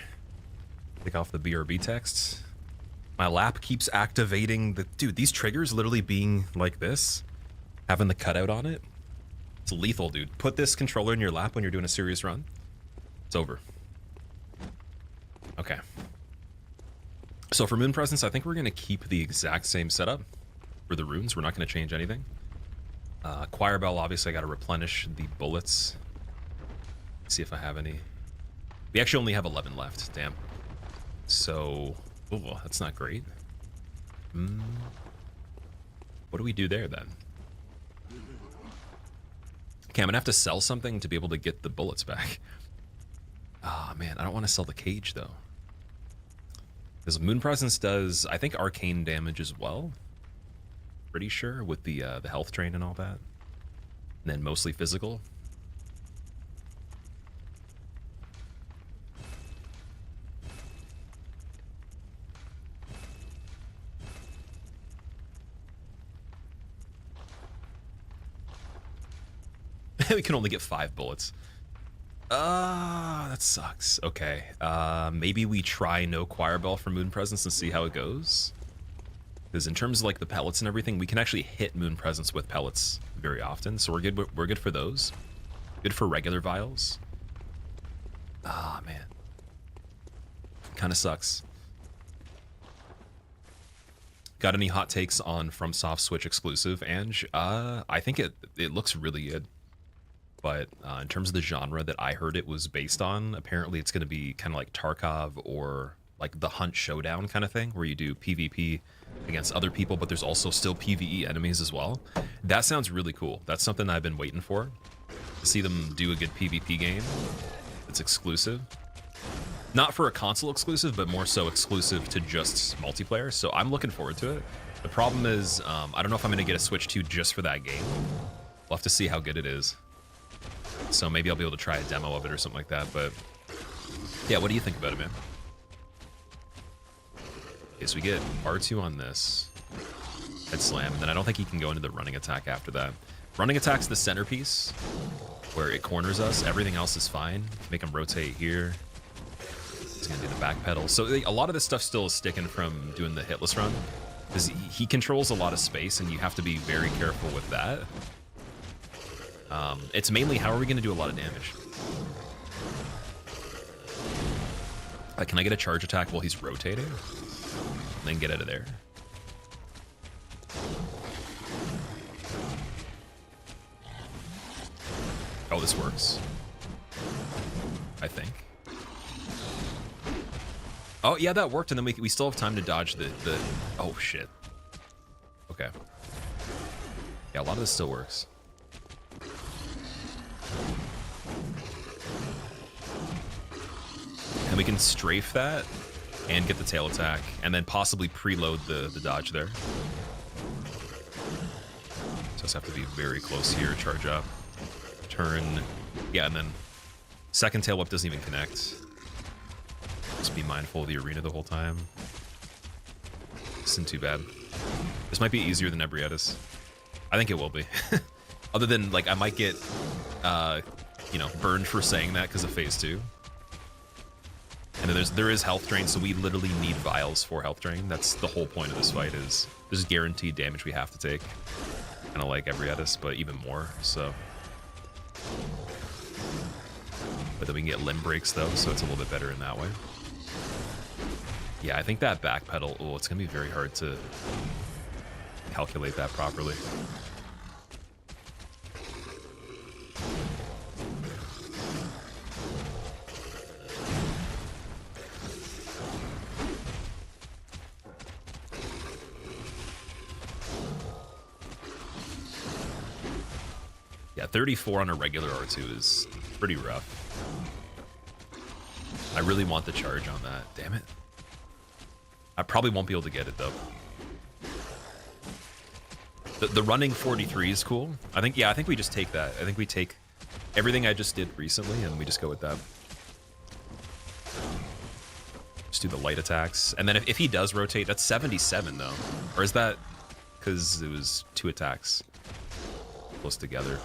Take off the BRB text. My lap keeps activating the... Dude, these triggers literally being like this, having the cutout on it, it's lethal, dude. Put this controller in your lap when you're doing a serious run. It's over. Okay. So for Moon Presence, I think we're going to keep the exact same setup for the runes. We're not going to change anything. Choir Bell, obviously I got to replenish the bullets. See if I have any. We actually only have 11 left. Damn. So, oh, that's not great. What do we do there then? Okay, I'm gonna have to sell something to be able to get the bullets back. Ah, man, I don't want to sell the cage though. Because Moon Presence does, I think, arcane damage as well. Pretty sure, with the health drain and all that. And then mostly physical. We can only get 5 bullets. That sucks. Okay. Maybe we try no Choir Bell for Moon Presence and see how it goes. Because in terms of like the pellets and everything, we can actually hit Moon Presence with pellets very often. So we're good for those. Good for regular vials. Ah, man. Kind of sucks. Got any hot takes on FromSoft Switch exclusive, Ange? I think it looks really good. But in terms of the genre that I heard it was based on, apparently it's going to be kind of like Tarkov or like the Hunt Showdown kind of thing, where you do PvP against other people, but there's also still PvE enemies as well. That sounds really cool. That's something I've been waiting for, to see them do a good PvP game. It's exclusive. Not for a console exclusive, but more so exclusive to just multiplayer, so I'm looking forward to it. The problem is, I don't know if I'm going to get a Switch 2 just for that game. We'll have to see how good it is. So maybe I'll be able to try a demo of it or something like that, but yeah, what do you think about it, man? Okay, so we get R2 on this. Head slam, and then I don't think he can go into the running attack after that. Running attack's the centerpiece, where it corners us. Everything else is fine. Make him rotate here. He's gonna do the back pedal. So a lot of this stuff still is sticking from doing the hitless run, because he controls a lot of space, and you have to be very careful with that. It's mainly how are we going to do a lot of damage. Can I get a charge attack while he's rotating? And then get out of there. Oh, this works. I think. Oh, yeah, that worked, and then we still have time to dodge the... Oh, shit. Okay. Yeah, a lot of this still works. And we can strafe that and get the tail attack, and then possibly preload the dodge there. Just have to be very close here. Charge up, turn, yeah, and then second tail whip doesn't even connect. Just be mindful of the arena the whole time. This isn't too bad. This might be easier than Ebrietas. I think it will be. Other than, like, I might get, you know, burned for saying that because of phase 2. And then there is health drain, so we literally need vials for health drain. That's the whole point of this fight, is there's guaranteed damage we have to take. Kind of like Ebrietas, but even more, so. But then we can get limb breaks, though, so it's a little bit better in that way. Yeah, I think that back pedal, oh, it's going to be very hard to calculate that properly. Yeah, 34 on a regular R2 is pretty rough. I really want the charge on that. Damn it. I probably won't be able to get it, though. The running 43 is cool. I think we just take that. I think we take everything I just did recently, and we just go with that. Just do the light attacks. And then if he does rotate, that's 77, though. Or is that because it was 2 attacks close together?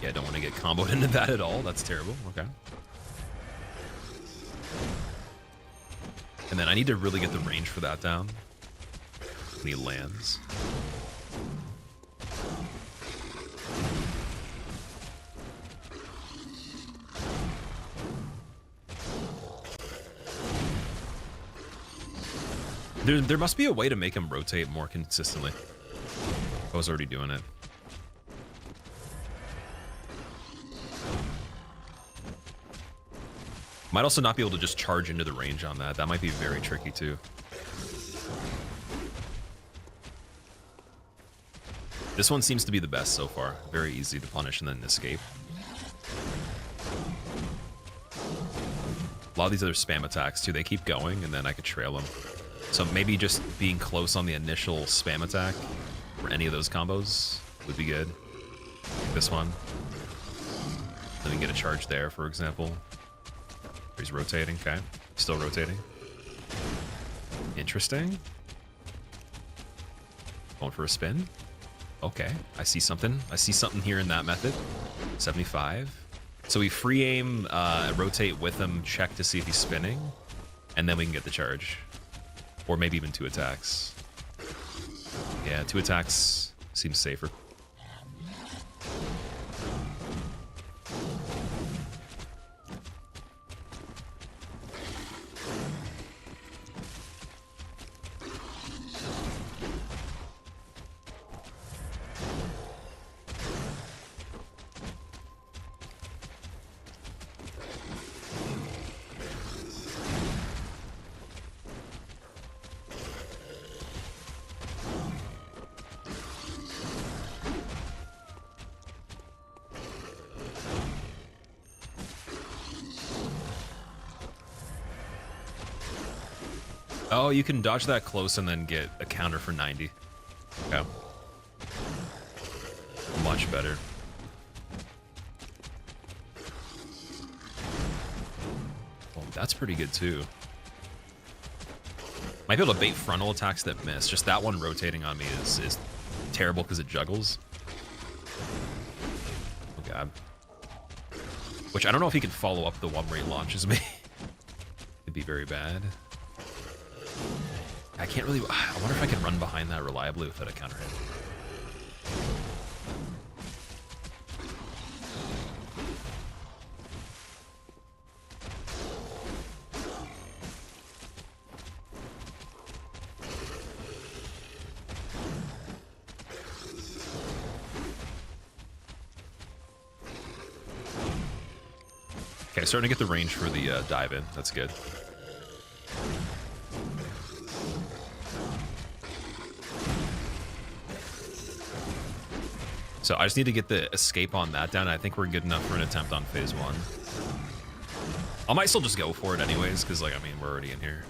Yeah, I don't want to get comboed into that at all. That's terrible. Okay. And then I need to really get the range for that down when he lands. There must be a way to make him rotate more consistently. I was already doing it. Might also not be able to just charge into the range on that. That might be very tricky too. This one seems to be the best so far. Very easy to punish and then escape. A lot of these other spam attacks too, they keep going and then I could trail them. So maybe just being close on the initial spam attack for any of those combos would be good. Like this one. Then we can get a charge there, for example. He's rotating, okay. Still rotating. Interesting. Going for a spin. Okay, I see something. I see something here in that method. 75. So we free aim, rotate with him, check to see if he's spinning, and then we can get the charge. Or maybe even 2 attacks. Yeah, 2 attacks seems safer. Oh, you can dodge that close and then get a counter for 90. Okay. Much better. Oh, that's pretty good too. Might be able to bait frontal attacks that miss. Just that one rotating on me is terrible because it juggles. Oh god. Which I don't know if he can follow up the one where he launches me. It'd be very bad. I can't really... I wonder if I can run behind that reliably without a counter hit. Okay, starting to get the range for the dive in. That's good. So I just need to get the escape on that down. I think we're good enough for an attempt on phase 1. I might still just go for it anyways, because, like, I mean, we're already in here.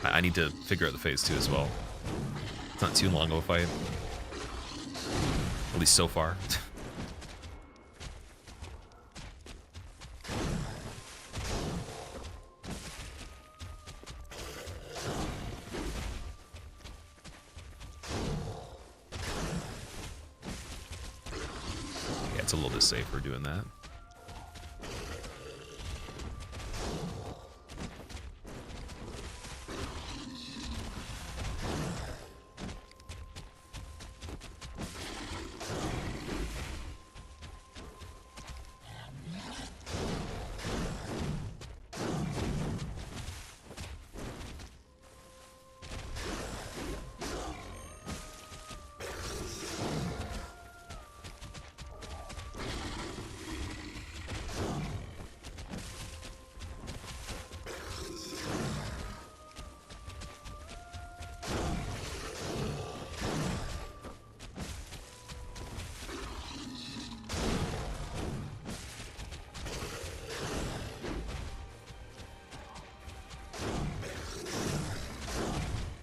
I need to figure out the phase 2 as well. It's not too long of a fight. At least so far. It's a little bit safer doing that.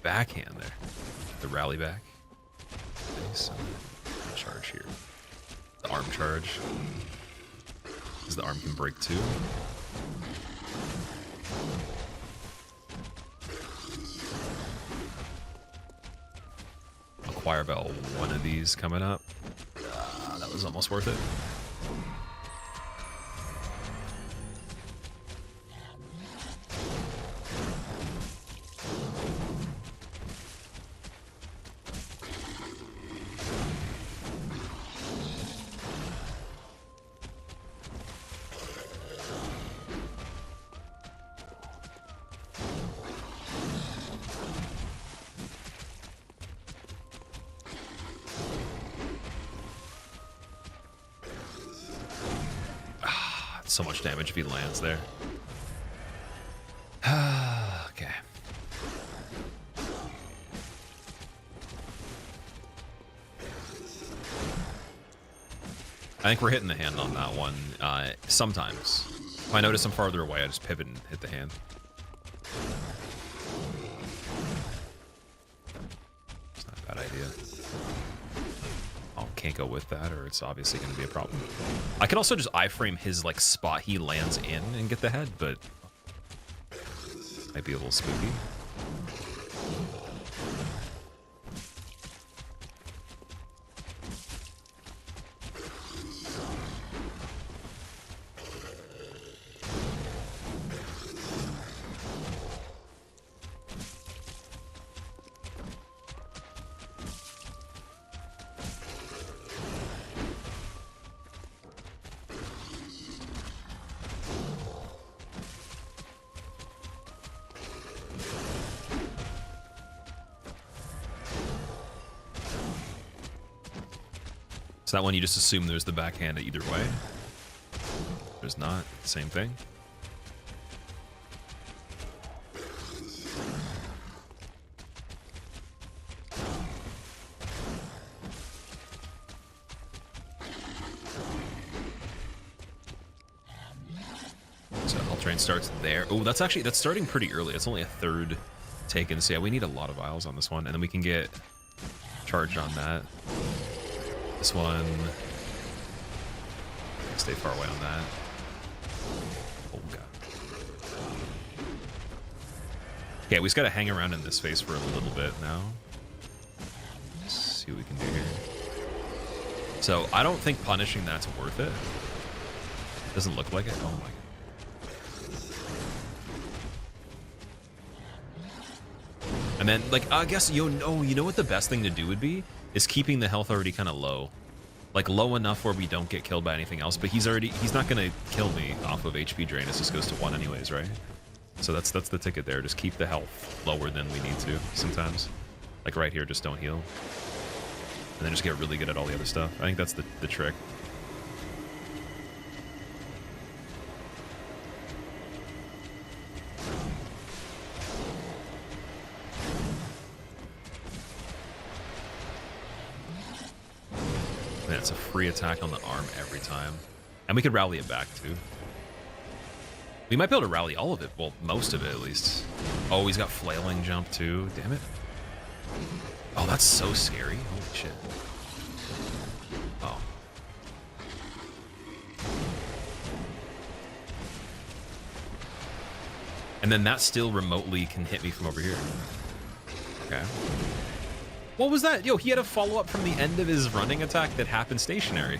backhand there. The rally back. Nice. Charge here. The arm charge. Because the arm can break too. Acquire about one of these coming up. That was almost worth it. So much damage if he lands there. Okay. I think we're hitting the hand on that one. Sometimes. If I notice I'm farther away, I just pivot and hit the hand. It's not a bad idea. Can't go with that, or it's obviously going to be a problem. I could also just iframe his like spot he lands in and get the head, but might be a little spooky. So that one you just assume there's the backhand either way. There's not. Same thing. So Hell Train starts there. Oh, that's starting pretty early. It's only a third taken. So yeah, we need a lot of vials on this one, and then we can get charged on that. This one, stay far away on that. Oh god. Okay, we just gotta hang around in this phase for a little bit now. Let's see what we can do here. So I don't think punishing that's worth it. Doesn't look like it. Oh my god. And then, like, I guess you know what the best thing to do would be? Is keeping the health already kind of low. Like, low enough where we don't get killed by anything else, but he's not gonna kill me off of HP drain. It just goes to 1 anyways, right? So that's the ticket there. Just keep the health lower than we need to sometimes. Like right here, just don't heal. And then just get really good at all the other stuff. I think that's the trick. It's a free attack on the arm every time. And we could rally it back, too. We might be able to rally all of it. Well, most of it, at least. Oh, he's got flailing jump, too. Damn it. Oh, that's so scary. Holy shit. Oh. And then that still remotely can hit me from over here. Okay. What was that? Yo, he had a follow-up from the end of his running attack that happened stationary.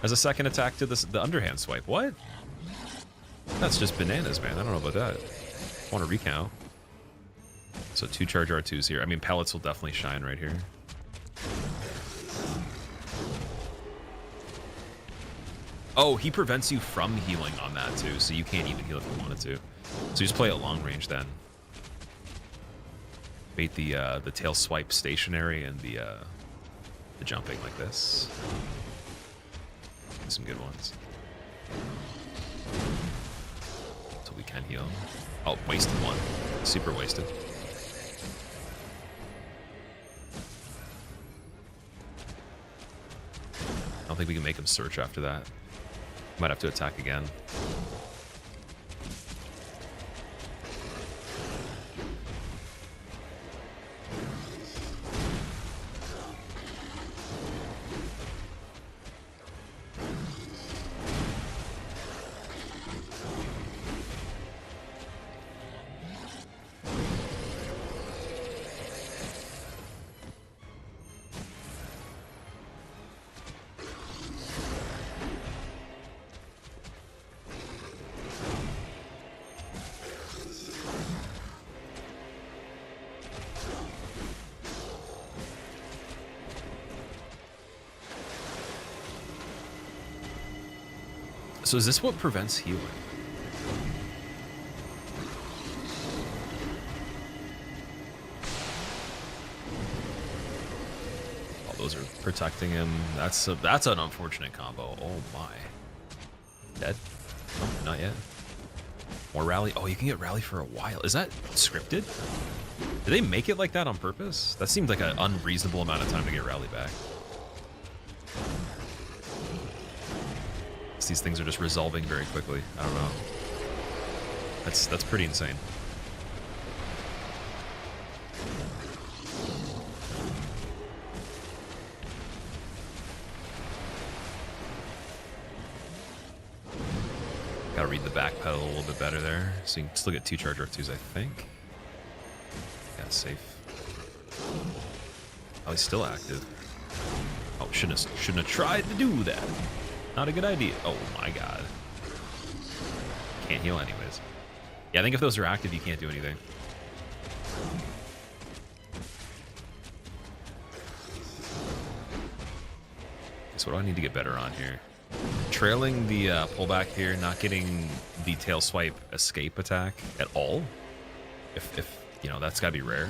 As a second attack to the underhand swipe. What? That's just bananas, man. I don't know about that. I want to recount. So 2 charge R2s here. I mean, pellets will definitely shine right here. Oh, he prevents you from healing on that too, so you can't even heal if you wanted to. So you just play at long range then. Bait the tail swipe stationary and the jumping like this. Some good ones. So we can heal. Oh, wasted one. Super wasted. I don't think we can make him search after that. Might have to attack again. So is this what prevents healing? Oh, those are protecting him. That's an unfortunate combo. Oh my. Dead? Oh, not yet. More rally. Oh, you can get rally for a while. Is that scripted? Did they make it like that on purpose? That seemed like an unreasonable amount of time to get rally back. These things are just resolving very quickly. I don't know. That's pretty insane. Gotta read the back pedal a little bit better there. So you can still get 2 charge R2s, I think. Yeah, safe. Oh, he's still active. Oh, shouldn't have tried to do that. Not a good idea. Oh my god. Can't heal anyways. Yeah, I think if those are active, you can't do anything. So what do I need to get better on here? Trailing the pullback here, not getting the tail swipe escape attack at all. If you know, that's gotta be rare.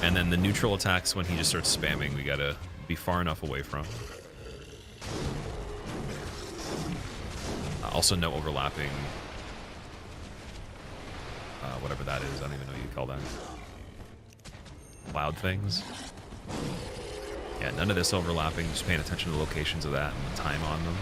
And then the neutral attacks when he just starts spamming, we gotta be far enough away from. Also, no overlapping. Whatever that is, I don't even know what you call that. Cloud things. Yeah, none of this overlapping. Just paying attention to the locations of that and the time on them.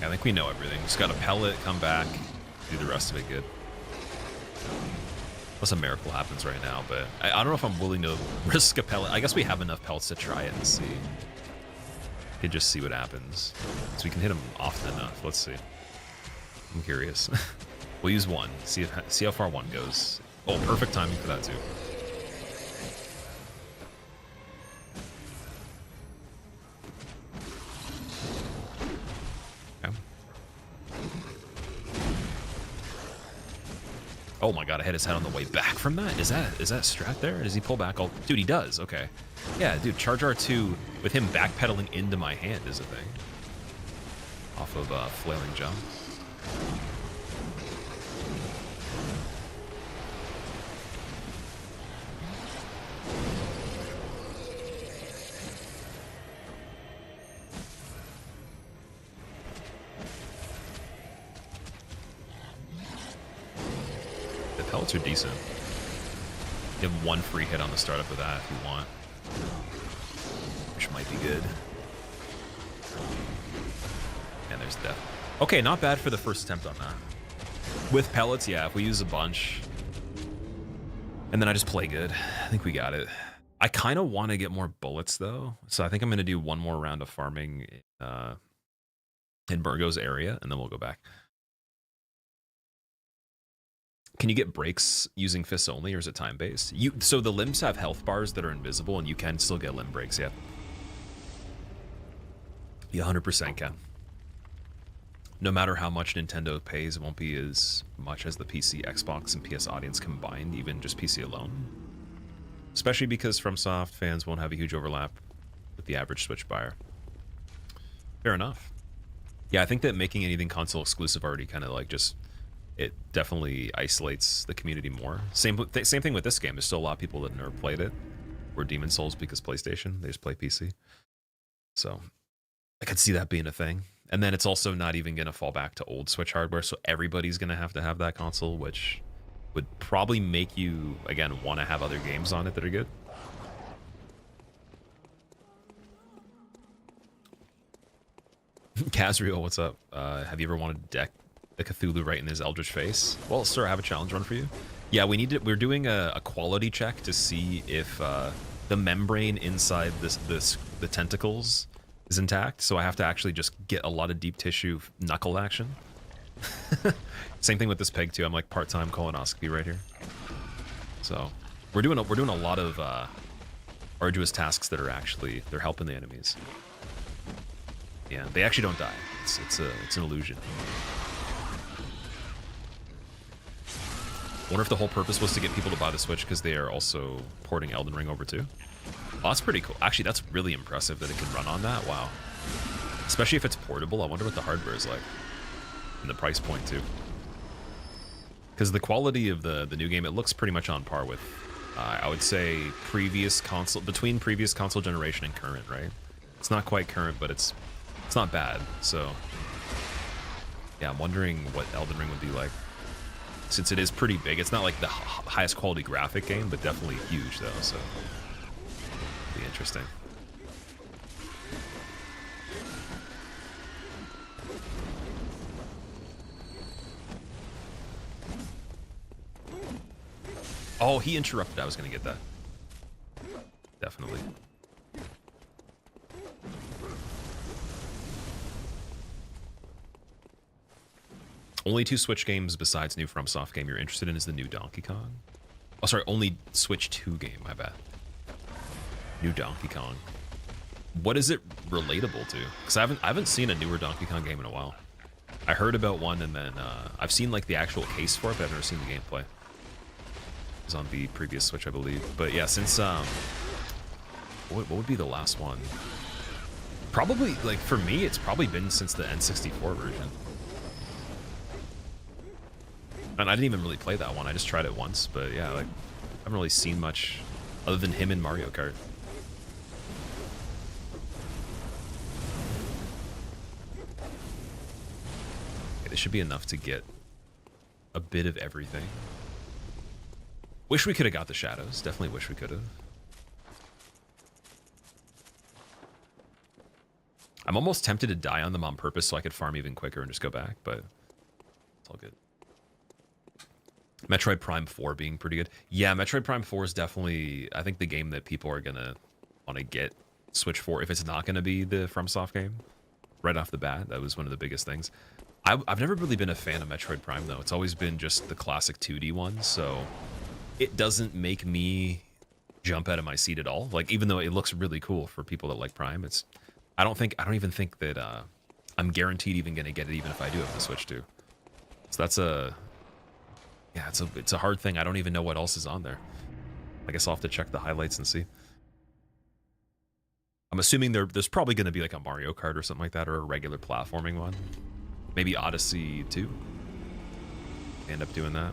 I think we know everything. Just got to pellet, come back, do the rest of it good. Unless a miracle happens right now, but I don't know if I'm willing to risk a pellet. I guess we have enough pellets to try it and see. We can just see what happens. So we can hit him often enough. Let's see. I'm curious. We'll use 1. See how far 1 goes. Oh, perfect timing for that too. Oh my god, I hit his head on the way back from that? Is that strat there? Does he pull back? Oh, dude, he does. Okay. Yeah, dude, charge R2 with him backpedaling into my hand is a thing. Off of flailing jump. Pellets are decent. You have 1 free hit on the startup of that if you want. Which might be good. And there's death. Okay, not bad for the first attempt on that. With pellets, yeah, if we use a bunch. And then I just play good. I think we got it. I kind of want to get more bullets though. So I think I'm going to do 1 more round of farming in Burgo's area, and then we'll go back. Can you get breaks using fists only, or is it time-based? So the limbs have health bars that are invisible, and you can still get limb breaks, yeah. You 100% can. No matter how much Nintendo pays, it won't be as much as the PC, Xbox, and PS audience combined, even just PC alone. Especially because FromSoft fans won't have a huge overlap with the average Switch buyer. Fair enough. Yeah, I think that making anything console exclusive already kind of like just... it definitely isolates the community more. Same thing with this game. There's still a lot of people that never played it. Or Demon Souls because PlayStation. They just play PC. So I could see that being a thing. And then it's also not even going to fall back to old Switch hardware. So everybody's going to have that console, which would probably make you, again, want to have other games on it that are good. Kazriel, what's up? Have you ever wanted to deck the Cthulhu right in his eldritch face? Well, sir, I have a challenge run for you. Yeah, we need to. We're doing a quality check to see if the membrane inside the tentacles is intact. So I have to actually just get a lot of deep tissue knuckle action. Same thing with this peg too. I'm like part-time colonoscopy right here. So we're doing a lot of arduous tasks that are actually they're helping the enemies. Yeah, they actually don't die. It's an illusion. Wonder if the whole purpose was to get people to buy the Switch because they are also porting Elden Ring over too. Oh, that's pretty cool. Actually, that's really impressive that it can run on that. Wow. Especially if it's portable. I wonder what the hardware is like. And the price point too. Because the quality of the new game, it looks pretty much on par with, I would say, between previous console generation and current, right? It's not quite current, but it's not bad. So, yeah, I'm wondering what Elden Ring would be like. Since it is pretty big, it's not like the highest quality graphic game, but definitely huge though, so it'll be interesting. Oh, he interrupted. I was gonna get that. Definitely. Only 2 Switch games besides new FromSoft game you're interested in is the new Donkey Kong. Oh, sorry, only Switch 2 game, my bad. New Donkey Kong. What is it relatable to? Because I haven't seen a newer Donkey Kong game in a while. I heard about one, and then I've seen like the actual case for it, but I've never seen the gameplay. It was on the previous Switch, I believe. But yeah, since what would be the last one? Probably, like, for me, it's probably been since the N64 version. And I didn't even really play that one. I just tried it once, but yeah, like, I haven't really seen much other than him in Mario Kart. Okay, this should be enough to get a bit of everything. Wish we could have got the shadows. Definitely wish we could have. I'm almost tempted to die on them on purpose so I could farm even quicker and just go back, but it's all good. Metroid Prime 4 being pretty good. Yeah, Metroid Prime 4 is definitely, I think, the game that people are going to want to get Switch for if it's not going to be the FromSoft game. Right off the bat, that was one of the biggest things. I've never really been a fan of Metroid Prime, though. It's always been just the classic 2D one, so it doesn't make me jump out of my seat at all. Like, even though it looks really cool for people that like Prime, I don't even think that I'm guaranteed even going to get it, even if I do have the Switch too. So that's it's a hard thing. I don't even know what else is on there. I guess I'll have to check the highlights and see. I'm assuming there's probably going to be like a Mario Kart or something like that, or a regular platforming one. Maybe Odyssey 2. End up doing that.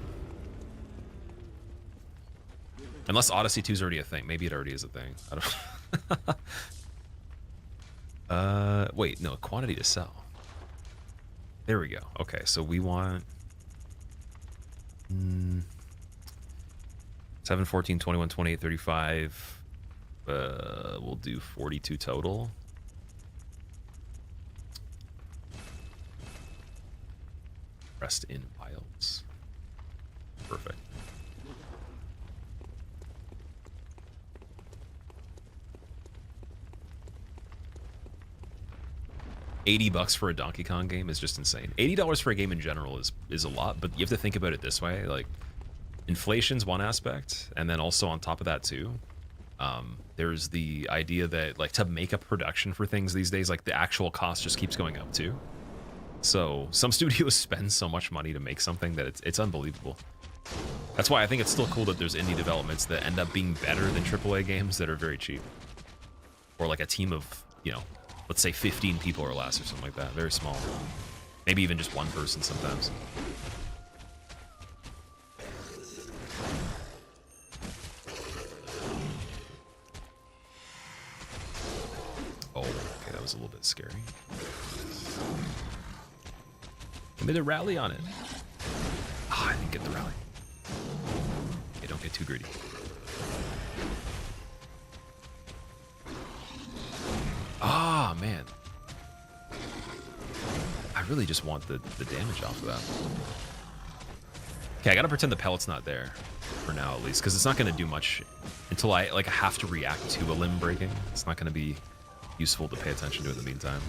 Unless Odyssey 2 is already a thing. Maybe it already is a thing. I don't. Wait, no, quantity to sell. There we go. Okay, so we want 7, 14, 21, 28, 35. We'll do 42 total. Rest in vials. Perfect. $80 for a Donkey Kong game is just insane. $80 for a game in general is a lot, but you have to think about it this way. Like, inflation's one aspect, and then also on top of that too, there's the idea that, like, to make a production for things these days, like, the actual cost just keeps going up too. So some studios spend so much money to make something that it's unbelievable. That's why I think it's still cool that there's indie developments that end up being better than AAA games that are very cheap. Or like a team of, you know, let's say 15 people or less or something like that. Very small. Maybe even just one person sometimes. Oh, okay, that was a little bit scary. Give me the rally on it. Ah, I didn't get the rally. Okay, don't get too greedy. Ah, man. really just want the damage off of that. Okay, I gotta pretend the pellet's not there for now at least, because it's not gonna do much until I have to react to a limb breaking. It's not gonna be useful to pay attention to in the meantime.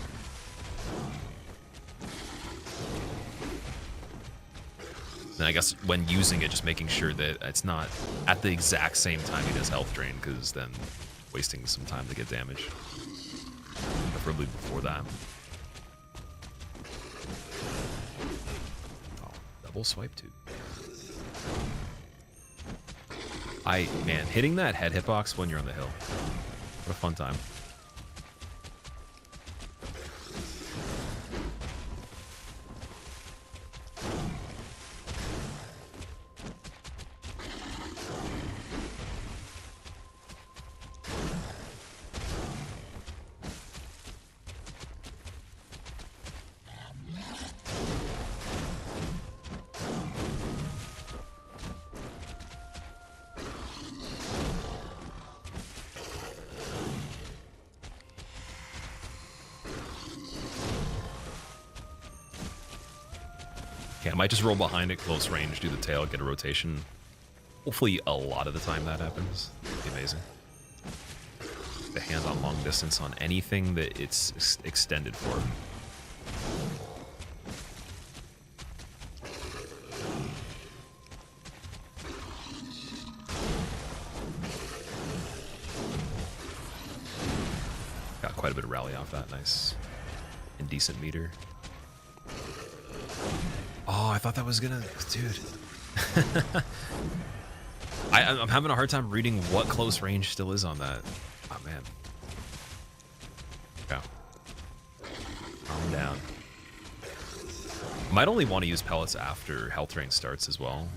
Then I guess when using it, just making sure that it's not at the exact same time he does health drain, because then wasting some time to get damage. Preferably before that. Oh, double swipe too. Man, hitting that head hitbox when you're on the hill. What a fun time. Okay, I might just roll behind it, close range, do the tail, get a rotation. Hopefully a lot of the time that happens. It'd be amazing. The hand on long distance on anything that it's extended for. Got quite a bit of rally off that. Nice. Indecent meter. Oh, I thought that was gonna... Dude. I'm having a hard time reading what close range still is on that. Oh, man. Go. Calm down. Might only want to use pellets after health drain starts as well.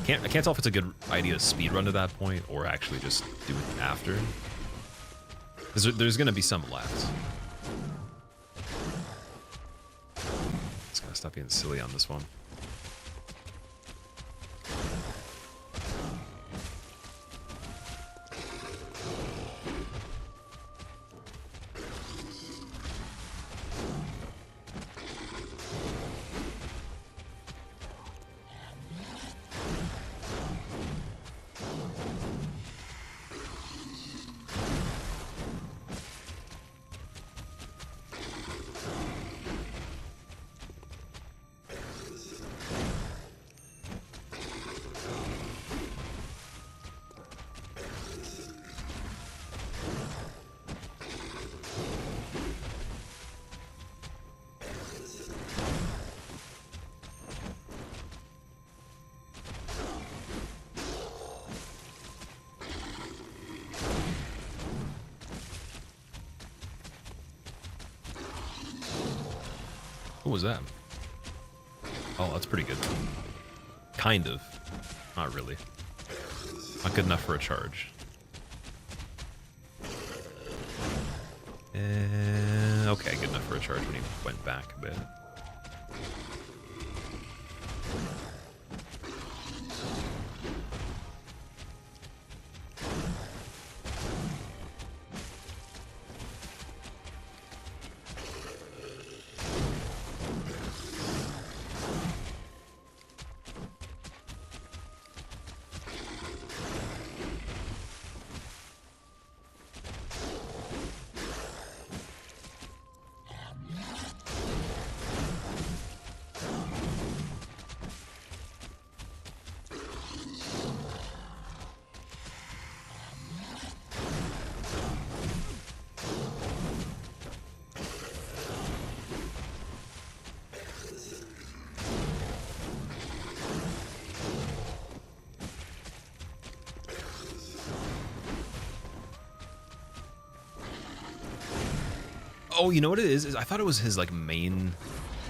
I can't tell if it's a good idea to speedrun to that point or actually just do it after. Because there's going to be some left. Just gotta stop being silly on this one. What was that? Oh, that's pretty good. Kind of. Not really. Not good enough for a charge. Okay, good enough for a charge when he went back a bit. Oh, you know what it is? I thought it was his like main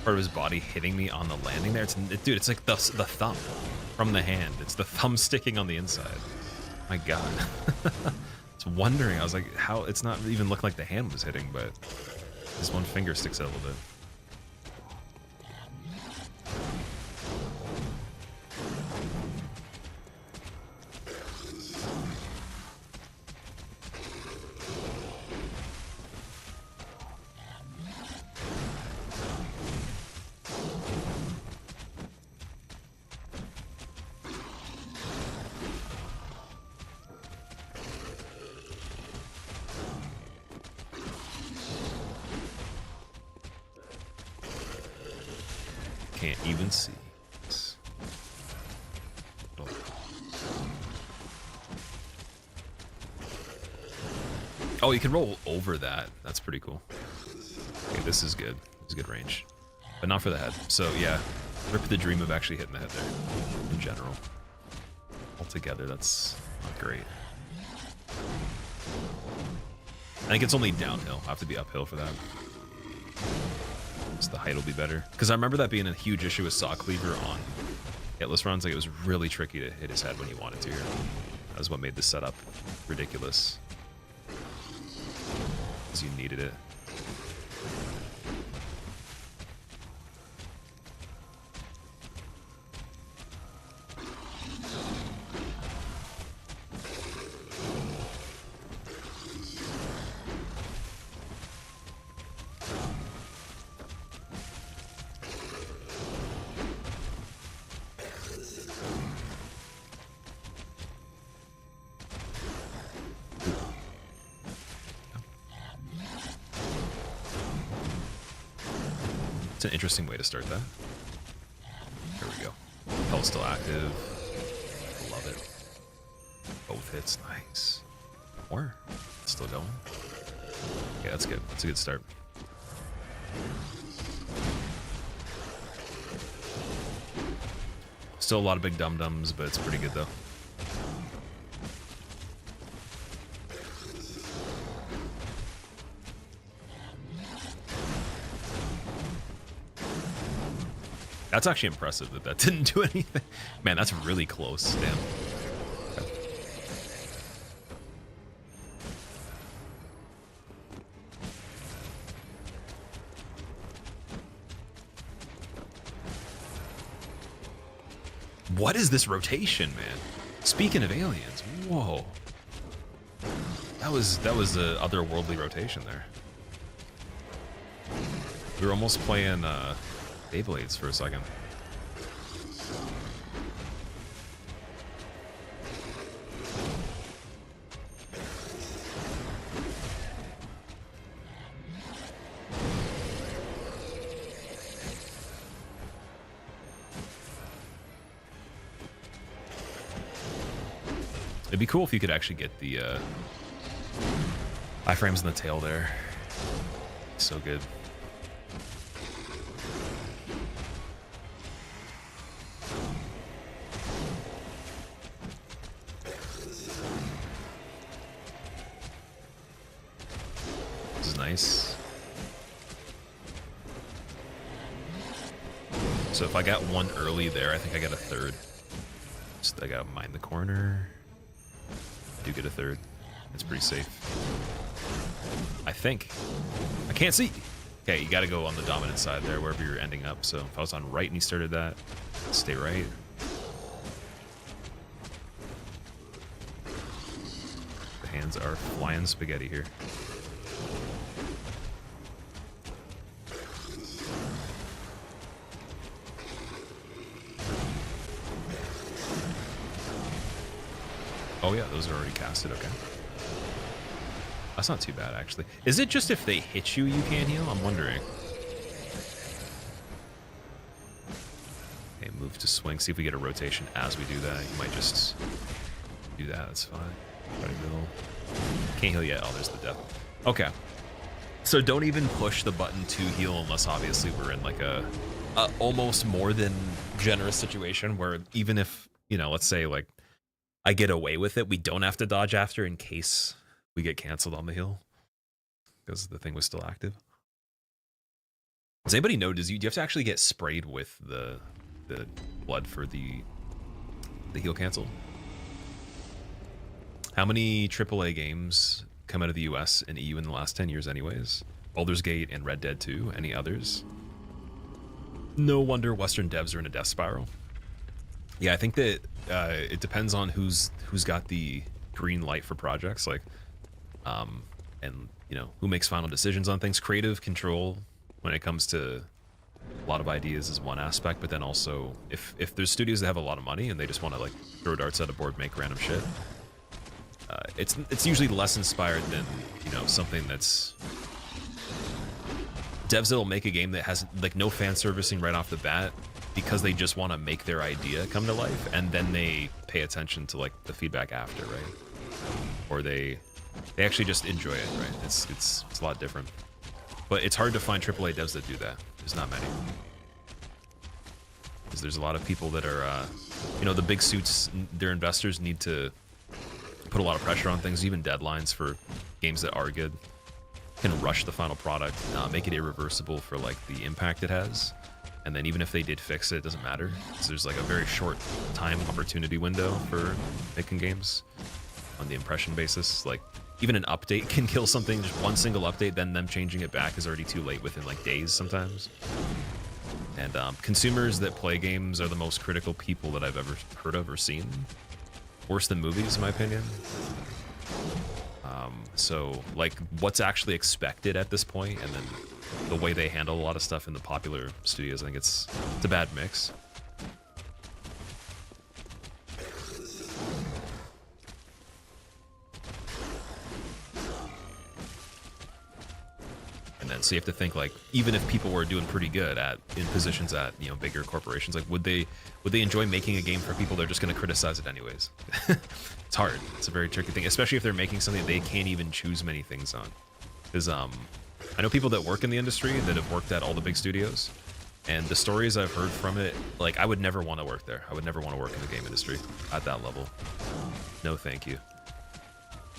part of his body hitting me on the landing there. Dude, it's like the thumb from the hand. It's the thumb sticking on the inside. My God. I was wondering. I was like, how? It's not even looking like the hand was hitting, but his one finger sticks out a little bit. can't even see. Oh, you can roll over that. That's pretty cool. Okay, this is good. It's good range. But not for the head. So yeah, rip the dream of actually hitting the head there. In general. Altogether, that's not great. I think it's only downhill. I'll have to be uphill for that. So the height will be better. Because I remember that being a huge issue with Saw Cleaver on hitless runs. Like, it was really tricky to hit his head when you wanted to here. That was what made the setup ridiculous. Because you needed it. It's an interesting way to start that. Here we go. Health still active. Love it. Both hits, nice. More. It's still going. Yeah, that's good. That's a good start. Still a lot of big dum-dums, but it's pretty good though. That's actually impressive that that didn't do anything. Man, that's really close. Damn. Okay. What is this rotation, man? Speaking of aliens, whoa. That was the otherworldly rotation there. We were almost playing Beyblades for a second. It'd be cool if you could actually get the iframes in the tail there. So good. Nice. So if I got one early there, I think I got a third. Just I gotta mind the corner. I do get a third. It's pretty safe. I think. I can't see. Okay, you gotta go on the dominant side there, wherever you're ending up. So if I was on right and he started that, stay right. The hands are flying spaghetti here. Oh yeah, those are already casted, okay. That's not too bad, actually. Is it just if they hit you, you can't heal? I'm wondering. Okay, move to swing. See if we get a rotation as we do that. You might just do that, that's fine. Right middle. Can't heal yet. Oh, there's the death. Okay. So don't even push the button to heal unless obviously we're in like a almost more than generous situation where even if, you know, let's say like I get away with it, we don't have to dodge after in case we get canceled on the heal because the thing was still active. Does anybody know, do you have to actually get sprayed with the blood for the heal cancel? How many AAA games come out of the US and EU in the last 10 years anyways? Baldur's Gate and Red Dead 2, any others? No wonder Western devs are in a death spiral. Yeah, I think that it depends on who's got the green light for projects, like, and you know, who makes final decisions on things. Creative control when it comes to a lot of ideas is one aspect, but then also if there's studios that have a lot of money and they just want to like throw darts at a board, make random shit, it's usually less inspired than, you know, something that's devs that'll make a game that has like no fan servicing right off the bat because they just want to make their idea come to life, and then they pay attention to like the feedback after, right? Or they actually just enjoy it, right? It's a lot different. But it's hard to find AAA devs that do that. There's not many. Because there's a lot of people that are, you know, the big suits, their investors need to put a lot of pressure on things, even deadlines for games that are good. Can rush the final product, make it irreversible for like the impact it has. And then even if they did fix it, it doesn't matter. So there's like a very short time opportunity window for making games on the impression basis. Like even an update can kill something, just one single update, then them changing it back is already too late within like days sometimes. And consumers that play games are the most critical people that I've ever heard of or seen. Worse than movies, in my opinion. So like what's actually expected at this point, and then the way they handle a lot of stuff in the popular studios, I think it's a bad mix. And then so you have to think like, even if people were doing pretty good in positions at, you know, bigger corporations, like would they enjoy making a game for people that are just going to criticize it anyways? It's hard. It's a very tricky thing, especially if they're making something they can't even choose many things on. Because I know people that work in the industry that have worked at all the big studios, and the stories I've heard from it, like I would never want to work there. I would never want to work in the game industry at that level. No, thank you.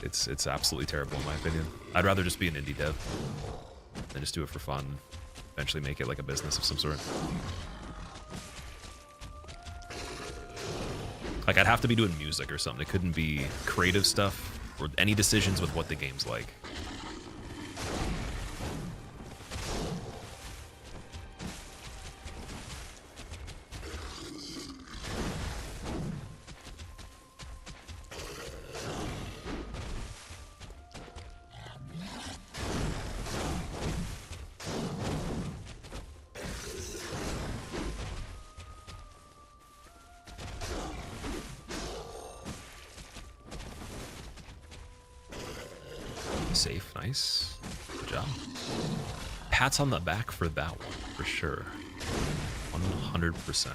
It's absolutely terrible in my opinion. I'd rather just be an indie dev than just do it for fun. Eventually make it like a business of some sort. Like I'd have to be doing music or something. It couldn't be creative stuff or any decisions with what the game's like. Safe, nice. Good job. Pats on the back for that one, for sure. 100%.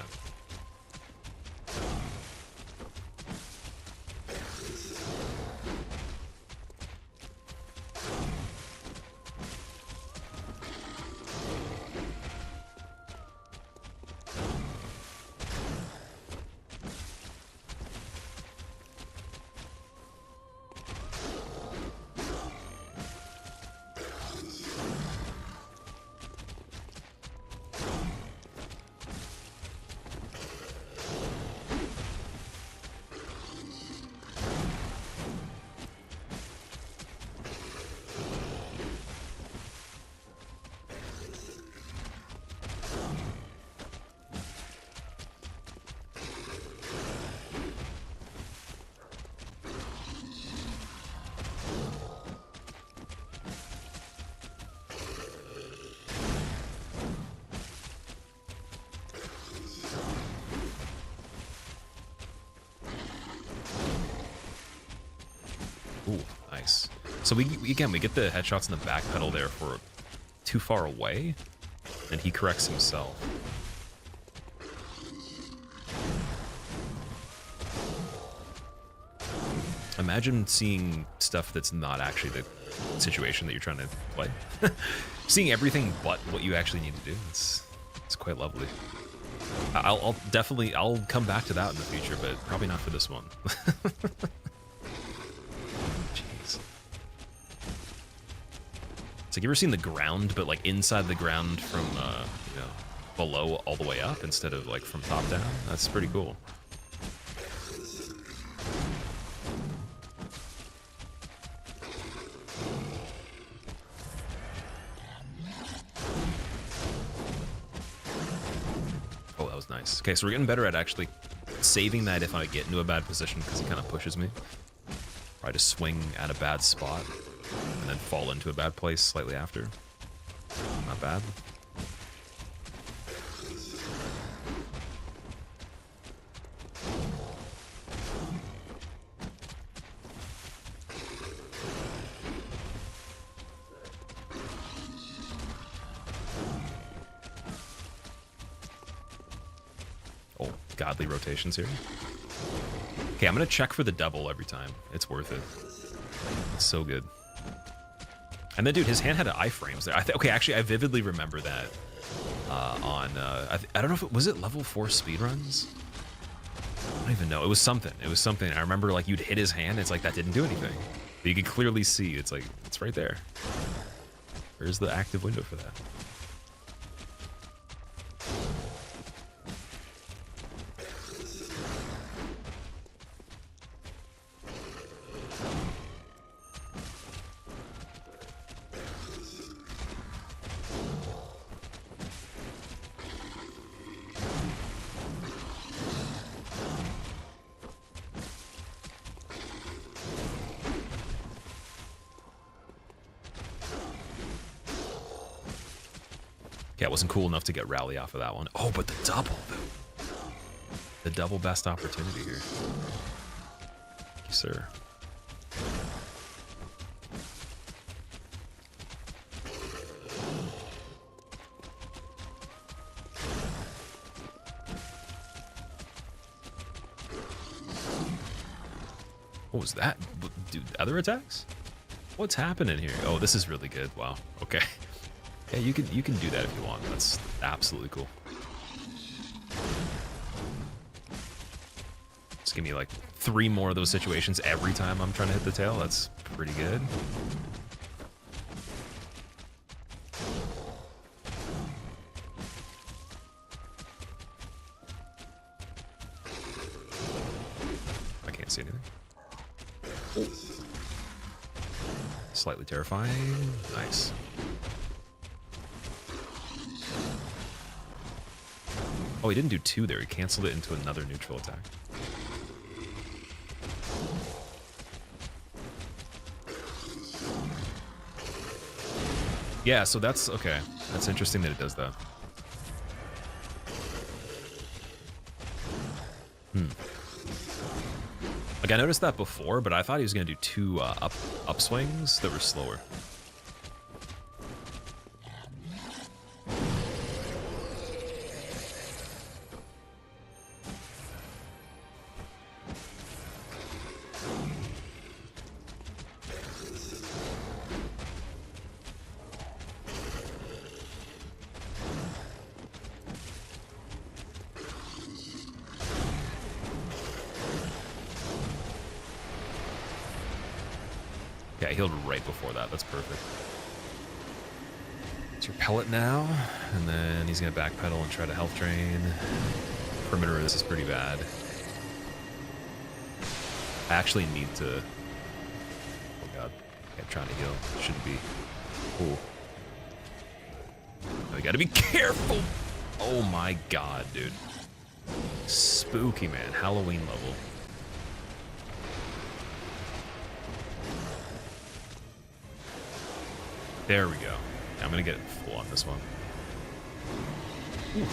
Ooh, nice. So we get the headshots in the back pedal there for too far away, and he corrects himself. Imagine seeing stuff that's not actually the situation that you're trying to play. Seeing everything but what you actually need to do. It's quite lovely. I'll definitely come back to that in the future, but probably not for this one. Jeez. It's like, you ever seen the ground, but like inside the ground from you know, below all the way up instead of like from top down? That's pretty cool. Oh, that was nice. Okay, so we're getting better at actually saving that if I get into a bad position, because it kind of pushes me. Try to swing at a bad spot and then fall into a bad place slightly after. Not bad. godly rotations here. Okay, I'm gonna check for the double every time. It's worth it. It's so good. And then, dude, his hand had iframes there. Okay, actually, I vividly remember that on I don't know if it was level 4 speedruns. I don't even know. It was something. It was something. I remember like you'd hit his hand. It's like that didn't do anything. But you could clearly see. It's like it's right there. Where's the active window for that? Yeah, it wasn't cool enough to get rally off of that one. Oh, but the double, though. The double best opportunity here. Thank you, sir. What was that? Dude, other attacks? What's happening here? Oh, this is really good. Wow. Okay. Yeah, you can do that if you want. That's absolutely cool. Just give me like 3 more of those situations every time I'm trying to hit the tail. That's pretty good. I can't see anything. Oh. Slightly terrifying. Nice. Oh, he didn't do 2 there. He canceled it into another neutral attack. Yeah, so that's okay. That's interesting that it does that. Like I noticed that before, but I thought he was gonna do 2 upswings that were slower. Yeah, I healed right before that. That's perfect. Let's repel it now, and then he's gonna backpedal and try to health drain. Perimeter, this is pretty bad. I actually need to... Oh god, I'm trying to heal. Shouldn't be. Cool. I gotta be careful! Oh my god, dude. Spooky, man. Halloween level. There we go. I'm gonna get full on this one. Ooh.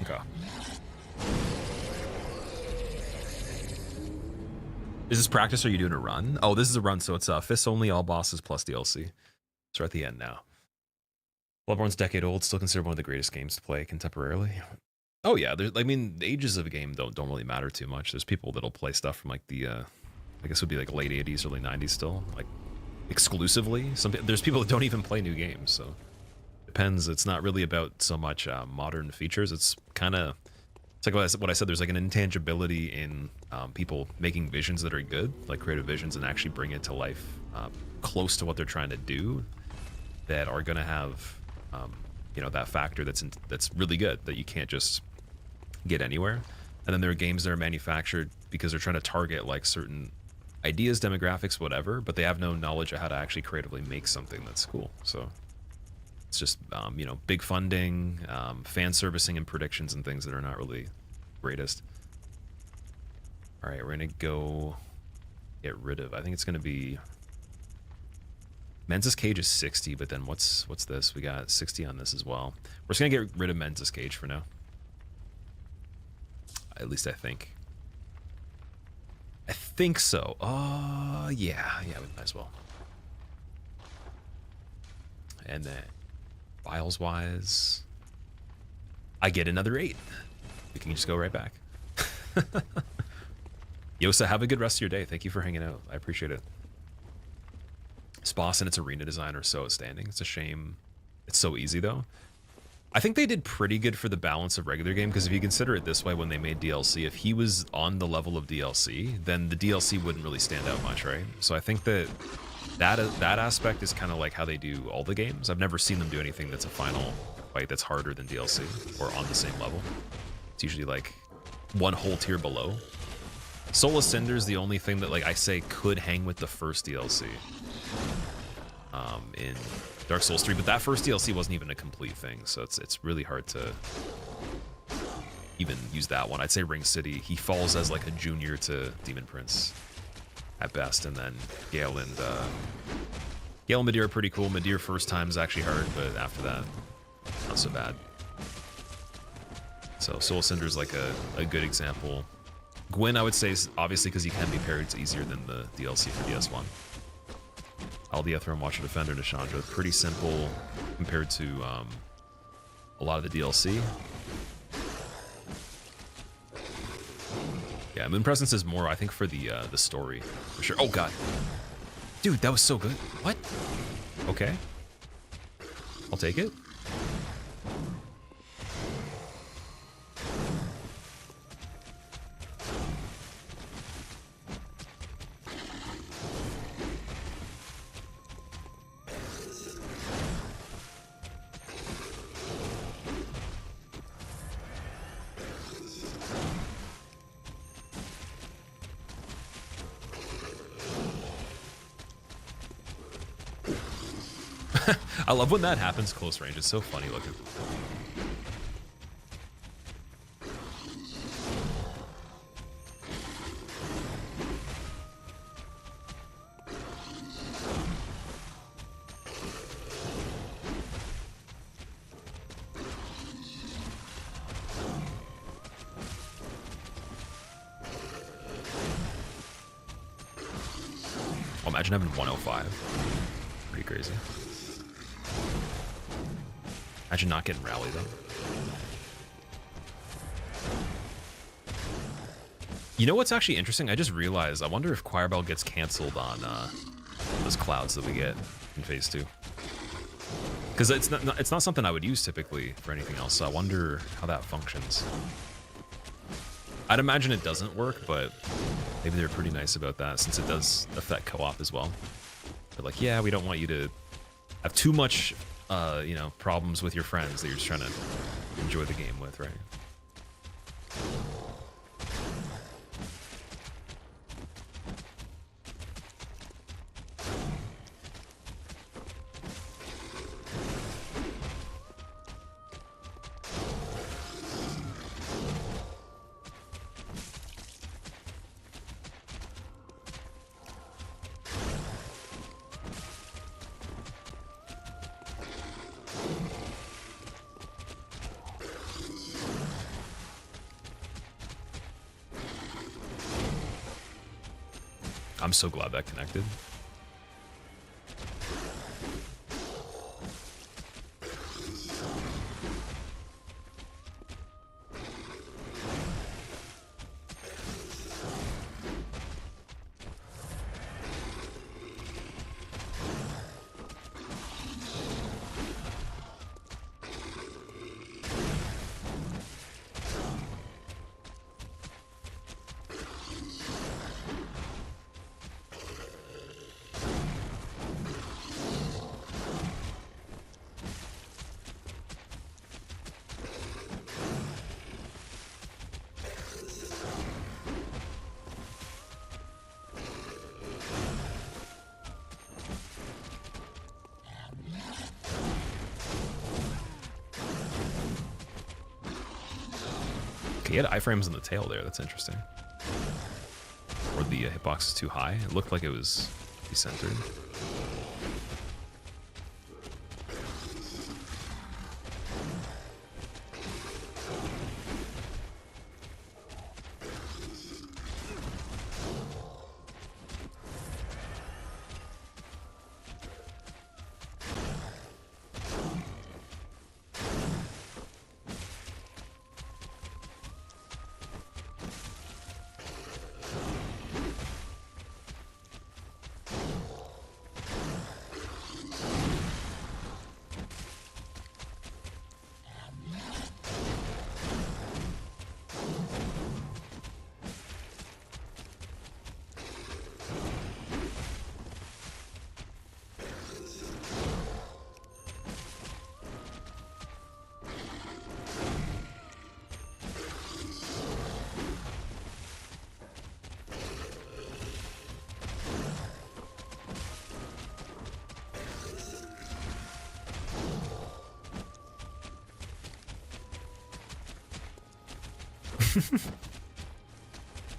Okay. Is this practice or are you doing a run? Oh, this is a run, so it's fists only, all bosses plus DLC. So we're at the end now. Bloodborne's decade old, still considered one of the greatest games to play contemporarily. Oh yeah, I mean, the ages of a game don't really matter too much. There's people that'll play stuff from like the, I guess it would be like late 80s, early 90s still, like exclusively. There's people that don't even play new games, so depends. It's not really about so much modern features. It's kind of, it's like what I said, there's like an intangibility in people making visions that are good, like creative visions, and actually bring it to life close to what they're trying to do, that are going to have, you know, that factor that's really good, that you can't just get anywhere. And then there are games that are manufactured because they're trying to target like certain ideas, demographics, whatever, but they have no knowledge of how to actually creatively make something that's cool. So It's just you know, big funding, fan servicing, and predictions and things that are not really greatest. All right, we're gonna go get rid of. I think it's gonna be Men's Cage is 60, but then what's this? We got 60 on this as well. We're just gonna get rid of Men's Cage for now. At least I think. I think so. Yeah, we might as well. And then files wise, I get another 8. We can just go right back. Yosa, have a good rest of your day. Thank you for hanging out. I appreciate it. Sposs and its arena design are so outstanding. It's a shame it's so easy though. I think they did pretty good for the balance of regular game, because if you consider it this way, when they made DLC, if he was on the level of DLC, then the DLC wouldn't really stand out much, right? So I think that aspect is kind of like how they do all the games. I've never seen them do anything that's a final fight that's harder than DLC or on the same level. It's usually like one whole tier below. Soul of Cinder is the only thing that, like, I say could hang with the first DLC in Dark Souls 3, but that first DLC wasn't even a complete thing, so it's really hard to even use that one. I'd say Ring City, he falls as like a junior to Demon Prince at best, and then Gale and Medir are pretty cool. Medir first time is actually hard, but after that, not so bad. So Soul Cinder is like a good example. Gwyn, I would say, is obviously because he can be parried, it's easier than the DLC for DS1. Aldiethra and Watcher Defender Nishandra, pretty simple compared to a lot of the DLC. Yeah, Moon Presence is more, I think, for the story, for sure. Oh god, dude, that was so good. What? Okay, I'll take it. I love when that happens close range. It's so funny looking. Oh, imagine having 105. Pretty crazy. Imagine not getting rally though. You know what's actually interesting? I just realized, I wonder if Choirbell gets canceled on those clouds that we get in phase 2. Because it's not something I would use typically for anything else, so I wonder how that functions. I'd imagine it doesn't work, but maybe they're pretty nice about that, since it does affect co-op as well. They're like, yeah, we don't want you to have too much you know, problems with your friends that you're just trying to enjoy the game with, right? I'm so glad that connected. Okay, he had iframes on the tail there. That's interesting. Or the hitbox is too high. It looked like it was decentered.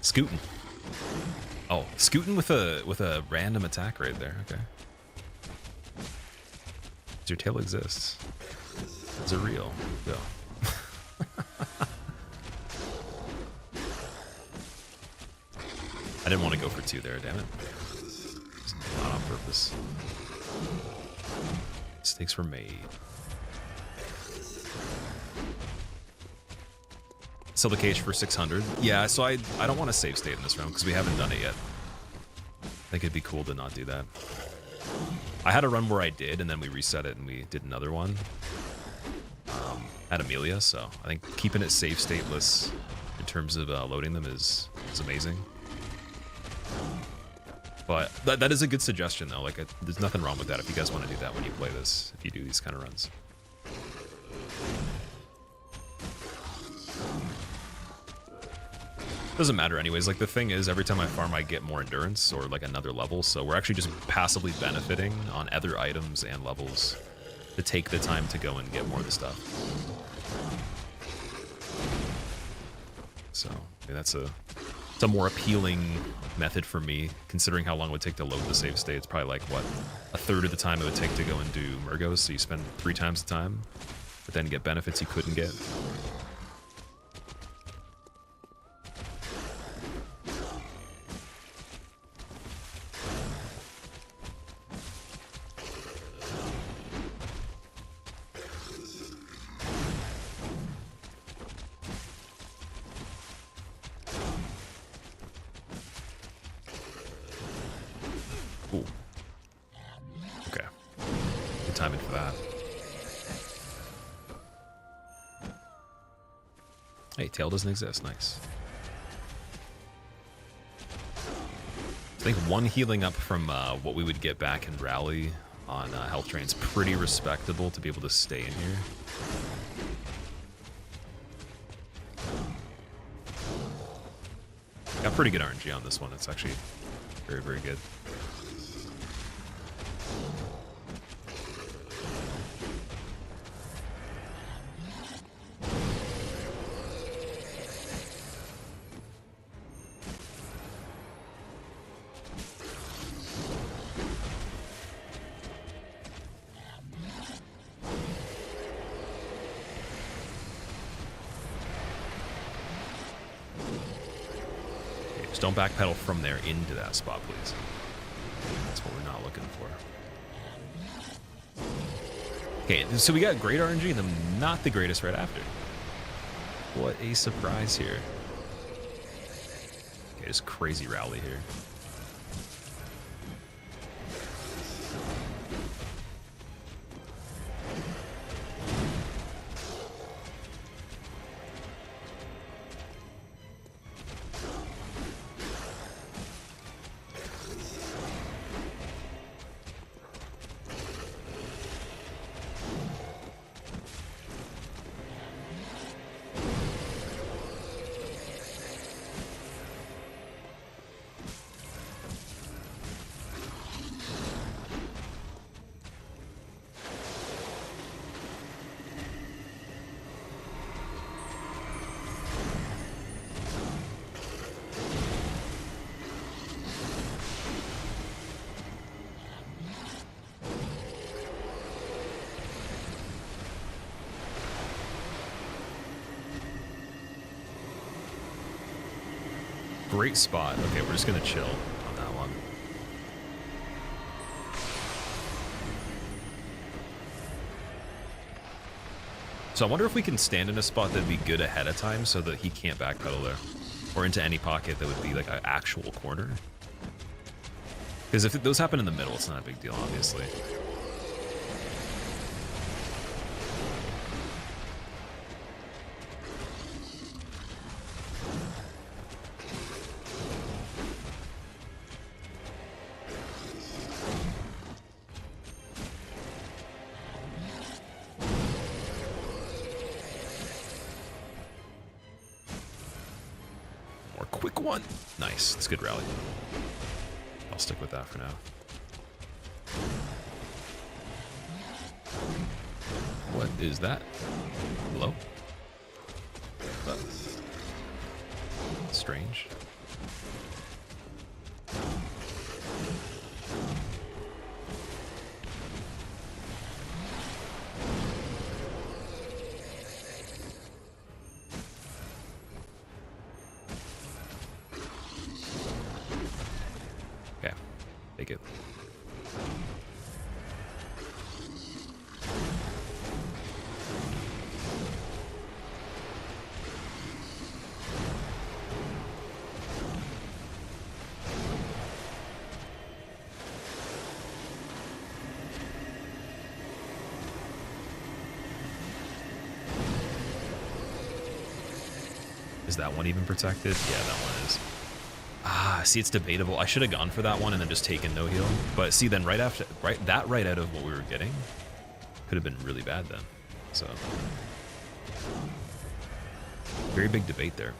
Scooting. Oh, scooting with a random attack right there. Okay. Does your tail exist? Is it real? No. I didn't want to go for 2 there, damn it. It's not on purpose. Mistakes were made. Sell the cage for 600. Yeah, so I don't want to save state in this round because we haven't done it yet. I think it'd be cool to not do that. I had a run where I did, and then we reset it and we did another one at Amelia. So I think keeping it save stateless in terms of loading them is amazing. But that is a good suggestion though. Like there's nothing wrong with that if you guys want to do that when you play this. If you do these kind of runs. Doesn't matter anyways. Like the thing is, every time I farm, I get more endurance or like another level. So we're actually just passively benefiting on other items and levels to take the time to go and get more of the stuff. So yeah, it's a more appealing method for me, considering how long it would take to load the save state. It's probably like what, a third of the time it would take to go and do Murgos. So you spend 3 times the time, but then get benefits you couldn't get. Ooh. Okay. Good timing for that. Hey, tail doesn't exist. Nice. I think 1 healing up from what we would get back in Rally on health train's pretty respectable to be able to stay in here. Got pretty good RNG on this one. It's actually very, very good. Just don't backpedal from there into that spot, please. That's what we're not looking for. Okay, so we got great RNG, and then not the greatest right after. What a surprise here. Okay, just crazy rally here. Great spot. Okay, we're just gonna chill on that one. So I wonder if we can stand in a spot that'd be good ahead of time so that he can't backpedal there. Or into any pocket that would be like an actual corner. Because if those happen in the middle, it's not a big deal, obviously. More quick one. Nice. It's a good rally. I'll stick with that for now. What is that? Hello? Strange. Okay, take it. Is that one even protected? Yeah, that one is. Ah, see, it's debatable. I should have gone for that one and then just taken no heal. But see, then right after, right out of what we were getting, could have been really bad then. So, very big debate there.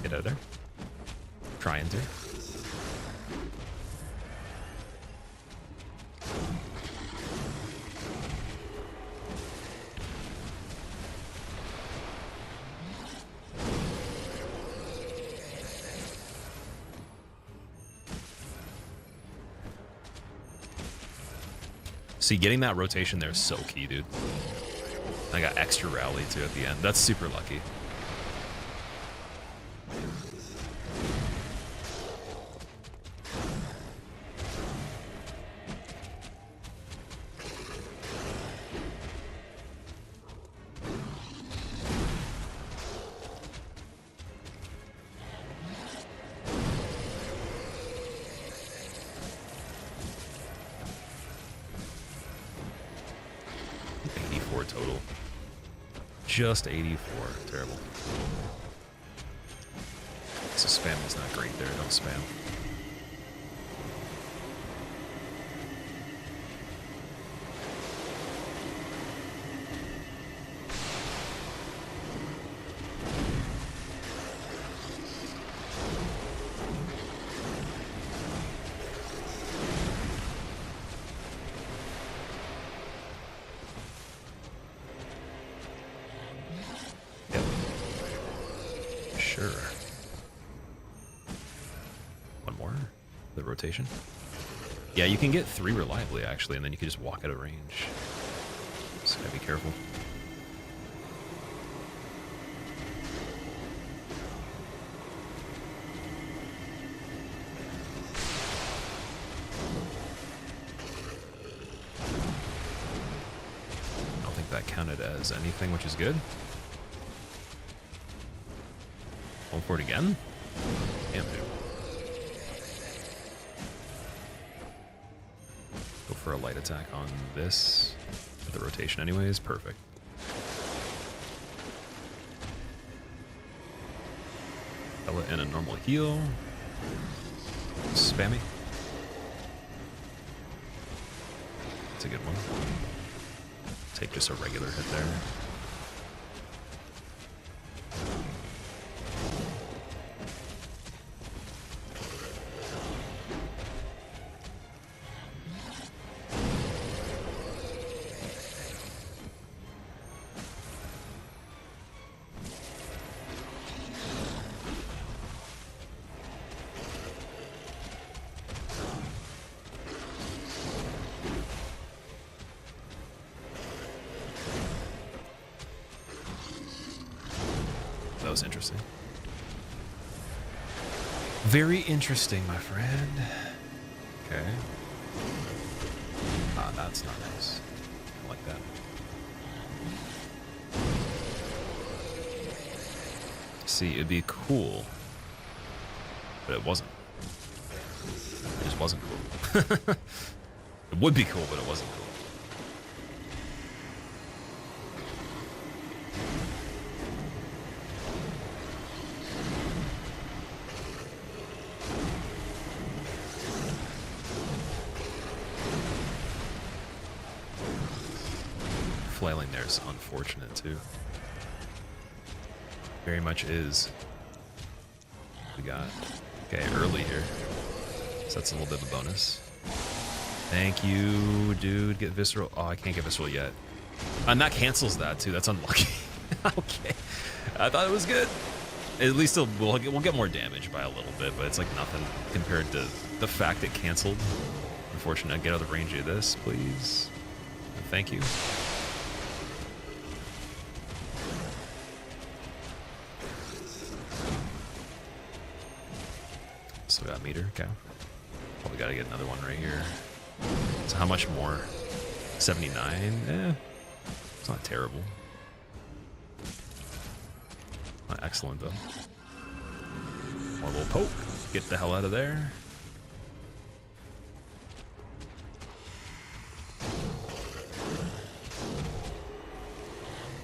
Get out of there. Trying to. See, getting that rotation there is so key, dude. I got extra rally too at the end. That's super lucky. Total. Just 84. Terrible. So spam is not great there. Don't spam. Sure. One more. The rotation. Yeah, you can get 3 reliably, actually, and then you can just walk out of range. So gotta be careful. I don't think that counted as anything, which is good. Going for it again? Damn, dude. Go for a light attack on this. With the rotation anyways. Perfect. Ella in a normal heal. Spammy. That's a good one. Take just a regular hit there. was interesting. Very interesting, my friend. Okay. Ah, that's not nice. I like that. See, it'd be cool, but it wasn't. It just wasn't cool. It would be cool, but it wasn't cool. Flailing there is unfortunate too. Very much is. We got okay early here, so that's a little bit of a bonus. Thank you, dude. Get visceral. Oh, I can't get visceral yet, and that cancels that too. That's unlucky. Okay, I thought it was good. At least we'll get more damage by a little bit, but it's like nothing compared to the fact it canceled. Unfortunate. Get out of the range of this, please. Thank you. So we got meter, okay. Probably gotta get another one right here. So how much more? 79? Eh, it's not terrible. Not excellent though. More little poke. Get the hell out of there.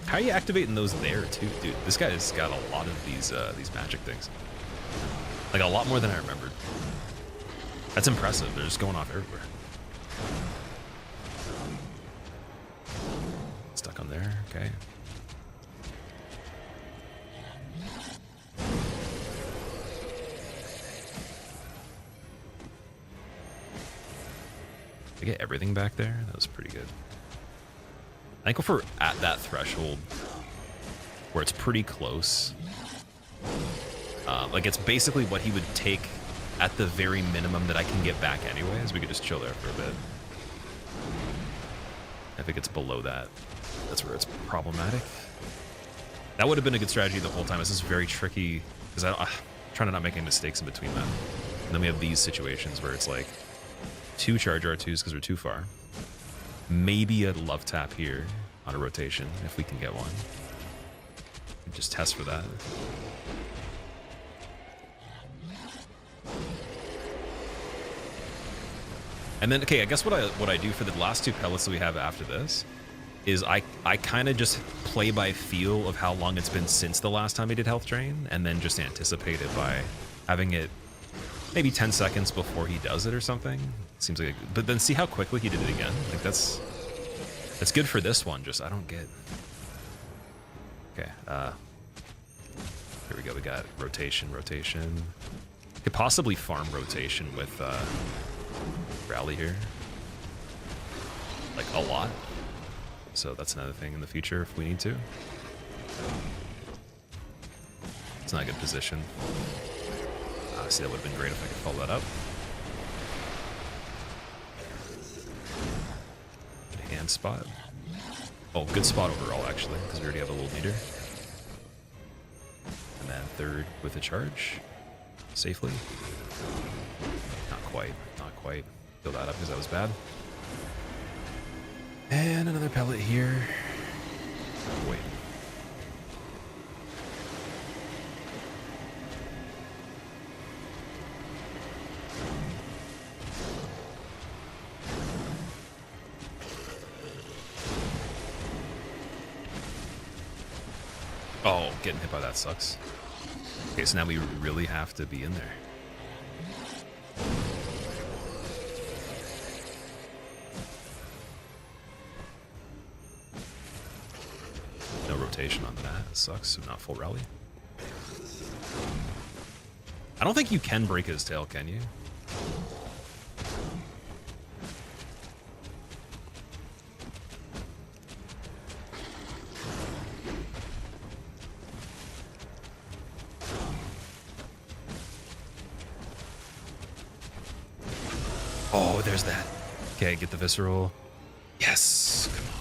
How are you activating those there too, dude? This guy's got a lot of these magic things. Like a lot more than I remembered. That's impressive. They're just going off everywhere. Stuck on there. Okay. Did I get everything back there? That was pretty good. I think if we're at that threshold where it's pretty close, like it's basically what he would take at the very minimum that I can get back anyways. We could just chill there for a bit. I think it's below that. That's where it's problematic. That would have been a good strategy the whole time. This is very tricky because I'm trying to not make any mistakes in between that. And then we have these situations where it's like 2 charge R2s because we're too far. Maybe a love tap here on a rotation if we can get one. Just test for that. And then, okay, I guess what I do for the last 2 pellets that we have after this is I kind of just play by feel of how long it's been since the last time I did health drain, and then just anticipate it by having it maybe 10 seconds before he does it or something. Seems like, but then see how quickly he did it again. Like that's good for this one. Just I don't get. Okay, here we go. We got rotation. Could possibly farm rotation with rally here, like a lot. So that's another thing in the future if we need to. It's not a good position. See, that would have been great if I could follow that up. Good hand spot. Oh, good spot overall actually, because we already have a little meter. And then 3rd with a charge, safely. Not quite. Fill that up because that was bad. And another pellet here. Wait. Oh, getting hit by that sucks. Okay, so now we really have to be in there. No rotation on that. That sucks. So not full rally. I don't think you can break his tail, can you? Oh, there's that. Okay, get the visceral. Yes. Come on.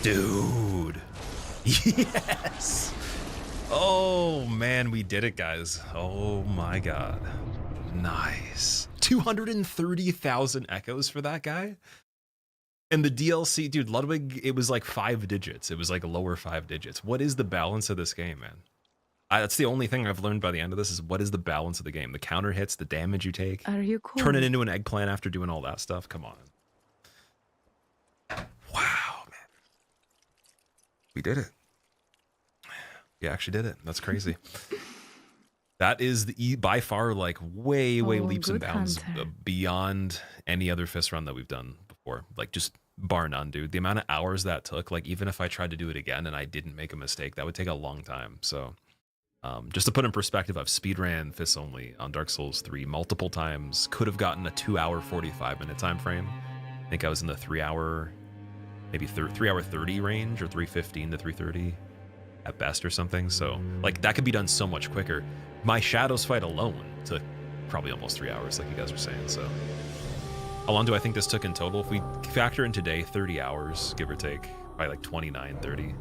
Dude. Yes. Oh man, we did it, guys. Oh my god. Nice. 230,000 echoes for that guy. And the DLC, dude, Ludwig, it was like 5 digits. It was like lower 5 digits. What is the balance of this game, man? That's the only thing I've learned by the end of this is what is the balance of the game? The counter hits, the damage you take. Are you cool? Turn it into an eggplant after doing all that stuff. Come on. Wow, man. We did it. We actually did it. That's crazy. That is by far like way leaps and bounds beyond any other fist run that we've done before. Like just bar none, dude. The amount of hours that took, like even if I tried to do it again and I didn't make a mistake, that would take a long time. So just to put in perspective, I've speedran fists only on Dark Souls 3 multiple times. Could have gotten a 2-hour 45-minute time frame. I think I was in the 3-hour, maybe 3-hour 30 range, or 3:15 to 3:30 at best or something. So like that could be done so much quicker. My Shadows fight alone took probably almost 3 hours, like you guys were saying. So how long do I think this took in total? If we factor in today, 30 hours, give or take, by like 29, 30.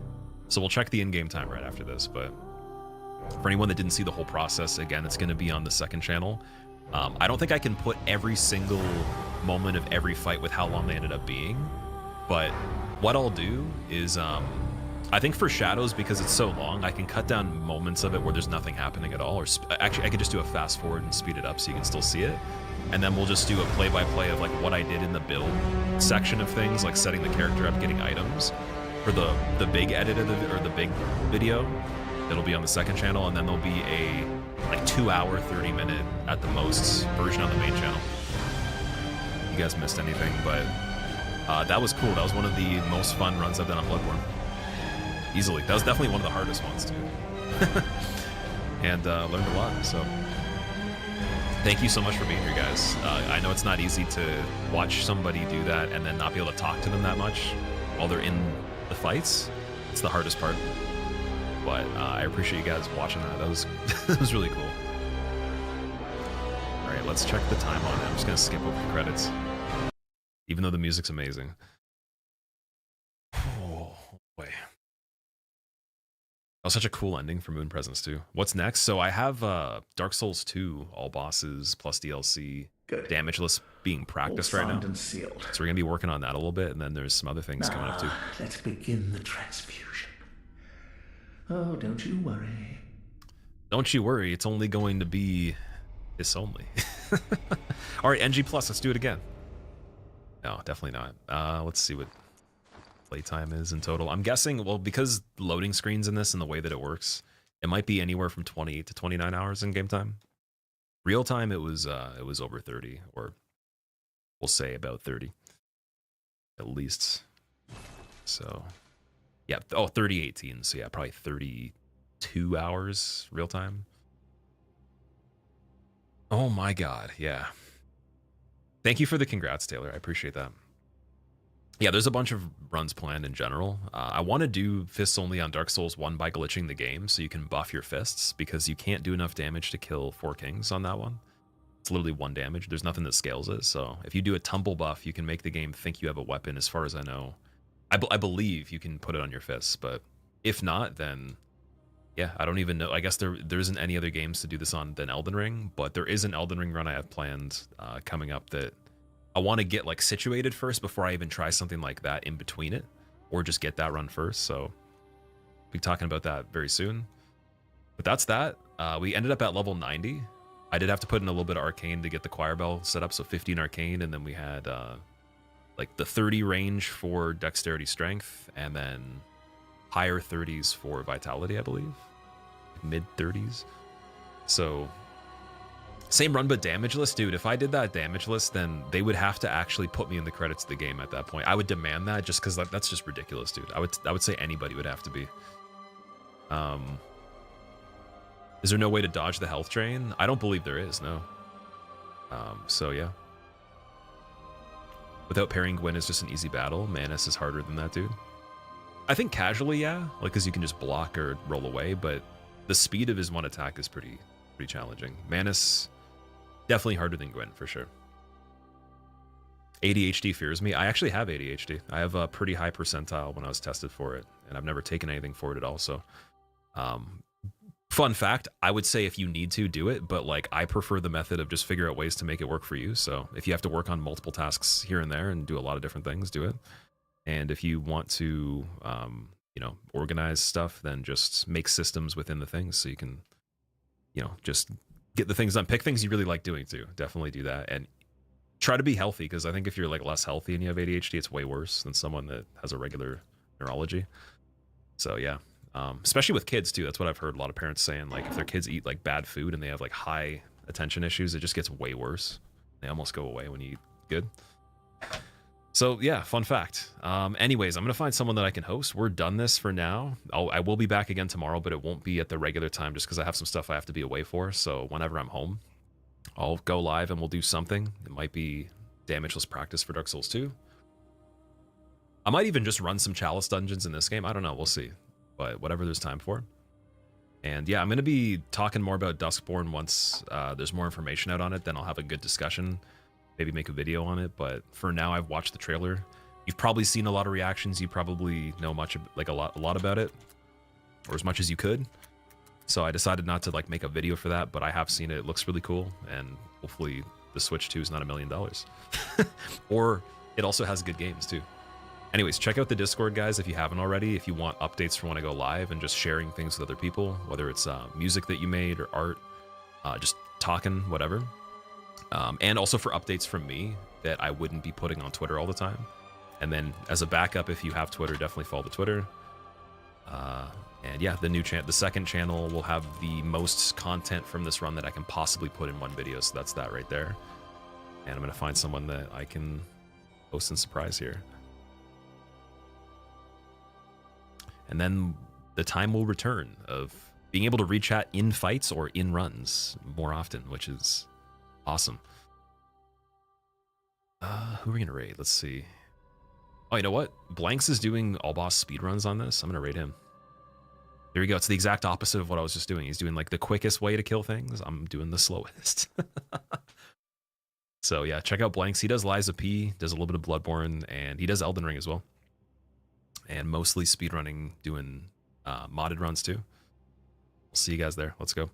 So we'll check the in-game time right after this. But for anyone that didn't see the whole process, again, it's going to be on the second channel. I don't think I can put every single moment of every fight with how long they ended up being. But what I'll do is I think for Shadows, because it's so long, I can cut down moments of it where there's nothing happening at all. Or actually, I could just do a fast forward and speed it up so you can still see it. And then we'll just do a play-by-play of like what I did in the build section of things, like setting the character up, getting items. For the big edit of the big video, it'll be on the second channel, and then there'll be a like 2-hour, 30-minute at the most version on the main channel. You guys missed anything, but that was cool. That was one of the most fun runs I've done on Bloodborne. Easily. That was definitely one of the hardest ones, too. And learned a lot, so thank you so much for being here, guys. I know it's not easy to watch somebody do that and then not be able to talk to them that much while they're in the fights. It's the hardest part. But I appreciate you guys watching that. That was that was really cool. All right, let's check the time on it. I'm just going to skip over the credits, even though the music's amazing. Oh, boy. That was such a cool ending for Moon Presence, too. What's next? So I have Dark Souls 2, all bosses, plus DLC, damageless being practiced right now. So we're going to be working on that a little bit, and then there's some other things coming up, too. Let's begin the transfusion. Oh, don't you worry. Don't you worry, it's only going to be this only. All right, NG+, let's do it again. No, definitely not. Let's see what playtime is in total. I'm guessing, well, because loading screens in this and the way that it works, it might be anywhere from 28 to 29 hours in game time. Real time, it was over 30, or we'll say about 30 at least. So yeah, 3018, so yeah, probably 32 hours real time. Oh my god, yeah. Thank you for the congrats, Taylor. I appreciate that. Yeah, there's a bunch of runs planned in general. I want to do fists only on Dark Souls 1 by glitching the game so you can buff your fists, because you can't do enough damage to kill 4 kings on that one. It's literally 1 damage. There's nothing that scales it. So if you do a tumble buff, you can make the game think you have a weapon, as far as I know. I believe you can put it on your fists, but if not, then yeah, I don't even know. I guess there isn't any other games to do this on than Elden Ring, but there is an Elden Ring run I have planned coming up that I want to get like situated first before I even try something like that in between it, or just get that run first. So we'll be talking about that very soon. But that's that. We ended up at level 90. I did have to put in a little bit of arcane to get the choir bell set up, so 15 arcane, and then we had like the 30 range for dexterity strength, and then higher 30s for vitality, I believe. Mid 30s. So same run, but damageless. Dude, if I did that damageless, then they would have to actually put me in the credits of the game at that point. I would demand that, just because that's just ridiculous, dude. I would say anybody would have to be. Is there no way to dodge the health drain? I don't believe there is, no. So yeah. Without parrying Gwen is just an easy battle. Manus is harder than that, dude. I think casually, yeah, like because you can just block or roll away, but the speed of his one attack is pretty challenging. Manus, definitely harder than Gwen for sure. ADHD fears me. I actually have ADHD. I have a pretty high percentile when I was tested for it, and I've never taken anything for it at all. So Fun fact, I would say if you need to, do it, but like I prefer the method of just figure out ways to make it work for you. So if you have to work on multiple tasks here and there and do a lot of different things, do it. And if you want to, you know, organize stuff, then just make systems within the things so you can, you know, just get the things done. Pick things you really like doing too. Definitely do that. And try to be healthy, because I think if you're like less healthy and you have ADHD, it's way worse than someone that has a regular neurology. So yeah. Especially with kids too. That's what I've heard a lot of parents saying. Like if their kids eat like bad food and they have like high attention issues, it just gets way worse. They almost go away when you eat good. So yeah, fun fact. Anyways, I'm gonna find someone that I can host. We're done this for now. I will be back again tomorrow, but it won't be at the regular time just because I have some stuff I have to be away for. So whenever I'm home, I'll go live and we'll do something. It might be damageless practice for Dark Souls 2. I might even just run some Chalice dungeons in this game. I don't know. We'll see. But whatever there's time for. And yeah, I'm going to be talking more about Duskborn once there's more information out on it. Then I'll have a good discussion, maybe make a video on it. But for now, I've watched the trailer. You've probably seen a lot of reactions. You probably know much, like a lot about it, or as much as you could. So I decided not to like make a video for that, but I have seen it. It looks really cool, and hopefully the Switch 2 is not $1 million. Or it also has good games too. Anyways, check out the Discord, guys, if you haven't already. If you want updates for when I go live and just sharing things with other people, whether it's music that you made or art, just talking, whatever. And also for updates from me that I wouldn't be putting on Twitter all the time. And then as a backup, if you have Twitter, definitely follow the Twitter. And yeah, the second channel will have the most content from this run that I can possibly put in one video. So that's that right there. And I'm going to find someone that I can host and surprise here. And then the time will return of being able to re-chat in fights or in runs more often, which is awesome. Who are we going to raid? Let's see. Oh, you know what? Blanks is doing all boss speedruns on this. I'm going to raid him. There we go. It's the exact opposite of what I was just doing. He's doing like the quickest way to kill things. I'm doing the slowest. So yeah, check out Blanks. He does Lies of P, does a little bit of Bloodborne, and he does Elden Ring as well. And mostly speedrunning, doing modded runs too. We'll see you guys there. Let's go.